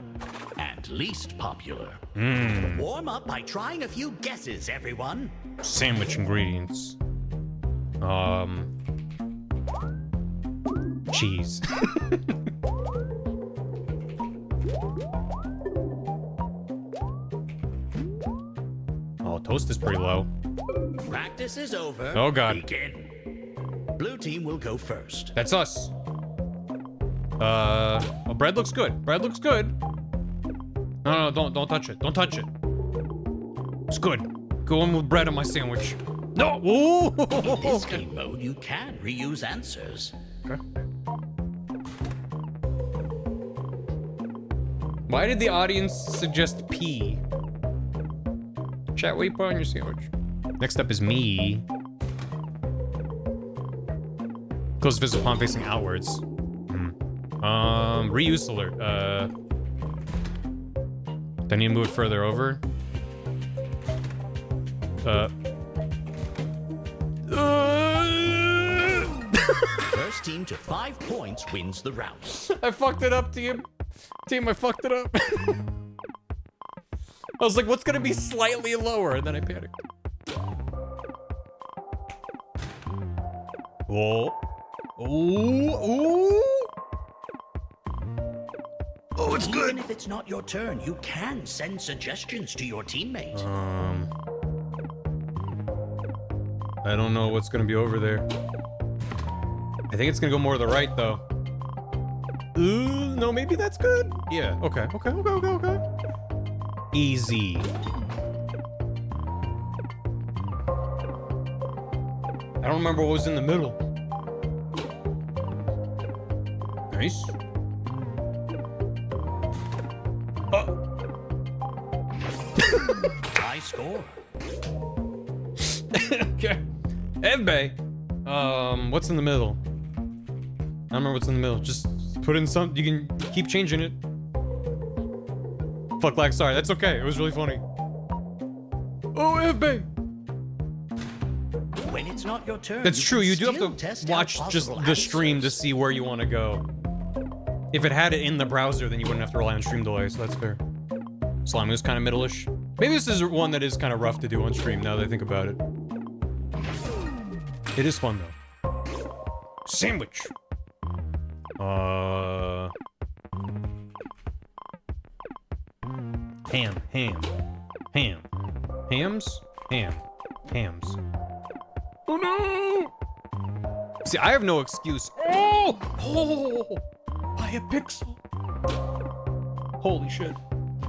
and least popular. Hmm. Warm up by trying a few guesses, everyone. Sandwich ingredients. Cheese. Oh, toast is pretty low. Practice is over. Oh, God. Begin. Blue team will go first. That's us. Oh, bread looks good. Bread looks good. No, don't touch it. Don't touch it. It's good. Go in with bread on my sandwich. No! Ooh! In this game mode, you can reuse answers. Okay. Why did the audience suggest pea? Chat, what do you put on your sandwich? Next up is me. Close visit palm facing outwards. Reuse alert. Do I need to move it further over? First team to 5 points wins the round. I fucked it up, team. Team, I fucked it up. I was like, what's gonna be slightly lower? And then I panicked. Whoa. Ooh, ooh. Oh, it's good. Even if it's not your turn, you can send suggestions to your teammate. I don't know what's gonna be over there. I think it's gonna go more to the right, though. Ooh, no, maybe that's good. Yeah, okay. Easy. I don't remember what was in the middle. Nice. High score. Okay. Ebbe. What's in the middle? I don't remember what's in the middle. Just put in some. You can keep changing it. Fuck lag. Sorry. That's okay. It was really funny. Oh, Ebbe. When it's not your turn, That's true. can You do have still to test watch out just possible the stream to answers. see where you want to go. If it had it in the browser, then you wouldn't have to rely on stream delay, so that's fair. Slime was kind of middle-ish. Maybe this is one that is kind of rough to do on stream now that I think about it. It is fun, though. Sandwich! Ham. Hams? Hams. Oh no! See, I have no excuse. Oh! Buy a pixel. Holy shit.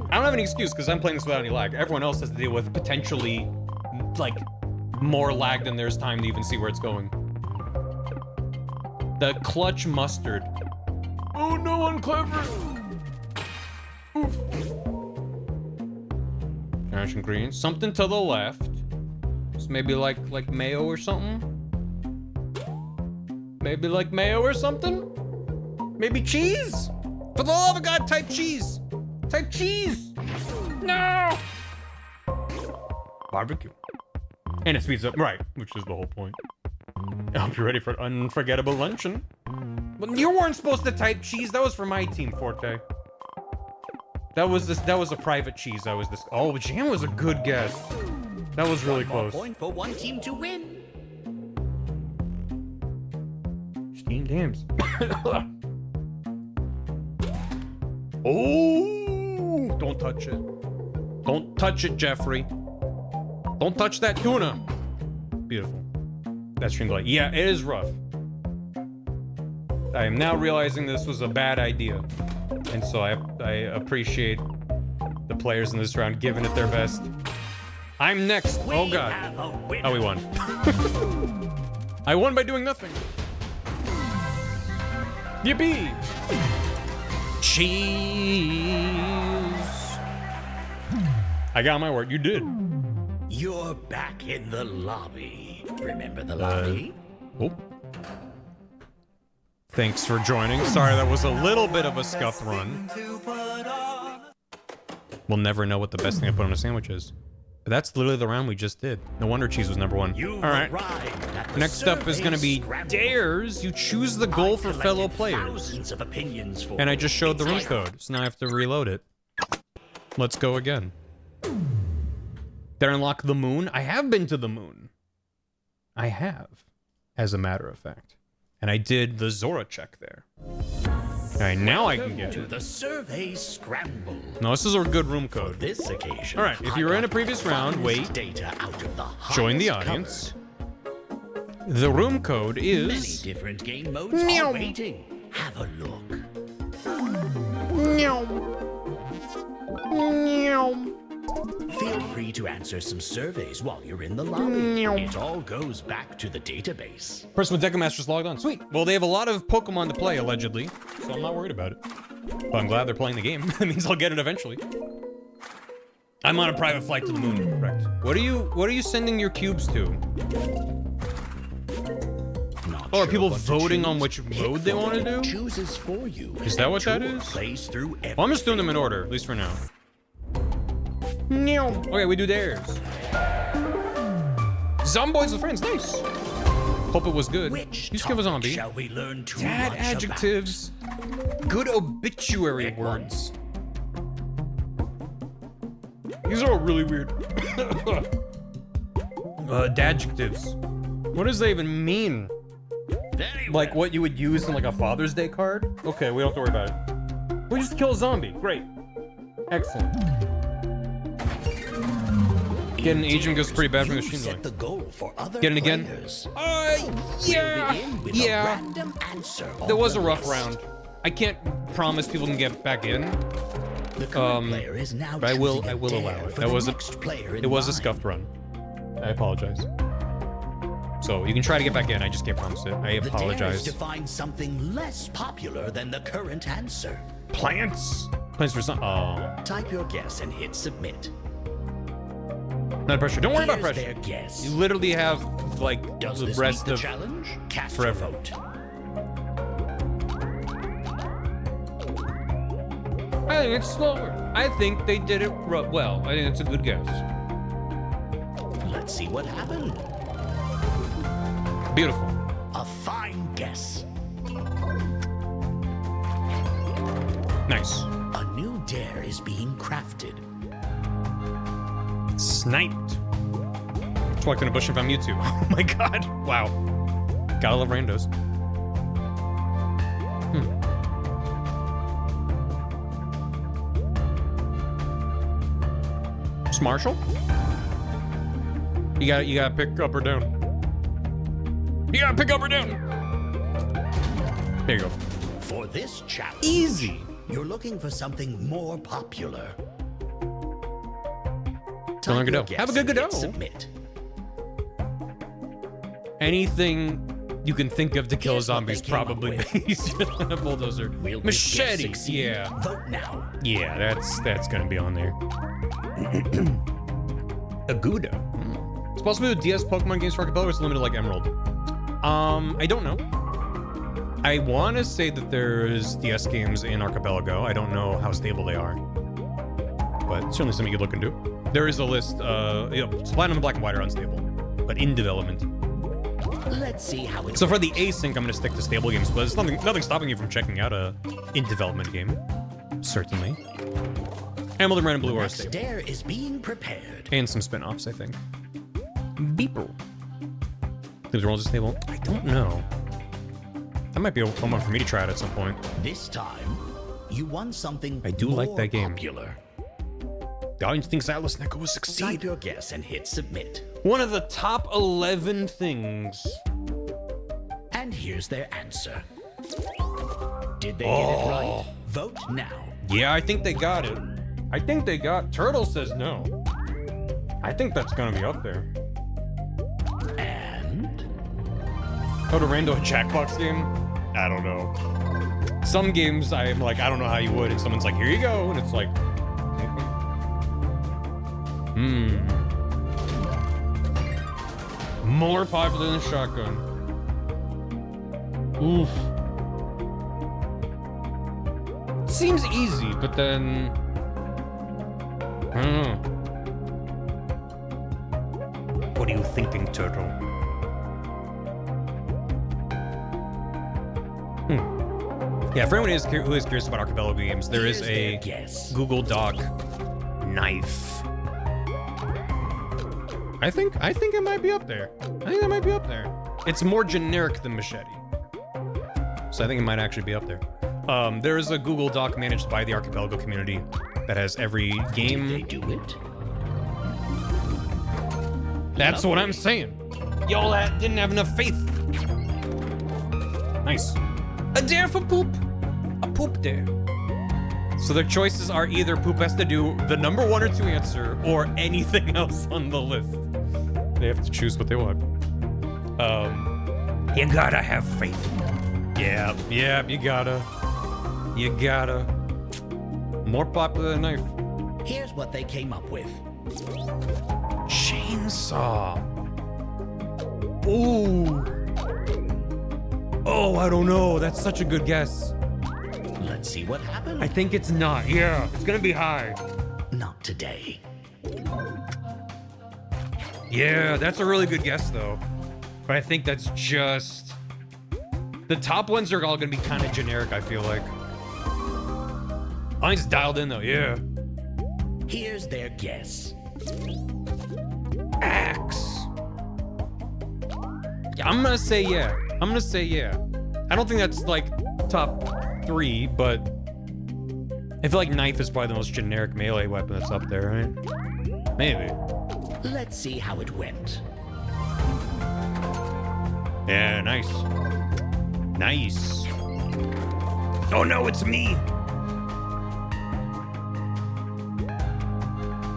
I don't have any excuse because I'm playing this without any lag. Everyone else has to deal with potentially, like, more lag than there's time to even see where it's going. The clutch mustard. Oh no, I'm clever. Oof. Orange ingredients. Something to the left. So maybe like mayo or something. Maybe like mayo or something. Maybe cheese. For the love of God, type cheese. Type cheese. No. Barbecue. And it speeds up, right? Which is the whole point. I hope you're ready for an unforgettable luncheon. But you weren't supposed to type cheese. That was for my team, Forte. That was a private cheese. Oh, jam was a good guess. That was really One more close. point for one team to win. Steam Dams. Oh! Don't touch it. Don't touch it, Jeffrey. Don't touch that tuna. Beautiful. That stream delay. Yeah, it is rough. I am now realizing this was a bad idea. And so I appreciate the players in this round giving it their best. I'm next. Oh We god. have a winner. Oh, we won. I won by doing nothing. Yippee! Cheese. I got my word. You did. You're back in the lobby. Remember the lobby? Oh. Thanks for joining. Sorry, that was a little bit of a scuffed run. We'll never know what the best thing to put on a sandwich is. But that's literally the round we just did. No wonder cheese was number one. You've All right. arrived at the Next up is going to be Scramble. dares. You choose the goal I've for fellow collected players. Thousands of opinions for And I just showed the room It's code, so now I have to reload it. Let's go again. Did I unlock the moon? I have been to the moon. I have, as a matter of fact. And I did the Zora check there. All right, now I can get to it. the survey scramble. No, this is a good room code. This occasion. All right, if you were in a previous round, wait. Data out of the Join the highest audience. The room code cover. Many is... different game modes Meow. are waiting. Have a look. Feel free to answer some surveys while you're in the lobby. It all goes back to the database. Person with Deca Master's logged on. Sweet. Well, they have a lot of Pokemon to play, allegedly, so I'm not worried about it. But I'm glad they're playing the game. That means I'll get it eventually. I'm on a private flight to the moon. Correct. What are you sending your cubes to? Not Oh, are people what to voting on choose, which hit mode they vote want to do? Chooses for you. Is that what that Tool is? Plays through Well, I'm just doing them in order, at least for now. Okay, we do theirs. Zomboys with friends, nice. Hope it was good. Which Just give a zombie. shall we learn too Dad much adjectives. Good obituary words. These are all really weird. Dadjectives. What does that even mean? Very Like well. what you would use in like a Father's Day card? Okay, we don't have to worry about it. We just kill a zombie. Great. Excellent. Getting agent goes pretty bad from the You machine set going. the goal for other Get it again? players. Yeah. Begin with a Yeah. random answer on There was the a rough list. round. I can't promise people can get back in. The current player is now But I will choosing a allow dare it. for That the was next player in it was a line. scuffed run. I apologize. So you can try to get back in. I just can't promise it. I The dare is apologize. to find something less popular than the current answer. Plants. Plants for some. Oh, Type your guess and hit submit. not pressure. Don't worry about Here's pressure. their guess. You literally have like Does the this rest meet the of. challenge? Cast forever. your vote. I think it's slower. I think they did it well. I think it's a good guess. Let's see what happened. Beautiful. A fine guess. Nice. A new dare is being crafted. Sniped. Just walked in a bush and found Mewtwo. Oh my god. Wow. Gotta love randos. Marshall? You gotta pick up or down. You gotta pick up or down. There you go. For this challenge, Easy. you're looking for something more popular. Don't Type Godot. your guess Have a good and hit Godot. Submit. Anything you can think of to kill Here's what zombies they came up probably with. based on a bulldozer. Will this guess Machete. succeed? Yeah. Vote now. Yeah, that's gonna be on there. Aguda. It's possible to do DS Pokemon games for Archipelago or it's limited like Emerald. I don't know. I want to say that there's DS games in Archipelago. I don't know how stable they are, but certainly something you could look into. There is a list. Platinum and Black and White are unstable, but in development. Let's see how it So for the async, I'm gonna stick to stable games, but there's nothing stopping you from checking out a in development game. Certainly. Emerald and Red and Blue are next stable. dare is being prepared. And some spin-offs, I think. Beeper. These are all just stable. I don't know. That might be a fun one for me to try out at some point. This time, you won something I do like more that game. popular. The audience thinks Atlas Neko will Type succeed. your guess and hit submit. One of the top 11 things. And here's their answer. Did they get it right? Vote now. Yeah, I think they got it. I think they got. Turtle says no. I think that's gonna be up there. And Oh, to Rando Jackbox game? I don't know. Some games I'm like, I don't know how you would, and someone's like, here you go, and it's like, okay. More popular than shotgun. Oof. Seems easy, but then I don't know. What are you thinking, Turtle? Yeah, for anyone who is curious about Archipelago games, there is here's a their guess. Google Doc knife. I think it might be up there. I think it might be up there. It's more generic than machete, so I think it might actually be up there. There is a Google Doc managed by the Archipelago community that has every Did they game. do it? That's what I'm saying. Y'all didn't have enough faith. Nice. A dare for poop. A poop dare. So their choices are either poop has to do the number 1 or 2 answer or anything else on the list. They have to choose what they want. You gotta have faith. Yeah, you gotta. You gotta. More popular than knife. Here's what they came up with. Chainsaw. Ooh. Oh, I don't know. That's such a good guess. Let's see what happened. I think it's not. Yeah, it's gonna be high. Not today. Yeah, that's a really good guess though. But I think that's just... The top ones are all gonna be kind of generic, I feel like. I think it's dialed in though, yeah. Here's their guess. Axe. Yeah, I'm gonna say yeah. I'm gonna say yeah. I don't think that's like top 3, but I feel like knife is probably the most generic melee weapon that's up there, right? Maybe. Let's see how it went. Yeah, nice. Nice. Oh no, it's me.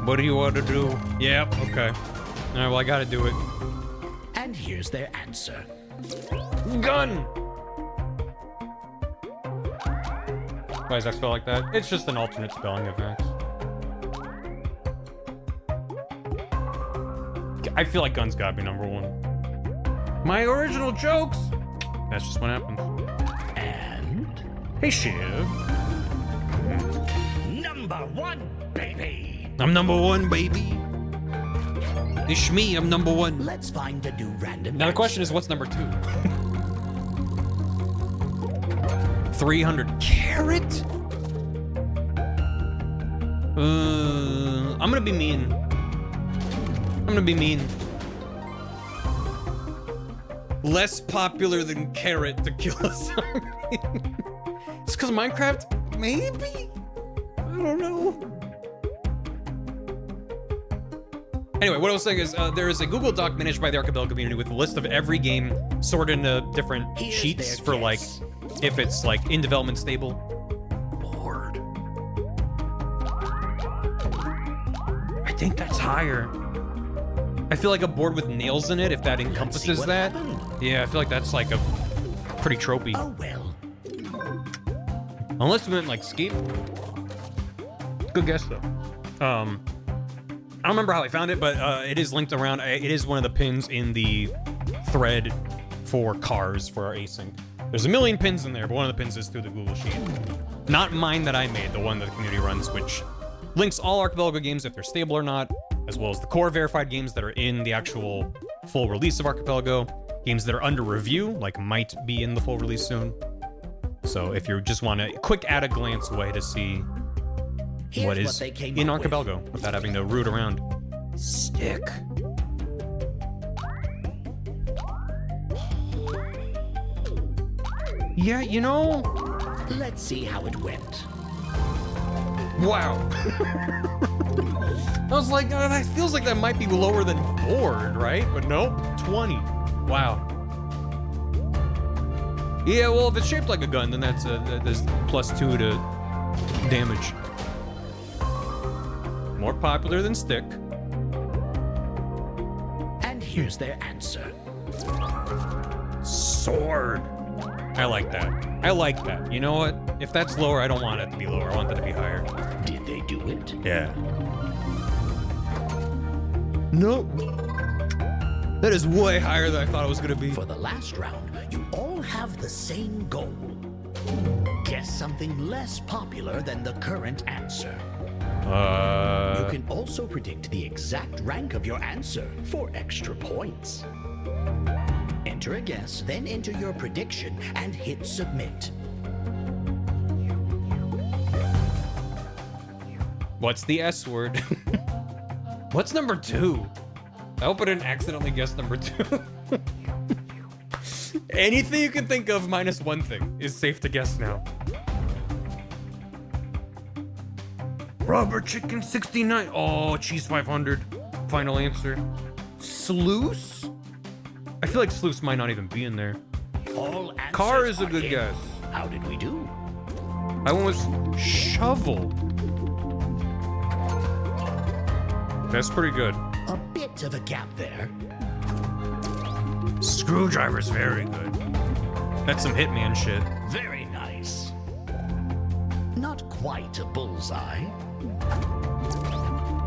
What do you want to do? Yep, okay. All right, well, I gotta do it. And here's their answer. Gun! Why does that spell like that? It's just an alternate spelling of X. I feel like gun's gotta be number 1. My original jokes! That's just what happens. And Hey, Shiv. number 1, baby. I'm number 1, baby. It's me, I'm number 1. Let's find the new random Now the question answer. is, what's number 2? 300 carat? I'm gonna be mean. I'm gonna be mean. Less popular than carrot to kill a zombie. It's because Minecraft? Maybe? I don't know. Anyway, what I was saying is there is a Google Doc managed by the Archipelago community with a list of every game sorted into different Here's sheets their for like, guess. if it's like in development stable. Board. I think that's higher. I feel like a board with nails in it, if that encompasses what that. happened. Yeah, I feel like that's like a pretty tropey. Oh well. Unless we meant like skate. Good guess though. I don't remember how I found it, but it is linked around. It is one of the pins in the thread for cars for our async. There's a million pins in there, but one of the pins is through the Google Sheet. Not mine that I made, the one that the community runs, which links all Archipelago games if they're stable or not, as well as the core verified games that are in the actual full release of Archipelago, games that are under review, like might be in the full release soon. So if you just want a quick at-a-glance way to see Here's what what is they came in up with. Archipelago without having to root around. Stick. Yeah, you know. Let's see how it went. Wow. I was like, that feels like that might be lower than board, right? But nope, 20. Wow. Yeah, well, if it's shaped like a gun, then that's there's +2 to damage. More popular than stick. And here's their answer. Sword. I like that. I like that. You know what? If that's lower, I don't want it to be lower. I want that to be higher. Did they do it? Yeah. Nope. That is way higher than I thought it was gonna be. For the last round, you all have the same goal. Guess something less popular than the current answer. You can also predict the exact rank of your answer for extra points. Enter a guess, then enter your prediction and hit submit. What's the S word? What's number 2? I hope I didn't accidentally guess number 2. Anything you can think of minus one thing is safe to guess now. Rubber Chicken 69. Oh, Cheese 500. Final answer. Sluice? I feel like Sluice might not even be in there. All answers Car is a are good in. guess. How did we do? I went with shovel. That's pretty good. A bit of a gap there. Screwdriver's very good. That's some Hitman shit. Very nice. Not quite a bullseye.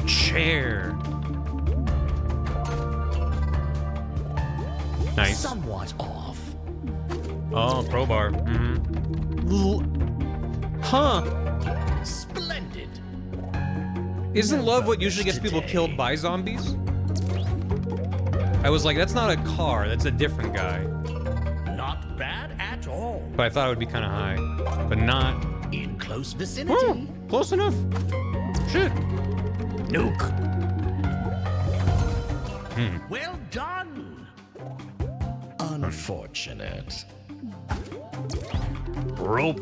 Chair. Nice. Somewhat off. Oh, crowbar. Huh. Splendid. Isn't love what usually gets people killed by zombies? I was like, that's not a car, that's a different guy. Not bad at all. But I thought it would be kind of high. But not. In close vicinity. Oh, close enough. Shit. Nuke. Well done. Unfortunate. Rope.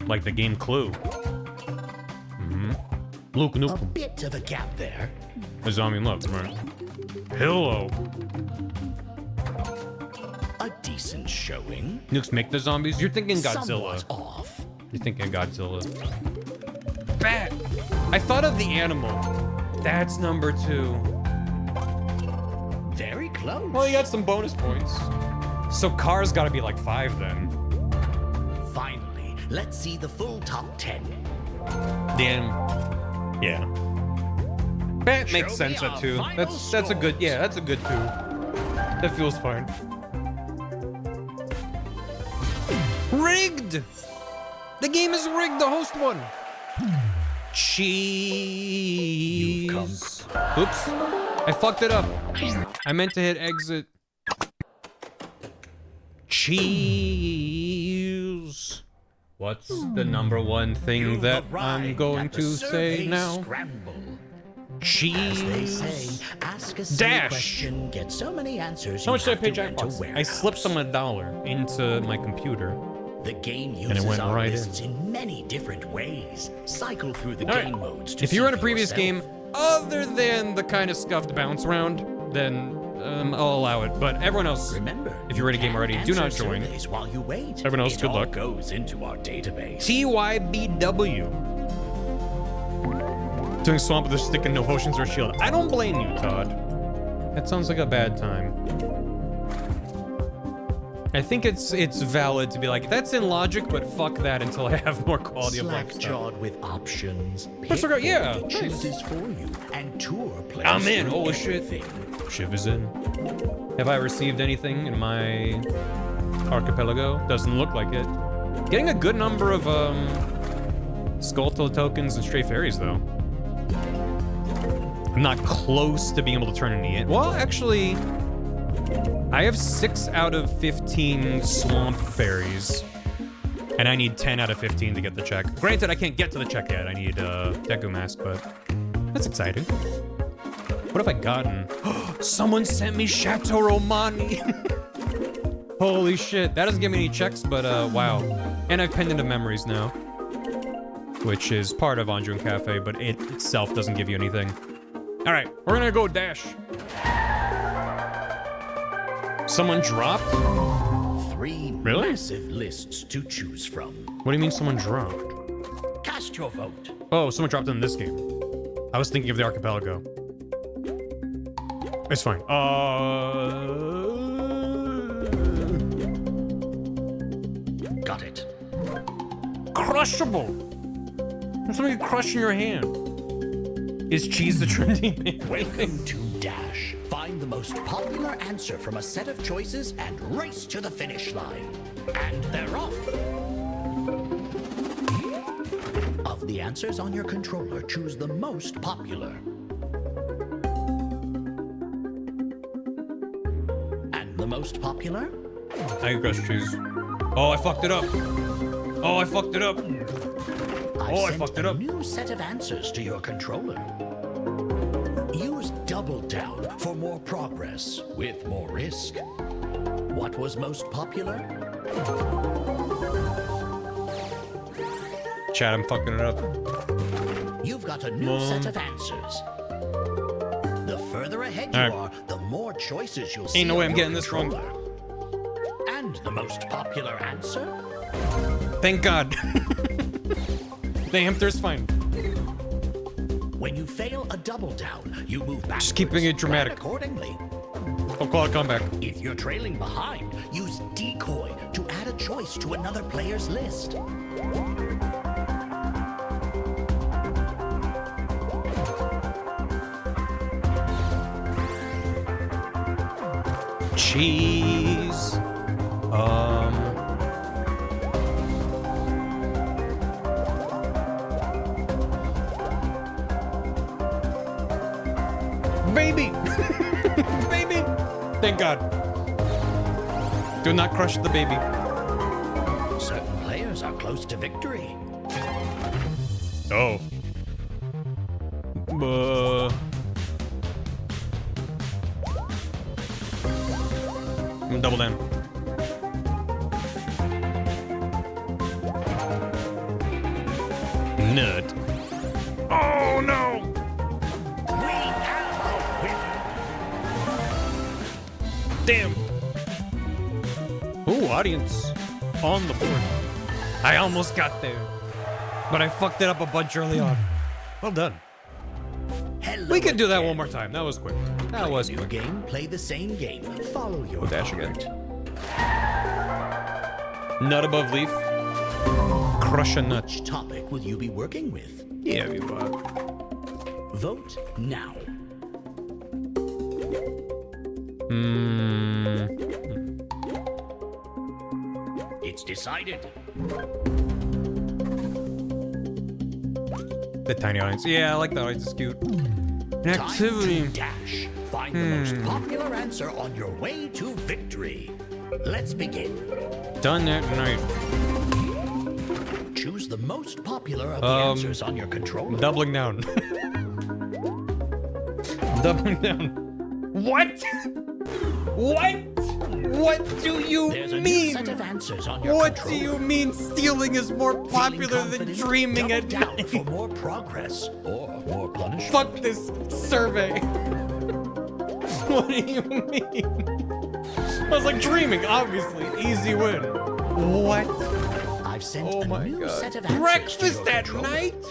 Like the game Clue. Luke, A nuke. bit of a gap there. A zombie in love, right? Pillow. A decent showing. Nukes make the zombies? You're thinking Godzilla. Somewhat off. You're thinking Godzilla. Bat! I thought of the animal. That's number 2. Very close. Well, you got some bonus points. So cars gotta be like 5 then. Finally, let's see the full top 10. Damn. Yeah. Bat makes Show sense me at our 2. final That's a good, yeah, that's a good 2. That feels fine. Rigged! The game is rigged, the host won. Cheese. Oops. I fucked it up. I meant to hit exit. Cheese. What's the number 1 thing You've that I'm arrived going at the to say survey now? Scramble. Cheese. As they say, ask a silly Dash. question, get so many answers. How much did I you pay have to rent a Jackbox? I warehouse. slipped someone $1 into my computer. The game it uses went our right lists in many different ways. Cycle through the All right. game modes to If you were in a see previous for game, yourself. other than the kind of scuffed bounce round, then I'll allow it. But everyone else, Remember, if you're in a game can already, do not answer join. surveys while you wait. Everyone else, It good all luck. goes into our database. TYBW. Doing swamp with a stick and no potions or shield. I don't blame you, Todd. That sounds like a bad time. I think it's valid to be like, that's in logic, but fuck that until I have more quality of life stuff. Slack-jawed with options. That's okay, yeah, Pick what nice. chooses for you and tour players I'm in. through Holy shit. everything. Shiv is in. Have I received anything in my archipelago? Doesn't look like it. Getting a good number of Skulltula tokens and stray fairies though. I'm not close to being able to turn any in. Well, actually, I have 6 out of 15 swamp fairies. And I need 10 out of 15 to get the check. Granted, I can't get to the check yet. I need Deku Mask, but that's exciting. What have I gotten? Someone sent me Chateau Romani. Holy shit. That doesn't give me any checks, but wow. And I've Pendant of Memories now, which is part of Anjun Cafe, but it itself doesn't give you anything. All right, we're gonna go dash. Someone dropped? 3 Really? massive lists to choose from. What do you mean someone dropped? Cast your vote. Oh, someone dropped in this game. I was thinking of the archipelago. It's fine. Got it. Crushable. There's something crushing your hand. Is cheese the trendy name? Welcome to Dash. Find the most popular answer from a set of choices and race to the finish line. And they're off. Of the answers on your controller, choose the most popular. And the most popular? I crushed cheese. Oh, I fucked it up. Oh, I fucked it up. I've Oh, I sent fucked it a up. new set of answers to your controller. Use double down for more progress with more risk. What was most popular? Chat, I'm fucking it up. You've got a new set of answers. The further ahead you All right. are, the more choices you'll see. Ain't no way on I'm your getting this wrong. controller. And the most popular answer? Thank God. The hamster's fine. When you fail a double down, you move back. Just keeping it dramatic. Accordingly. I'll call it comeback. If you're trailing behind, use decoy to add a choice to another player's list. Cheese. Baby! Baby! Thank God. Do not crush the baby. Certain players are close to victory. Oh. Double down. Nut. Oh no! We have a winner. Damn. Ooh, audience on the board. I almost got there, but I fucked it up a bunch early on. Well done. Hello We can do that again. one more time. That was quick. That was New quick. game, play the same game. Follow your Dash heart. again. Nut above leaf. Crush a nut. Which topic will you be working with? Yeah, you Vote now. It's decided. The tiny audience. Yeah, I like that. It's cute. An Time activity. to dash. Find the most popular answer on your way to victory. Let's begin. Done at night. Choose the most popular of the answers on your controller. Doubling down. Doubling down. What? What? What do you There's a new mean? set of answers on your What do controller. you mean stealing is more Feeling popular than confident? dreaming Double at down night? for more progress or more punishment. Fuck this survey. What do you mean? I was like, dreaming, obviously. Easy win. What? I've sent Oh a my new god. set of answers to Breakfast your at controller. night?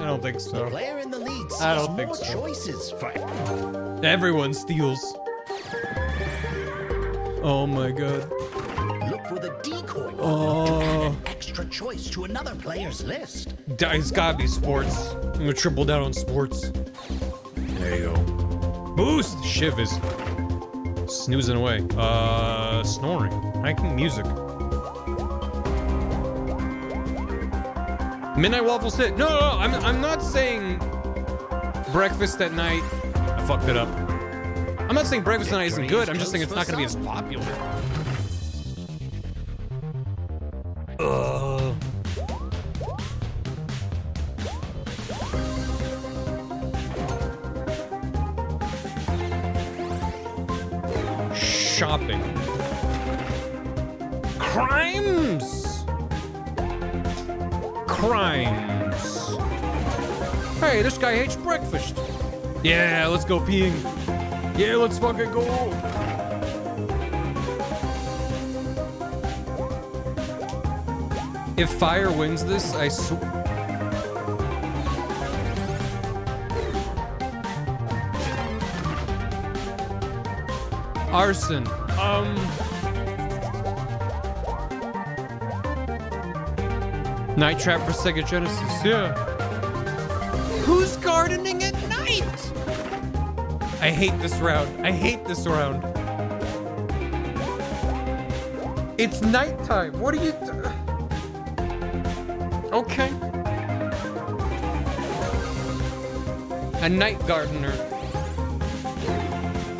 I don't think The so. player in the lead sees I don't think more so. choices for Everyone steals. Oh my god. look for the decoy button to Oh. add an extra choice to another player's list. It's gotta be sports. I'm gonna triple down on sports. There you go. Boost! Shiv is snoozing away. Snoring. Hiking music. Midnight Waffles hit. No, I'm not saying breakfast at night. I fucked it up. I'm not saying breakfast at night isn't good. I'm just saying it's not gonna be as popular. Shopping. Crimes. Crimes. Hey, this guy hates breakfast. Yeah, let's go peeing. Yeah, let's fucking go. If fire wins this, I swear. Arson. Night Trap for Sega Genesis. Yeah. Who's gardening at night? I hate this round. I hate this round. It's nighttime. What are you do? Okay. A night gardener.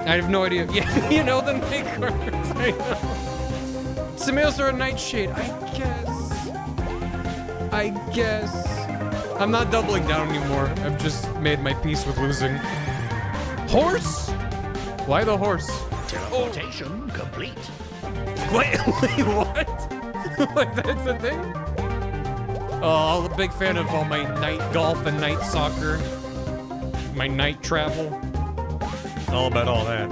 I have no idea. Yeah, you know the night gardeners. I know. Simios are a nightshade. I guess. I'm not doubling down anymore. I've just made my peace with losing. Horse? Why the horse? Teleportation complete. Wait, what? Like, that's the thing? Oh, I'm a big fan of all my night golf and night soccer. My night travel. All about all that.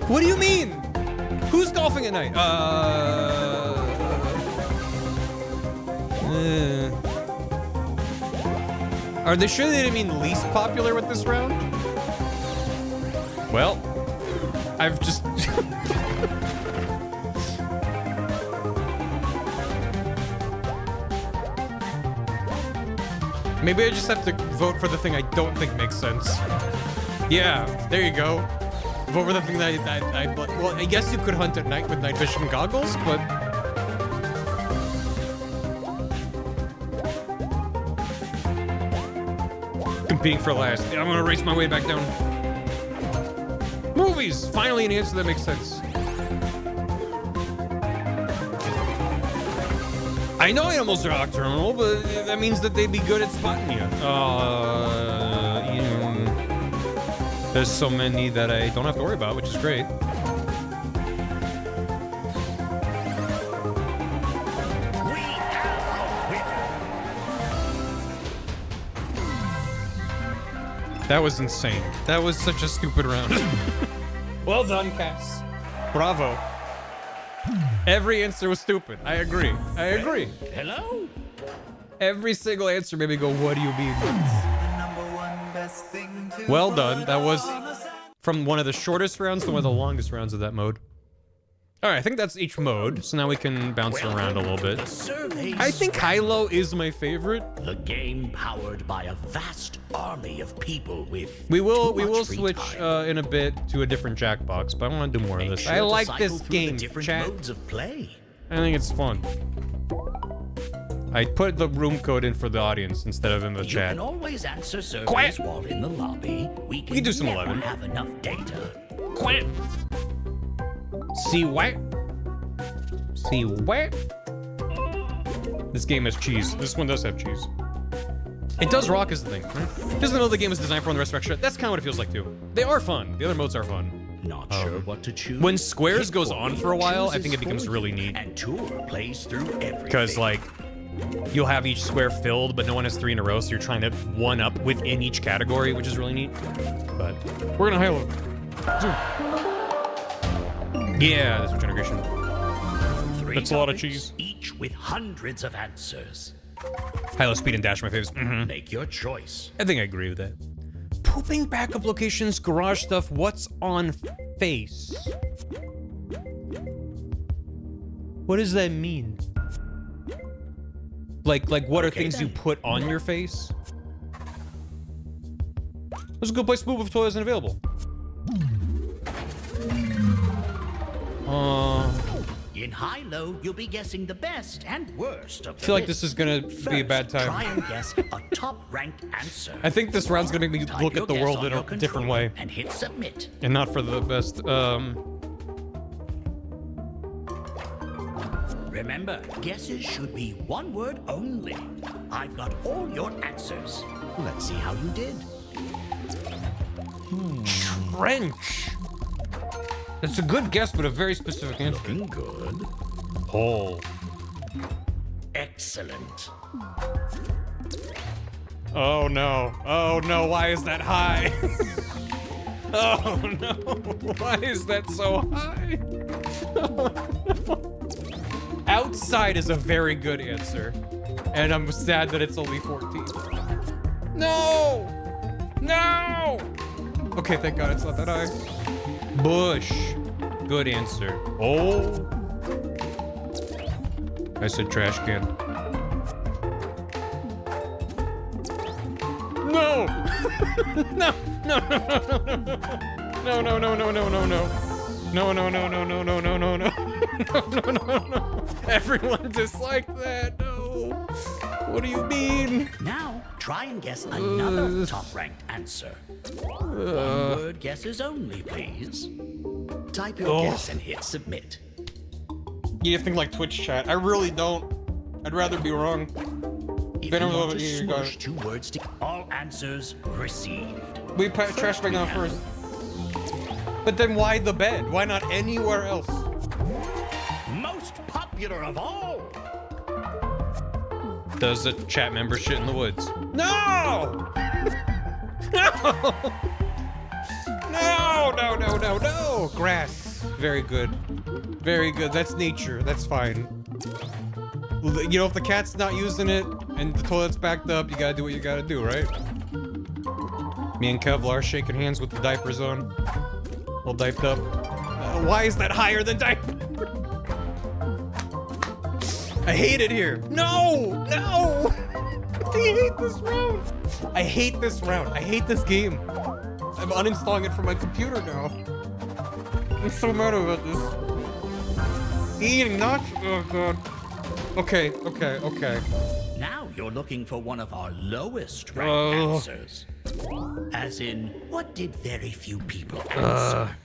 What do you mean? Who's golfing at night? Are they sure they didn't mean least popular with this round? Well, I've just... Maybe I just have to vote for the thing I don't think makes sense. Yeah, there you go. Vote for the thing that I well, I guess you could hunt at night with night vision goggles, but... Competing for last. I'm gonna race my way back down. Movies! Finally an answer that makes sense. I know animals are nocturnal, but that means that they'd be good at spotting you. You know, there's so many that I don't have to worry about, which is great. That was insane. That was such a stupid round. Well done, Cass. Bravo. Every answer was stupid. I agree. I agree. Hello? Every single answer made me go, what do you mean? Well done. That was from one of the shortest rounds to one of the longest rounds of that mode. All right, I think that's each mode. So now we can bounce around a little bit. I think Hilo is my favorite. The game powered by a vast army of people with We will switch in a bit to a different Jackbox, but I want to do more of this. I like this game, chat. Modes of play. I think it's fun. I put the room code in for the audience instead of in the chat. You can always answer surveys Quiet. while in the lobby. We can do some never 11. have enough data. Quiet. See what? See what? This game has cheese. This one does have cheese. It does rock is the thing. Right? Doesn't know the game is designed for on the resurrection. That's kind of what it feels like too. They are fun. The other modes are fun. Not sure what to choose. When Squares Hit goes for on me for a while, I chooses think it becomes for really you, neat. And Tour plays through everything. Because like, you'll have each square filled, but no one has 3 in a row, so you're trying to one up within each category, which is really neat. But we're gonna Hilo. Yeah, that's what integration. That's a lot of cheese. Each with hundreds of answers. Hilo speed and dash are my favorites. Make your choice. I think I agree with that. Pooping backup locations, garage stuff, what's on face? What does that mean? Like what are things you put on your face? There's a good place to move if toy isn't available. In high-low, you'll be guessing the best and worst of the I feel like this is gonna be a bad Try time. and guess a top-ranked answer. I think this round's gonna make me Type look your at the guess world on in your a different controller way. and hit submit. And not for the best. Remember, guesses should be one word only. I've got all your answers. Let's see how you did. Trench. It's a good guess, but a very specific answer. Looking good. Hole. Excellent. Oh no. Oh no, why is that high? Oh no, why is that so high? Outside is a very good answer. And I'm sad that it's only 14. No! No! Okay, thank God it's not that high. Bush. Good answer. Oh. I said trash can. No! No! No, no, no, no, no, no, no, no, no, no. No, no, no, no, no, no, no, no, no. No, no, no, no. Everyone disliked that. No. What do you mean? Now, try and guess another top-ranked answer. One-word guesses only, please. Type your guess and hit submit. You think like Twitch chat. I really don't. I'd rather be wrong. If you want to smush 2 words to all answers received. We put trash bag down first. But then why the bed? Why not anywhere else? Most popular of all. Does a chat member shit in the woods? No! No! No, no, no, no, no! Grass. Very good. Very good. That's nature. That's fine. You know, if the cat's not using it and the toilet's backed up, you gotta do what you gotta do, right? Me and Kevlar shaking hands with the diapers on. All diped up. Why is that higher than diaper? I hate it here. No! No! I hate this round. I hate this round. I hate this game. I'm uninstalling it from my computer now. I'm so mad about this. Eating nuts? Oh god. Okay, okay, okay. Now you're looking for one of our lowest ranked answers. As in, what did very few people answer?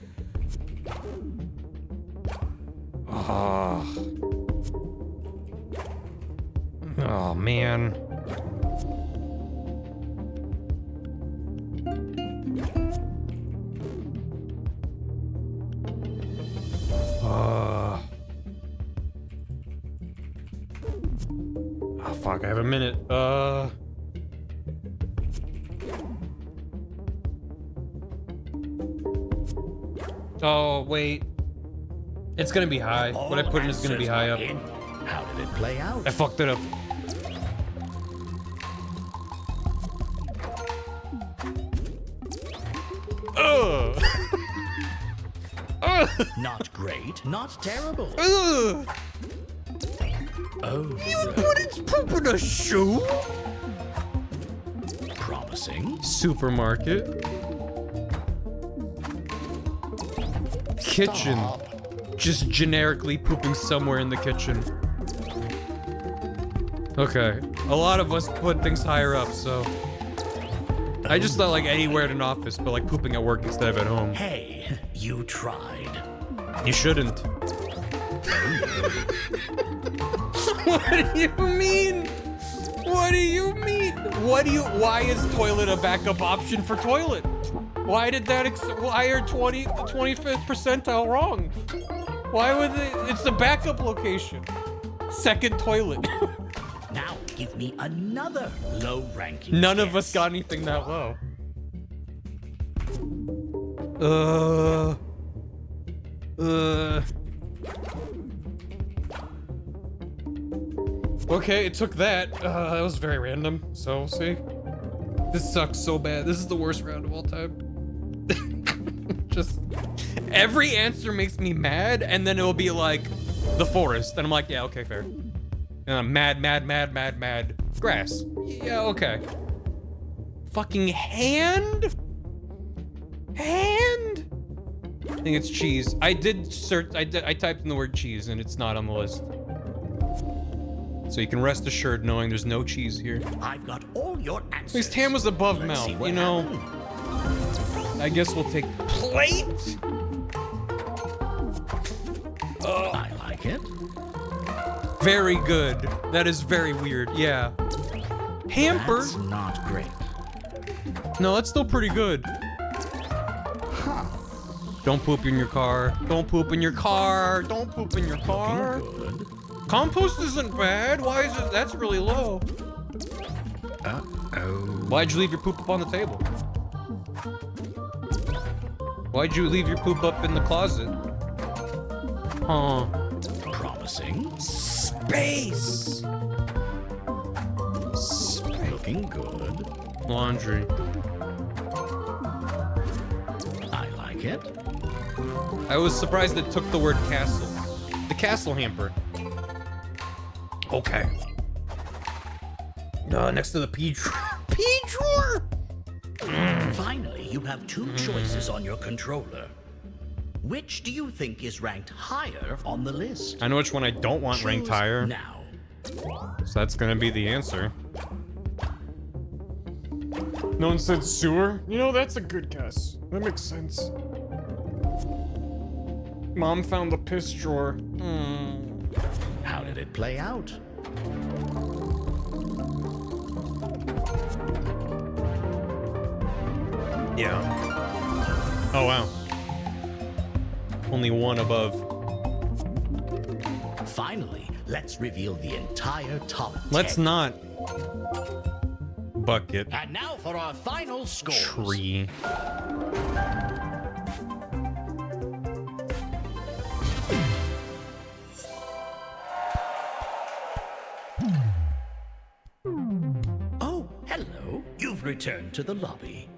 Oh, man. Oh, fuck, I have a minute. Oh, wait. It's gonna be high. What I put in is gonna be high up. How did it play out? I fucked it up. Ugh. Not great, not terrible. Ugh. Oh, You put its poop in a shoe? promising. Supermarket. Kitchen. Stop. Just generically pooping somewhere in the kitchen. Okay. A lot of us put things higher up, so... I just thought like anywhere in an office, but like pooping at work instead of at home. Hey, you tried. You shouldn't. What do you mean? What do you mean? Why is toilet a backup option for toilet? Why did that, why are the 25th percentile wrong? Why would they, it's the backup location. Second toilet. Now give me another low ranking. None of us got anything that low. Okay, it took that. That was very random, so we'll see. This sucks so bad. This is the worst round of all time. Just every answer makes me mad, and then it'll be like the forest, and I'm like, yeah, okay, fair. And I'm mad. Grass. Yeah, okay. Fucking hand? Hand? I think it's cheese. I did search. I typed in the word cheese, and it's not on the list. So you can rest assured knowing there's no cheese here. I've got all your answers. At least ham was above Let's see mouth, what you know. happened. I guess we'll take plate. I like it. Very good. That is very weird. Yeah. Hamper. That's not great. No, that's still pretty good. Don't poop in your car. Don't poop in your car. Don't poop in your car. Good. Compost isn't bad. Why is it? That's really low. Why'd you leave your poop up on the table? Why'd you leave your poop up in the closet? Huh. Promising. Space. Looking good. Laundry. I like it. I was surprised it took the word castle. The castle hamper. Okay. Next to the pea drawer. Pea drawer? Finally, you have two choices on your controller. Which do you think is ranked higher on the list? I know which one I don't want ranked higher. Now. So that's gonna be the answer. No one said sewer? You know, that's a good guess. That makes sense. Mom found the piss drawer. How did it play out? Yeah. Oh, wow. Only one above. Finally, let's reveal the entire top 10. Let's not. Bucket. And now for our final scores. Tree. Oh, hello. You've returned to the lobby.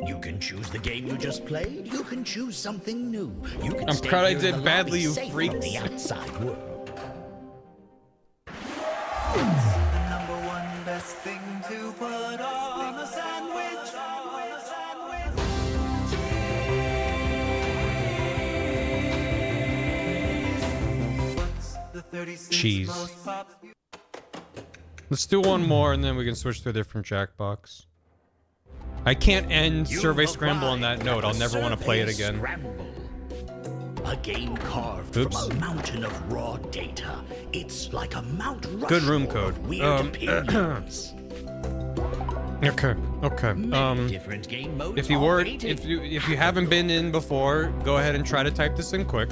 You can choose the game you just played. You can choose something new. You can I'm stay proud I here in did the badly, lobby you safe from freaks. the outside world. The number one best thing to put on a sandwich. What's the 36 Cheese. most popular? Let's do one more, and then we can switch to a different Jackbox. I can't end Survey Scramble on that note. I'll never want to play it again. Scramble. A game carved Oops. from a mountain of raw data. It's like a Mount Rushmore Good room code. of weird opinions. Okay. Many different game modes If you are were, rated. if you haven't been in before, go ahead and try to type this in quick.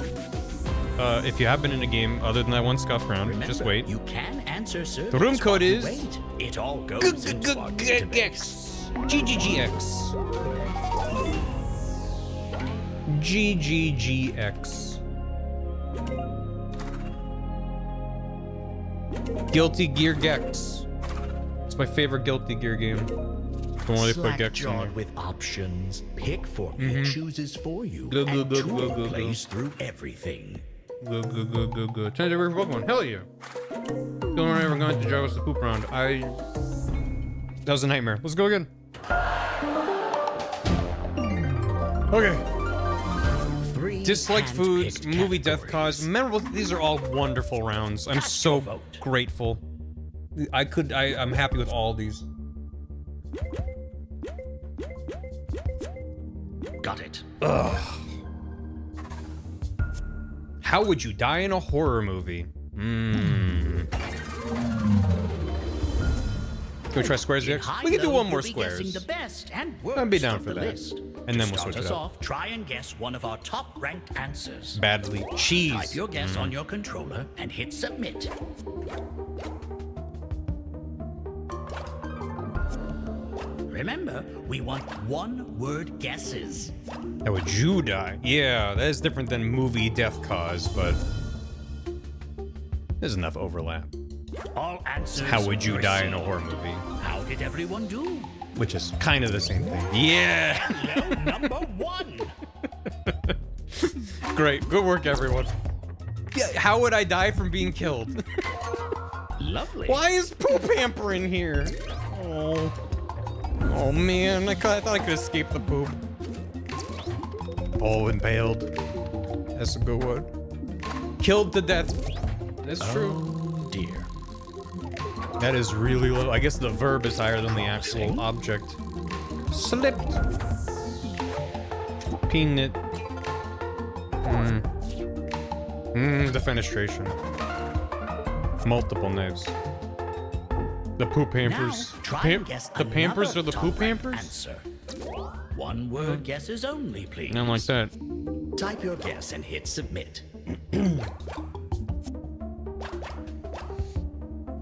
If you have been in a game other than that one scuff round, Remember, just wait. You can answer surveys The room code while you is wait. It all goes into our database. GGGX. GGGX. Guilty Gear Gex. It's my favorite Guilty Gear game. The one where they put Gex in there. Slack-jawed with options. Pick for me chooses for you. Go, go, and go, Tool go, go, go. plays through everything. Go. Change every Pokemon. Hell yeah. Don't ever going to Jarvis the poop round. That was a nightmare. Let's go again. Okay. Three Disliked foods, hand-picked movie death categories. cause, memorable. These are all wonderful rounds. I'm Cast so your vote. grateful. I'm happy with all these. Got it. How would you die in a horror movie? Can we try Squares In X? high We can do low, one more you'll be guessing Squares. the best and I'd be worst down of for the that. list. And then To we'll start switch it us up. off, try and guess one of our top-ranked answers. Badly. Cheese. Type your guess on your controller and hit submit. Remember, we want one-word guesses. How would you die? Yeah, that is different than movie death cause, but there's enough overlap. All answers. How would you die in a received. horror movie? How did everyone do? Which is kind of the same thing. Yeah! Hello, number one. Great. Good work, everyone. Yeah, how would I die from being killed? Lovely. Why is Poop Hamper in here? Oh. Oh man, I thought I could escape the poop. Oh, impaled. That's a good one. Killed to death. That's true. Oh dear. That is really low. I guess the verb is higher than the actual object. Slipped. Peanut. Defenestration. Multiple knives. The poop hampers. Now, try and guess The pampers another are the poop top-ranked hampers? Answer. One word guesses only, please. I don't like that. Type your guess and hit submit.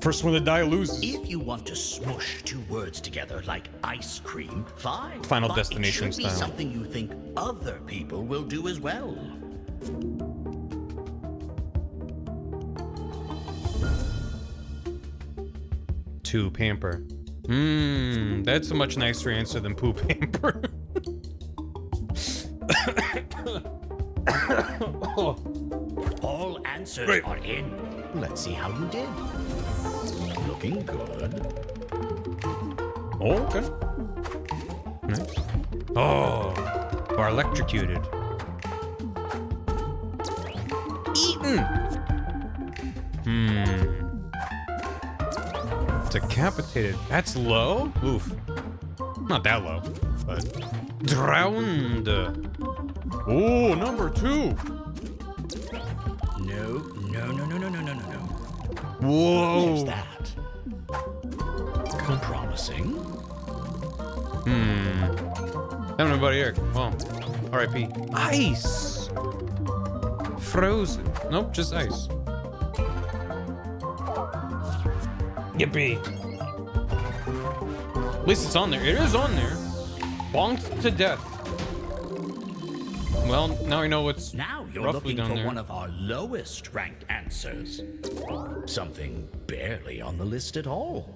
First one to die loses. If you want to smush two words together like ice cream, fine. Final but Destination it should be style. something you think other people will do as well. To pamper. That's a much nicer answer than poop hamper. All answers Great. are in. Let's see how you did. Looking good. Oh, okay. Nice. Oh, or electrocuted. Eaten. Decapitated. That's low? Oof. Not that low, but drowned. Oh, number 2. No. Whoa. There's that. Promising. Tell me about Eric. Well, R.I.P. Ice. Frozen. Nope, just ice. Yippee. At least it's on there. It is on there. Bonked to death. Well, now I know what's Now you're roughly looking down for there. one of our lowest ranked answers. Something barely on the list at all.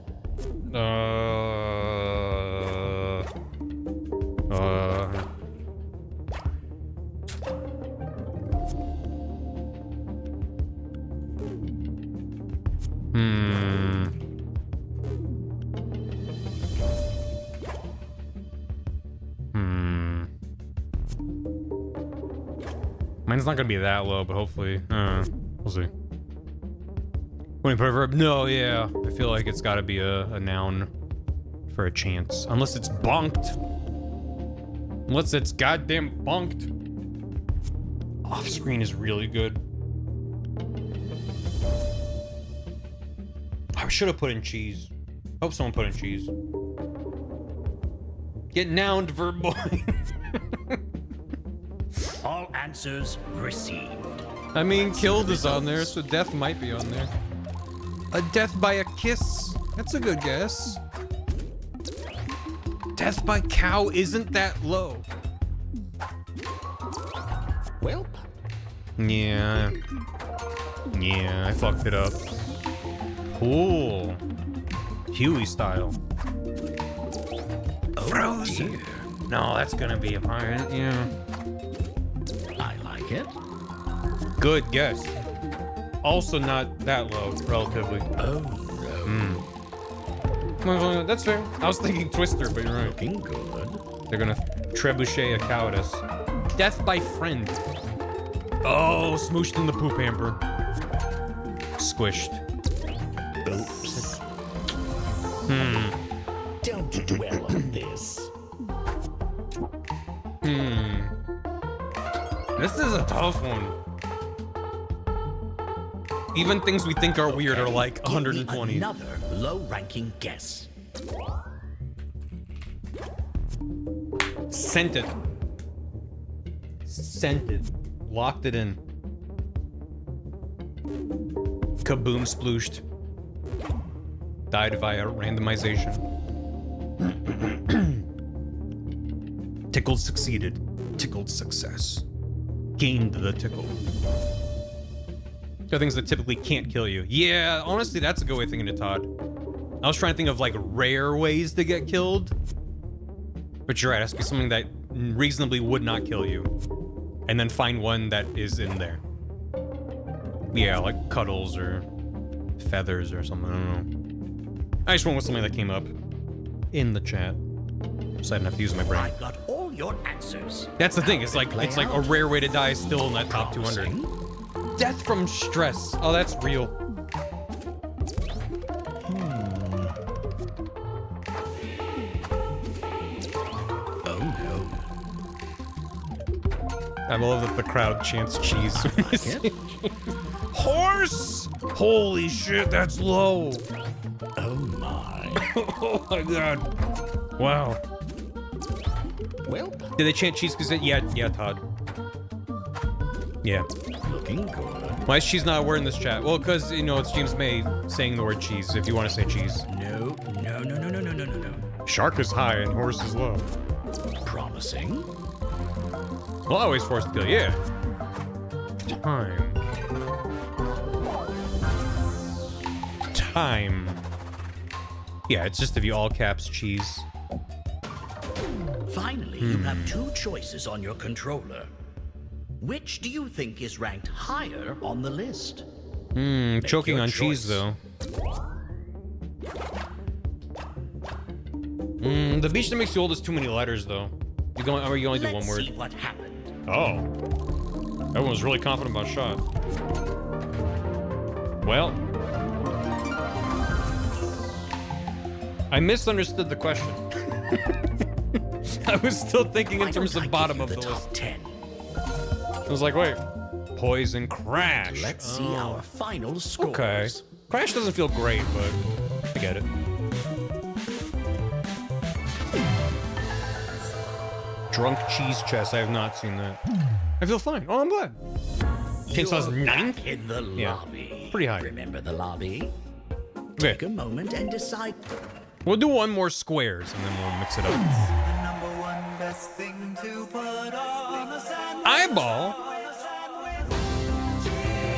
Mine's not gonna be that low, but hopefully, we'll see. When you put a verb, no, yeah. I feel like it's gotta be a noun for a chance. Unless it's bonked. Unless it's goddamn bonked. Off screen is really good. I should have put in cheese. Hope someone put in cheese. Get nouned, verb boy. All answers received. I mean, killed is on there, so death might be on there. A death by a kiss. That's a good guess. Death by cow isn't that low. Welp. Yeah. Yeah, I fucked it up. Cool. Huey style. Oh, Frozen. dear. No, that's gonna be a pirate. Yeah. I like it. Good guess. Also not that low, relatively. Oh, no. Well, that's fair. I was thinking Twister, but you're right. Looking good. They're gonna trebuchet a cow at us. Death by friend. Oh, smooshed in the poop hamper. Squished. Oops. Don't dwell on this. This is a tough one. Even things we think are weird are like Give me 120. another low-ranking guess. Scented. Scented. Locked it in. Kaboom splooshed. Died via randomization. Tickled succeeded. Tickled success. Gained the tickle. There are things that typically can't kill you. Yeah, honestly, that's a good way of thinking it, Todd. I was trying to think of like rare ways to get killed. But you're right, it has to be something that reasonably would not kill you. And then find one that is in there. Yeah, like cuddles or feathers or something, I don't know. I just went with something that came up in the chat. So I didn't have to use my brain. I've got all your answers. That's the thing, it's Now like play a out. rare way to die is still in that top 200. Promising. Death from stress. Oh, that's real. Oh no. I love that the crowd chants cheese. Like it? Horse! Holy shit, that's low. Oh my. Oh my god. Wow. Well, Did they chant cheese because yeah, Todd. Yeah. looking good. Why is cheese not a word in this chat? Well, because, you know, it's James May saying the word cheese, if you want to say cheese. No. Shark is high and horse is low. Promising. Well, always forced to kill, yeah. Time. Yeah, it's just if you all caps cheese. Finally, you have two choices on your controller. Which do you think is ranked higher on the list? Choking your on choice. cheese, though. The beach that makes you old is too many letters, though. Or you only do one Let's word. see what happened. Oh. Everyone was really confident about shot. Well. I misunderstood the question. I was still thinking in Why terms don't of I bottom give of you the the list. top 10. I was like, wait. Poison Crash. Let's see our final scores. Okay. Crash doesn't feel great, but I get it. Drunk Cheese Chest. I have not seen that. I feel fine. Oh, I'm glad. Chainsaw's You're ninth? back in the Yeah. lobby. Pretty high. Remember the lobby? Okay. Take a moment and decide. We'll do one more squares and then we'll mix it up. The number one best thing to put on a sandwich. Eyeball.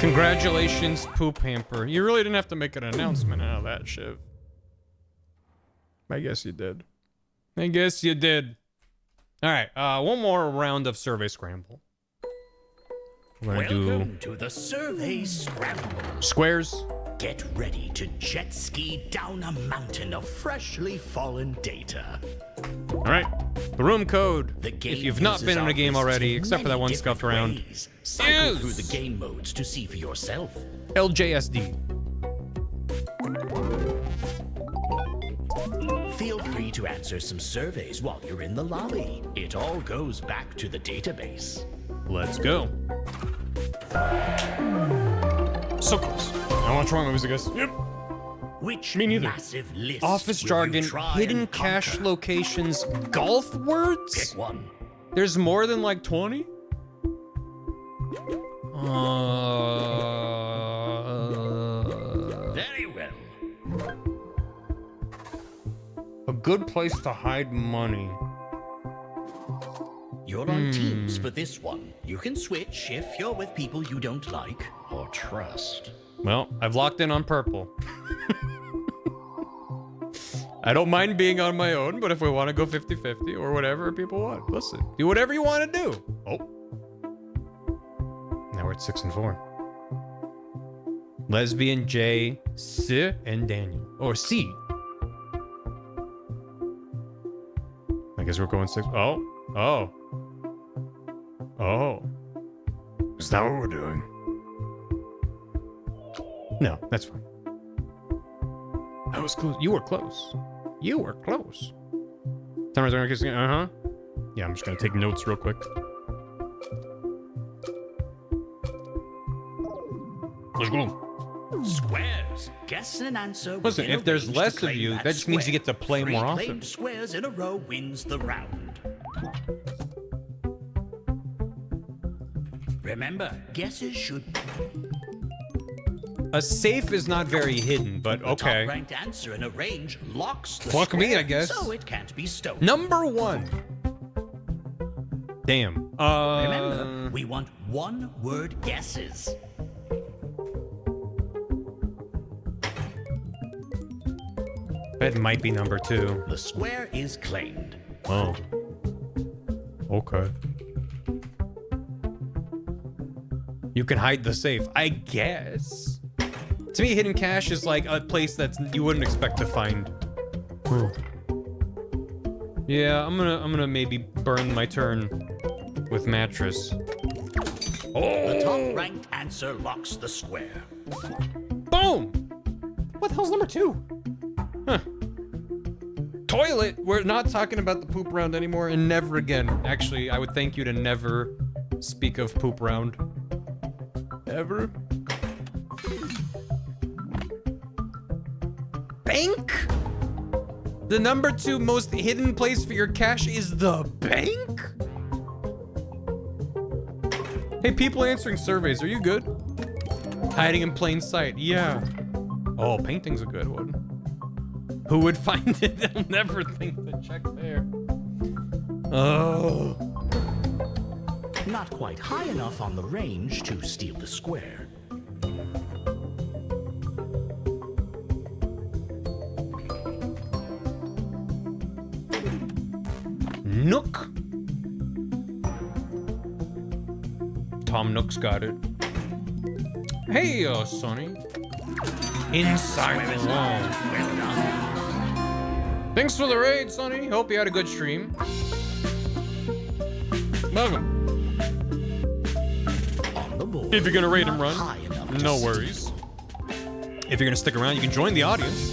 Congratulations, Poop Hamper. You really didn't have to make an announcement out of that shit. I guess you did. I guess you did. All right, one more round of Survey Scramble. We're gonna Welcome do to the Survey Scramble. squares. Get ready to jet ski down a mountain of freshly fallen data. All right, the room code. The game If you've not uses been in our a game lists already, in except for that many one different scuffed round, ways. Cycle is through the game modes to see for yourself. LJSD. Feel free to answer some surveys while you're in the lobby. It all goes back to the database. Let's go. So close. I want to try movies, I guess. Yep. Which Me neither. massive list Office will jargon, you try hidden and cache conquer? locations, golf words? Pick one. There's more than like 20? Very well. A good place to hide money. You're on teams for this one. You can switch if you're with people you don't like or trust. Well, I've locked in on purple. I don't mind being on my own, but if we want to go 50-50 or whatever people want, listen, do whatever you want to do. Oh. Now we're at 6 and 4. Lesbian, J, C, and Daniel. Or C. I guess we're going 6. Oh. Oh. Oh. Is that what we're doing? No, that's fine. That was close. You were close. You were close. Uh-huh. Yeah, I'm just gonna take notes real quick. Let's go. Squares. Guess an answer. Listen, within if a there's range to less of claim you, that that just means you square. get to play 3 more often. claimed squares in a row wins the round. Remember, guesses should. A safe is not very hidden, but The okay. top-ranked answer in a range locks the Fuck me, square, I guess. So it can't be stolen. Number 1. Damn. Remember, we want one-word guesses. That might be number 2. The square is claimed. Oh. Okay. You can hide the safe, I guess. To me, hidden cache is like a place that you wouldn't expect to find. Yeah, I'm gonna maybe burn my turn with mattress. The top-ranked answer locks the square. Boom! What the hell's number 2? Huh. Toilet! We're not talking about the poop round anymore, and never again. Actually, I would thank you to never speak of poop round. Ever? Bank? The number 2 most hidden place for your cash is the bank? Hey, people answering surveys, are you good? Hiding in plain sight, yeah. Oh, painting's a good one. Who would find it? They'll never think to check there. Oh. Not quite high enough on the range to steal the square. Nook. Tom Nook's got it. Hey, Sonny. Inside the wall. Well done. Thanks for the raid, Sonny. Hope you had a good stream. Welcome. On the board. If you're gonna raid and Not run, high enough to no steal. worries. If you're gonna stick around, you can join the audience.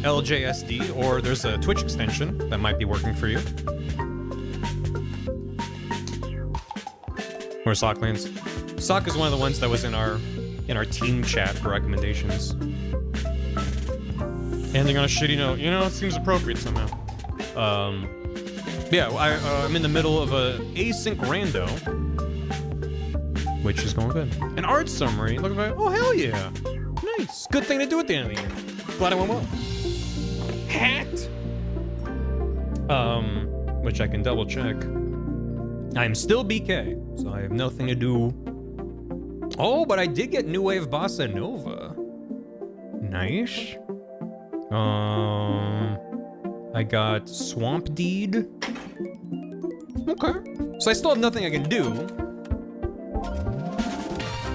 LJSD, or there's a Twitch extension that might be working for you. Where's Sock lands? Sock is one of the ones that was in our team chat for recommendations. Ending on a shitty note, you know, it seems appropriate somehow. Yeah, I'm in the middle of a async rando, which is going good. An art summary, look at that. Oh hell yeah, nice. Good thing to do at the end of the year. Glad it went well. Hat. Which I can double check. I'm still BK, so I have nothing to do. Oh, but I did get New Wave Bossa Nova. Nice. I got Swamp Deed. Okay. So I still have nothing I can do.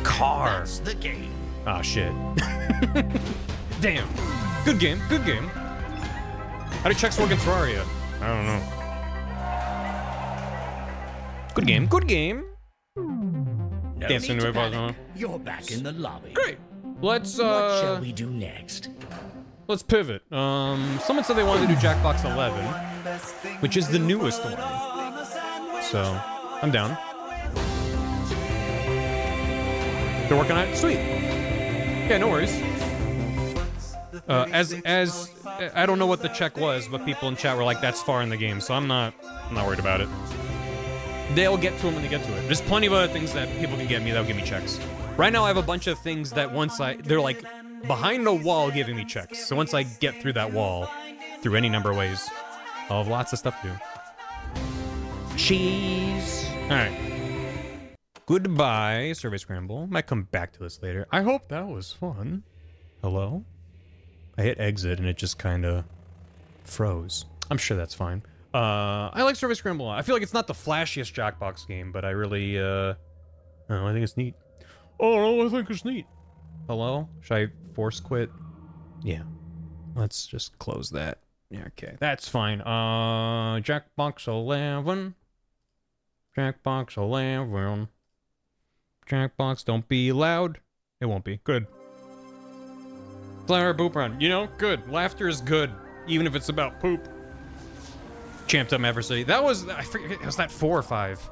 Car. That's the game. Ah, shit. Damn. Good game, good game. How do checks work in Terraria? I don't know. Good game, good game. No Dancing need to to it, panic. You're back in the lobby. Great. Let's What shall we do next? let's pivot. Someone said they wanted to do Jackbox 11, which is the newest one. So, I'm down. They're working on it? Sweet. Yeah, no worries. As I don't know what the check was, but people in chat were like, that's far in the game, so I'm not worried about it. They'll get to them when they get to it. There's plenty of other things that people can get me that'll give me checks. Right now I have a bunch of things that they're like behind a wall giving me checks. So once I get through that wall, through any number of ways, I'll have lots of stuff to do. Cheese. Alright. Goodbye, Survey Scramble. Might come back to this later. I hope that was fun. Hello? I hit exit and it just kind of froze. I'm sure that's fine. I like Survey Scramble a lot. I feel like it's not the flashiest Jackbox game, but I really, I think it's neat. Oh, I think it's neat. Hello? Should I force quit? Yeah. Let's just close that. Yeah, okay. That's fine. Jackbox 11. Jackbox 11. Jackbox, don't be loud. It won't be. Good. Flower poop run. You know, good. Laughter is good, even if it's about poop. Champed up adversity. That was, I forget, was that 4 or 5?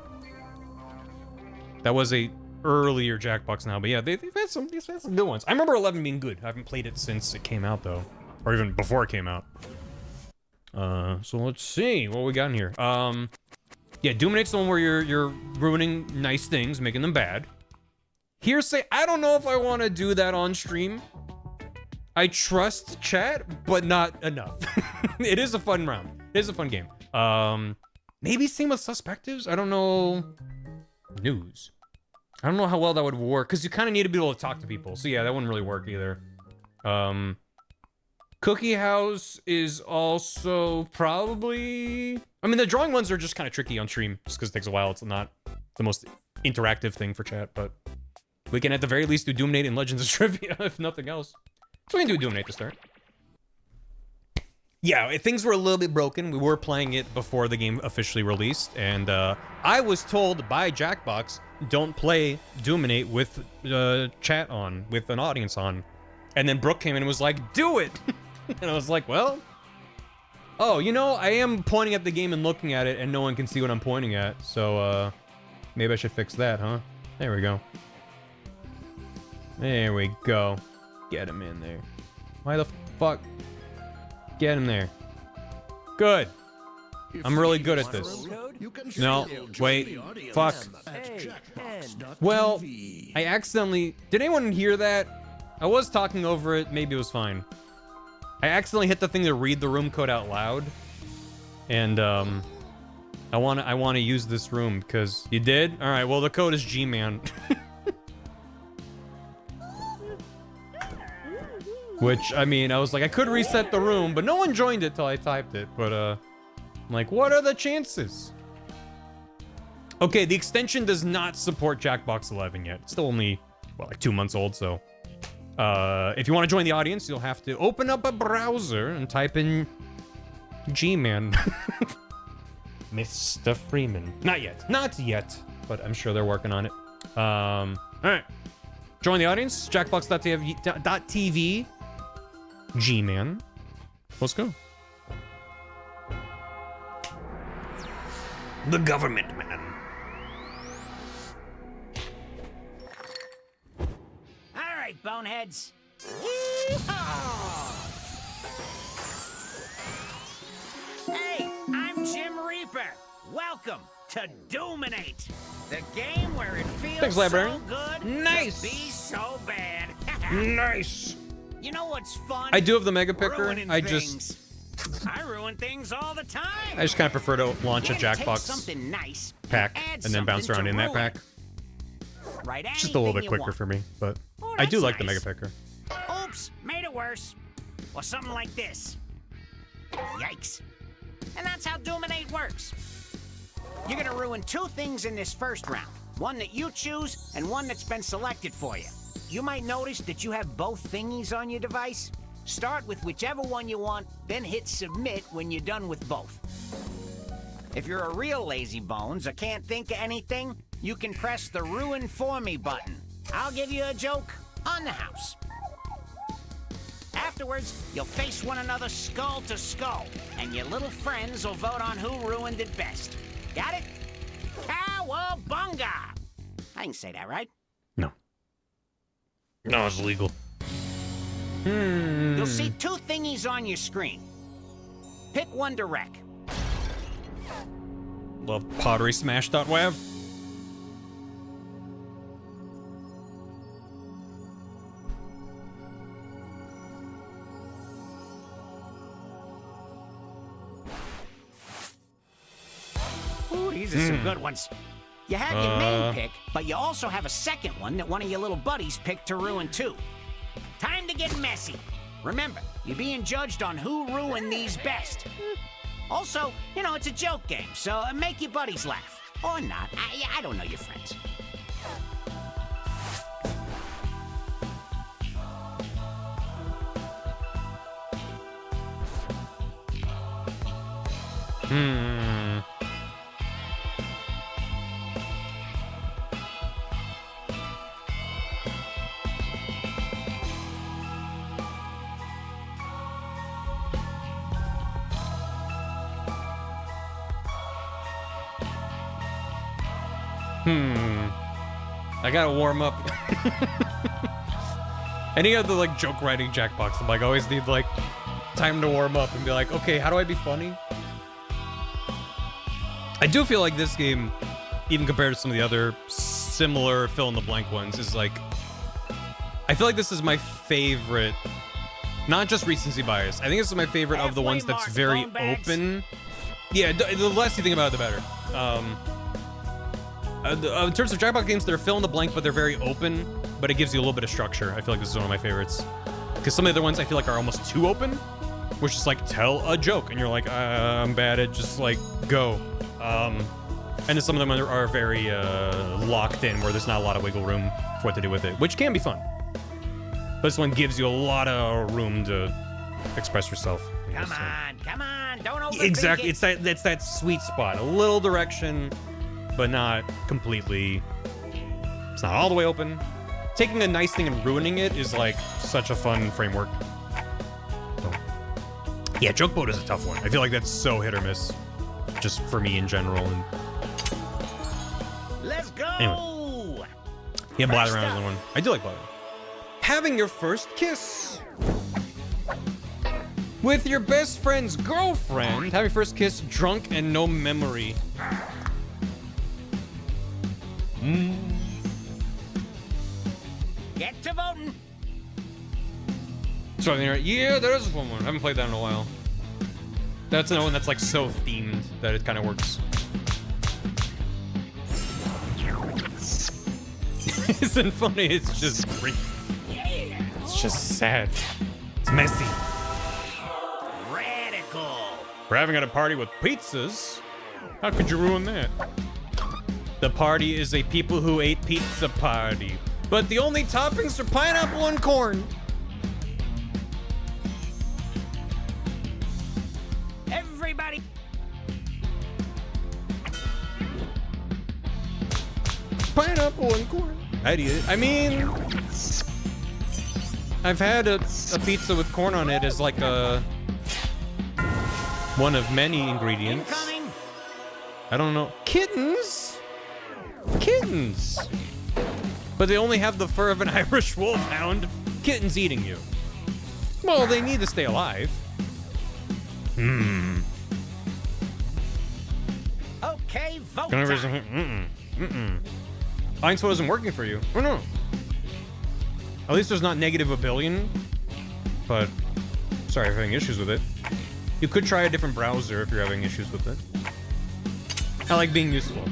That was a earlier Jackbox now, but yeah, they've had some good ones. I remember 11 being good. I haven't played it since it came out though, or even before it came out. So let's see what we got in here. Yeah, Doominate's the one where you're ruining nice things, making them bad. Hearsay, I don't know if I want to do that on stream. I trust chat, but not enough. It is a fun round. It is a fun game. Maybe same with Suspectives? I don't know. News. I don't know how well that would work, because you kind of need to be able to talk to people. So yeah, that wouldn't really work either. Cookie House is also probably... I mean, the drawing ones are just kind of tricky on stream, just because it takes a while. It's not the most interactive thing for chat, but we can at the very least do Doominate and Legends of Trivia, if nothing else. So we can do Doominate to start. Yeah, things were a little bit broken. We were playing it before the game officially released, and I was told by Jackbox, don't play Doominate with chat on, with an audience on. And then Brooke came in and was like, do it! And I was like, well... Oh, you know, I am pointing at the game and looking at it, and no one can see what I'm pointing at, so maybe I should fix that, huh? There we go. There we go. Get him in there. Why the fuck? Get him there. Good. I'm really good at this. No, wait. Fuck. Well, I accidentally... Did anyone hear that? I was talking over it. Maybe it was fine. I accidentally hit the thing to read the room code out loud. And, I want to use this room, because... You did? Alright, well, the code is G-Man. Which, I mean, I was like, I could reset the room, but no one joined it till I typed it. But, I'm like, what are the chances? Okay, the extension does not support Jackbox 11 yet. It's still only, well, like 2 months old, so... if you want to join the audience, you'll have to open up a browser and type in G-Man. Mr. Freeman. Not yet. Not yet. But I'm sure they're working on it. Alright. Join the audience. Jackbox.tv. G-Man. Let's go. The government man. All right, boneheads. Yeehaw! Hey, I'm Jim Reaper. Welcome to Doominate, the game where it feels Thanks, so librarian. good Nice. to be so bad. Nice. You know what's fun? I do have the Mega Picker. Ruining I things. I ruin things all the time. just kind of prefer to launch a We're gonna take Jackbox something nice, pack add and then bounce something around to in that ruin pack. it. Right, It's just a little bit anything you quicker want. for me, but Oh, I do that's like the nice. Mega Picker. Oops, made it worse. Or something like this. Yikes. And that's how Doominate works. You're gonna ruin 2 things in this first round. One that you choose, and one that's been selected for you. You might notice that you have both thingies on your device. Start with whichever one you want, then hit submit when you're done with both. If you're a real lazy bones or can't think of anything, you can press the Ruin For Me button. I'll give you a joke on the house. Afterwards, you'll face one another skull to skull, and your little friends will vote on who ruined it best. Got it? Cowabunga! I can say that, right? No. No, it's illegal. You'll see two thingies on your screen. Pick one to wreck. Love potterysmash.wav. Ooh, these are some good ones. You have your main pick, but you also have a second one that one of your little buddies picked to ruin too. Time to get messy. Remember, you're being judged on who ruined these best. Also, you know, it's a joke game, so make your buddies laugh. Or not. I don't know your friends. I gotta warm up. Any of the like joke writing Jackbox, I'm like, I always need like time to warm up and be like, okay, how do I be funny? I do feel like this game, even compared to some of the other similar fill-in-the-blank ones, is like, I feel like this is my favorite, not just recency bias. I think this is my favorite of the ones that's very open. Yeah, the less you think about it, the better. In terms of Jackbox games, they're fill-in-the-blank, but they're very open, but it gives you a little bit of structure. I feel like this is one of my favorites. Because some of the other ones I feel like are almost too open, which is like, tell a joke, and you're like, I'm bad at just like, go. And then some of them are very locked in, where there's not a lot of wiggle room for what to do with it, which can be fun. But this one gives you a lot of room to express yourself. Come on, don't overthink Exactly, it. it's that sweet spot. A little direction, but not completely. It's not all the way open. Taking a nice thing and ruining it is like such a fun framework. So. Yeah, Joke Boat is a tough one. I feel like that's so hit or miss, just for me in general. And Let's go! anyway. Yeah, Blather Around is the one. I do like Blather. Having your first kiss with your best friend's girlfriend. Having your first kiss drunk and no memory. Get to voting. So yeah, there is a fun one. I haven't played that in a while. That's another one that's like so themed that it kind of works. Isn't funny, it's just great. It's just sad. It's messy. Radical. We're having at a party with pizzas. How could you ruin that? The party is a people who ate pizza party. But the only toppings are pineapple and corn. Everybody. Pineapple and corn. I'd eat it. I mean, I've had a pizza with corn on it as like a one of many ingredients. Incoming. I don't know. Kittens? Kittens. But they only have the fur of an Irish wolfhound. Kittens eating you. Well, they need to stay alive. Okay, vote Can I time. Einspo isn't working for you. Oh no. At least there's not negative a billion. But sorry if you're having issues with it. You could try a different browser if you're having issues with it. I like being useful.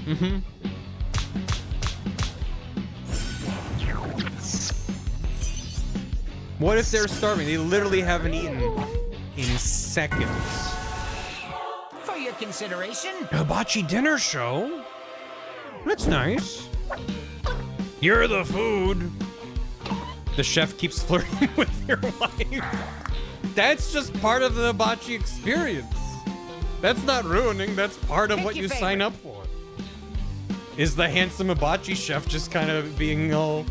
What if they're starving? They literally haven't eaten in seconds. For your consideration. Hibachi dinner show? That's nice. You're the food. The chef keeps flirting with your wife. That's just part of the hibachi experience. That's not ruining, that's part of Pick what your you favorite. sign up for. Is the handsome hibachi chef just kind of being all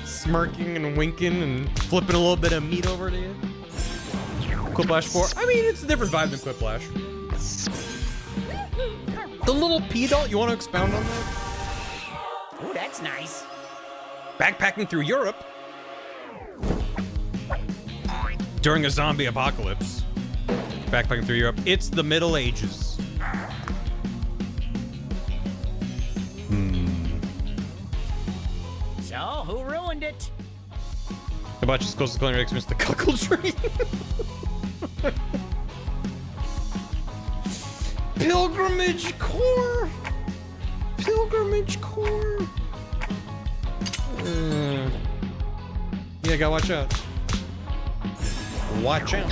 smirking and winking and flipping a little bit of meat over to you? Quiplash 4. I mean, it's a different vibe than Quiplash. The little P doll, you want to expound on that? Ooh, that's nice. Backpacking through Europe during a zombie apocalypse. Backpacking through Europe. It's the Middle Ages. So, who ruined it? Hibachi's closest culinary experience, the Cuckle Tree. Pilgrimage Core. Pilgrimage Core. Yeah, gotta watch out. Watch out.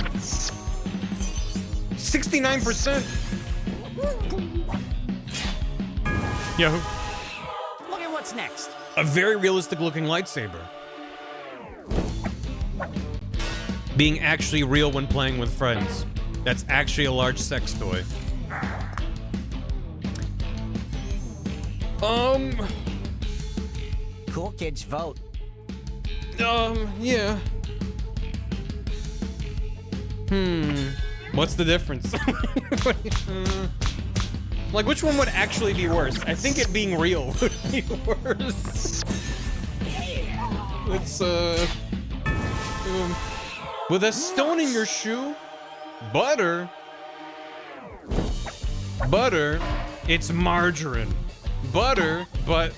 69%. Yahoo. Look at what's next. A very realistic looking lightsaber. Being actually real when playing with friends. That's actually a large sex toy. Cool kids vote. Yeah. What's the difference? Like, which one would actually be worse? I think it being real would be worse. It's, with a stone in your shoe, butter, it's margarine. Butter, but,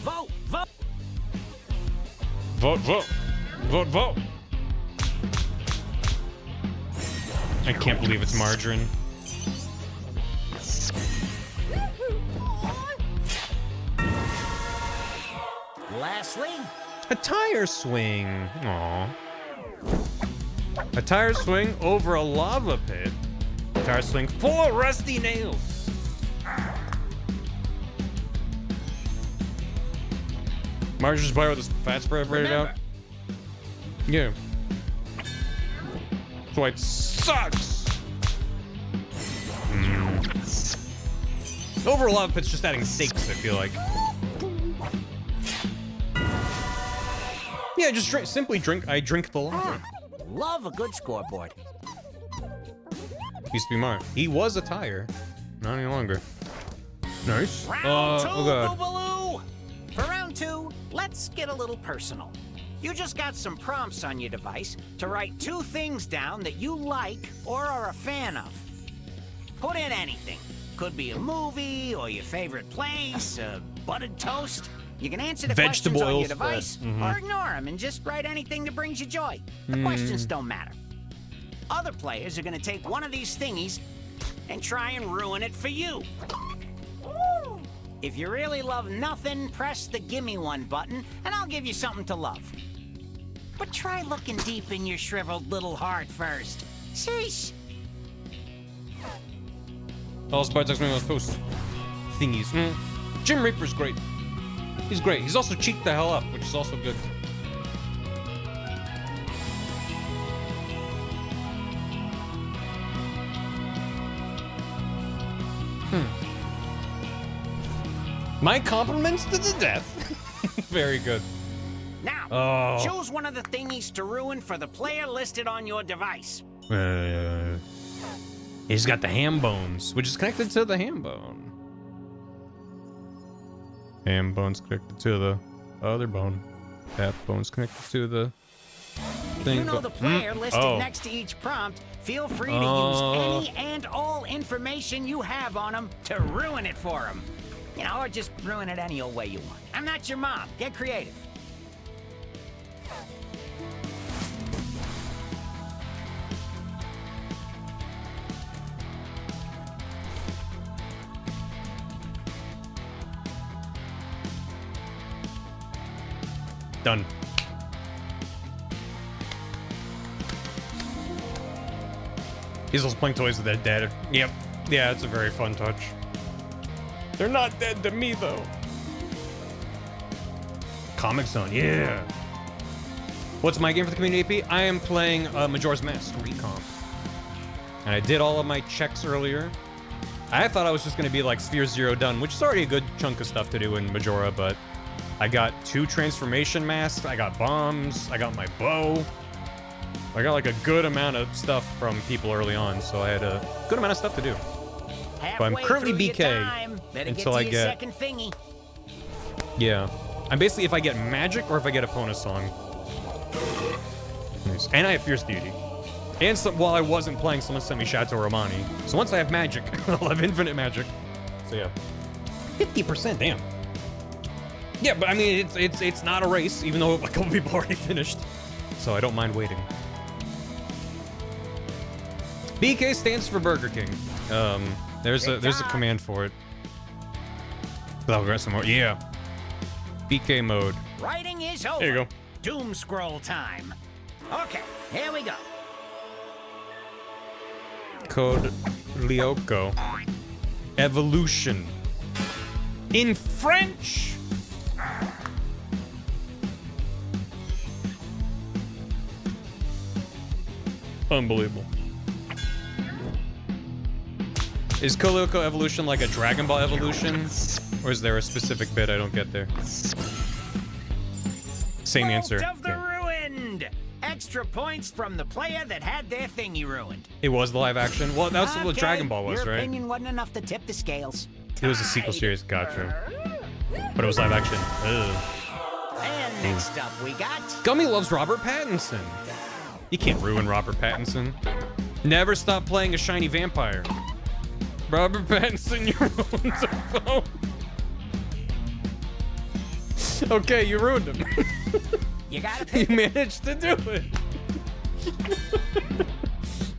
Vote, vote. Vote, vote. Vote, vote. I can't believe it's margarine. Lastly, A tire swing. Aww. A tire swing over a lava pit. A tire swing full of rusty nails. Margarine's butter with this fat spread rated out. Yeah. So it sucks. Over a lava pit's just adding stakes, I feel like. Yeah, just drink, simply drink. I drink the lava. love a good scoreboard. Used to be Mar. He was a tire. Not any longer. Nice. Round two, oh god. Boobaloo! For round two, let's get a little personal. You just got some prompts on your device to write 2 things down that you like or are a fan of. Put in anything. Could be a movie or your favorite place, buttered toast. You can answer the Vegetable questions on oil your device spread. or ignore them and just write anything that brings you joy. The questions don't matter. Other players are gonna take one of these thingies and try and ruin it for you. If you really love nothing, press the gimme one button and I'll give you something to love. But try looking deep in your shriveled little heart first. Sheesh. All Spartak's making those posts. Thingies. Jim Reaper's great. He's great. He's also cheeked the hell up, which is also good. My compliments to the death. Very good. Now, choose one of the thingies to ruin for the player listed on your device. He's got the ham bones, which is connected to the ham bone. Ham bone's connected to the other bone. That bone's connected to the thing. You know the player listed next to each prompt. Feel free to use any and all information you have on them to ruin it for them. You know, or just ruin it any old way you want. I'm not your mom. Get creative. Done. He's also playing toys with their dad. Yep. Yeah, it's a very fun touch. They're not dead to me, though. Comic Zone, yeah. What's my game for the community AP? I am playing Majora's Mask Recomp. And I did all of my checks earlier. I thought I was just going to be like Sphere Zero done, which is already a good chunk of stuff to do in Majora, but I got 2 transformation masks. I got bombs. I got my bow. I got like a good amount of stuff from people early on, so I had a good amount of stuff to do. But I'm currently BK until I get... second thingy. Yeah. I'm basically if I get magic or if I get a Pona song. Nice. And I have Fierce Deity. And while I wasn't playing, someone sent me Chateau Romani. So once I have magic, I'll have infinite magic. So yeah. 50%, damn. Yeah, but I mean, it's not a race, even though a couple people already finished. So I don't mind waiting. BK stands for Burger King. There's a command for it. I'll grab some more. Yeah. BK mode. Writing is over. There you go. Doom scroll time. Okay, here we go. Code Lyoko. Evolution. In French. Unbelievable. Is Code Lyoko Evolution like a Dragon Ball evolution? Or is there a specific bit I don't get there? Same answer. Vault of the Ruined! Extra points from the player that had their thingy ruined. It was the live action? Well, that's what Okay, Dragon Ball was, your right? opinion wasn't enough to tip the scales. It was a sequel series, gotcha. But it was live action. Ugh. And next up we got... Gummy loves Robert Pattinson. You can't ruin Robert Pattinson. Never stop playing a shiny vampire. Robert Pattinson, you ruined the phone. Okay, you ruined him. You gotta pick. You managed to do it.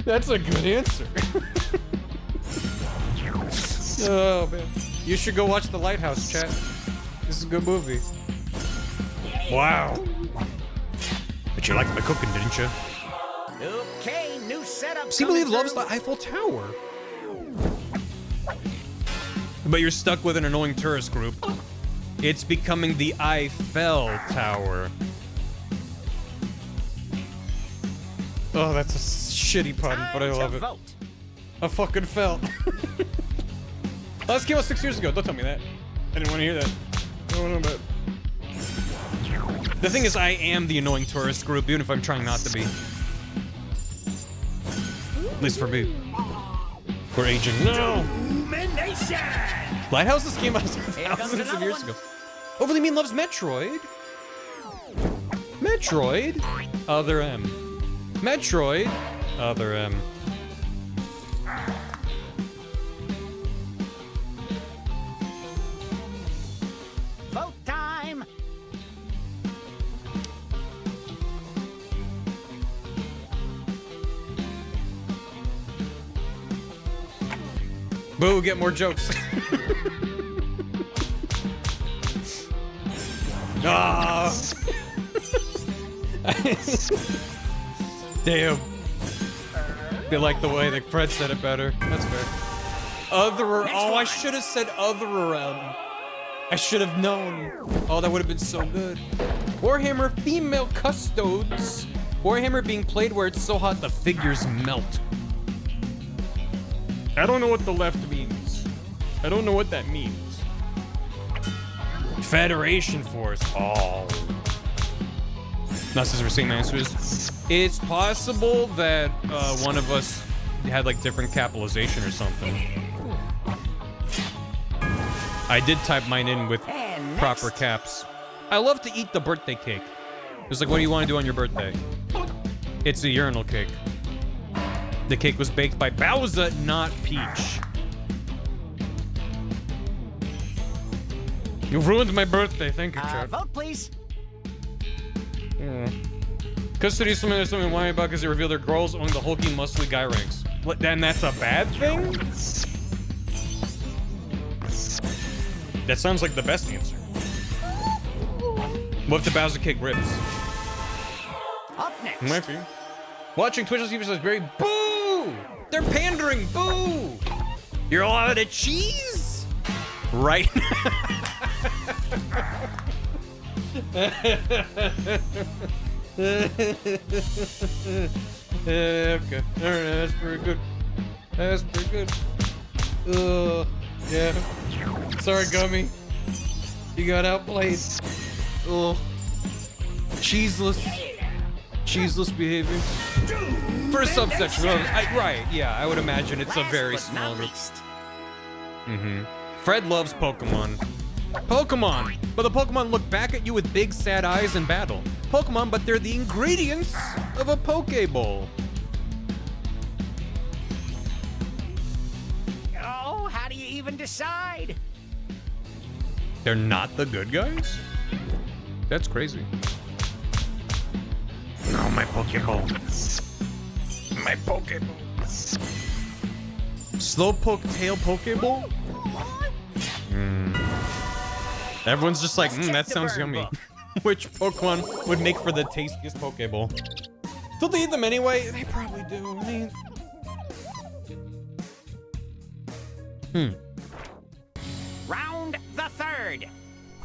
That's a good answer. Oh, man. You should go watch The Lighthouse, chat. This is a good movie. Wow. But you liked my cooking, didn't you? Okay, new setup. He believes loves the Eiffel Tower. But you're stuck with an annoying tourist group. It's becoming the Eiffel Tower. Oh, that's a shitty pun, but I love it. Vote. I fucking fell. Oh, this came out 6 years ago. Don't tell me that. I didn't want to hear that. I don't want to know about it. The thing is, I am the annoying tourist group, even if I'm trying not to be. At least for me. We're aging. No! Domination! Lighthouses came out thousands of years ago. Overly Mean loves Metroid. Metroid? Other M. Metroid? Other M. Vote time! Boo, get more jokes. Ah! Damn. They like the way that Fred said it better. That's fair. Oh, I should have said other around. I should have known. Oh, that would have been so good. Warhammer female custodes. Warhammer being played where it's so hot the figures melt. I don't know what the left means. I don't know what that means. Federation Force. Oh. Not since we're seeing my answers. It's possible that one of us had like different capitalization or something. I did type mine in with proper caps. I love to eat the birthday cake. It's like, what do you want to do on your birthday? It's a urinal cake. The cake was baked by Bowser, not Peach. You ruined my birthday. Thank you, Chad. Vote, please. Custody is something there's something whiny about because they reveal their girls owning the hulking, muscly guy ranks. What, then that's a bad thing? That sounds like the best answer. What if the Bowser cake rips? Up next. Might be. Watching Twitch TV says very boo! They're pandering, boo! You're all out of cheese? Right? Okay. Alright, that's pretty good. That's pretty good. Yeah. Sorry, Gummy. You got outplayed. Oh. Cheeseless behavior. For a subsection, right? Yeah, I would imagine it's a very small group. Fred loves Pokemon. But the Pokemon look back at you with big sad eyes in battle. Pokemon, but they're the ingredients of a Pokeball. Oh, how do you even decide? They're not the good guys? That's crazy. No, my Pokeball. My Pokeball. Slowpoke tail Pokeball? Everyone's just like, that sounds yummy. Which Pokemon would make for the tastiest Pokeball? Don't they eat them anyway? They probably do. I mean... Round the third.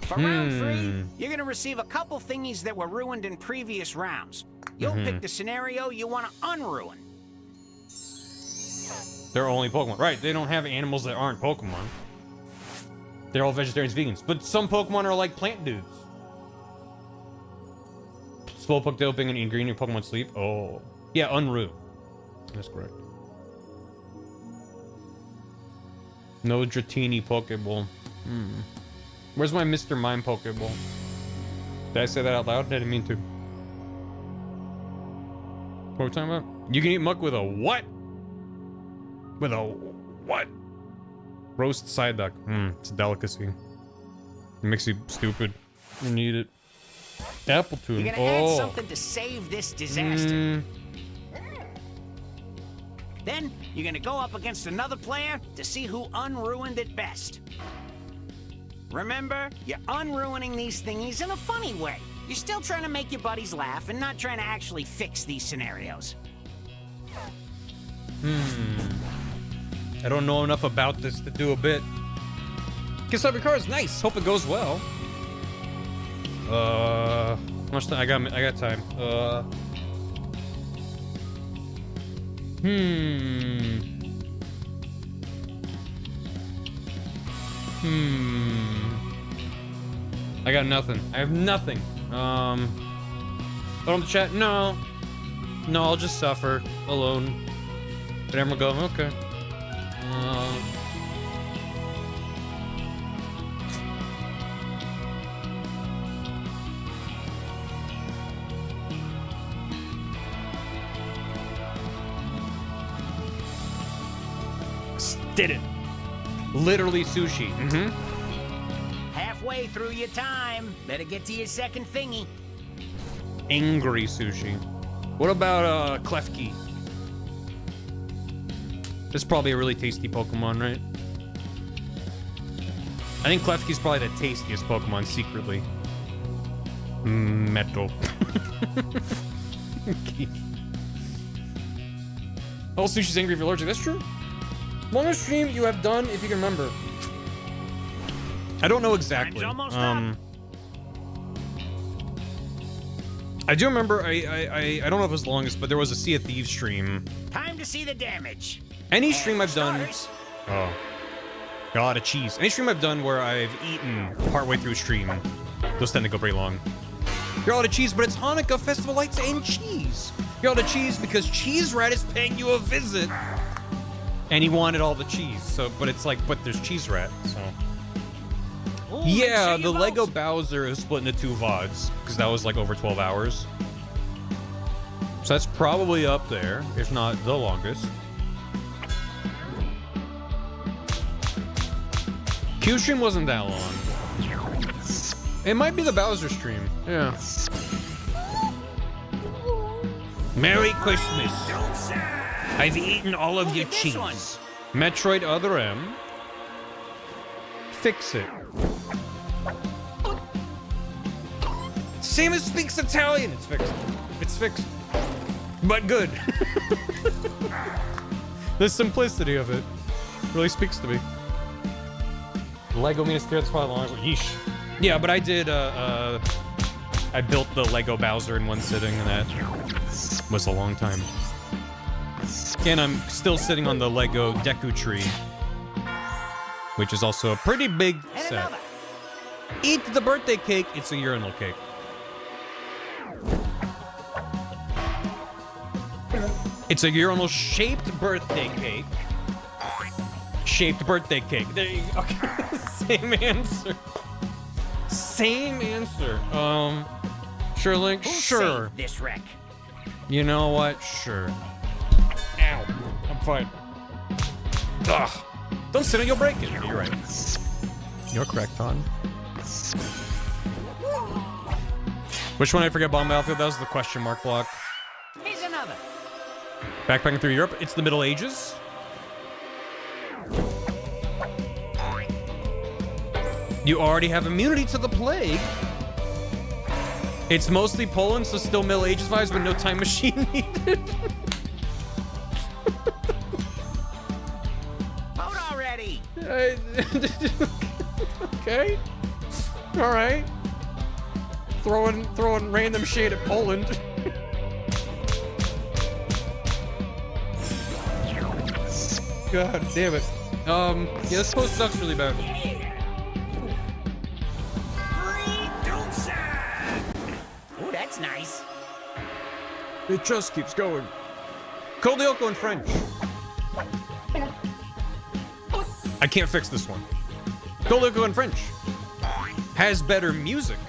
For round 3, you're gonna receive a couple thingies that were ruined in previous rounds. You'll pick the scenario you want to unruin. They're only Pokemon. Right, they don't have animals that aren't Pokemon. They're all vegetarians, vegans. But some Pokemon are like plant dudes. Slowpoke doping and ingredient Pokemon sleep. Oh. Yeah, unruin. That's correct. No Dratini Pokeball. Where's my Mr. Mime Pokeball? Did I say that out loud? I didn't mean to. What are we talking about? You can eat muck with a what? With a what? Roast side duck. It's a delicacy. It makes you stupid when you eat it. Apple tune. You're gonna add something to save this disaster. Then you're gonna go up against another player to see who unruined it best. Remember, you're unruining these thingies in a funny way. You're still trying to make your buddies laugh and not trying to actually fix these scenarios. I don't know enough about this to do a bit. Kiss up your cards, nice. Hope it goes well. How much time? I got time. I got nothing. I have nothing. Put on the chat. No, I'll just suffer alone. But Emerald go. Okay. Did it. Literally sushi. Halfway through your time. Better get to your second thingy. Angry sushi. What about Klefki? This is probably a really tasty Pokemon, right? I think Klefki's probably the tastiest Pokemon secretly. Metal. Oh, sushi's angry if you're allergic. That's true. Longest stream you have done, if you can remember. I don't know exactly. I do remember. I don't know if it was the longest, but there was a Sea of Thieves stream. Time to see the damage. Any stream I've done. Oh, got a lot of cheese. Any stream I've done where I've eaten partway through a stream, those tend to go pretty long. You're all out of cheese, but it's Hanukkah, Festival Lights, and cheese. You're out of cheese because Cheese Rat is paying you a visit. And he wanted all the cheese, so, but it's like, but there's Cheese Rat, so. Ooh, Yeah, the Lego Bowser is split into 2 VODs, because that was like over 12 hours. So that's probably up there, if not the longest. Q stream wasn't that long. It might be the Bowser stream, yeah. Merry Christmas. I've eaten all of your cheese. Metroid Other M. Fix it. Samus speaks Italian. It's fixed. It's fixed. But good. The simplicity of it really speaks to me. Lego Minas Tirith probably long. Yeesh. Yeah, but I did. I built the Lego Bowser in one sitting, and that was a long time. And I'm still sitting on the Lego Deku Tree, which is also a pretty big set. Eat the birthday cake. It's a urinal cake. It's a urinal-shaped birthday cake. Shaped birthday cake. There you go. Okay. Same answer. Same answer. Sure, Link? Who Sure. saved this wreck? You know what? Sure. Ow. I'm fine. Ugh. Don't sit on, you'll break it. You're right. You're correct, Todd. Which one I forget, Bomb Battlefield? That was the question mark block. Here's another. Backpacking through Europe. It's the Middle Ages. You already have immunity to the plague. It's mostly Poland, so still Middle Ages vibes, but no time machine needed. Vote already. Okay. All right. Throwing random shade at Poland. God damn it. Yeah, this post sucks really bad. Ooh, that's nice. It just keeps going. Call the Yoko in French. I can't fix this one. Call the Yoko in French. Has better music.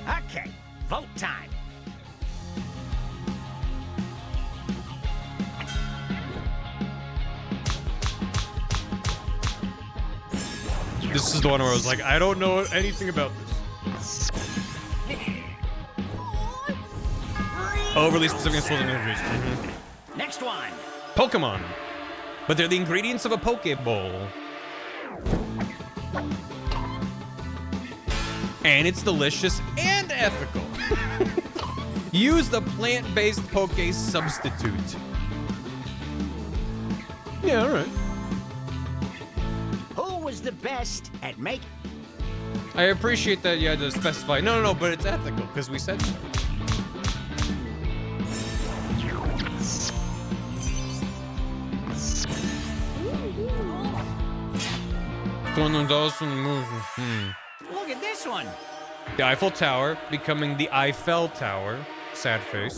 Okay, vote time. This is the one where I was like, I don't know anything about this. Overly specific and slow injuries. Next one. Pokemon. But they're the ingredients of a Pokeball. And it's delicious and ethical. Use the plant-based Poke substitute. Yeah, alright. Who was the best at making? I appreciate that you had to specify. No, but it's ethical, because we said so. $100 from the movie. Look at this one. The Eiffel Tower becoming the Eiffel Tower. Sad face.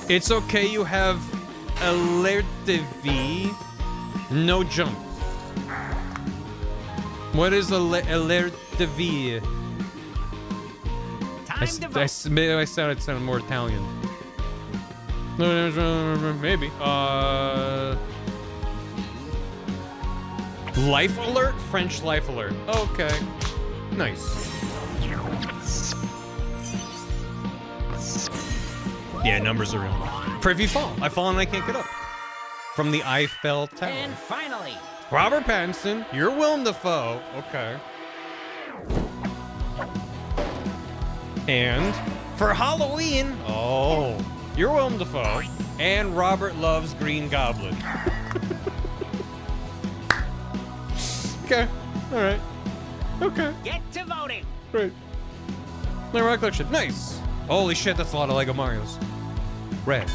It's okay, you have alert V. No jump. What is alert V? Time to vote. I sounded more Italian. Maybe. Life alert? French life alert. Okay. Nice. Yeah, numbers are real. Privy fall. I fall and I can't get up. From the Eiffel Tower. And finally, Robert Pattinson, you're Willem Dafoe. Okay. And for Halloween, oh, you're Willem Dafoe. And Robert loves Green Goblin. Okay. All right. Okay. get to voting. Great. My rock collection. Nice. Holy shit, that's a lot of Lego Marios. Red.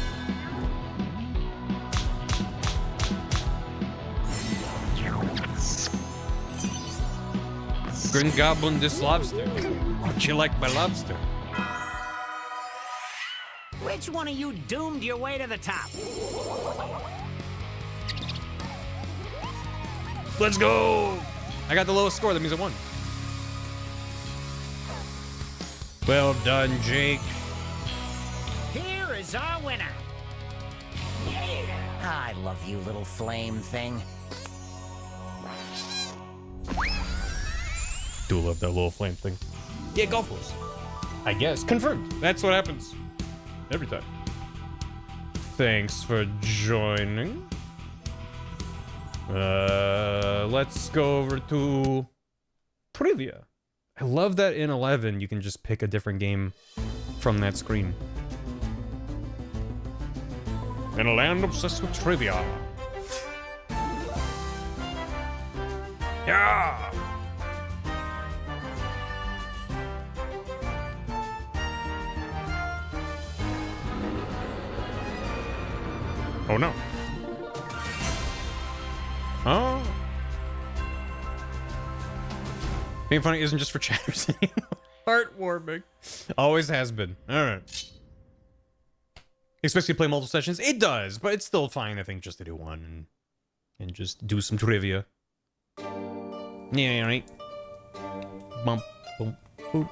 Green Goblin, this lobster. Would you like my lobster? Which one of you doomed your way to the top? Let's go! I got the lowest score, that means I won. Well done, Jake. Here is our winner. I love you, little flame thing. Do love that little flame thing. Yeah, go for it. I guess. Confirmed. That's what happens. Every time. Thanks for joining. Let's go over to trivia. I love that in 11 you can just pick a different game from that screen. In a land obsessed with trivia. Yeah! Oh no. Oh. Being funny isn't just for chatters anymore. Heartwarming. Always has been. Alright. Especially play multiple sessions. It does, but it's still fine, I think, just to do one and just do some trivia. Yeah, right. Bump, bump, boop.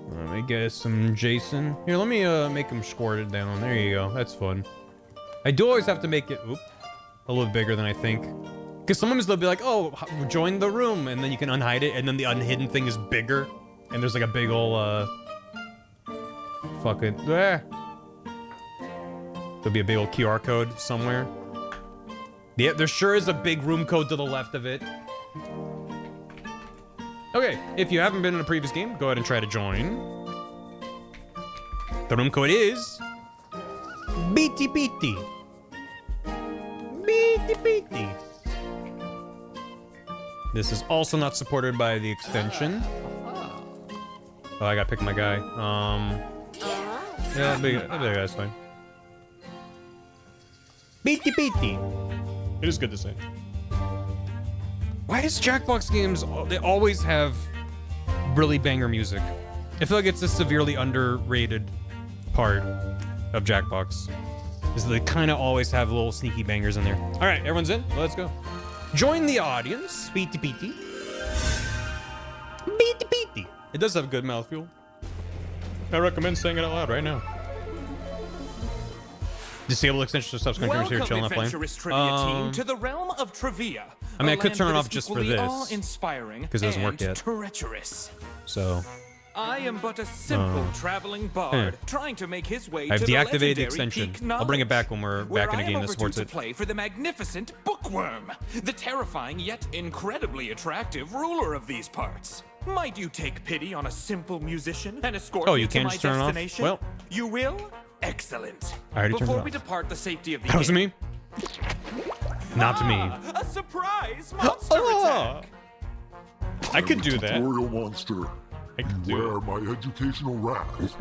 Let me get some Jason. Here, let me make him squirted down. There you go. That's fun. I do always have to make it a little bigger than I think. Because sometimes they'll be like, oh, join the room, and then you can unhide it, and then the unhidden thing is bigger. And there's like a big ol', fucking, there'll be a big old QR code somewhere. Yeah, there sure is a big room code to the left of it. Okay, if you haven't been in a previous game, go ahead and try to join. The room code is... BTPT. BTPT. This is also not supported by the extension. Oh, I gotta pick my guy. Yeah, big guy's fine. BTPT. It is good to say. Why does Jackbox games, they always have really banger music? I feel like it's a severely underrated part of Jackbox. Is they kind of always have little sneaky bangers in there. All right, everyone's in? Let's go. Join the audience. BTPT. BTPT. It does have good mouthfeel. I recommend saying it out loud right now. Disable extensions of subscribers here, chilling, not playing. Trivia team to the realm of trivia. I mean, I could turn it off just for this, inspiring because it doesn't work yet. Treacherous. So I am but a simple traveling bard trying to make his way I've to the deactivated the legendary extension. Peak I'll bring it back when we're back in a game that supports to it. Play for the magnificent Bookworm, the terrifying yet incredibly attractive ruler of these parts. Might you take pity on a simple musician and escort me to my destination? Well, you will? Excellent. I already turned it Before off. we depart the safety of the That was me. Not to me. A surprise monster attack. I could do that. Tutorial monster. I could do Beware my educational wrath.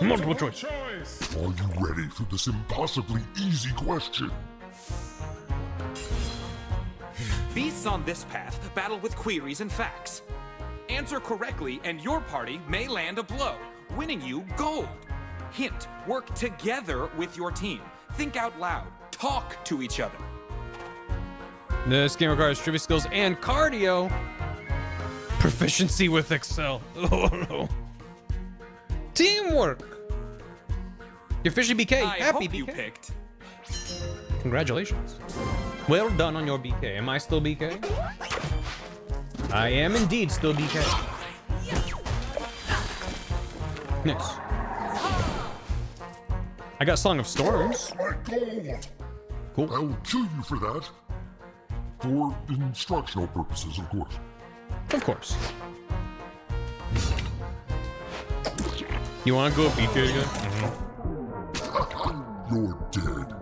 Multiple choice. Are you ready for this impossibly easy question? Beasts on this path battle with queries and facts. Answer correctly and your party may land a blow, winning you gold. Hint, work together with your team. Think out loud. Talk to each other. This game requires trivia skills and cardio. Proficiency with Excel. Oh no. Teamwork. You're officially BK. I Happy hope BK. you picked. Congratulations. Well done on your BK. Am I still BK? I am indeed still BK. Nice. I got Song of Storms. My gold! Cool. I will kill you for that. For instructional purposes, of course. Of course. You want to go BK again? You're dead.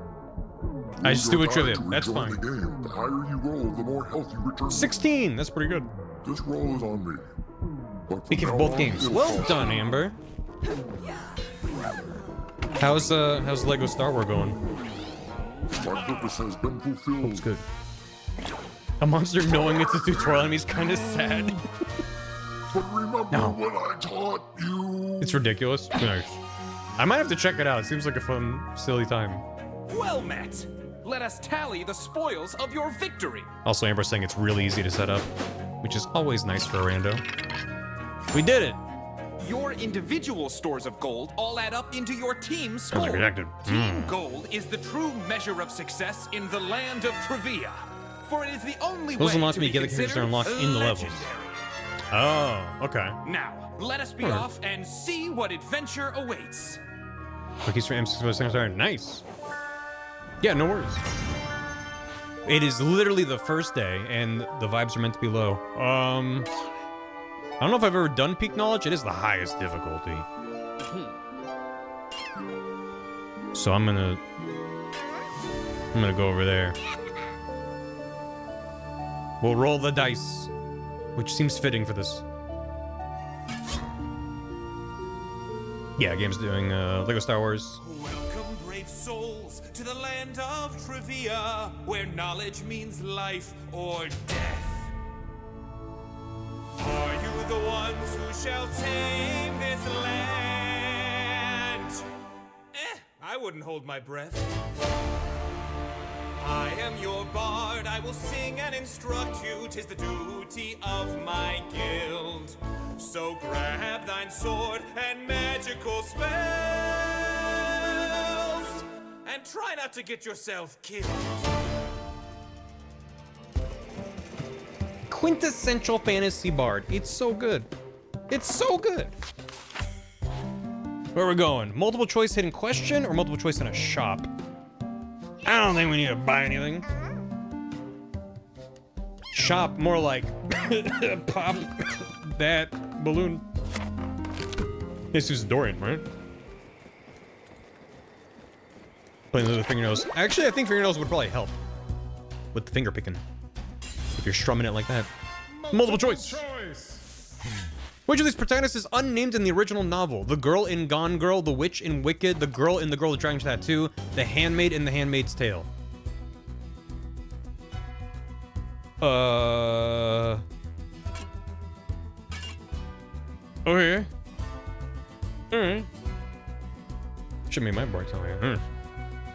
I just do a trivia. To That's rejoin fine. The game. The higher you roll, the more health you return. 16. That's pretty good. This roll is on me. But BK for now both on, games. it'll Well cost done, you. Amber. How's Lego Star Wars going? My purpose has been fulfilled. It's good. A monster knowing it's a tutorial enemy is kind of sad. But remember No. what I taught you. It's ridiculous. Nice. I might have to check it out. It seems like a fun, silly time. Well met. Let us tally the spoils of your victory. Also, Amber's saying it's really easy to set up, which is always nice for a rando. We did it! Your individual stores of gold all add up into your team's score. Sounds like rejected. Team Gold is the true measure of success in the land of trivia. For it is the only Those way unlock to me be get the characters that are considered unlocked in the levels. legendary. Oh, okay. Now, let us be Alright. off and see what adventure awaits. Cookies for M6 nice. Yeah, no worries. It is literally the first day, and the vibes are meant to be low. I don't know if I've ever done Peak Knowledge. It is the highest difficulty. So I'm gonna go over there. We'll roll the dice, which seems fitting for this. Yeah, game's doing Lego Star Wars. Welcome, slave souls to the land of trivia, where knowledge means life or death. Are you the ones who shall tame this land? I wouldn't hold my breath. I am your bard, I will sing and instruct you, 'tis the duty of my guild. So grab thine sword and magical spells, and try not to get yourself killed. Quintessential fantasy bard. It's so good. It's so good. Where are we going? Multiple choice hidden question or multiple choice in a shop? I don't think we need to buy anything. Shop, more like pop that balloon. This is Dorian, right? Playing with the fingernails. Actually, I think fingernails would probably help with the finger picking. If you're strumming it like that. Multiple choice. Which of these protagonists is unnamed in the original novel? The girl in Gone Girl, the witch in Wicked, the girl in The Girl with Dragon Tattoo, the handmaid in The Handmaid's Tale. Okay. Alright. Should be my board telling me.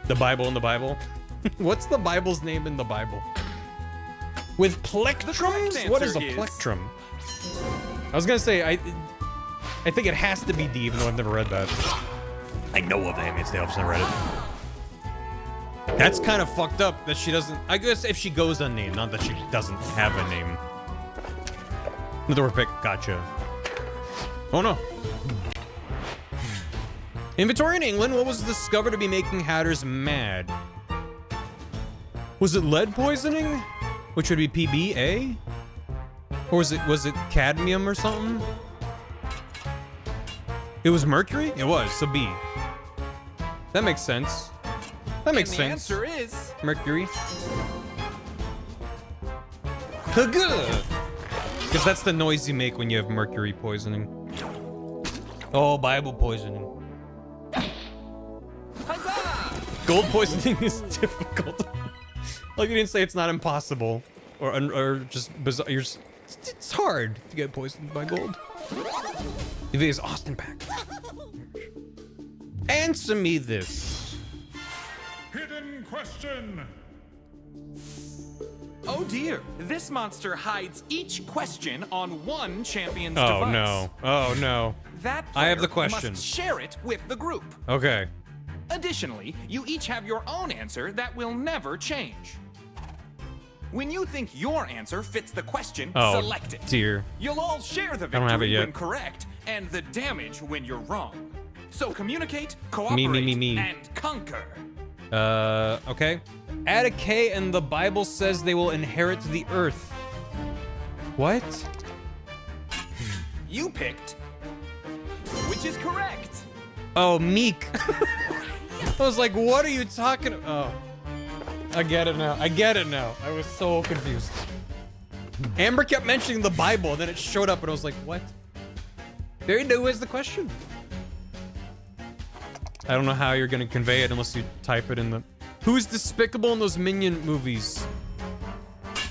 The Bible in the Bible. What's the Bible's name in the Bible? With plectrums? What is a plectrum? I was gonna say, I think it has to be D, even though I've never read that. I know of The Handmaid's Tale, I've just never read it. That's kind of fucked up that she doesn't... I guess if she goes unnamed, not that she doesn't have a name. Another pick, gotcha. Oh no. In Victorian England, what was discovered to be making hatters mad? Was it lead poisoning? Which would be PBA? Or was it cadmium or something? It was mercury? It was, so B. That makes sense. That makes sense. The answer is mercury. Good. Because that's the noise you make when you have mercury poisoning. Oh, Bible poisoning. huzzah! Gold poisoning is difficult. Like you didn't say it's not impossible, or just bizarre. It's hard to get poisoned by gold. If it is Austin back. Answer me this. Hidden question. Oh dear, this monster hides each question on one champion's Oh device. no. Oh no. That I have the player question. must share it with the group. Okay. Additionally, you each have your own answer that will never change. When you think your answer fits the question, Oh, select it. dear. You'll all share the don't have it victory yet. when correct, and the damage when you're wrong. So communicate, cooperate, Me. and conquer. Okay. Add a K and the Bible says they will inherit the earth. What? You picked, which is correct. Oh, meek. I was like, what are you talking about? Oh. I get it now. I get it now. I was so confused. Amber kept mentioning the Bible, and then it showed up, and I was like, what? Very new is the question. I don't know how you're gonna convey it unless you type it in the... Who's despicable in those Minion movies?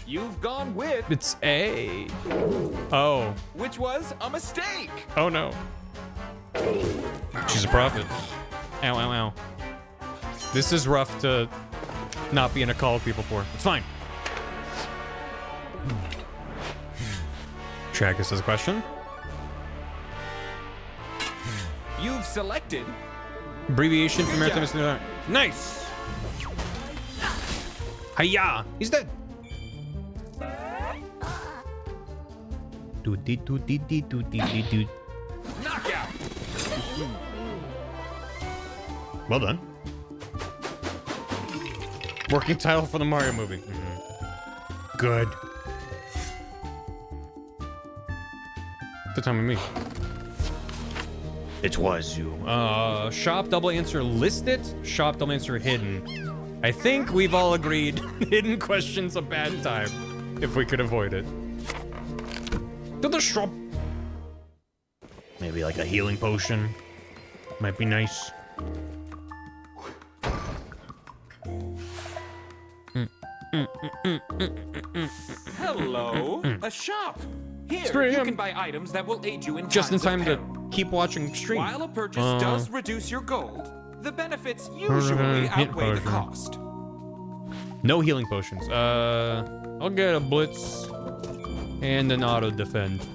You've gone with, It's A. Oh. which was a mistake. Oh no. She's a prophet. Ow, ow, ow. This is rough to not be in a call with people for. It's fine. Tragus has a question. You've selected Abbreviation for maritime is nice. Hiya! He's dead. knockout. Well done. Working title for the Mario movie. Good. The time of me. It was you. Shop double answer listed. Shop double answer hidden. I think we've all agreed hidden question's a bad time if we could avoid it. To the shop. Maybe like a healing potion. Might be nice. Hello, a shop. Here, 3 you a.m. can buy items that will aid you in Just in times time of to peril. keep watching stream. While a purchase does reduce your gold, the benefits usually outweigh the cost. No healing potions. I'll get a blitz and an auto defend.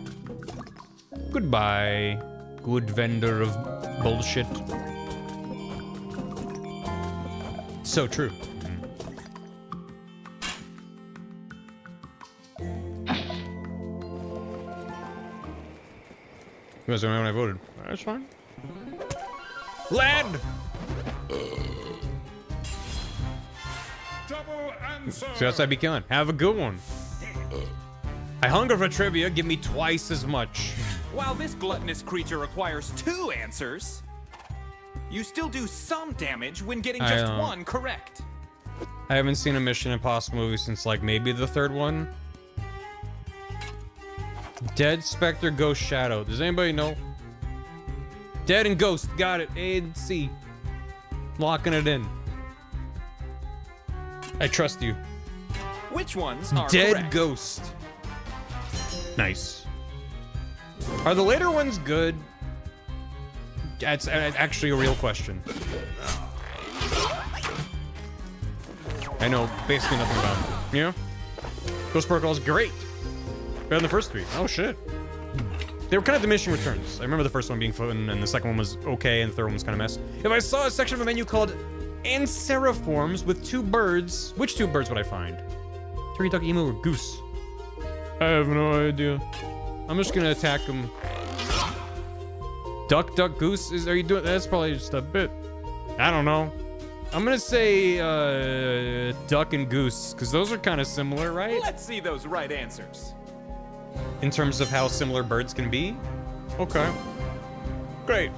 Goodbye, good vendor of bullshit. So true. You guys don't know when I voted. That's fine. Land! Double answer. So that's I be killing. Have a good one. I hunger for trivia. Give me twice as much. While this gluttonous creature requires 2 answers, you still do some damage when getting just 1 correct. I haven't seen a Mission Impossible movie since like maybe the 3rd one. Dead, Spectre, Ghost, Shadow. Does anybody know? Dead and Ghost. Got it. A and C. Locking it in. I trust you. Which ones are Dead correct? Ghost. Nice. Are the later ones good? That's actually a real question. I know basically nothing about them. You know? Ghost Protocol is great. Better than the first 3. Oh shit. They were kind of diminishing returns. I remember the first one being fun, and the second one was okay, and the 3rd one was kind of mess. If I saw a section of a menu called Anseriforms with 2 birds, which 2 birds would I find? Turkey, duck, emu, or goose? I have no idea. I'm just gonna attack them. Duck, duck, goose? Are you doing? That's probably just a bit. I don't know. I'm gonna say duck and goose, because those are kind of similar, right? Let's see those right answers. In terms of how similar birds can be? Okay. Great.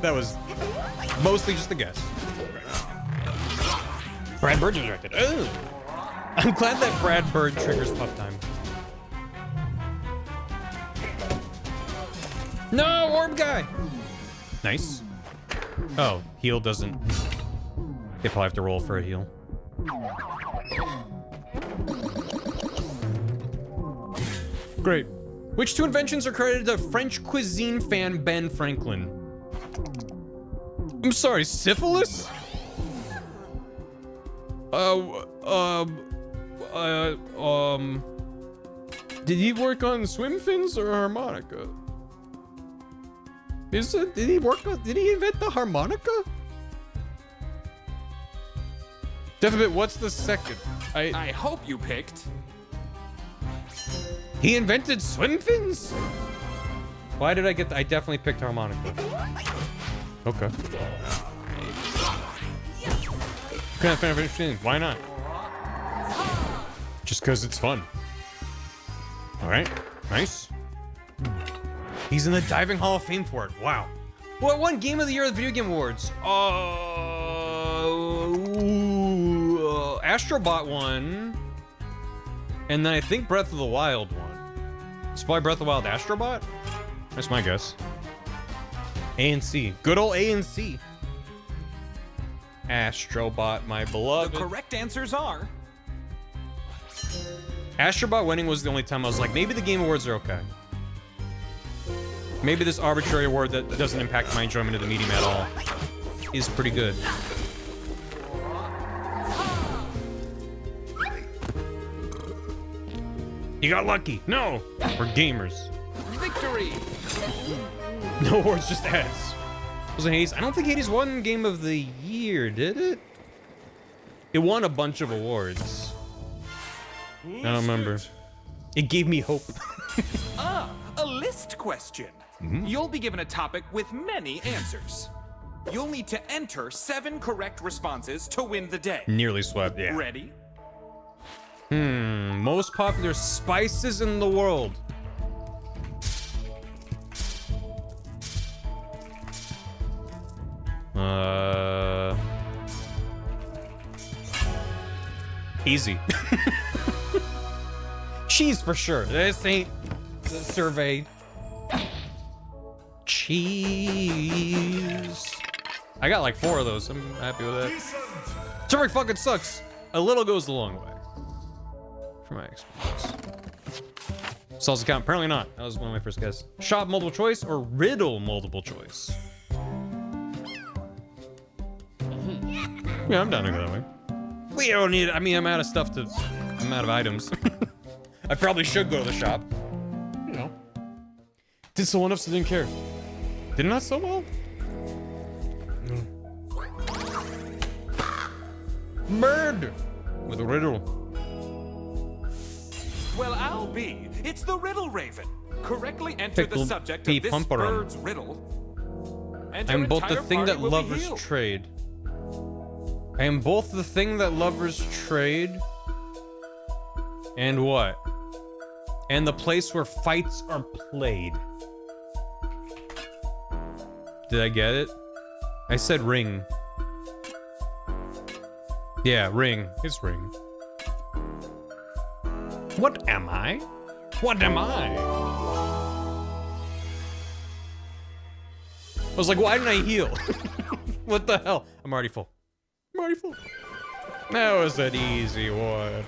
That was mostly just a guess. Brad Bird directed. Oh! I'm glad that Brad Bird triggers pup time. No, orb guy! Nice. Oh, heal doesn't... They probably have to roll for a heal. Great. Which 2 inventions are credited to French cuisine fan Ben Franklin? I'm sorry, syphilis? Did he work on swim fins or harmonica? Did he invent the harmonica? Definitely, what's the second? I hope you picked. He invented swim fins? Why did I get I definitely picked harmonica. Okay. Kind of fan of interesting. Why not? Just because it's fun. Alright. Nice. He's in the Diving Hall of Fame for it. Wow. What won Game of the Year at the Video Game Awards? Astrobot won. And then I think Breath of the Wild won. It's probably Breath of the Wild Astrobot? That's my guess. A and C. Good old A and C. Astrobot, my beloved. The correct answers are... Astrobot winning was the only time I was like, maybe the Game Awards are okay. Maybe this arbitrary award that doesn't impact my enjoyment of the medium at all is pretty good. You got lucky. No, we're gamers. Victory! No awards, just ads. Wasn't Hades? I don't think Hades won Game of the Year, did it? It won a bunch of awards. I don't remember. It gave me hope. A list question. You'll be given a topic with many answers. You'll need to enter 7 correct responses to win the day. Nearly swept, yeah. Ready? Most popular spices in the world. Easy. Cheese for sure. This ain't the survey. Cheese. I got like 4 of those. I'm happy with that. Turmeric fucking sucks. A little goes a long way. for my experience. Solves the count. Apparently not. That was one of my first guesses. Shop multiple choice or riddle multiple choice? Yeah, I'm down to go that way. We don't need it. I mean, I'm out of stuff to... I'm out of items. I probably should go to the shop. You know. Did so well enough so I didn't care. Did it not so well? Bird! With a riddle. Well, I'll be. It's the Riddle Raven. Correctly enter the subject of this bird's riddle. And I am your both the entire thing party that will be lovers healed. trade. I am both the thing that lovers trade. And what? And the place where fights are played. Did I get it? I said ring. Yeah, ring. It's ring. What am I? What am I? I was like, why didn't I heal? What the hell? I'm already full. I'm already full. That was an easy one.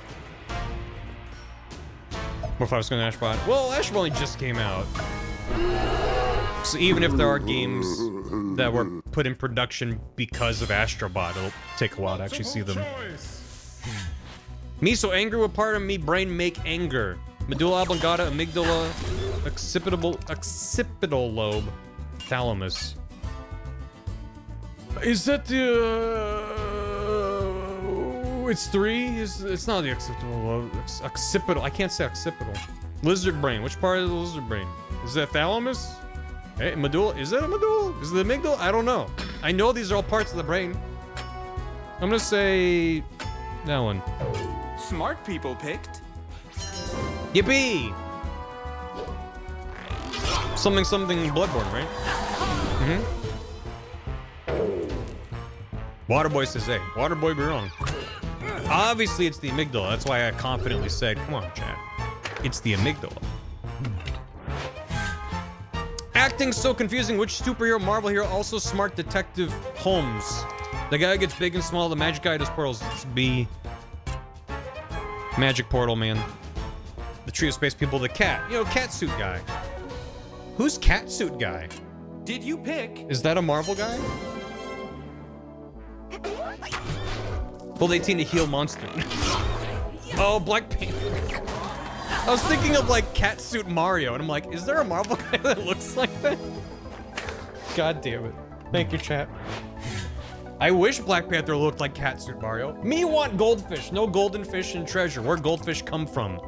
What if I was going to Ashbot? Well, Ashbot only just came out. So even if there are games that were put in production because of Astrobot, it'll take a while to actually see them. Me so angry, what part of me brain make anger? Medulla oblongata, amygdala, occipital lobe, thalamus. Is that the it's 3? It's not the occipital lobe. It's occipital. I can't say occipital. Lizard brain. Which part of the lizard brain? Is that thalamus? Hey, medulla. Is that a medulla? Is it the amygdala? I don't know. I know these are all parts of the brain. I'm gonna say that one. Smart people picked. Yippee! Something Bloodborne, right? Waterboy says, hey, Waterboy be wrong. Obviously, it's the amygdala. That's why I confidently said, come on, chat. It's the amygdala. Acting so confusing. Which superhero, Marvel hero, also smart detective Holmes? The guy gets big and small. The magic guy does portals. It's B. Magic portal, man. The trio of space people. The cat. You know, catsuit guy. Who's catsuit guy? Did you pick? Is that a Marvel guy? Hold 18 to heal monster. Oh, Black Panther. I was thinking of like catsuit Mario, and I'm like, is there a Marvel guy that looks like that? God damn it. Thank you, chat. I wish Black Panther looked like catsuit Mario. Me want goldfish. No golden fish and treasure. Where goldfish come from?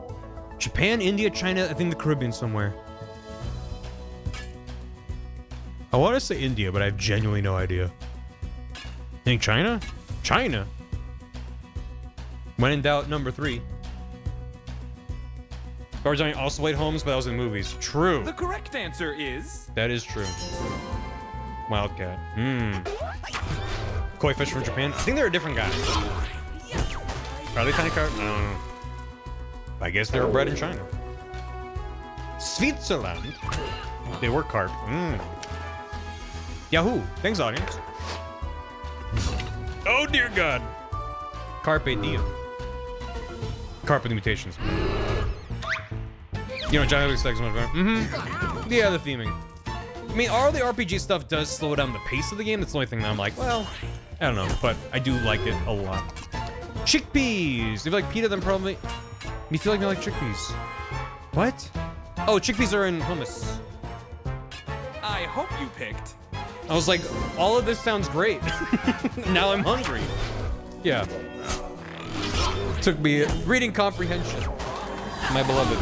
Japan, India, China, I think the Caribbean somewhere. I want to say India, but I have genuinely no idea. Think China? China? When in doubt, number 3. Barjani also played Holmes, but that was in movies. True. The correct answer is... That is true. Wildcat. Koi fish from Japan. I think they're a different guy. Are they tiny carp? I don't know. I guess they were bred in China. Switzerland. They were carp. Yahoo! Thanks, audience. Oh dear God! Carpe diem. Carpe the mutations. You know, Johnny looks like so much better. Yeah, the theming. I mean, all the RPG stuff does slow down the pace of the game. That's the only thing that I'm like, well, I don't know, but I do like it a lot. Chickpeas. If you like pita, then probably. Me feel like you like chickpeas. What? Oh, chickpeas are in hummus. I hope you picked. I was like, all of this sounds great. Now I'm hungry. Yeah. Took me reading comprehension. My beloved.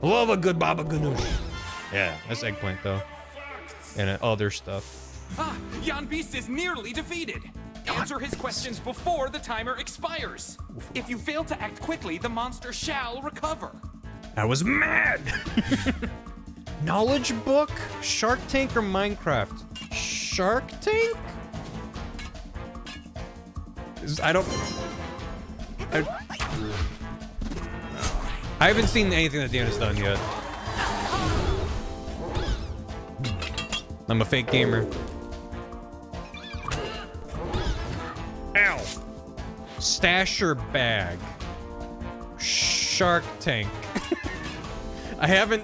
I love a good baba ganoush. Yeah, that's eggplant though. And other stuff. Ah, Jan Beast is nearly defeated. Answer his questions before the timer expires. If you fail to act quickly, the monster shall recover. I was mad. Knowledge book? Shark Tank or Minecraft? Shark Tank? I haven't seen anything that Dan has done yet. I'm a fake gamer. Ow! Stasher bag. Shark Tank. I haven't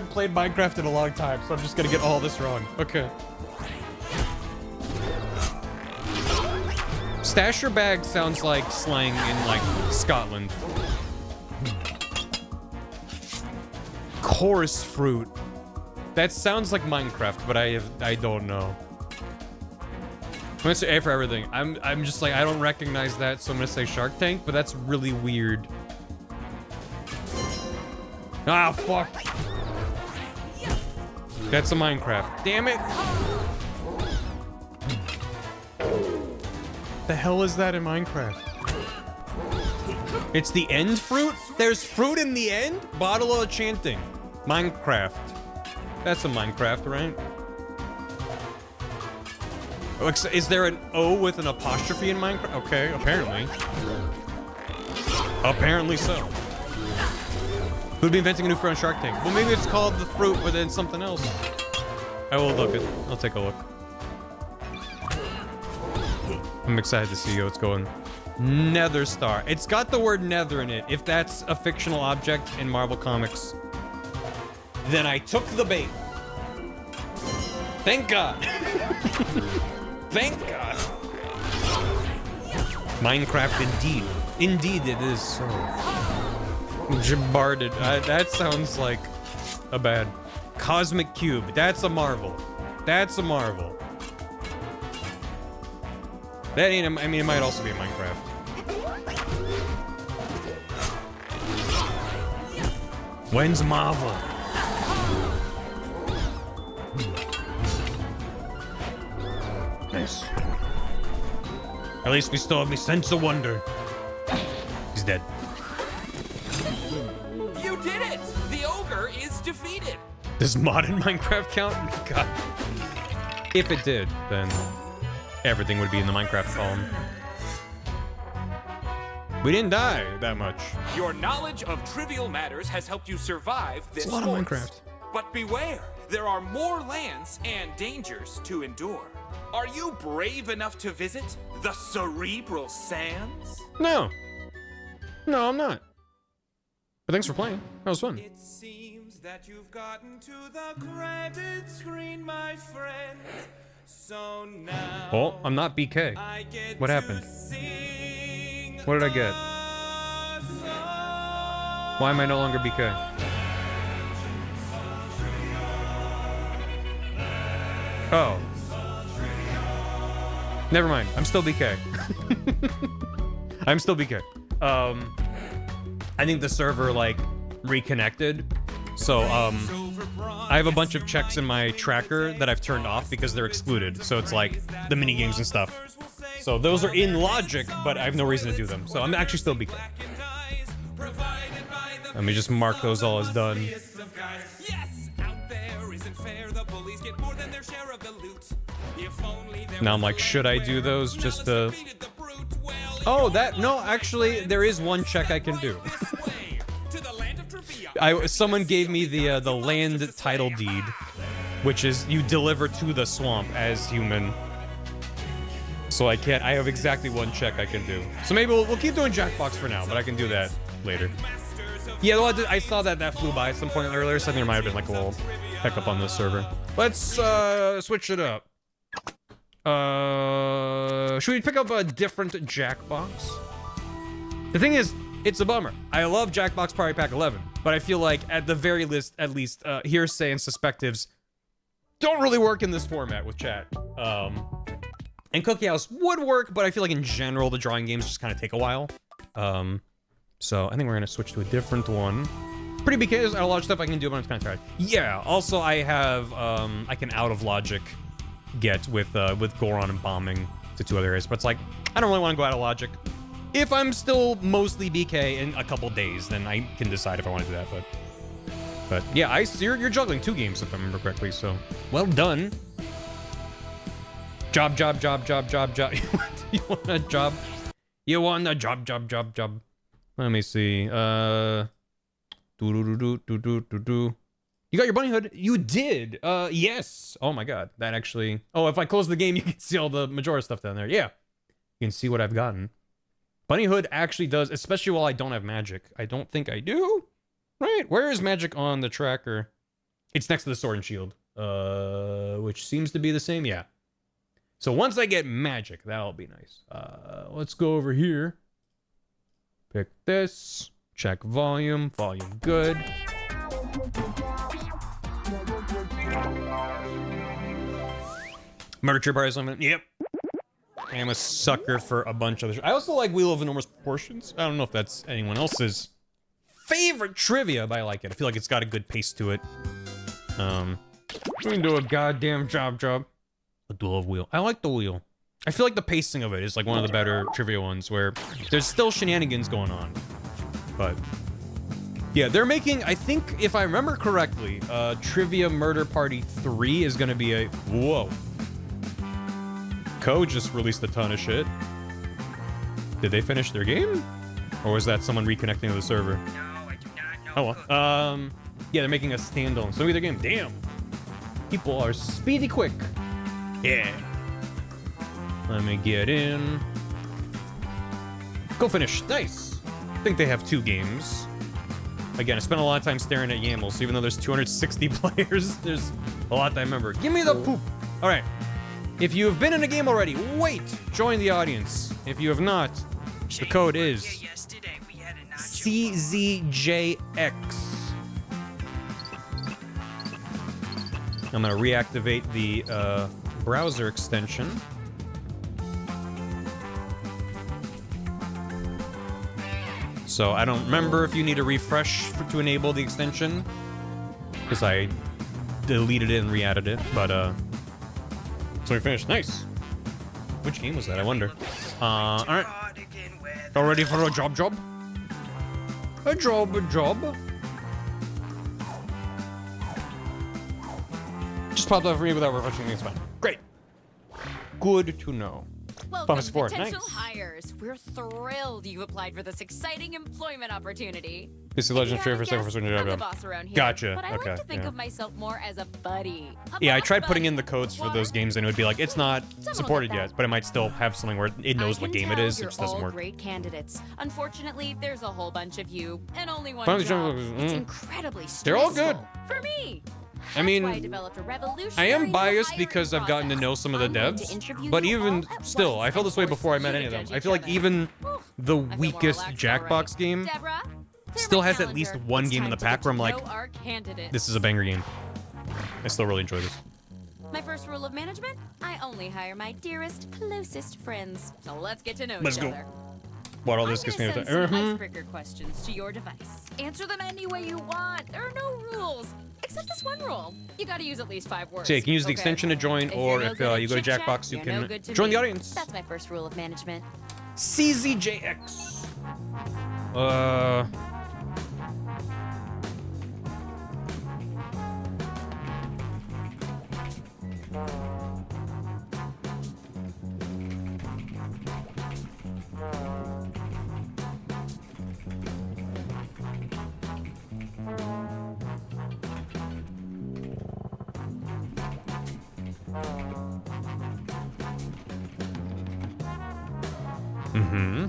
played Minecraft in a long time, so I'm just gonna get all this wrong. Okay. Stash your bag sounds like slang in like Scotland. Coarse fruit. That sounds like Minecraft, but I don't know. I'm gonna say A for everything. I'm just like, I don't recognize that, so I'm gonna say Shark Tank, but that's really weird. Ah, fuck. That's a Minecraft. Damn it. The hell is that in Minecraft? It's the end fruit? There's fruit in the end? Bottle of chanting. Minecraft. That's a Minecraft, right? Is there an O with an apostrophe in Minecraft? Okay, apparently. Apparently so. Who'd be inventing a new fruit on Shark Tank? Well, maybe it's called the fruit, but then something else. I will look it. I'll take a look. I'm excited to see how it's going. Nether Star. It's got the word nether in it. If that's a fictional object in Marvel Comics, then I took the bait. Thank God. Thank God. Minecraft indeed. Indeed it is so. Jabarded. That sounds like a bad. Cosmic Cube. That's a Marvel. That's a Marvel. That ain't, I mean, it might also be a Minecraft. When's Marvel? Nice. At least we still have me sense of wonder. He's dead. You did it! The ogre is defeated. Does modern Minecraft count? God. If it did, then everything would be in the Minecraft column. We didn't die that much. Your knowledge of trivial matters has helped you survive this It's a lot of Minecraft. But beware, there are more lands and dangers to endure. Are you brave enough to visit the Cerebral Sands? No. No, I'm not. But thanks for playing. That was fun. It seems that you've gotten to the credit screen, my friend. So now Oh, I'm not BK. What happened? What did I get? Why am I no longer BK? Oh. Never mind. I'm still BK. I'm still BK. I think the server like reconnected. So I have a bunch of checks in my tracker that I've turned off because they're excluded. So it's like the mini games and stuff. So those are in logic, but I have no reason to do them. So I'm actually still BK. Let me just mark those all as done. Yes, out there isn't fair. The bullies get more than their share of the loot. If only there Now I'm like, should I do those just to... Oh, that... No, actually, there is one check I can do. Someone gave me the land title deed, which is you deliver to the swamp as human. So I can't... I have exactly one check I can do. So maybe we'll keep doing Jackbox for now, but I can do that later. Yeah, well, I saw that flew by at some point earlier, so I think there might have been like a little hiccup on this server. Let's switch it up. Should we pick up a different Jackbox? The thing is, it's a bummer. I love Jackbox Party Pack 11, but I feel like at the very least, Hearsay and Suspectives don't really work in this format with chat. And Cookie House would work, but I feel like in general, the drawing games just kind of take a while. So I think we're gonna switch to a different one. Pretty because a lot of stuff I can do, but I'm kind of tired. Yeah. Also, I have I can out of logic get with Goron and bombing to 2 other areas, but it's like I don't really want to go out of logic. If I'm still mostly BK in a couple days, then I can decide if I want to do that. But yeah, you're juggling 2 games if I remember correctly. So well done. Job. You want a job? You want a job? Let me see. You got your bunny hood? You did. Yes. Oh my god. That actually... Oh, if I close the game, you can see all the Majora stuff down there. Yeah. You can see what I've gotten. Bunny Hood actually does, especially while I don't have magic. I don't think I do. Right? Where is magic on the tracker? It's next to the sword and shield. Which seems to be the same. Yeah. So once I get magic, that'll be nice. Let's go over here. Pick this. Check volume. Volume good. Murder Trip Prize Limit. Yep. I am a sucker for a bunch of I also like Wheel of Enormous Proportions. I don't know if that's anyone else's favorite trivia, but I like it. I feel like it's got a good pace to it. We can do a goddamn job. A Duel of Wheel. I like the wheel. I feel like the pacing of it is like one of the better trivia ones where there's still shenanigans going on. But yeah, they're making, I think, if I remember correctly, Trivia Murder Party 3 is going to be a... Whoa. Co just released a ton of shit. Did they finish their game? Or was that someone reconnecting to the server? No, I do not know. Oh, well. Yeah, they're making a standalone. So maybe their game. Damn. People are speedy quick. Yeah. Let me get in. Go finish. Nice. I think they have 2 games. Again, I spent a lot of time staring at YAML, so even though there's 260 players, there's a lot that I remember. Give me the poop. All right. If you have been in a game already, wait. Join the audience. If you have not, the code is CZJX. I'm going to reactivate the browser extension. So I don't remember if you need a refresh to enable the extension, because I deleted it and re-added it, but so we finished. Nice. Which game was that? I wonder. All right. All ready for a job? A job. Just popped up for me without refreshing. It's fine. Great. Good to know. Welcome, Support. potential Nice. hires. We're thrilled you applied for this exciting employment opportunity. This is Legend of Trade for second for I'm job. the boss around here. Gotcha. But I Okay. like to think Yeah. of myself more as a buddy. Yeah, I tried putting in the codes for those games and it would be like, it's not Someone supported like that. yet, but it might still have something where it knows what game it is. It just doesn't work. Great candidates. Unfortunately, there's a whole bunch of you and only one Finally, job. John- It's incredibly stressful. They're all good. For me. I mean, That's why I developed a I revolutionary am new biased hiring because I've gotten to process. know some of the I'm going to devs, interview but you even all at still, once I felt this way and before I force met you any of to them. judge I each feel like other. even the I feel more weakest relaxed Jackbox already. game Deborah, clear still my has at calendar. least one It's game in time the to pack get where I'm to like, know our candidate. this is a banger game. I still really enjoy this. My first rule of management, I only hire my dearest, closest friends. So let's get to know Let's each go. other. What all I'm this gets me gonna with send some the icebreaker questions to your device. Answer them any way you want. There are no rules. Except this one rule. You gotta use at least 5 words. So you can use the Okay? extension to join, If or you're no if good at you go to chit-chat, Jackbox, you you're no can good to join the me. audience. That's my first rule of management. CZJX. Mm-hmm.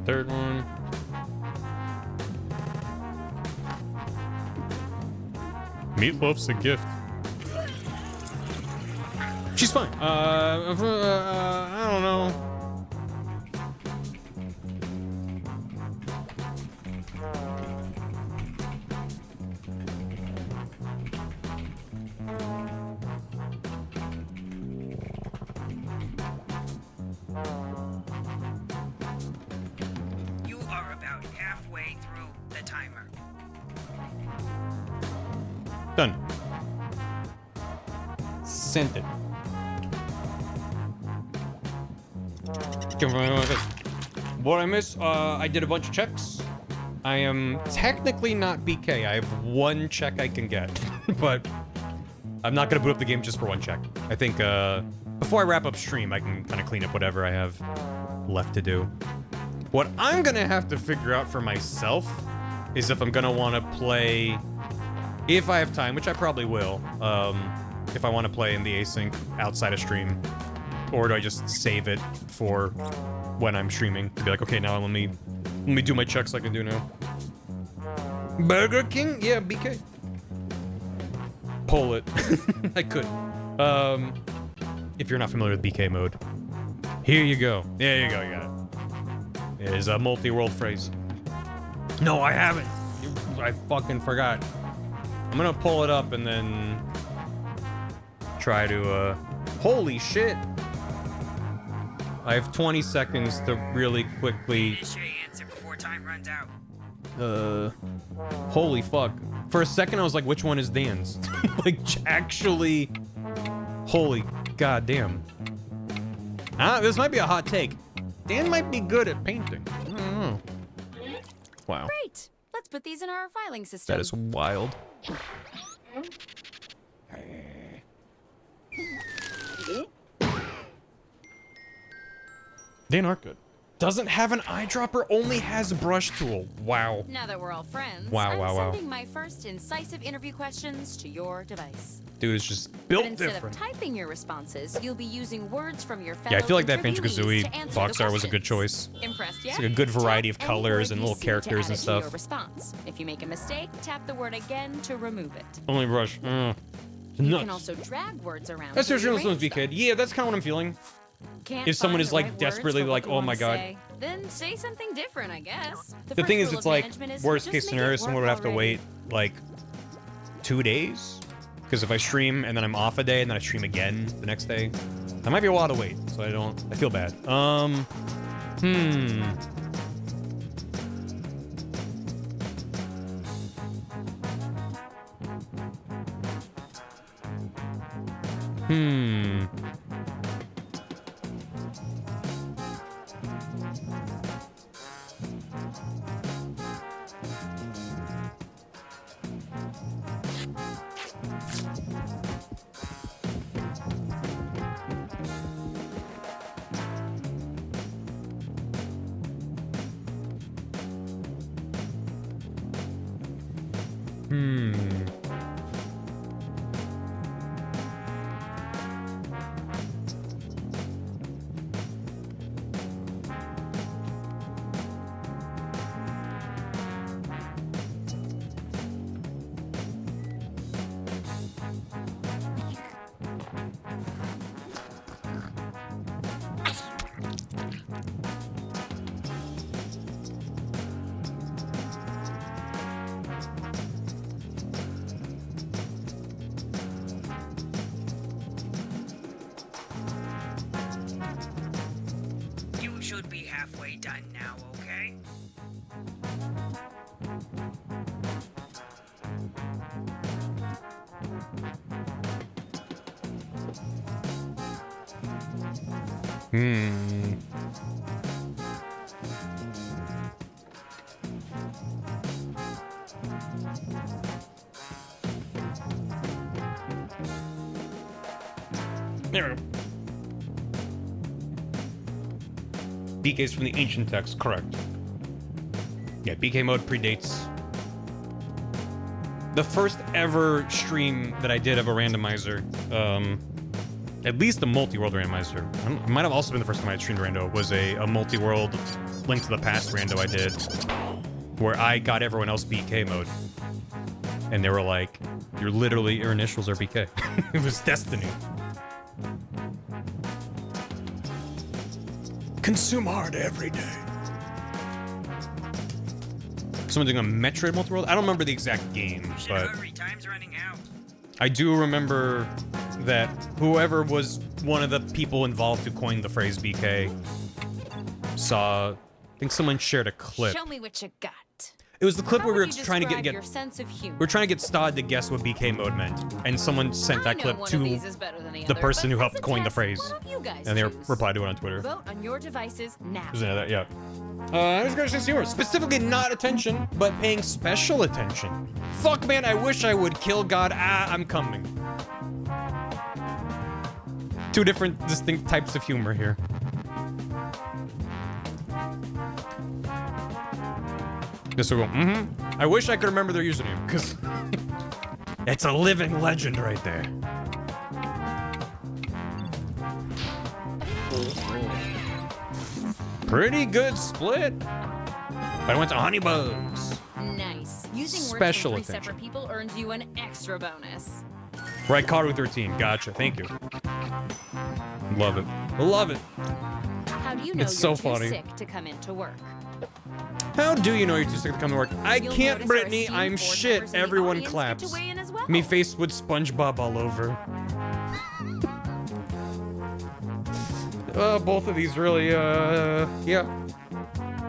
Third one. Meatloaf's a gift. She's fine. I don't know. You are about halfway through the timer. Done. Sent it. What I miss? I did a bunch of checks. I am technically not BK. I have one check I can get, but I'm not gonna boot up the game just for one check. I think before I wrap up stream, I can kind of clean up whatever I have left to do. What I'm gonna have to figure out for myself is if I'm gonna want to play, if I have time, which I probably will, if I want to play in the async outside of stream, or do I just save it for when I'm streaming to be like, okay, now let me do my checks like I do now. Burger King? Yeah, BK. Pull it. I could. If you're not familiar with BK mode, here you go. There you go, you got it. It is a multi-world phrase. No, I haven't. I fucking forgot. I'm gonna pull it up and then try to, holy shit. I have 20 seconds to really quickly... Finish your answer before time runs out. Holy fuck. For a second, I was like, which one is Dan's? Like, actually... Holy goddamn. This might be a hot take. Dan might be good at painting. I don't know. Wow. Great. Let's put these in our filing system. That is wild. Dan Arkgood doesn't have an eyedropper, only has a brush tool. Wow. Now that we're all friends, Wow, wow, wow. I'm sending my first incisive interview questions to your device. Dude is just built But instead different. of typing your responses, you'll be using words from your fellow Yeah, I feel like that interviewees Banjo-Kazooie to answer box the art was a good questions. choice. Impressed yet? It's like a good variety of Tap any colors word and you little see to characters add and it to your stuff. response. If you make a mistake, tap the word again to remove it. Only brush. You can Nuts. also drag words around. That's to seriously rearrange someone's BK. Yeah, that's kind of what I'm feeling. Can't If someone find is the like right words desperately for what like, you oh wanna my god. say, then say something different, I guess. The thing first is, rule it's of like management is worst just case make it scenario, someone would work have to already. wait like 2 days. Because if I stream and then I'm off a day and then I stream again the next day, that might be a while to wait. So I feel bad. You should be halfway done now, okay? There we go. BK's from the ancient text, correct. Yeah, BK mode predates the first ever stream that I did of a randomizer. At least a multi-world randomizer. It might have also been the first time I streamed Rando. Was a multi-world Link to the Past Rando I did, where I got everyone else BK mode, and they were like, your initials are BK." It was destiny. Consume hard every day. Someone doing a Metroid multi-world? I don't remember the exact game, but Hurry, time's running out. I do remember that whoever was one of the people involved who coined the phrase BK saw, I think someone shared a clip. Show me what you got. It was the clip How where we were would you trying to describe get your sense of humor? we were trying to get Stod to guess what BK mode meant, and someone sent that I know clip one to of these is better than the other, person but who as helped a coin the test, phrase, one of you guys and they choose. replied to it on Twitter. Vote on your devices now. Isn't it that? Yeah. I was gonna say humor, specifically not attention, but paying special attention. Fuck, man, I wish I would kill God. I'm coming. Two different distinct types of humor here. This will go, I wish I could remember their username, because it's a living legend right there. Pretty good split. But I went to Honeybugs. Nice. Using Special words from 3 attention. separate people earns you an extra bonus. Right, Karu 13. Gotcha. Thank you. Love it. Love it. How do you know It's you're so too funny. sick to come into work? How do you know you're too sick to come to work? I You'll can't, notice our Brittany. esteemed I'm board shit. members in the Everyone audience get claps. to weigh in as well. Me faced with SpongeBob all over. Both of these really, yeah.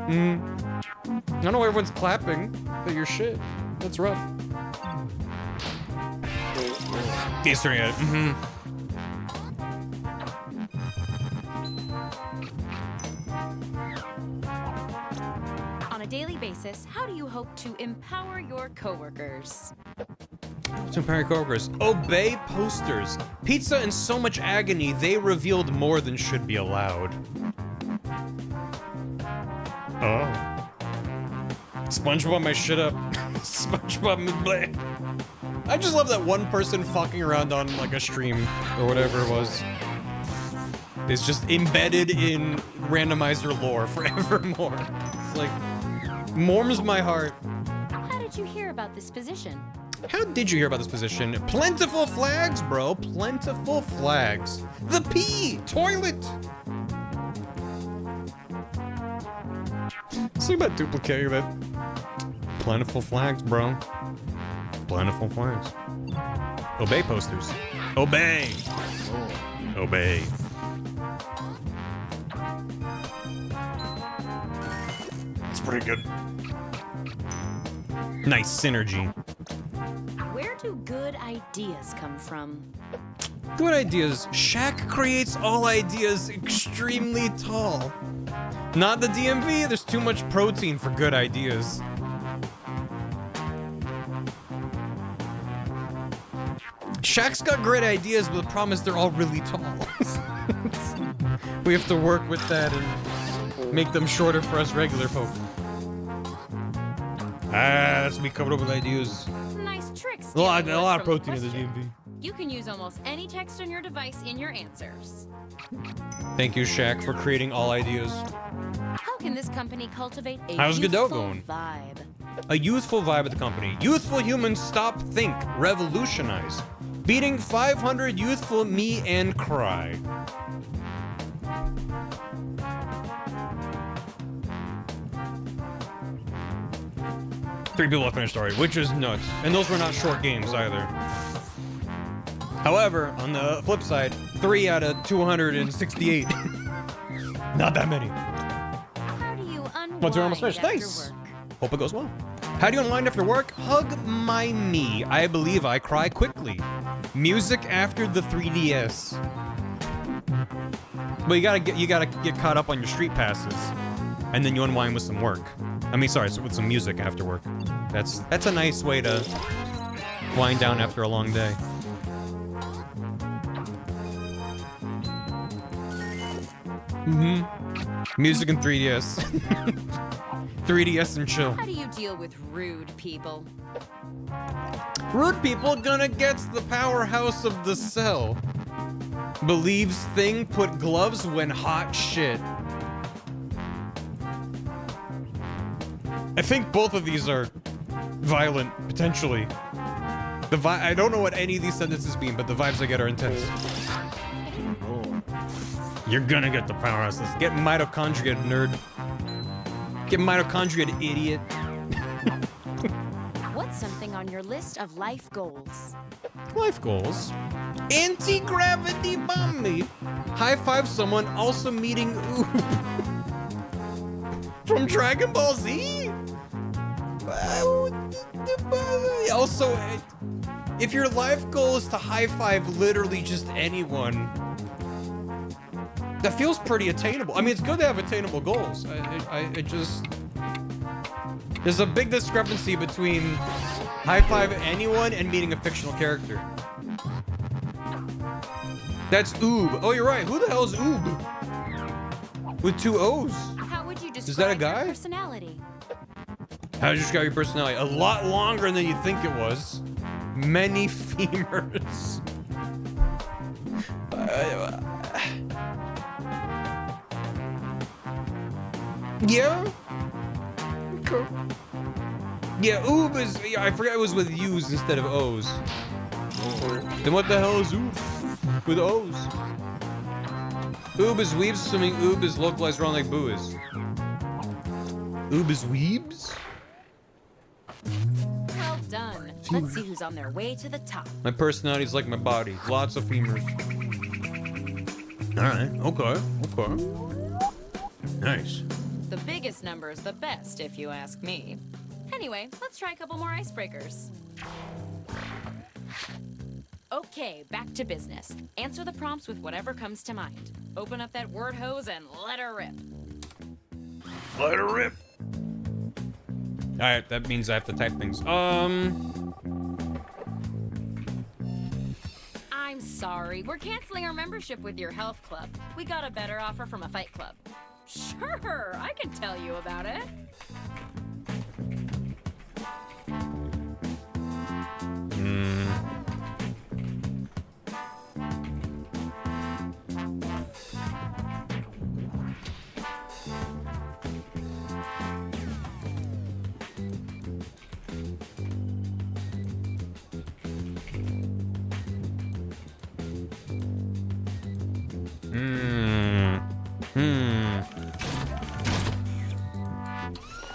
I don't know why everyone's clapping, but you're shit. That's rough. He's turning it. On a daily basis, how do you hope to empower your coworkers? To empower your coworkers. Obey posters. Pizza in so much agony, they revealed more than should be allowed. Oh. SpongeBob my shit up. SpongeBob me bleh. I just love that one person fucking around on like a stream or whatever it was. Is just embedded in randomizer lore forevermore. It's like, warms my heart. How did you hear about this position? How did you hear about this position? Plentiful flags, bro. Plentiful flags. The P! Toilet! Think about duplicating that. Plentiful flags, bro. Plentiful flags. Obey posters. Obey! Obey. It's pretty good. Nice synergy. Where do good ideas come from? Good ideas. Shaq creates all ideas extremely tall. Not the DMV, there's too much protein for good ideas. Shaq's got great ideas, but the problem is they're all really tall. We have to work with that and make them shorter for us regular folk. That's me coming up with ideas. Nice tricks. A lot stealing of words protein from in the a DMV. You can use almost any text on your device in your answers. Thank you, Shaq, for creating all ideas. How can this company cultivate a How's Godot youthful going? vibe? A youthful vibe at the company. Youthful humans stop, think, revolutionize. Beating 500 youthful me and cry. Three people have finished story, which is nuts. And those were not short games either. However, on the flip side, 3 out of 268. Not that many. How do you unwind What's your almost after finished? Nice. work? Hope it goes well. How do you unwind after work? Hug my me. I believe I cry quickly. Music after the 3DS. But you gotta get caught up on your street passes, and then you unwind with some work. I mean, sorry, with some music after work. That's a nice way to wind down after a long day. Music and 3DS. 3DS and chill. How do you deal with rude people? Rude people gonna get the powerhouse of the cell. Believes thing put gloves when hot shit. I think both of these are violent, potentially. I don't know what any of these sentences mean, but the vibes I get are intense. You're gonna get the powerhouse. Let's get mitochondria, nerd. Get mitochondria, idiot. What's something on your list of life goals? Life goals. Anti-gravity bomb me. High five someone also meeting Oob. From Dragon Ball Z? Also, if your life goal is to high five literally just anyone, that feels pretty attainable. I mean, it's good to have attainable goals. I just... There's a big discrepancy between high five anyone and meeting a fictional character. That's Oob. Oh, you're right. Who the hell is Oob? With 2 O's. How would you describe Is that a guy? your personality? How did you describe your personality? A lot longer than you think it was. Many femurs. Yeah. Okay. Yeah, Oob is. Yeah, I forgot it was with U's instead of O's. Then what the hell is Oob with O's? Oob is weebs, assuming Oob is localized around like Boo is. Oob is weebs? Well done. Let's see who's on their way to the top. My personality is like my body. Lots of femurs. Alright, okay, okay. Nice. The biggest number is the best, if you ask me. Anyway, let's try a couple more icebreakers. Okay, back to business. Answer the prompts with whatever comes to mind. Open up that word hose and let her rip. Let her rip. Alright, that means I have to type things. I'm sorry, we're canceling our membership with your health club. We got a better offer from a fight club. Sure, I can tell you about it.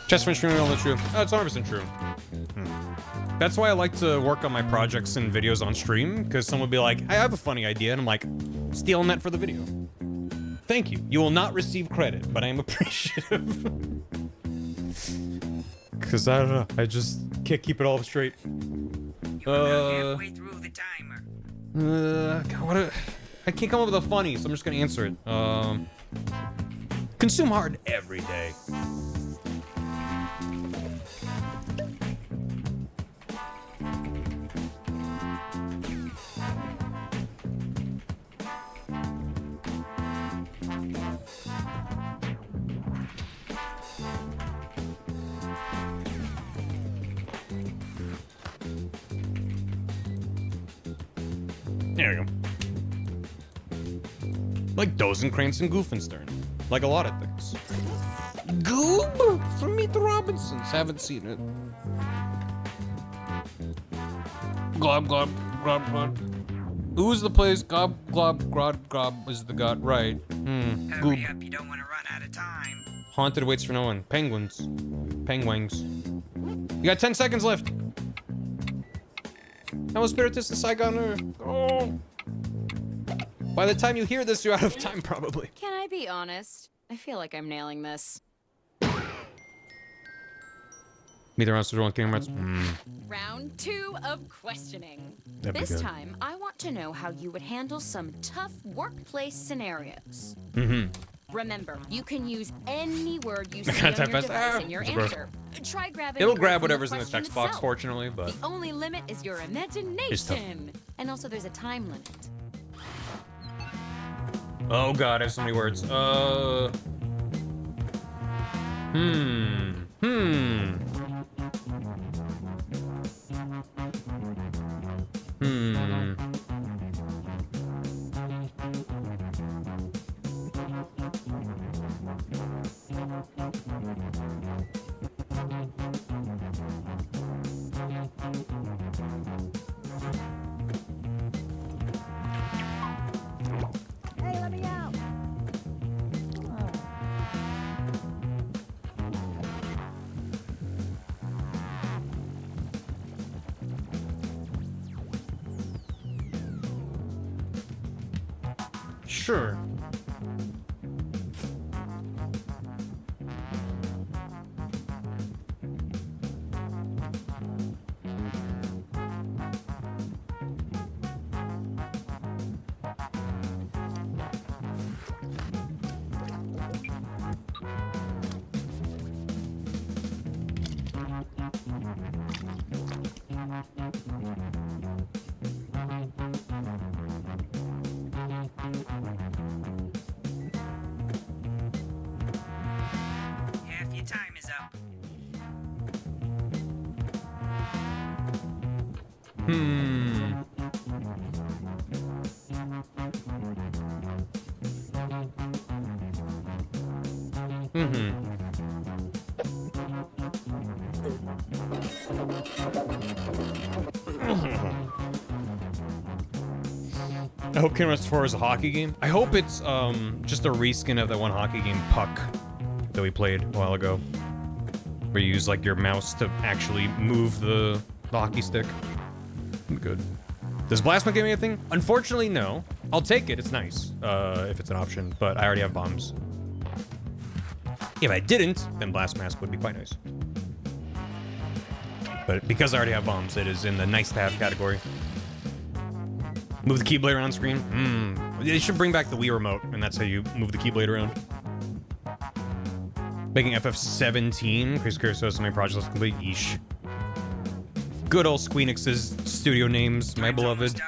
Chest friend streaming all the true. Oh, it's 100% true. That's why I like to work on my projects and videos on stream, because someone would be like, I have a funny idea, and I'm like, stealing that for the video. Thank you. You will not receive credit, but I am appreciative. Because I don't know, I just can't keep it all straight. Halfway through the timer. God, I can't come up with a funny, so I'm just gonna answer it. Consume hard every day. There you go. Like Dozenkrantz and Goofenstern. Like a lot of things. Goob from Meet the Robinsons. Haven't seen it. Glob, glob, glob, glob. Who's the place? Gob, glob, grob, grob is the god. Right. Hurry up, you don't want to run out of time. Haunted waits for no one. Penguins. Penguins. You got 10 seconds left. I'm a spiritist in Saigon. Oh. By the time you hear this, you're out of time, probably. Can I be honest? I feel like I'm nailing this. Meet the rounds to roll King Rats. Round 2 of questioning. That'd be This good. time, I want to know how you would handle some tough workplace scenarios. Remember, you can use any word you see on your device in your It's a gross. answer. Try grabbing It'll the grab word from whatever's in the question text box, itself. fortunately, but... The only limit is your imagination. And also, there's a time limit. Oh god, I have so many words. Hey, let me out. Sure. I hope Kingdom Hearts 4 is a hockey game. I hope it's just a reskin of that one hockey game, Puck, that we played a while ago. Where you use like your mouse to actually move the hockey stick. Good. Does Blastma give me anything? Unfortunately, no. I'll take it, it's nice, if it's an option, but I already have bombs. If I didn't, then Blast Mask would be quite nice. But because I already have bombs, it is in the nice to have category. Move the Keyblade around screen? They should bring back the Wii remote, and that's how you move the Keyblade around. Making FF17, Chris Curso, so many projects complete. Yeesh. Good old Squeenix's studio names, my beloved.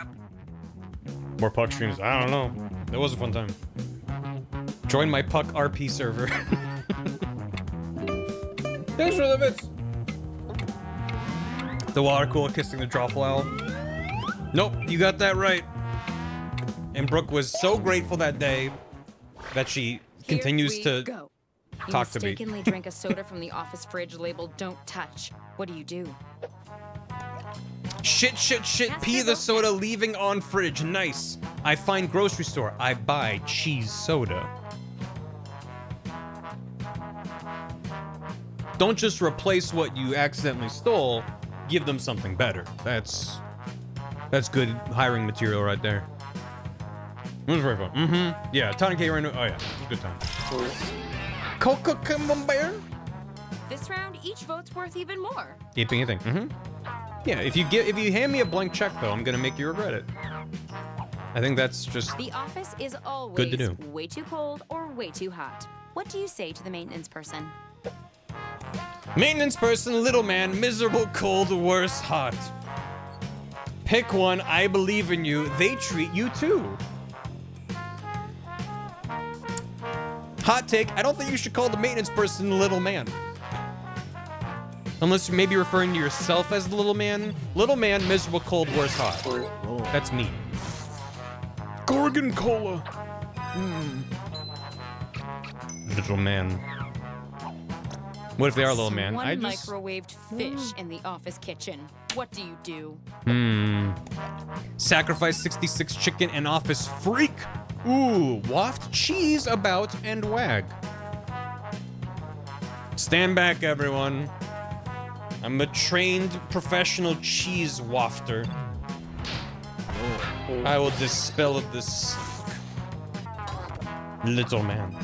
More Puck streams? I don't know. It was a fun time. Join my Puck RP server. Thanks for the bits. The water cooler kissing the Drawflower. Nope, you got that right. And Brooke was so grateful that day that she continues to talk to me. You mistakenly drink a soda from the office fridge labeled "Don't touch." What do? Shit, pee the soda leaving on fridge. Nice. I find grocery store. I buy cheese soda. Don't just replace what you accidentally stole. Give them something better. That's good hiring material right there. It was very fun. Yeah, Tonic K Rando. Oh yeah, it was a good time. Coca Camembert. This round, each vote's worth even more. Keeping anything. Yeah, if you hand me a blank check though, I'm gonna make you regret it. I think that's just the office is always good to do. Way too cold or way too hot. What do you say to the maintenance person? Maintenance person, little man, miserable, cold, worse, hot. Pick one, I believe in you. They treat you too. Hot take, I don't think you should call the maintenance person little man. Unless you may be referring to yourself as the little man. Little man, miserable, cold, worse, hot. That's me. Gorgon Cola. Little man. What if they are a little man? I just microwaved fish in the office kitchen. What do you do? Sacrifice 66 chicken and office freak. Ooh, waft cheese about and wag. Stand back, everyone. I'm a trained professional cheese wafter. I will dispel this little man.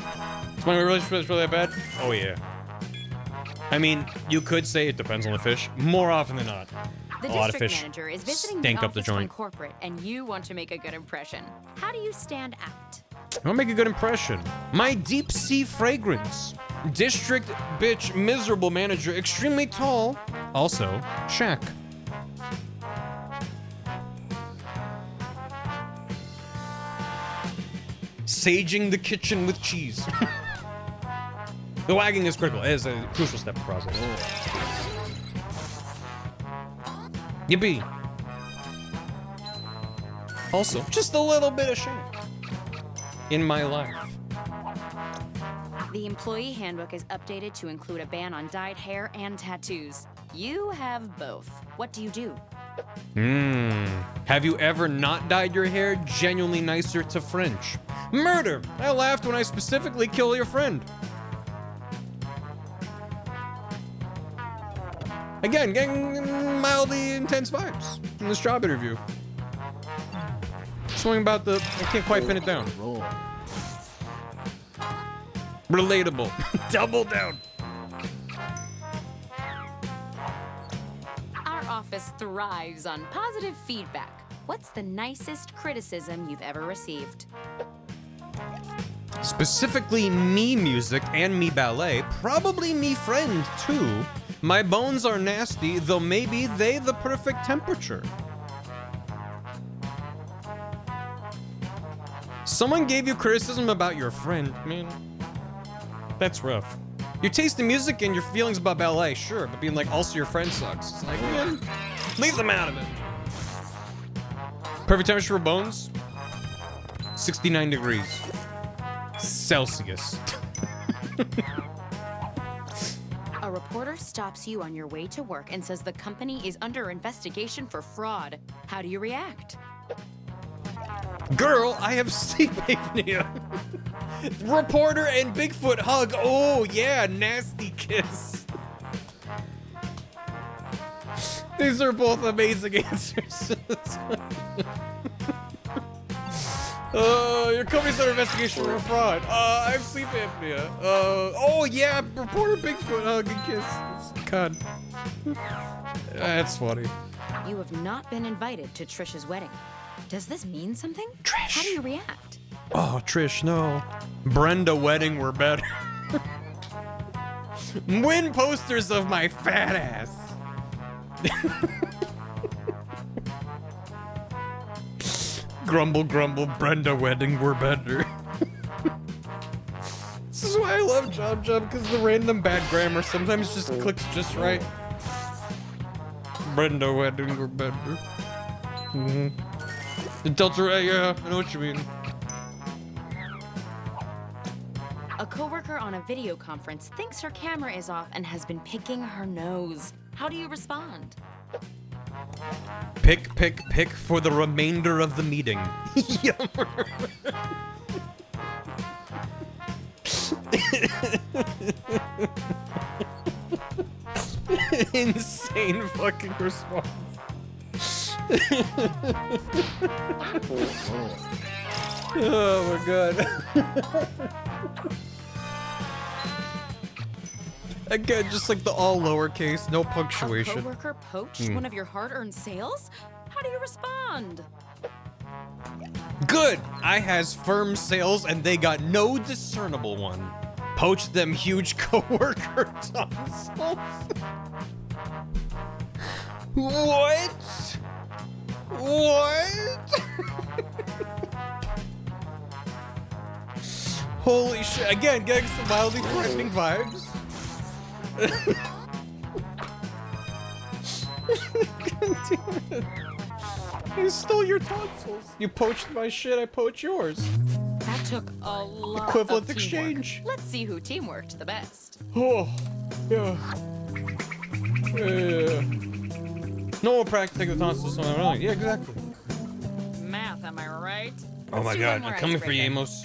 Is my relationship really that bad? Oh yeah. I mean, you could say it depends on the fish. More often than not, The a lot of district fish manager is visiting stank the up the office from joint. corporate, and you want to make a good impression. How do you stand out? I want to make a good impression. My deep sea fragrance. District bitch miserable manager, extremely tall. Also, Shaq. Saging the kitchen with cheese. The wagging is critical. It is a crucial step in the process. Yippee. Also, just a little bit of Shaq in my life. The employee handbook is updated to include a ban on dyed hair and tattoos. You have both. What do you do? Have you ever not dyed your hair? Genuinely nicer to French. Murder! I laughed when I specifically killed your friend. Again, getting mildly intense vibes in this job interview. Something about the... I can't quite pin it down. Relatable. Double down. Our office thrives on positive feedback. What's the nicest criticism you've ever received? Specifically me music and me ballet. Probably me friend too. My bones are nasty, though maybe they the perfect temperature. Someone gave you criticism about your friend, man. That's rough. Your taste in music and your feelings about ballet, sure, but being like, also your friend sucks. It's like, man, leave them out of it. Perfect temperature for bones? 69 degrees Celsius. A reporter stops you on your way to work and says the company is under investigation for fraud. How do you react? Girl, I have sleep apnea. Reporter and Bigfoot hug. Oh, yeah, nasty kiss. These are both amazing answers. Your company's under investigation for fraud. I have sleep apnea. Oh yeah, reporter Bigfoot hug and kiss. God. That's funny. You have not been invited to Trish's wedding. Does this mean something? Trish. How do you react? Oh, Trish, no. Brenda wedding were better. Win posters of my fat ass. Grumble, grumble, Brenda wedding were better. This is why I love Job Job, because the random bad grammar sometimes just clicks just right. Brenda wedding were better. The Delta, yeah, I know what you mean. A coworker on a video conference thinks her camera is off and has been picking her nose. How do you respond? Pick, pick, pick for the remainder of the meeting. Insane fucking response. Oh my god. Again, just like the all lowercase, no punctuation. A coworker poached one of your hard-earned sales? How do you respond? Good! I has firm sales and they got no discernible one. Poached them huge coworker tonsils. What? What? Holy shit. Again, getting some mildly threatening vibes. God damn it. I stole your tonsils. You poached my shit, I poached yours. That took a lot Equivalent of exchange. teamwork. Let's see who teamworked the best. Oh, yeah. Yeah. No more practicing the tonsils on my own. Yeah, exactly. Math, am I right? Oh my Let's do god, one more I'm coming for you, icebreaker. Amos.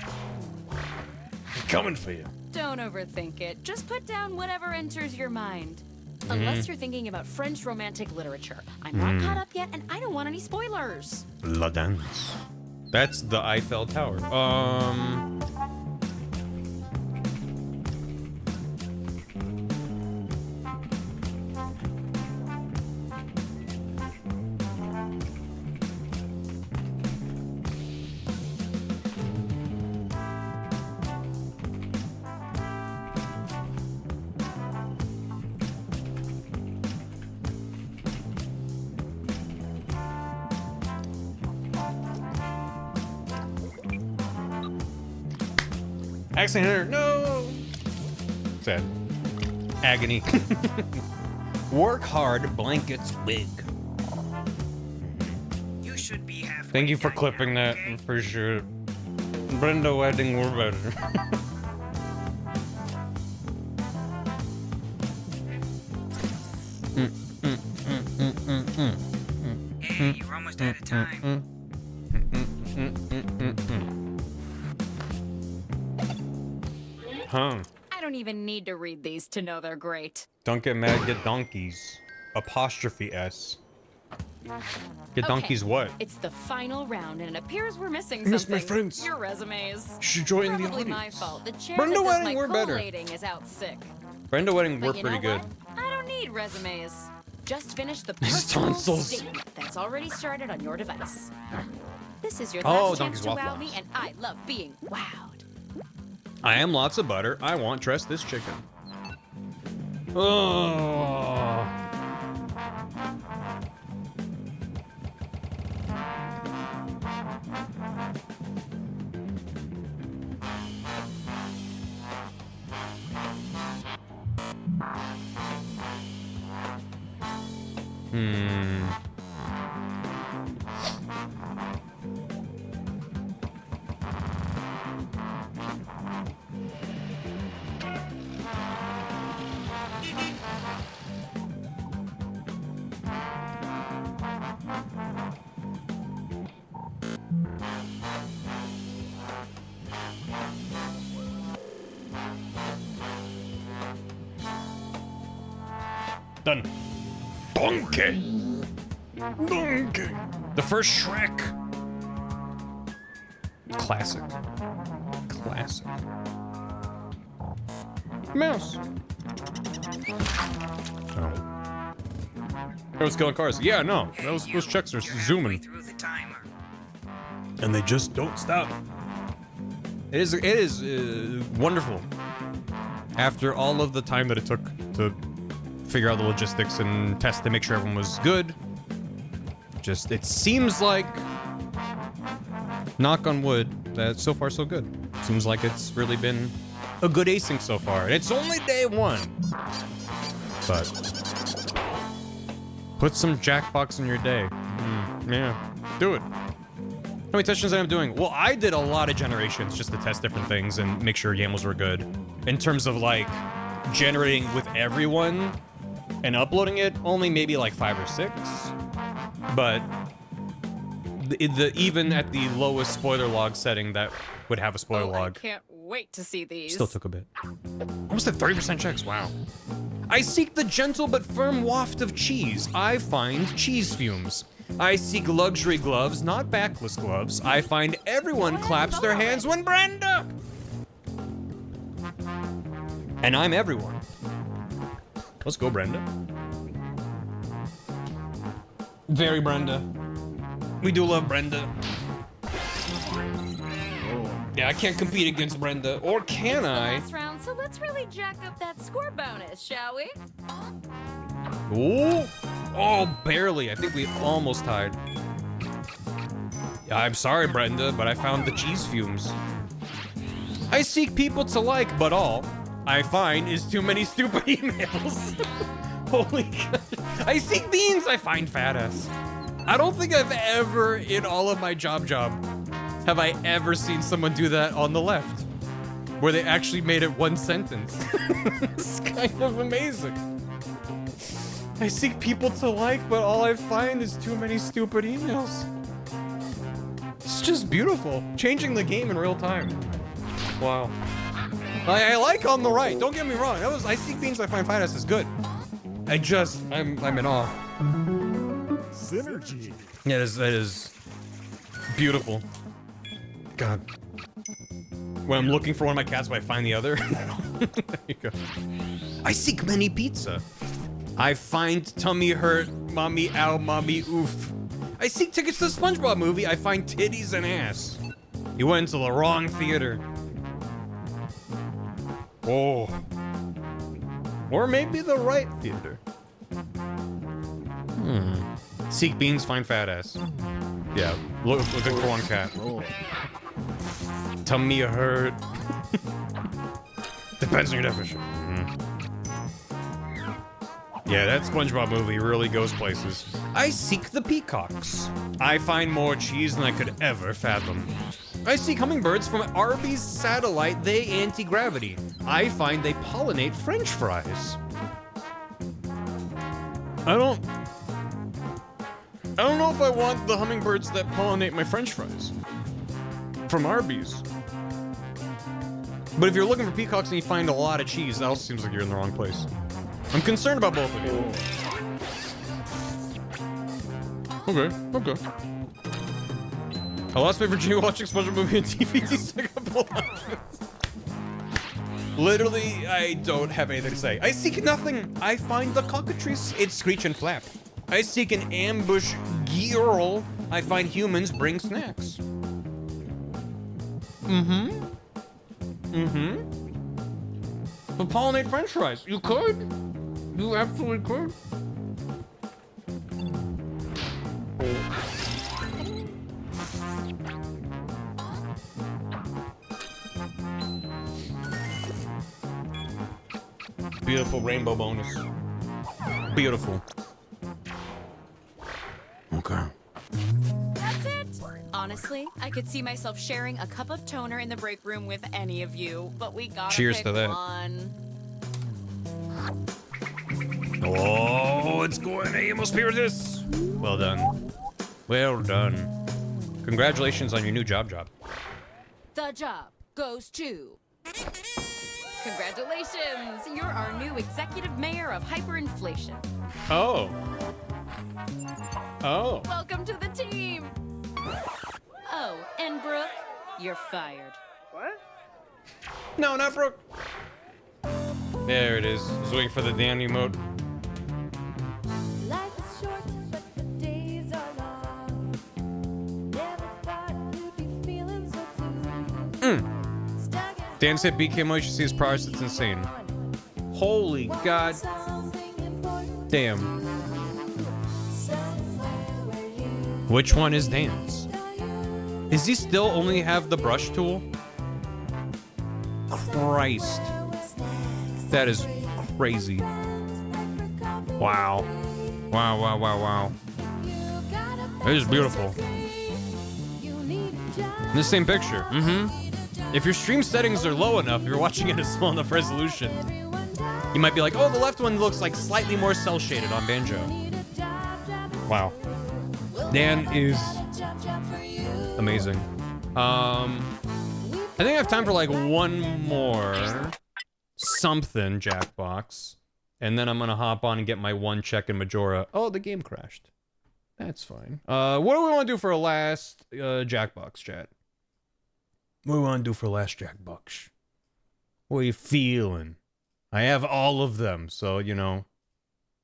I'm coming for you. Don't overthink it. Just put down whatever enters your mind. Unless you're thinking about French romantic literature. I'm not caught up yet, and I don't want any spoilers. La Dance. That's the Eiffel Tower. Accent hitter, no! Sad. Agony. Work hard, blankets, wig. You should be halfway. Thank you for done clipping now, that, okay? for sure. Brenda wedding were better. Hey, you're almost out of time. Huh. I don't even need to read these to know they're great. Don't get mad, get donkeys. Apostrophe S. Get donkeys what? It's the final round, and it appears we're missing I miss something. my friends. Your resumes. Should join the Probably my audience. fault. The chair Brenda that does wedding my were better. collating is out sick. Brenda wedding were But you pretty know good. what? I don't need resumes. Just finish the These personal tonsils. statement that's already started on your device. This is your Oh, last chance donkeys to waffle wow me, house. and I love being wowed. I am lots of butter. I want dress this chicken. Oh. Done. Donkey. Donkey. The first Shrek. Classic. Classic. Mouse. Oh. I was killing cars. Yeah, no. Those checks are zooming. And they just don't stop. It is wonderful. After all of the time that it took to figure out the logistics and test to make sure everyone was good, just, it seems like, knock on wood, that so far so good. Seems like it's really been a good async so far. And it's only day one. But put some Jackbox in your day. Yeah, do it. How many sessions am I doing? Well, I did a lot of generations just to test different things and make sure YAMLs were good. In terms of like generating with everyone and uploading it, only maybe like 5 or 6. But even at the lowest spoiler log setting that would have a spoiler log. I can't wait to see these. Still took a bit. Almost at 30% checks, wow. I seek the gentle but firm waft of cheese. I find cheese fumes. I seek luxury gloves, not backless gloves. I find everyone claps their hands when Brenda! And I'm everyone. Let's go, Brenda. Very Brenda. We do love Brenda. Yeah, I can't compete against Brenda. Or can I? Last round, so let's really jack up that score bonus, shall we? Ooh. Oh, barely. I think we almost tied. Yeah, I'm sorry, Brenda, but I found the cheese fumes. I seek people to like, but all I find is too many stupid emails. Holy God. I seek beans, I find fat ass. I don't think I've ever, in all of my job, have I ever seen someone do that on the left, where they actually made it one sentence. It's kind of amazing. I seek people to like, but all I find is too many stupid emails. It's just beautiful. Changing the game in real time. Wow. I like on the right, don't get me wrong. I seek beans, I find fat ass is good. I'm in awe. Synergy. Yeah, that is beautiful. God. When I'm looking for one of my cats, but I find the other. There you go. I seek many pizza. I find tummy hurt, mommy ow, mommy oof. I seek tickets to the SpongeBob movie. I find titties and ass. You went to the wrong theater. Oh. Or maybe the right theater. Seek beans, find fat ass. Yeah, looking for one cat. Tummy hurt. Depends on your definition. Yeah, that SpongeBob movie really goes places. I seek the peacocks. I find more cheese than I could ever fathom. I seek hummingbirds from Arby's satellite, they anti-gravity. I find they pollinate French fries. I don't know if I want the hummingbirds that pollinate my French fries. From Arby's. But if you're looking for peacocks and you find a lot of cheese, that also seems like you're in the wrong place. I'm concerned about both of you. Okay. I lost my Virginia watching SpongeBob movie and DVD second. Literally, I don't have anything to say. I seek nothing. I find the cockatrice. It's screech and flap. I seek an ambush girl. I find humans bring snacks. But pollinate French fries. You could. You absolutely could. Beautiful rainbow bonus. Beautiful. Okay. That's it. Honestly, I could see myself sharing a cup of toner in the break room with any of you, but we gotta Cheers pick to that. one. Oh, it's going Amos Spiritus. Well done. Well done. Congratulations on your new job. The job goes to... Congratulations! You're our new executive mayor of hyperinflation. Oh. Oh. Welcome to the team. Oh, and Brooke, you're fired. What? No, not Brooke. There it is. I was waiting for the damn emote. Life is short, but the days are long. Never thought you'd be feeling so blue. Dan's hit BKMO, you should see his progress, it's insane. Holy god. Damn. Which one is Dan's? Is he still only have the brush tool? Christ. That is crazy. Wow. Wow, wow, wow, wow. It is beautiful. In the same picture. If your stream settings are low enough, if you're watching it at a small enough resolution, you might be like, oh, the left one looks like slightly more cel shaded on Banjo. Wow. Dan is amazing. I think I have time for like one more something Jackbox, and then I'm gonna hop on and get my one check in Majora. Oh, the game crashed. That's fine. What do we want to do for a last Jackbox, chat? What do we want to do for last Jackbox? What are you feeling? I have all of them, so, you know,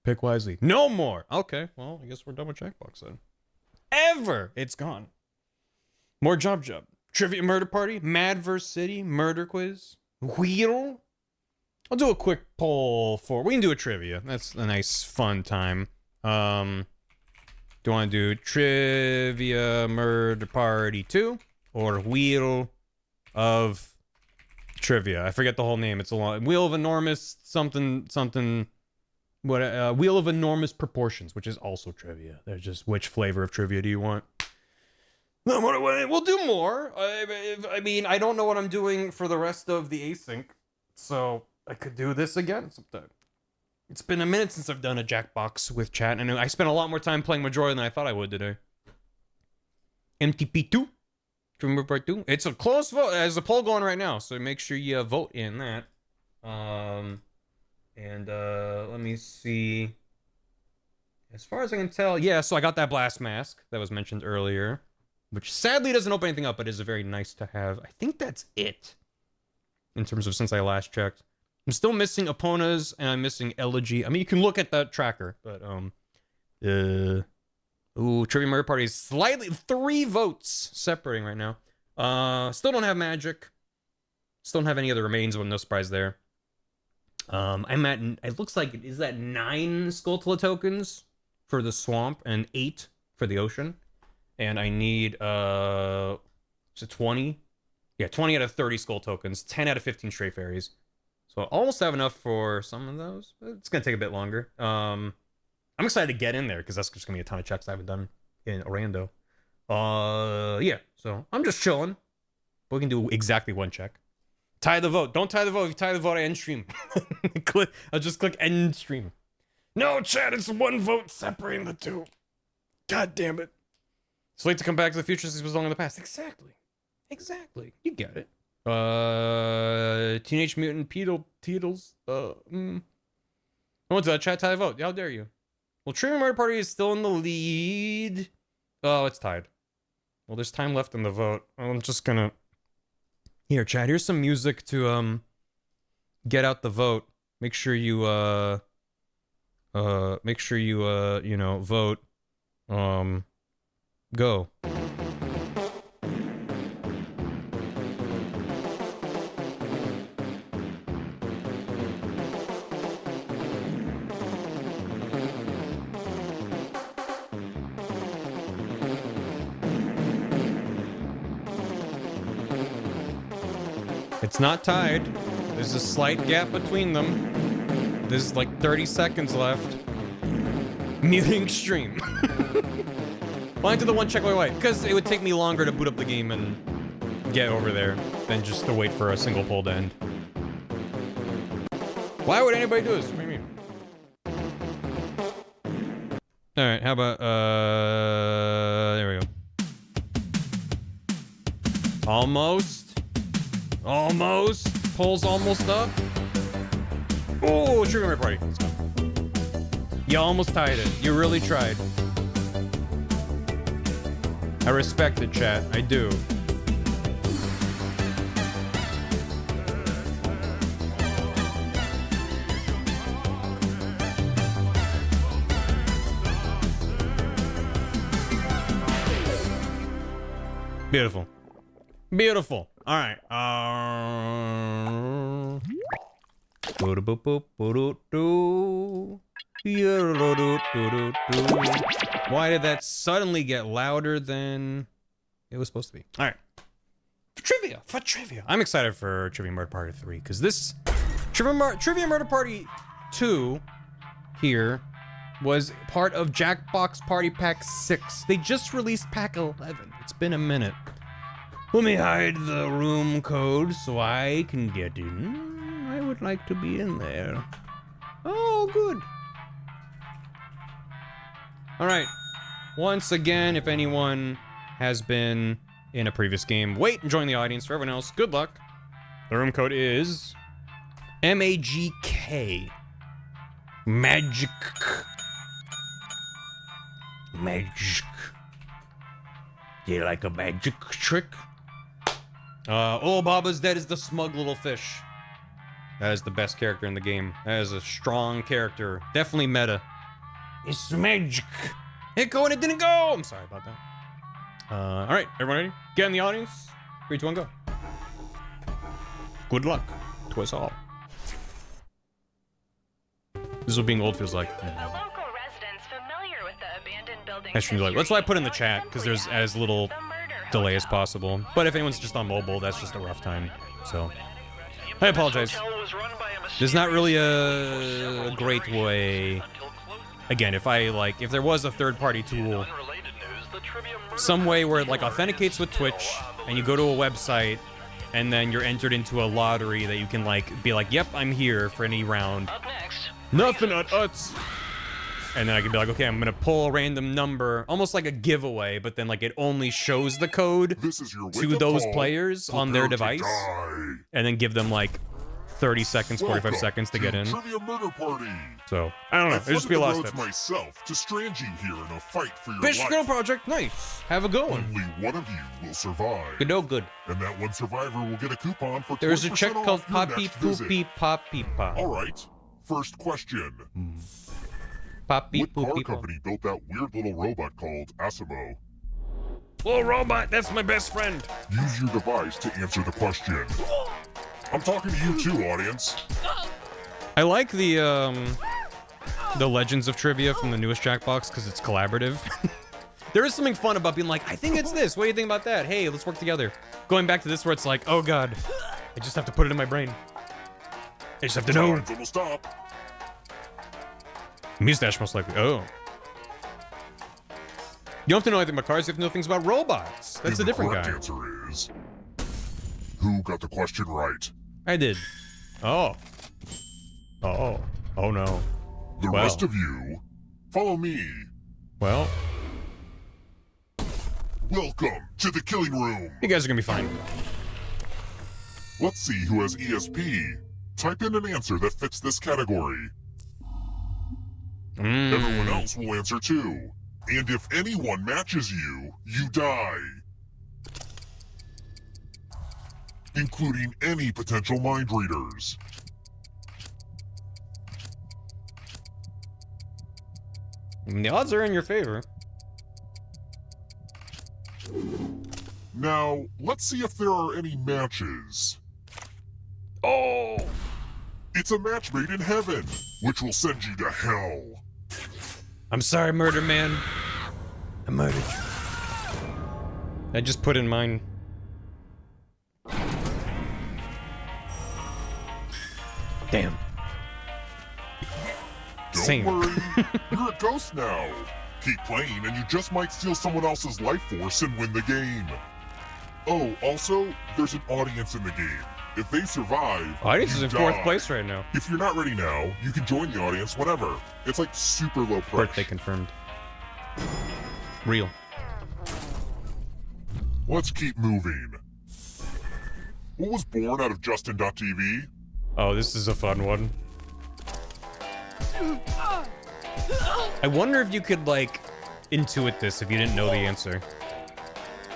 pick wisely. No more! Okay, well, I guess we're done with Jackbox then. Ever! It's gone. More Job. Trivia Murder Party, Mad vs. City, Murder Quiz, Wheel. I'll do a quick poll for... We can do a trivia. That's a nice, fun time. Do you want to do Trivia Murder Party 2 or Wheel of Trivia? I forget the whole name. It's a long... Wheel of Enormous something... What? Wheel of Enormous Proportions, which is also trivia. There's just which flavor of trivia do you want? We'll do more. I mean, I don't know what I'm doing for the rest of the async, so I could do this again sometime. It's been a minute since I've done a Jackbox with chat, and I spent a lot more time playing Majora than I thought I would today. MTP2? Remember part 2? It's a close vote. There's a poll going right now, so make sure you vote in that. Let me see. As far as I can tell, yeah, so I got that blast mask that was mentioned earlier, which sadly doesn't open anything up, but is a very nice to have. I think that's it in terms of since I last checked. I'm still missing Epona's and I'm missing Elegy. I mean, you can look at that tracker, but ooh, Trivia Murder Party is slightly 3 votes separating right now. Still don't have Magic. Still don't have any other remains, but no surprise there. I'm at, it looks like, is that 9 Skulltula tokens for the swamp and 8 for the ocean? And I need, is it 20? Yeah, 20 out of 30 skull tokens, 10 out of 15 stray fairies. So I almost have enough for some of those, but it's gonna take a bit longer. I'm excited to get in there, because that's just gonna be a ton of checks I haven't done in Rando. Yeah, so I'm just chilling. We can do exactly 1 check. Tie the vote. Don't tie the vote. If you tie the vote, I end stream. I'll just click end stream. No, chat, it's 1 vote separating the 2. God damn it. It's late to come back to the future since it was long in the past. Exactly. Exactly. You get it. Teenage Mutant Teetles. I went to that chat, tie the vote. How dare you? Well, Trivia Murder Party is still in the lead. Oh, it's tied. Well, there's time left in the vote. I'm just gonna... Here, chat, here's some music to, get out the vote. Make sure you, you know, vote. Go. It's not tied. There's a slight gap between them. There's like 30 seconds left. Muting stream. Why do the 1 check wait? Because it would take me longer to boot up the game and get over there than just to wait for a single poll to end. Why would anybody do this? What do you mean? Alright, how about, there we go. Almost. Poll's almost up. Oh, Trivia Murder Party. Let's go. You almost tied it. You really tried. I respect it, chat. I do. Beautiful. Beautiful. All right. Why did that suddenly get louder than it was supposed to be? All right. For trivia. I'm excited for Trivia Murder Party 3 because this Trivia Murder Party 2 here was part of Jackbox Party Pack 6. They just released Pack 11. It's been a minute. Let me hide the room code so I can get in. I would like to be in there. Oh, good. All right. Once again, if anyone has been in a previous game, wait and join the audience. For everyone else, good luck. The room code is MAGK. Magic. Magic. Do you like a magic trick? Oh, Baba's Dead is the smug little fish. That is the best character in the game. That is a strong character. Definitely meta. It's magic. Hit go and it didn't go. I'm sorry about that. All right, everyone ready? Get in the audience. 3, 2, 1, go. Good luck to us all. This is what being old feels like. The local residents familiar with the abandoned building. I stream like, that's why I put in the chat, because there's as little delay as possible. But if anyone's just on mobile, that's just a rough time. So, I apologize. There's not really a great way. Again, if there was a third-party tool, some way where it like authenticates with Twitch, and you go to a website, and then you're entered into a lottery that you can like be like, yep, I'm here for any round. Up next. Nothing at us. And then I can be like, okay, I'm gonna pull a random number, almost like a giveaway, but then like it only shows the code to those players on their device, and then give them like 30 seconds, 45 seconds to get in. Trivia Murder Party. So I don't know. It'll just be a lot of steps. Myself to strand you here in a fight for your Fish life. Girl Project, nice. Have a good one. Only one of you will survive. Good, oh, good. And that one survivor will get a coupon for 20% There's a check off called your Poppy next visit. Poopy Poppy Pop. All right. First question. Poppy What car Poopy company built that weird little robot called Asimo? Little robot, that's my best friend. Use your device to answer the question. I'm talking to you too, audience. I like the Legends of Trivia from the newest Jackbox because it's collaborative. There is something fun about being like, I think it's this. What do you think about that? Hey, let's work together. Going back to this where it's like, oh god, I just have to put it in my brain. I just have to know. Time's almost up. Mustache most likely. Oh. You don't have to know anything about cars, you have to know things about robots. That's a different guy. The correct answer is... Who got the question right? I did. Oh. Oh. Oh no. The rest of you, follow me. Well. Welcome to the killing room. You guys are gonna be fine. Let's see who has ESP. Type in an answer that fits this category. Everyone else will answer too. And if anyone matches you, you die. Including any potential mind readers. The odds are in your favor. Now, let's see if there are any matches. Oh! It's a match made in heaven, which will send you to hell. I'm sorry, Murder Man. I murdered you. I just put in mine. Damn. Don't worry, you're a ghost now. Keep playing and you just might steal someone else's life force and win the game. Oh, also, there's an audience in the game. If they survive, Audience is you in 4th die. place right now. If you're not ready now, you can join the audience whenever. It's like super low pressure. Birthday confirmed. Real. Let's keep moving. What was born out of Justin.tv? Oh, this is a fun one. I wonder if you could, like, intuit this if you didn't know the answer.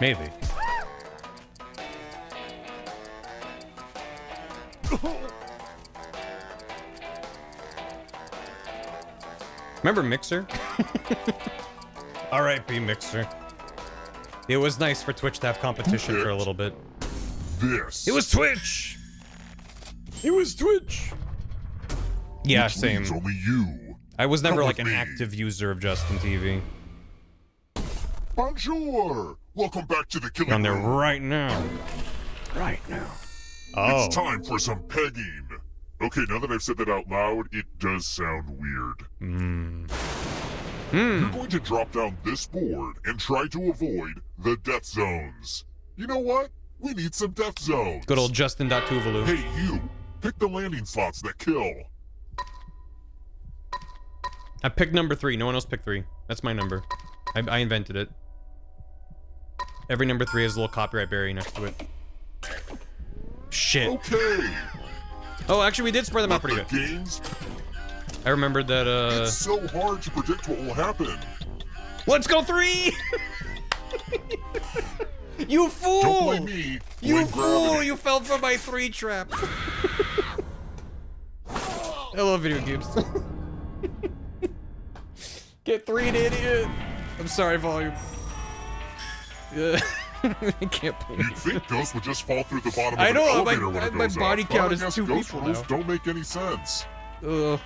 Maybe. Remember Mixer? R.I.P. Mixer. It was nice for Twitch to have competition for a little bit. This. It was Twitch! It was Twitch! Yeah, Which same. means only you. I was never Come like with an me. active user of Justin TV. Bonjour! Welcome back to the killing On there room. right now. Right now. Oh. It's time for some pegging. Okay, now that I've said that out loud, it does sound weird. You're going to drop down this board and try to avoid the death zones. You know what? We need some death zones. Good old Justin.Tuvalu. Hey, you. Pick the landing slots that kill. I picked number 3. No one else picked 3. That's my number. I invented it. Every number 3 has a little copyright berry next to it. Shit. Okay. Oh, actually, we did spread them out pretty The good. games, I remembered that, it's so hard to predict what will happen. Let's go 3! You fool! Don't blame me. You Blame fool! gravity. You fell for my 3 trap. I love video games. Get 3'd, idiot. I'm sorry, volume. I can't believe You'd think ghosts would just fall through the bottom of I an know, elevator when it my goes body up, count but is I guess 2 ghost people rules now. don't make any sense. The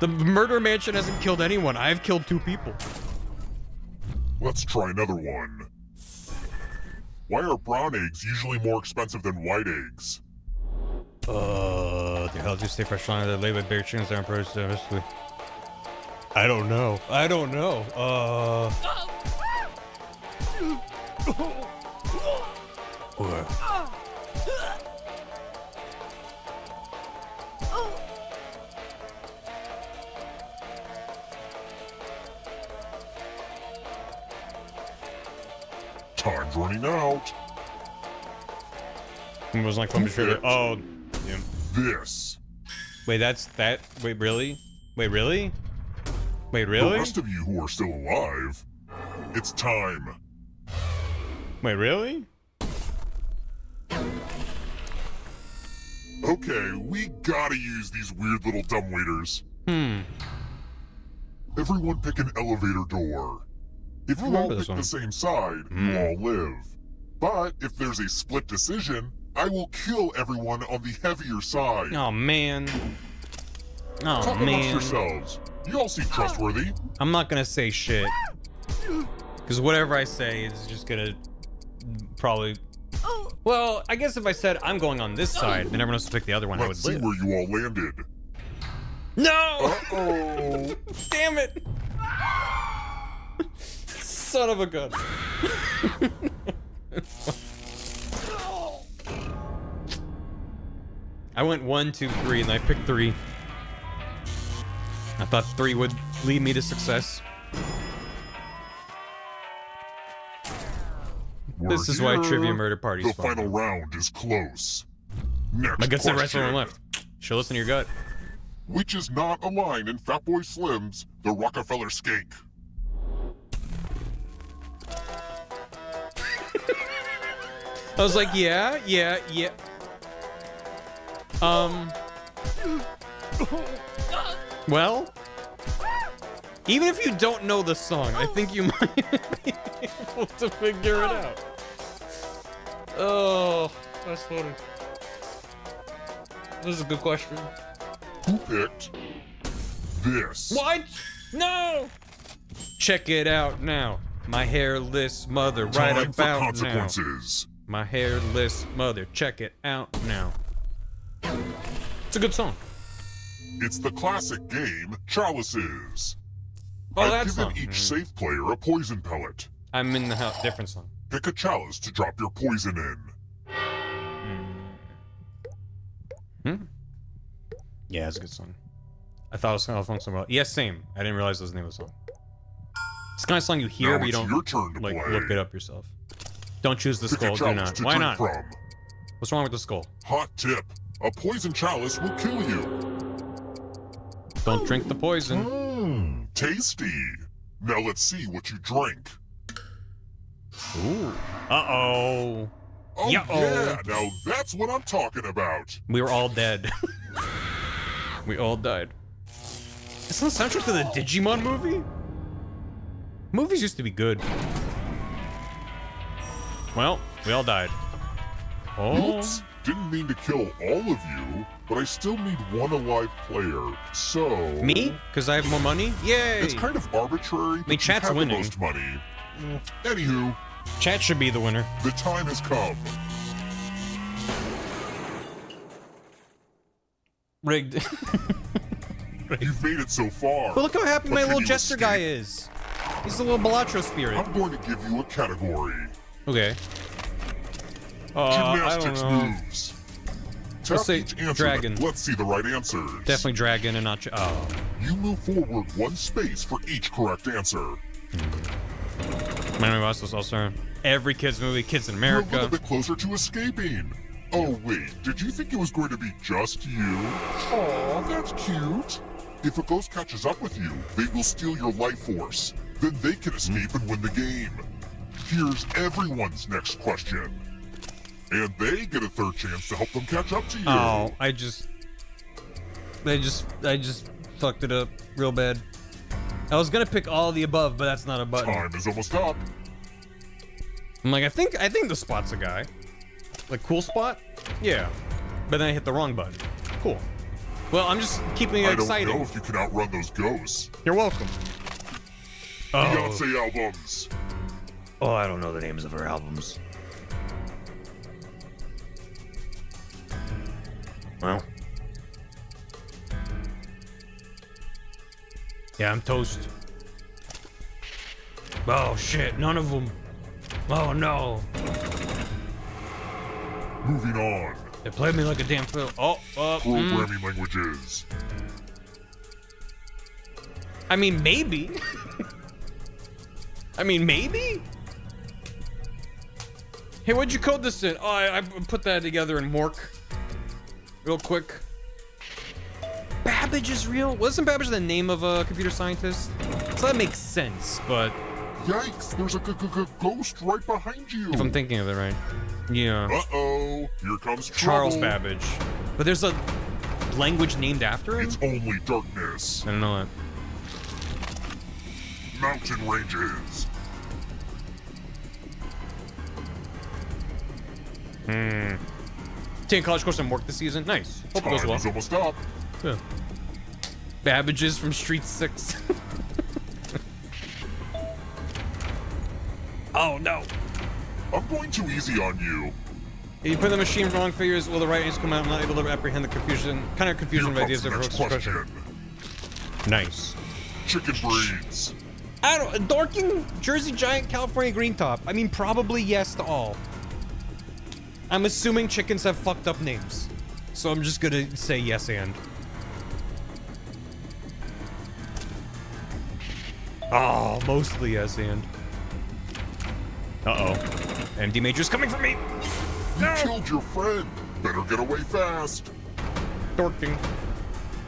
murder mansion hasn't killed anyone. I've killed 2 people. Let's try another one. Why are brown eggs usually more expensive than white eggs? The hell do you stay fresh on the laid with bare chickens down processed domestically? I don't know. I don't know. Time's running out. It was like, I'm sure. Oh, yeah. This. Wait, that's that. Wait, really? Wait, really? Wait, The really? rest of you who are still alive, it's time. Wait, really? Okay, we gotta use these weird little dumbwaiters. Everyone pick an elevator door. If you all pick the same side, you all live. But if there's a split decision, I will kill everyone on the heavier side. Oh, man. Oh, Talk amongst man. yourselves. You all seem trustworthy. I'm not gonna say shit. Because whatever I say is just gonna probably... Well, I guess if I said I'm going on this side, then everyone else would pick the other one, Let's see I would where live. you all landed. No! Uh-oh. Damn it! Son of a gun. I went 1, 2, 3, and I picked 3. I thought 3 would lead me to success. This is why We're Trivia here. Murder Party's The fun. final round is close. Next My gut said right question. one left. Show listen to your gut. Which is not a line in Fatboy Slim's The Rockefeller Skank? I was like, yeah. Well, even if you don't know the song, I think you might be able to figure it out. Oh, that's funny. This is a good question. Who picked this? What? No! Check it out now. My hairless mother, right Time for about now. consequences. My hairless mother, check it out now. It's a good song. It's the classic game, Chalices. Oh, I've that given song. each safe player a poison pellet. I'm in the house. Different song. Pick a chalice to drop your poison in. Yeah, it's a good song. I thought it was kind of fun song. Yes, yeah, same. I didn't realize that was the name of the song. It's the kind of song you hear, Now but you it's don't your turn to like play. look it up yourself. Don't choose the Pick skull. a Do chalice not. to Why drink not? from. What's wrong with the skull? Hot tip. A poison chalice will kill you. Don't drink the poison. Tasty. Now let's see what you drink. Ooh. Uh-oh. Oh Yeah-oh. yeah, now that's what I'm talking about. We were all dead. We all died. It's not soundtrack to the Digimon movie? Movies used to be good. Well, we all died. Oh. Oops, didn't mean to kill all of you, but I still need one alive player, so... Me? Because I have more money? Yay! It's kind of arbitrary, but Chat's you have winning. the most money. Anywho, Chat should be the winner. the time has come. Rigged. You've made it so far. But look how happy But my can little you jester escape? guy is. He's a little Balatro spirit. I'm going to give you a category. Okay. I Gymnastics don't know. moves. Tap Let's say each answer, dragon. but let's see the right answers. Definitely dragon and not... Oh. You move forward one space for each correct answer. Miami Vice was also every kid's movie, Kids in You're a little America. bit closer to escaping. Oh wait, did you think it was going to be just you? Aw, that's cute. If a ghost catches up with you, they will steal your life force. Then they can escape and win the game. Here's everyone's next question. And they get a third chance to help them catch up to you. Oh, I just fucked it up real bad. I was gonna pick all of the above, but that's not a button. Time is almost up. I'm like, I think the spot's a guy. Like, cool spot? Yeah. But then I hit the wrong button. Cool. Well, I'm just keeping it exciting. I don't know if you can outrun those ghosts. You're welcome. Oh. Beyonce albums. Oh, I don't know the names of her albums. Well. Yeah, I'm toast. Oh shit, none of them. Oh no. Moving on. They played me like a damn fiddle. Programming languages. I mean, maybe. I mean, maybe? Hey, what'd you code this in? Oh, I put that together in Mork. Real quick. Babbage is real? Wasn't Babbage the name of a computer scientist? So that makes sense, but... Yikes, there's a ghost right behind you. If I'm thinking of it right. Yeah. Uh-oh, here comes Charles trouble. Babbage. But there's a language named after him? It's only darkness. I don't know that. Mountain ranges. Taking college course and work this season. Nice. Hope it goes Time well. is almost up. Yeah. Babbages from Street 6. Oh no. I'm going too easy on you. If you put the machine wrong figures, will the right answer come out? I'm not able to apprehend the confusion, kind of confusion of Here ideas comes of the next question. question. Nice. Chicken breeds. I don't. Dorking, Jersey Giant, California Green Top. I mean, probably yes to all. I'm assuming chickens have fucked up names, so I'm just gonna say yes and. Oh, mostly yes and. Uh-oh. MD Major's coming for me! You killed your friend. Better get away fast. Dorking.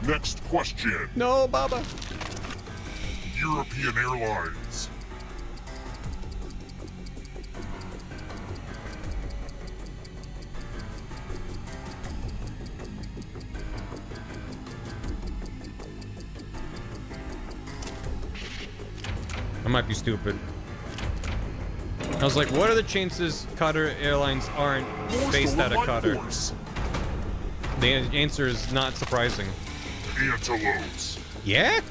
Next question. No, Baba. European Airlines. I might be stupid. I was like, what are the chances Qatar Airlines aren't based out of Qatar? The answer is not surprising. Antelopes. Yak?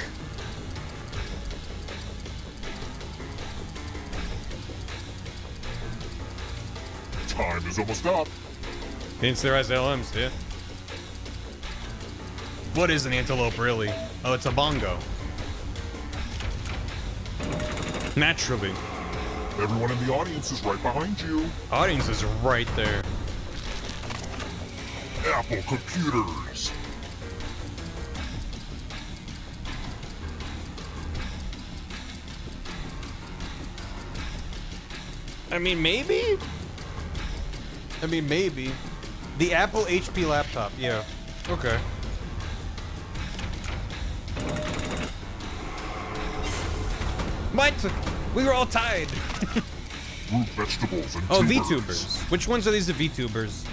Time is almost up. Means there has LMs, yeah. What is an antelope, really? Oh, it's a bongo. Naturally. Everyone in the audience is right behind you. Audience is right there. Apple computers. I mean, maybe? I mean, maybe. The Apple HP laptop, yeah. Okay. What? We were all tied. Root vegetables and Oh, tubers. VTubers. Which ones are these the VTubers?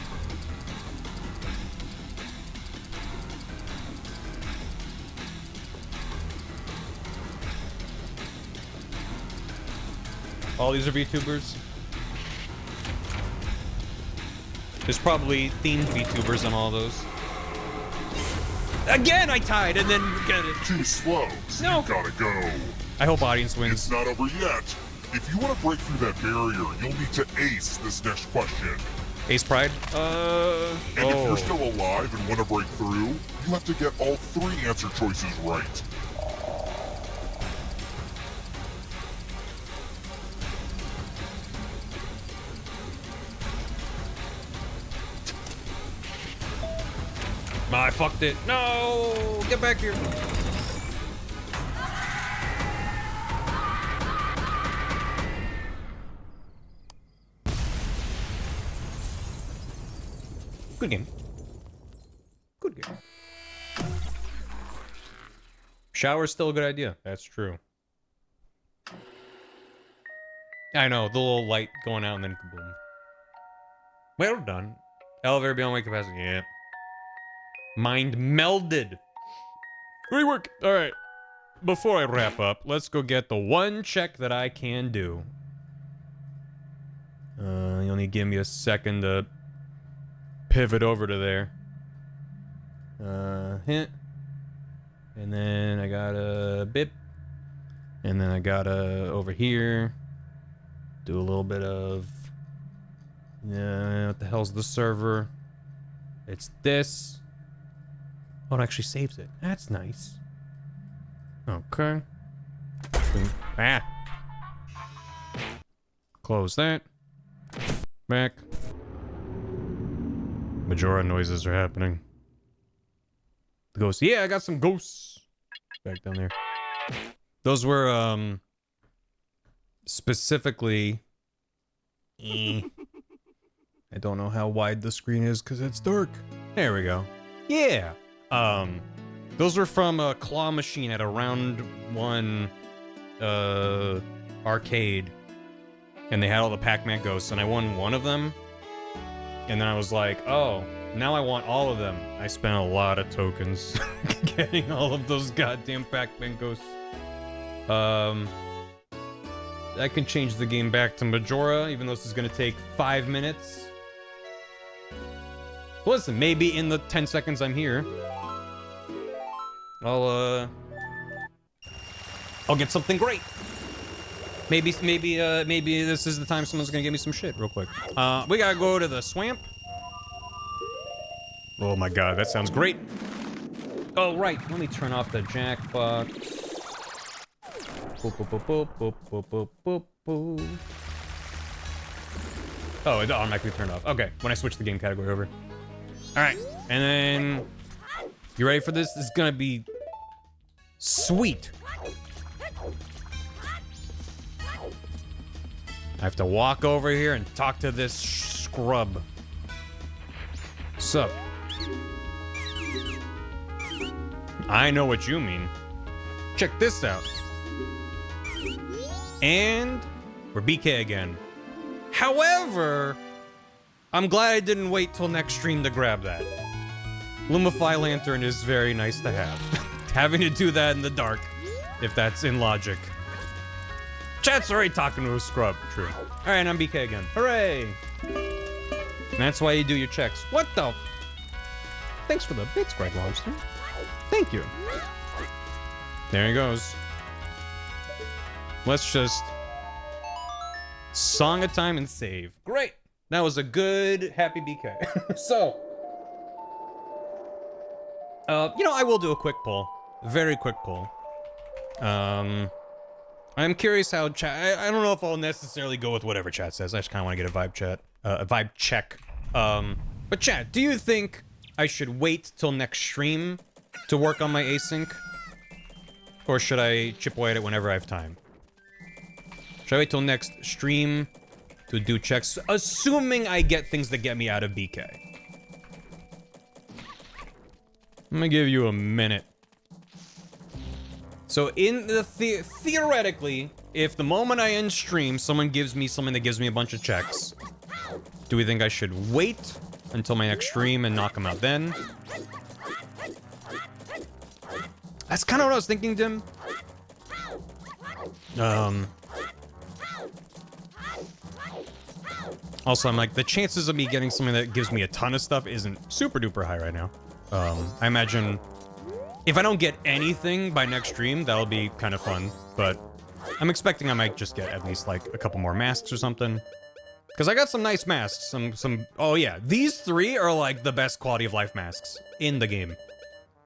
All these are VTubers? There's probably themed VTubers on all those. Again, I tied and then get it. Too slow. So No. You gotta go. I hope audience wins. It's not over yet. If you want to break through that barrier, you'll need to ace this next question. Ace Pride? And if you're still alive and want to break through, you have to get all 3 answer choices right. I fucked it. No! Get back here. Good game. Good game. Shower's still a good idea. That's true. I know, the little light going out and then kaboom. Well done. Elevator beyond weight capacity. Yeah. Mind melded. Great work. All right. Before I wrap up, let's go get the one check that I can do. You only give me a second to pivot over to there. Hint. And then I got a bip. And then I got a over here. Do a little bit of... Yeah, what the hell's the server? It's this. Oh, it actually saves it. That's nice. Okay. Ah. Close that. Back. Majora noises are happening. The ghosts. Yeah, I got some ghosts. Back down there. Those were, specifically... I don't know how wide the screen is because it's dark. There we go. Yeah. Those were from a claw machine at a round 1 arcade. And they had all the Pac-Man ghosts, and I won one of them. And then I was like, oh, now I want all of them. I spent a lot of tokens getting all of those goddamn Pac-Man ghosts. I can change the game back to Majora, even though this is gonna take 5 minutes. Listen, maybe in the 10 seconds I'm here, I'll get something great. Maybe this is the time someone's gonna give me some shit real quick. We gotta go to the swamp. Oh my god, that sounds great. Oh right, let me turn off the Jackbox. Boop, boop, boop, boop, boop, boop, boop, boop, boop. Oh, it automatically turned off. Okay, when I switch the game category over. All right, and then you ready for this? This is gonna be sweet. I have to walk over here and talk to this scrub. Sup? I know what you mean. Check this out. And we're BK again. However, I'm glad I didn't wait till next stream to grab that. Lumify Lantern is very nice to have. Having to do that in the dark, if that's in logic. Chat's already talking to a scrub. True. All right, I'm BK again. Hooray! And that's why you do your checks. What the? Thanks for the bits, Greg Lobster. Thank you. There he goes. Let's just song a time and save. Great. That was a good happy BK. So, you know, I will do a quick poll. Very quick poll. I'm curious how chat. I don't know if I'll necessarily go with whatever chat says. I just kind of want to get a vibe check. But chat, do you think I should wait till next stream to work on my async, or should I chip away at it whenever I have time? Should I wait till next stream to do checks, assuming I get things that get me out of BK? I'm gonna give you a minute. So in the theoretically, if the moment I end stream, someone gives me something that gives me a bunch of checks, do we think I should wait until my next stream and knock them out then? That's kind of what I was thinking, Dim. Also, I'm like, the chances of me getting something that gives me a ton of stuff isn't super duper high right now. I imagine if I don't get anything by next stream, that'll be kind of fun. But I'm expecting I might just get at least like a couple more masks or something. Because I got some nice masks. Oh yeah, these 3 are like the best quality of life masks in the game.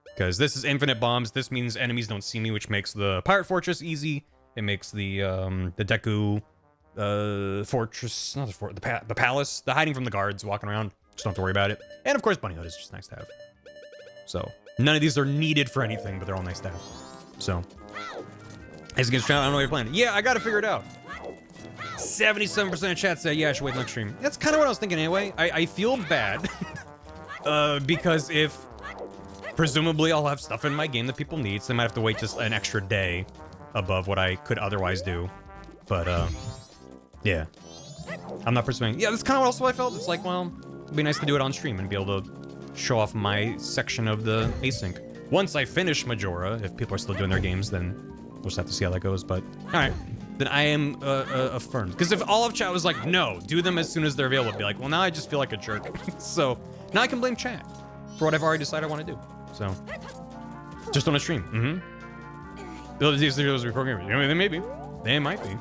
Because this is infinite bombs. This means enemies don't see me, which makes the pirate fortress easy. It makes the Deku fortress, not the fort, the palace, the hiding from the guards, walking around. Just don't have to worry about it. And of course, Bunny Hood is just nice to have. So none of these are needed for anything, but they're all nice to have. So as against chat, I don't know what you're playing. Yeah, I gotta figure it out. 77% of chat said, yeah, I should wait next stream. That's kind of what I was thinking anyway. I feel bad because if presumably I'll have stuff in my game that people need, so I might have to wait just an extra day above what I could otherwise do. But yeah, I'm not pursuing. Yeah, that's kind of also what I felt. It's like, well, it'd be nice to do it on stream and be able to show off my section of the async. Once I finish Majora, if people are still doing their games, then we'll just have to see how that goes. But all right, then I am affirmed. Because if all of chat was like, no, do them as soon as they're available, I'd be like, well, now I just feel like a jerk. So now I can blame chat for what I've already decided I want to do. So just on a stream. These videos are programmers. I mean, they may be. They might be.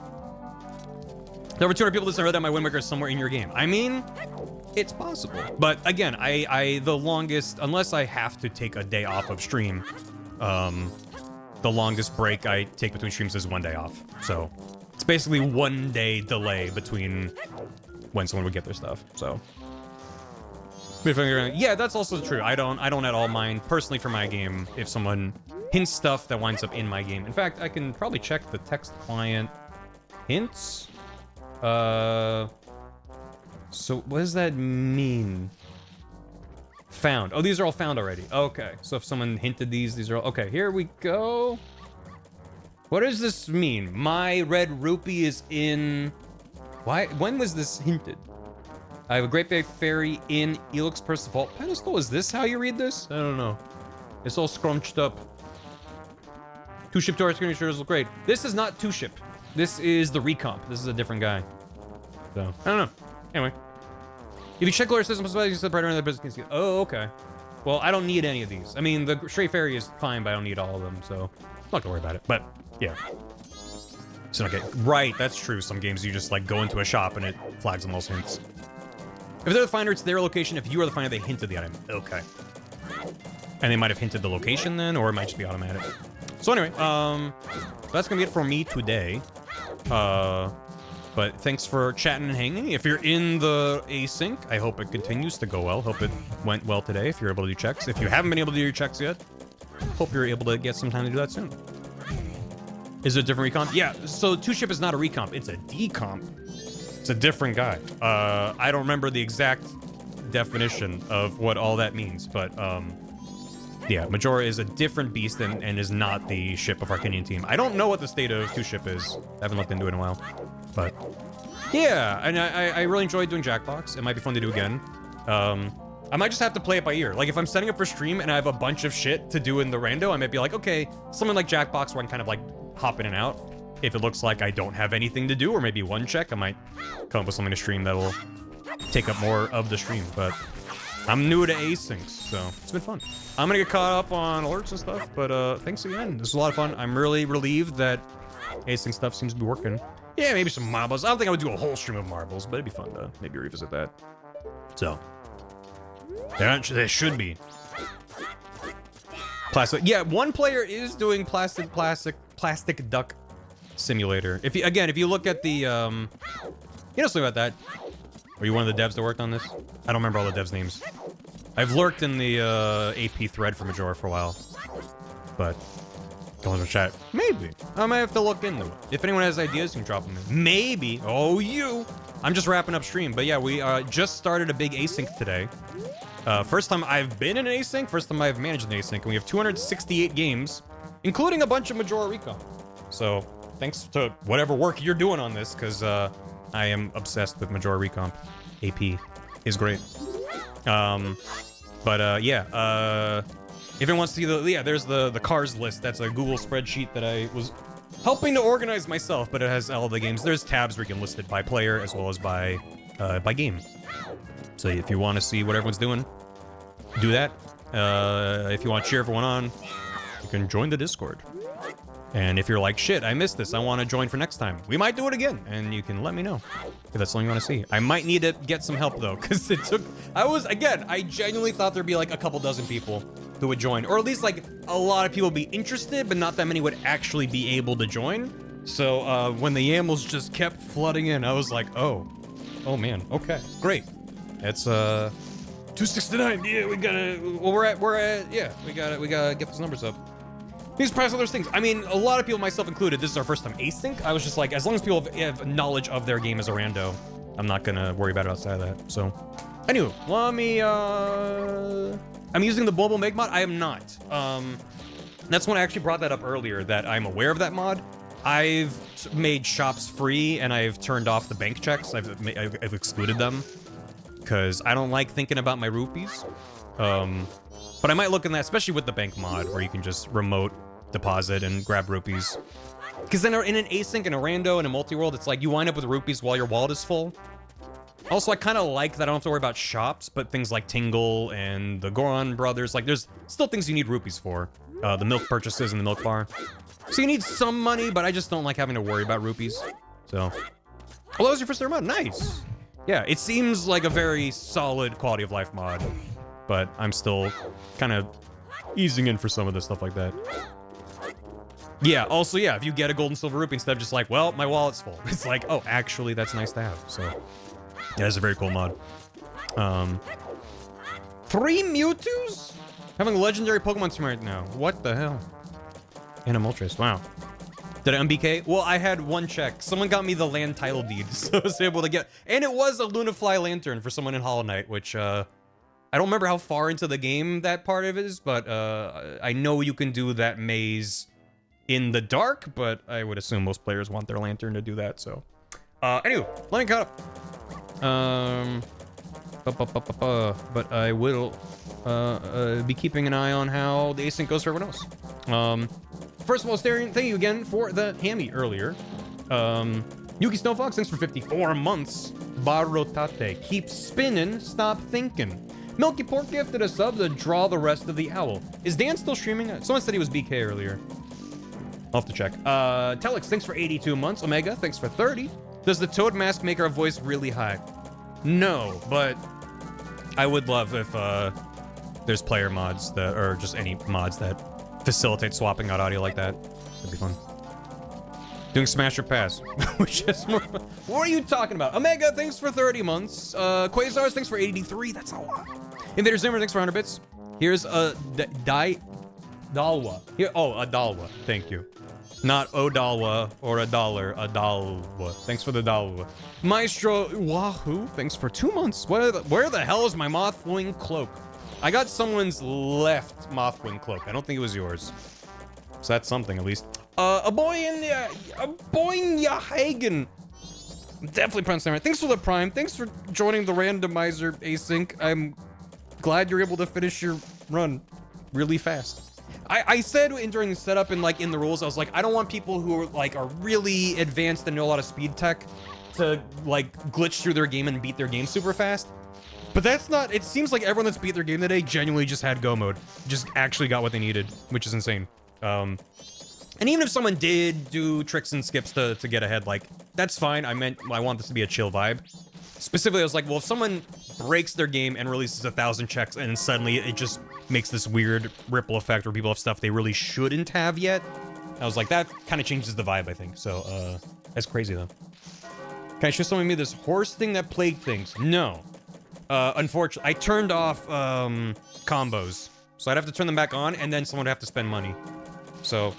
There were 200 people that said that my Wind Waker is somewhere in your game. I mean, it's possible. But again, the longest, unless I have to take a day off of stream, the longest break I take between streams is 1 day off. So it's basically 1 day delay between when someone would get their stuff. So yeah, that's also true. I don't at all mind personally for my game if someone hints stuff that winds up in my game. In fact, I can probably check the text client hints. So what does that mean? Found. Oh, these are all found already. Okay, so if someone hinted these are all... Okay, here we go. What does this mean? My red rupee is in... Why? When was this hinted? I have a Great Big Fairy in Elix Purse Vault Pedestal. Is this how you read this? I don't know. It's all scrunched up. 2-ship to our screen shares look great. This is not 2-ship. This is the recomp. This is a different guy. So, I don't know. Anyway. If you check Glorious System, you said brighter in the business. Oh, okay. Well, I don't need any of these. I mean, the Stray Fairy is fine, but I don't need all of them, so I'm not gonna worry about it. But, yeah. So, okay. Right, that's true. Some games you just, like, go into a shop and it flags on those hints. If they're the finder, it's their location. If you are the finder, they hinted the item. Okay. And they might have hinted the location then, or it might just be automatic. So anyway, that's gonna be it for me today. But thanks for chatting and hanging. If you're in the async, I hope it continues to go well. Hope it went well today if you're able to do checks. If you haven't been able to do your checks yet, hope you're able to get some time to do that soon. Is it a different recomp? Yeah, so 2-ship is not a recomp, it's a decomp. It's a different guy. I don't remember the exact definition of what all that means, but yeah, Majora is a different beast and is not the ship of Arcanian team. I don't know what the state of 2-ship is. I haven't looked into it in a while. But yeah, and I really enjoyed doing Jackbox. It might be fun to do again. I might just have to play it by ear. Like if I'm setting up for stream and I have a bunch of shit to do in the rando, I might be like, okay, something like Jackbox where I can kind of like hop in and out. If it looks like I don't have anything to do, or maybe one check, I might come up with something to stream that will take up more of the stream. But I'm new to async, so it's been fun. I'm gonna get caught up on alerts and stuff, but thanks again. This was a lot of fun. I'm really relieved that async stuff seems to be working. Yeah, maybe some marbles. I don't think I would do a whole stream of marbles, but it'd be fun to maybe revisit that. So, there should be. Plastic. Yeah, one player is doing plastic duck simulator. If you look at the, you know something about that? Were you one of the devs that worked on this? I don't remember all the devs' names. I've lurked in the AP thread for Majora for a while, but go in the chat. Maybe I might have to look into it. If anyone has ideas, you can drop them in. Maybe. Oh, you. I'm just wrapping up stream, but yeah, we just started a big async today. First time I've been in an async. First time I've managed an async, and we have 268 games, including a bunch of Majora recon. So thanks to whatever work you're doing on this, because I am obsessed with Majora Recomp. AP is great. Yeah, if it wants to see there's the cars list. That's a Google spreadsheet that I was helping to organize myself, but it has all the games. There's tabs where you can list it by player as well as by game. So if you want to see what everyone's doing, do that. If you want to cheer everyone on, you can join the Discord. And if you're like, shit, I missed this, I want to join for next time, we might do it again, and you can let me know if that's something you want to see. I might need to get some help, though, because it took... I genuinely thought there'd be, like, a couple dozen people who would join, or at least, like, a lot of people would be interested, but not that many would actually be able to join. So, when the YAMLs just kept flooding in, I was like, oh man, okay, great. It's, 269, yeah, we gotta... Well, we gotta get those numbers up. These price those things. I mean, a lot of people, myself included, this is our first time async. I was just like, as long as people have knowledge of their game as a rando, I'm not gonna worry about it outside of that. So, anyway, let me, I'm using the mobile make mod. I am not. That's when I actually brought that up earlier, that I'm aware of that mod. I've made shops free, and I've turned off the bank checks. I've excluded them, because I don't like thinking about my rupees. But I might look in that, especially with the bank mod, where you can just remote deposit and grab rupees. Because then in an async and a rando and a multi-world, it's like you wind up with rupees while your wallet is full. Also, I kind of like that I don't have to worry about shops, but things like Tingle and the Goron brothers, like there's still things you need rupees for. The milk purchases and the milk bar. So you need some money, but I just don't like having to worry about rupees. So, well, that was your first mod. Nice. Yeah, it seems like a very solid quality of life mod, but I'm still kind of easing in for some of this stuff like that. Yeah, also, yeah, if you get a gold and silver rupee instead of just like, well, my wallet's full. It's like, oh, actually, that's nice to have. So, yeah, it's a very cool mod. 3 Mewtwo's? Having a legendary Pokemon team right now. What the hell? And a Moltres, wow. Did I unBK? Well, I had one check. Someone got me the land title deed, so I was able to get... And it was a Lunafly Lantern for someone in Hollow Knight, which, I don't remember how far into the game that part of it is, but, I know you can do that maze in the dark, but I would assume most players want their lantern to do that, so... Anyway, let me cut up. But I will, be keeping an eye on how the async goes for everyone else. First of all, thank you again for the hammy earlier. Yuki Snowfox, thanks for 54 months. Barotate, keep spinning, stop thinking. Milky Pork gifted a sub to draw the rest of the owl. Is Dan still streaming? Someone said he was BK earlier. I'll have to check. Telex, thanks for 82 months. Omega, thanks for 30. Does the Toad Mask make our voice really high? No, but I would love if there's player mods that, or just any mods that facilitate swapping out audio like that. That'd be fun. Doing Smash or Pass, which is more fun. What are you talking about? Omega, thanks for 30 months. Quasars, thanks for 83. That's a lot. Invader Zimmer, thanks for 100 bits. Here's a Dalwa. Here, oh, a Dalwa. Thank you. Not Odalwa or a dollar, a Dalwa. Thanks for the Dalwa. Maestro Wahoo, thanks for 2 months. Where the hell is my Mothwing cloak? I got someone's left Mothwing cloak. I don't think it was yours. So that's something, at least. A boy in Yahagen. Definitely pronouncing that right. Thanks for the Prime. Thanks for joining the Randomizer async. I'm glad you're able to finish your run really fast. I said during the setup and like in the rules, I was like, I don't want people who are really advanced and know a lot of speed tech to like glitch through their game and beat their game super fast. But that's not, it seems like everyone that's beat their game today genuinely just had go mode. Just actually got what they needed, which is insane. And even if someone did do tricks and skips to get ahead, like, that's fine. I want this to be a chill vibe. Specifically, I was like, well, if someone breaks their game and releases 1,000 checks and then suddenly it just makes this weird ripple effect where people have stuff they really shouldn't have yet, I was like, that kind of changes the vibe, I think. So, that's crazy, though. Can I show someone me this horse thing that plague things? No. Unfortunately, I turned off, combos. So I'd have to turn them back on, and then someone would have to spend money. So,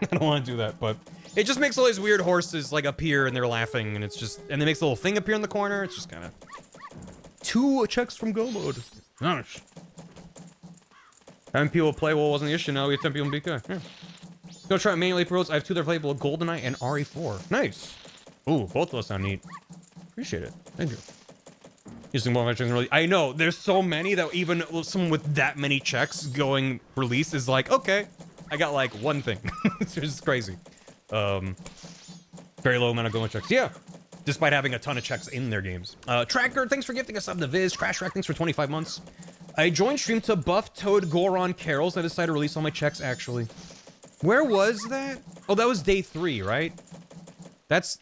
I don't want to do that, but... It just makes all these weird horses, like, appear, and they're laughing, and it's just... And it makes a little thing appear in the corner, it's just kind of... 2 checks from go mode. Nice. Having people play well wasn't the issue, now we have 10 people in BK. Yeah. Go try manually pros. I have 2 that are playable, GoldenEye and RE4. Nice. Ooh, both of those sound neat. Appreciate it. Thank you. Using more checks really. I know there's so many that even someone with that many checks going release is like, okay, I got like 1 thing. It's just crazy. Very low amount of going checks. Yeah. Despite having a ton of checks in their games. Tracker, thanks for gifting us sub to Viz. Crash Track, thanks for 25 months. I joined stream to buff Toad Goron Carols. I decided to release all my checks actually. Where was that? Oh, that was day 3, right? That's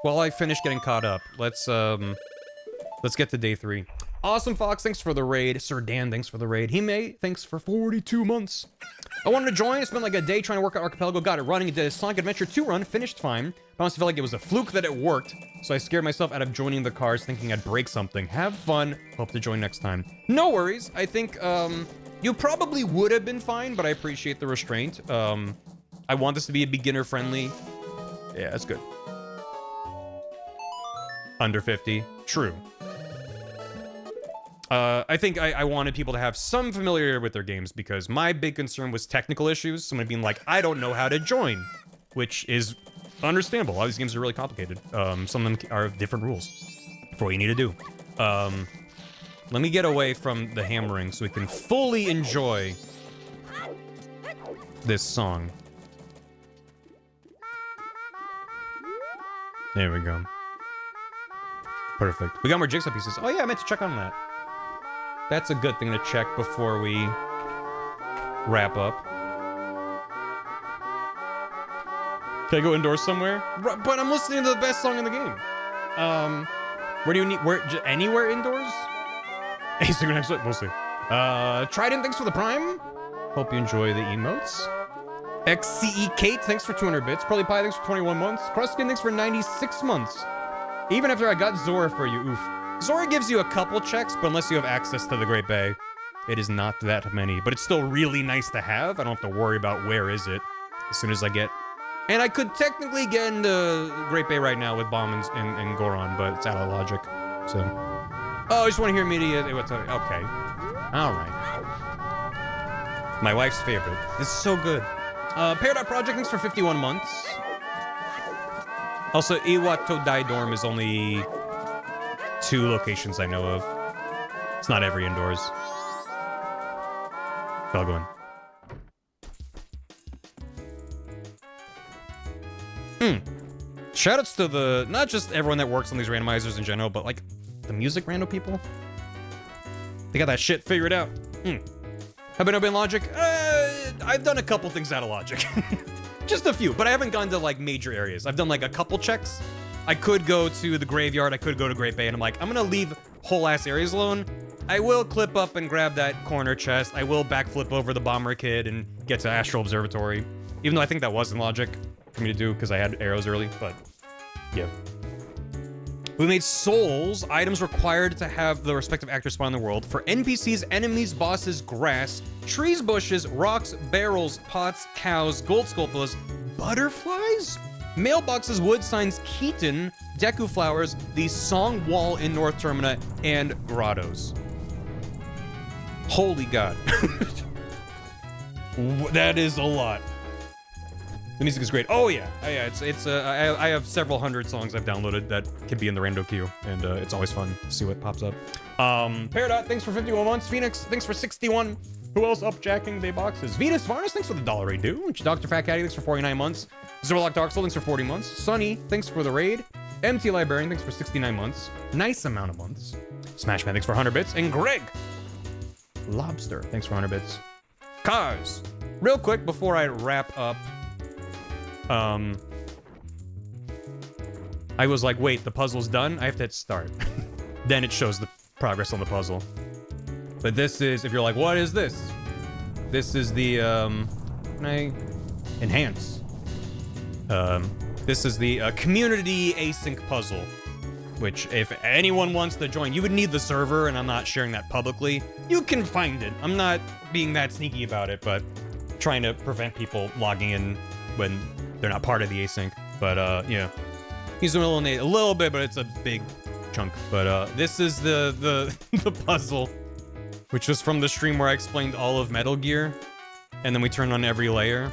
while I finish getting caught up. Let's get to day 3. Awesome Fox, thanks for the raid. Sir Dan, thanks for the raid. Hime, thanks for 42 months. I wanted to join. I spent like a day trying to work out Archipelago, got it running. It did a Sonic Adventure 2 run, finished fine. But I honestly felt like it was a fluke that it worked. So I scared myself out of joining the cars, thinking I'd break something. Have fun. Hope to join next time. No worries. I think you probably would have been fine, but I appreciate the restraint. I want this to be a beginner-friendly. Yeah, that's good. Under 50. True. I think I wanted people to have some familiarity with their games because my big concern was technical issues. Someone being like, I don't know how to join, which is understandable. A lot of these games are really complicated. Some of them are different rules for what you need to do. Let me get away from the hammering so we can fully enjoy this song. There we go. Perfect. We got more jigsaw pieces. Oh yeah, I meant to check on that. That's a good thing to check before we wrap up. Can I go indoors somewhere? But I'm listening to the best song in the game. Where do you need? Anywhere indoors? Async next week, we'll see. Trident, thanks for the prime. Hope you enjoy the emotes. XCE Kate, thanks for 200 bits. Probably Pie, thanks for 21 months. Cruskin, thanks for 96 months. Even after I got Zora for you, oof. Zora gives you a couple checks, but unless you have access to the Great Bay, it is not that many. But it's still really nice to have. I don't have to worry about where is it as soon as I get. And I could technically get into Great Bay right now with Bomb and Goron, but it's out of logic. So. Oh, I just want to hear immediate. Okay. All right. My wife's favorite. It's so good. Peridot Project, thanks for 51 months. Also, Iwato Dai Dorm is only 2 locations I know of. It's not every indoors. So I'll go in. Shoutouts to the, not just everyone that works on these randomizers in general, but like the music rando people. They got that shit figured out. Have I been Logic? I've done a couple things out of Logic. Just a few, but I haven't gone to like major areas. I've done like a couple checks. I could go to the graveyard, I could go to Great Bay, and I'm like, I'm gonna leave whole ass areas alone. I will clip up and grab that corner chest. I will backflip over the Bomber Kid and get to Astral Observatory. Even though I think that wasn't Logic for me to do because I had arrows early, but yeah. We made souls, items required to have the respective actors spawn in the world for NPCs, enemies, bosses, grass, trees, bushes, rocks, barrels, pots, cows, gold sculptures, butterflies, mailboxes, wood signs, Keaton, Deku flowers, the Song Wall in North Termina, and grottos. Holy God. That is a lot. The music is great. Oh yeah, I have several hundred songs I've downloaded that can be in the rando queue, and it's always fun to see what pops up. Peridot, thanks for 51 months. Phoenix, thanks for 61. Who else upjacking the boxes? Venus Varnus, thanks for the $1 do. Dr. Fat Caddy, thanks for 49 months. Zorlock Dark Soul, thanks for 40 months. Sunny, thanks for the raid. MT Librarian, thanks for 69 months. Nice amount of months. Smashman, thanks for 100 bits. And Greg Lobster, thanks for 100 bits. Cars. Real quick before I wrap up. I was like, wait, the puzzle's done? I have to hit start. Then it shows the progress on the puzzle. But this is, if you're like, what is this? This is the, can I enhance? This is the Community Async puzzle, which if anyone wants to join, you would need the server, and I'm not sharing that publicly. You can find it. I'm not being that sneaky about it, but trying to prevent people logging in when they're not part of the async. But yeah, he's doing a little bit, but it's a big chunk. But this is the puzzle, which was from the stream where I explained all of Metal Gear, and then we turned on every layer.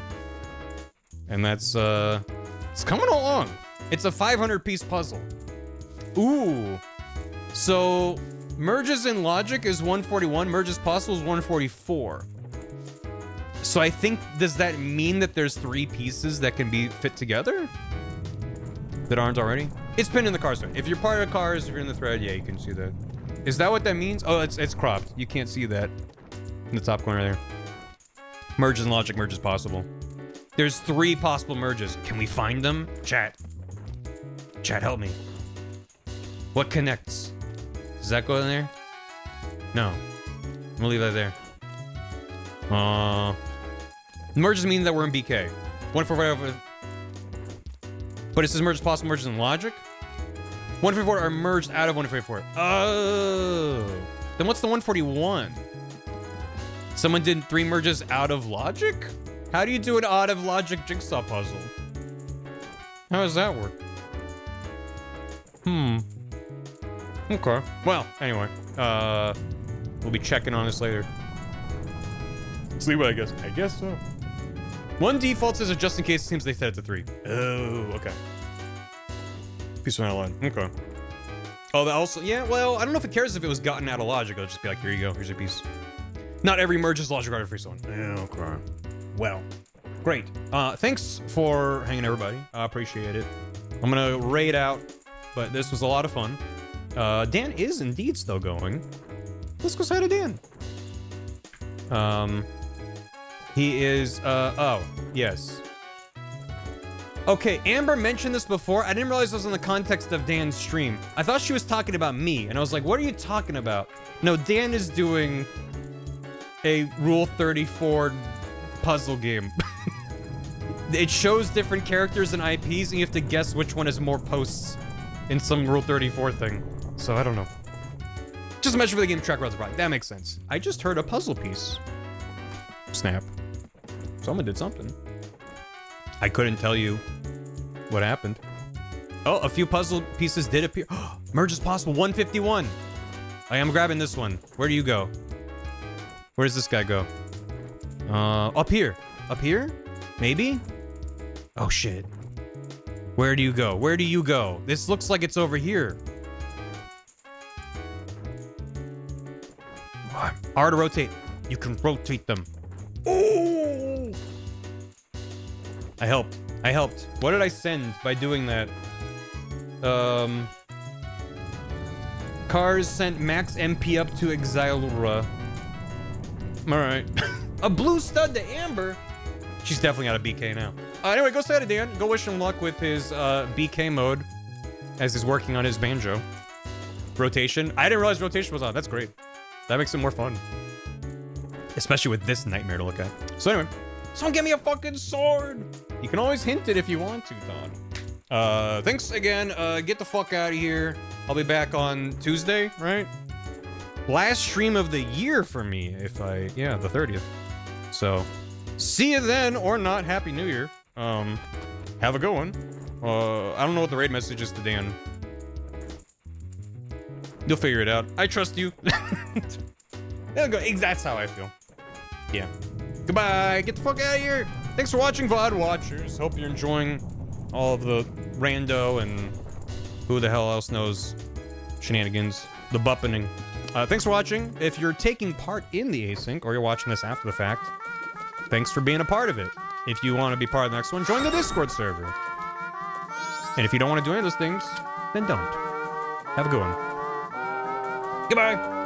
And that's, it's coming along. It's a 500-piece puzzle. Ooh. So, merges in logic is 141, merges possible is 144. So I think, does that mean that there's 3 pieces that can be fit together? That aren't already? It's pinned in the cars. If you're part of the cars, if you're in the thread, yeah, you can see that. Is that what that means? Oh, it's cropped. You can't see that in the top corner there. Merges in logic, merges possible. There's 3 possible merges. Can we find them? Chat. Chat, help me. What connects? Does that go in there? No. I'm gonna leave that there. Merges mean that we're in BK. 144. But it says merges possible, merges in logic. 144 are merged out of 144. Oh. Then what's the 141? Someone did 3 merges out of logic? How do you do an out of logic jigsaw puzzle? How does that work? Okay. Well, anyway. We'll be checking on this later. Sleep, I guess. I guess so. 1 default says it just in case it seems they set it to 3. Oh, okay. Piece of line. Okay. Oh, that also, yeah, well, I don't know if it cares if it was gotten out of logic. It'll just be like, here you go, here's your piece. Not every merge is logic or free zone. Okay. Well, great. Thanks for hanging, everybody. I appreciate it. I'm gonna raid out, but this was a lot of fun. Dan is indeed still going. Let's go say hi to Dan. He is, oh, yes. Okay, Amber mentioned this before. I didn't realize it was in the context of Dan's stream. I thought she was talking about me, and I was like, what are you talking about? No, Dan is doing a Rule 34 puzzle game. It shows different characters and IPs, and you have to guess which one has more posts in some Rule 34 thing. So, I don't know. Just a measure for the game track record. Right, that makes sense. I just heard a puzzle piece. Snap. Someone did something. I couldn't tell you what happened. Oh, a few puzzle pieces did appear. Merge is possible. 151. I am grabbing this one. Where do you go? Where does this guy go? Up here. Up here? Maybe? Oh, shit. Where do you go? Where do you go? This looks like it's over here. R to rotate. You can rotate them. Ooh! I helped. I helped. What did I send by doing that? Cars sent Max MP up to Exilura. Alright. A blue stud to Amber. She's definitely out of BK now. Anyway, go say hi to Dan. Go wish him luck with his BK mode as he's working on his banjo. Rotation. I didn't realize rotation was on. That's great. That makes it more fun. Especially with this nightmare to look at. So anyway, someone get me a fucking sword. You can always hint it if you want to, Don. Thanks again. Get the fuck out of here. I'll be back on Tuesday, right? Last stream of the year for me, yeah, the 30th. So, see you then, or not. Happy New Year. Have a good one. I don't know what the raid message is to Dan. You'll figure it out. I trust you. That's how I feel. Yeah. Goodbye. Get the fuck out of here. Thanks for watching, VOD watchers. Hope you're enjoying all of the rando and who the hell else knows shenanigans. The buppening. Thanks for watching. If you're taking part in the async, or you're watching this after the fact, thanks for being a part of it. If you want to be part of the next one, join the Discord server. And if you don't want to do any of those things, then don't. Have a good one. Goodbye.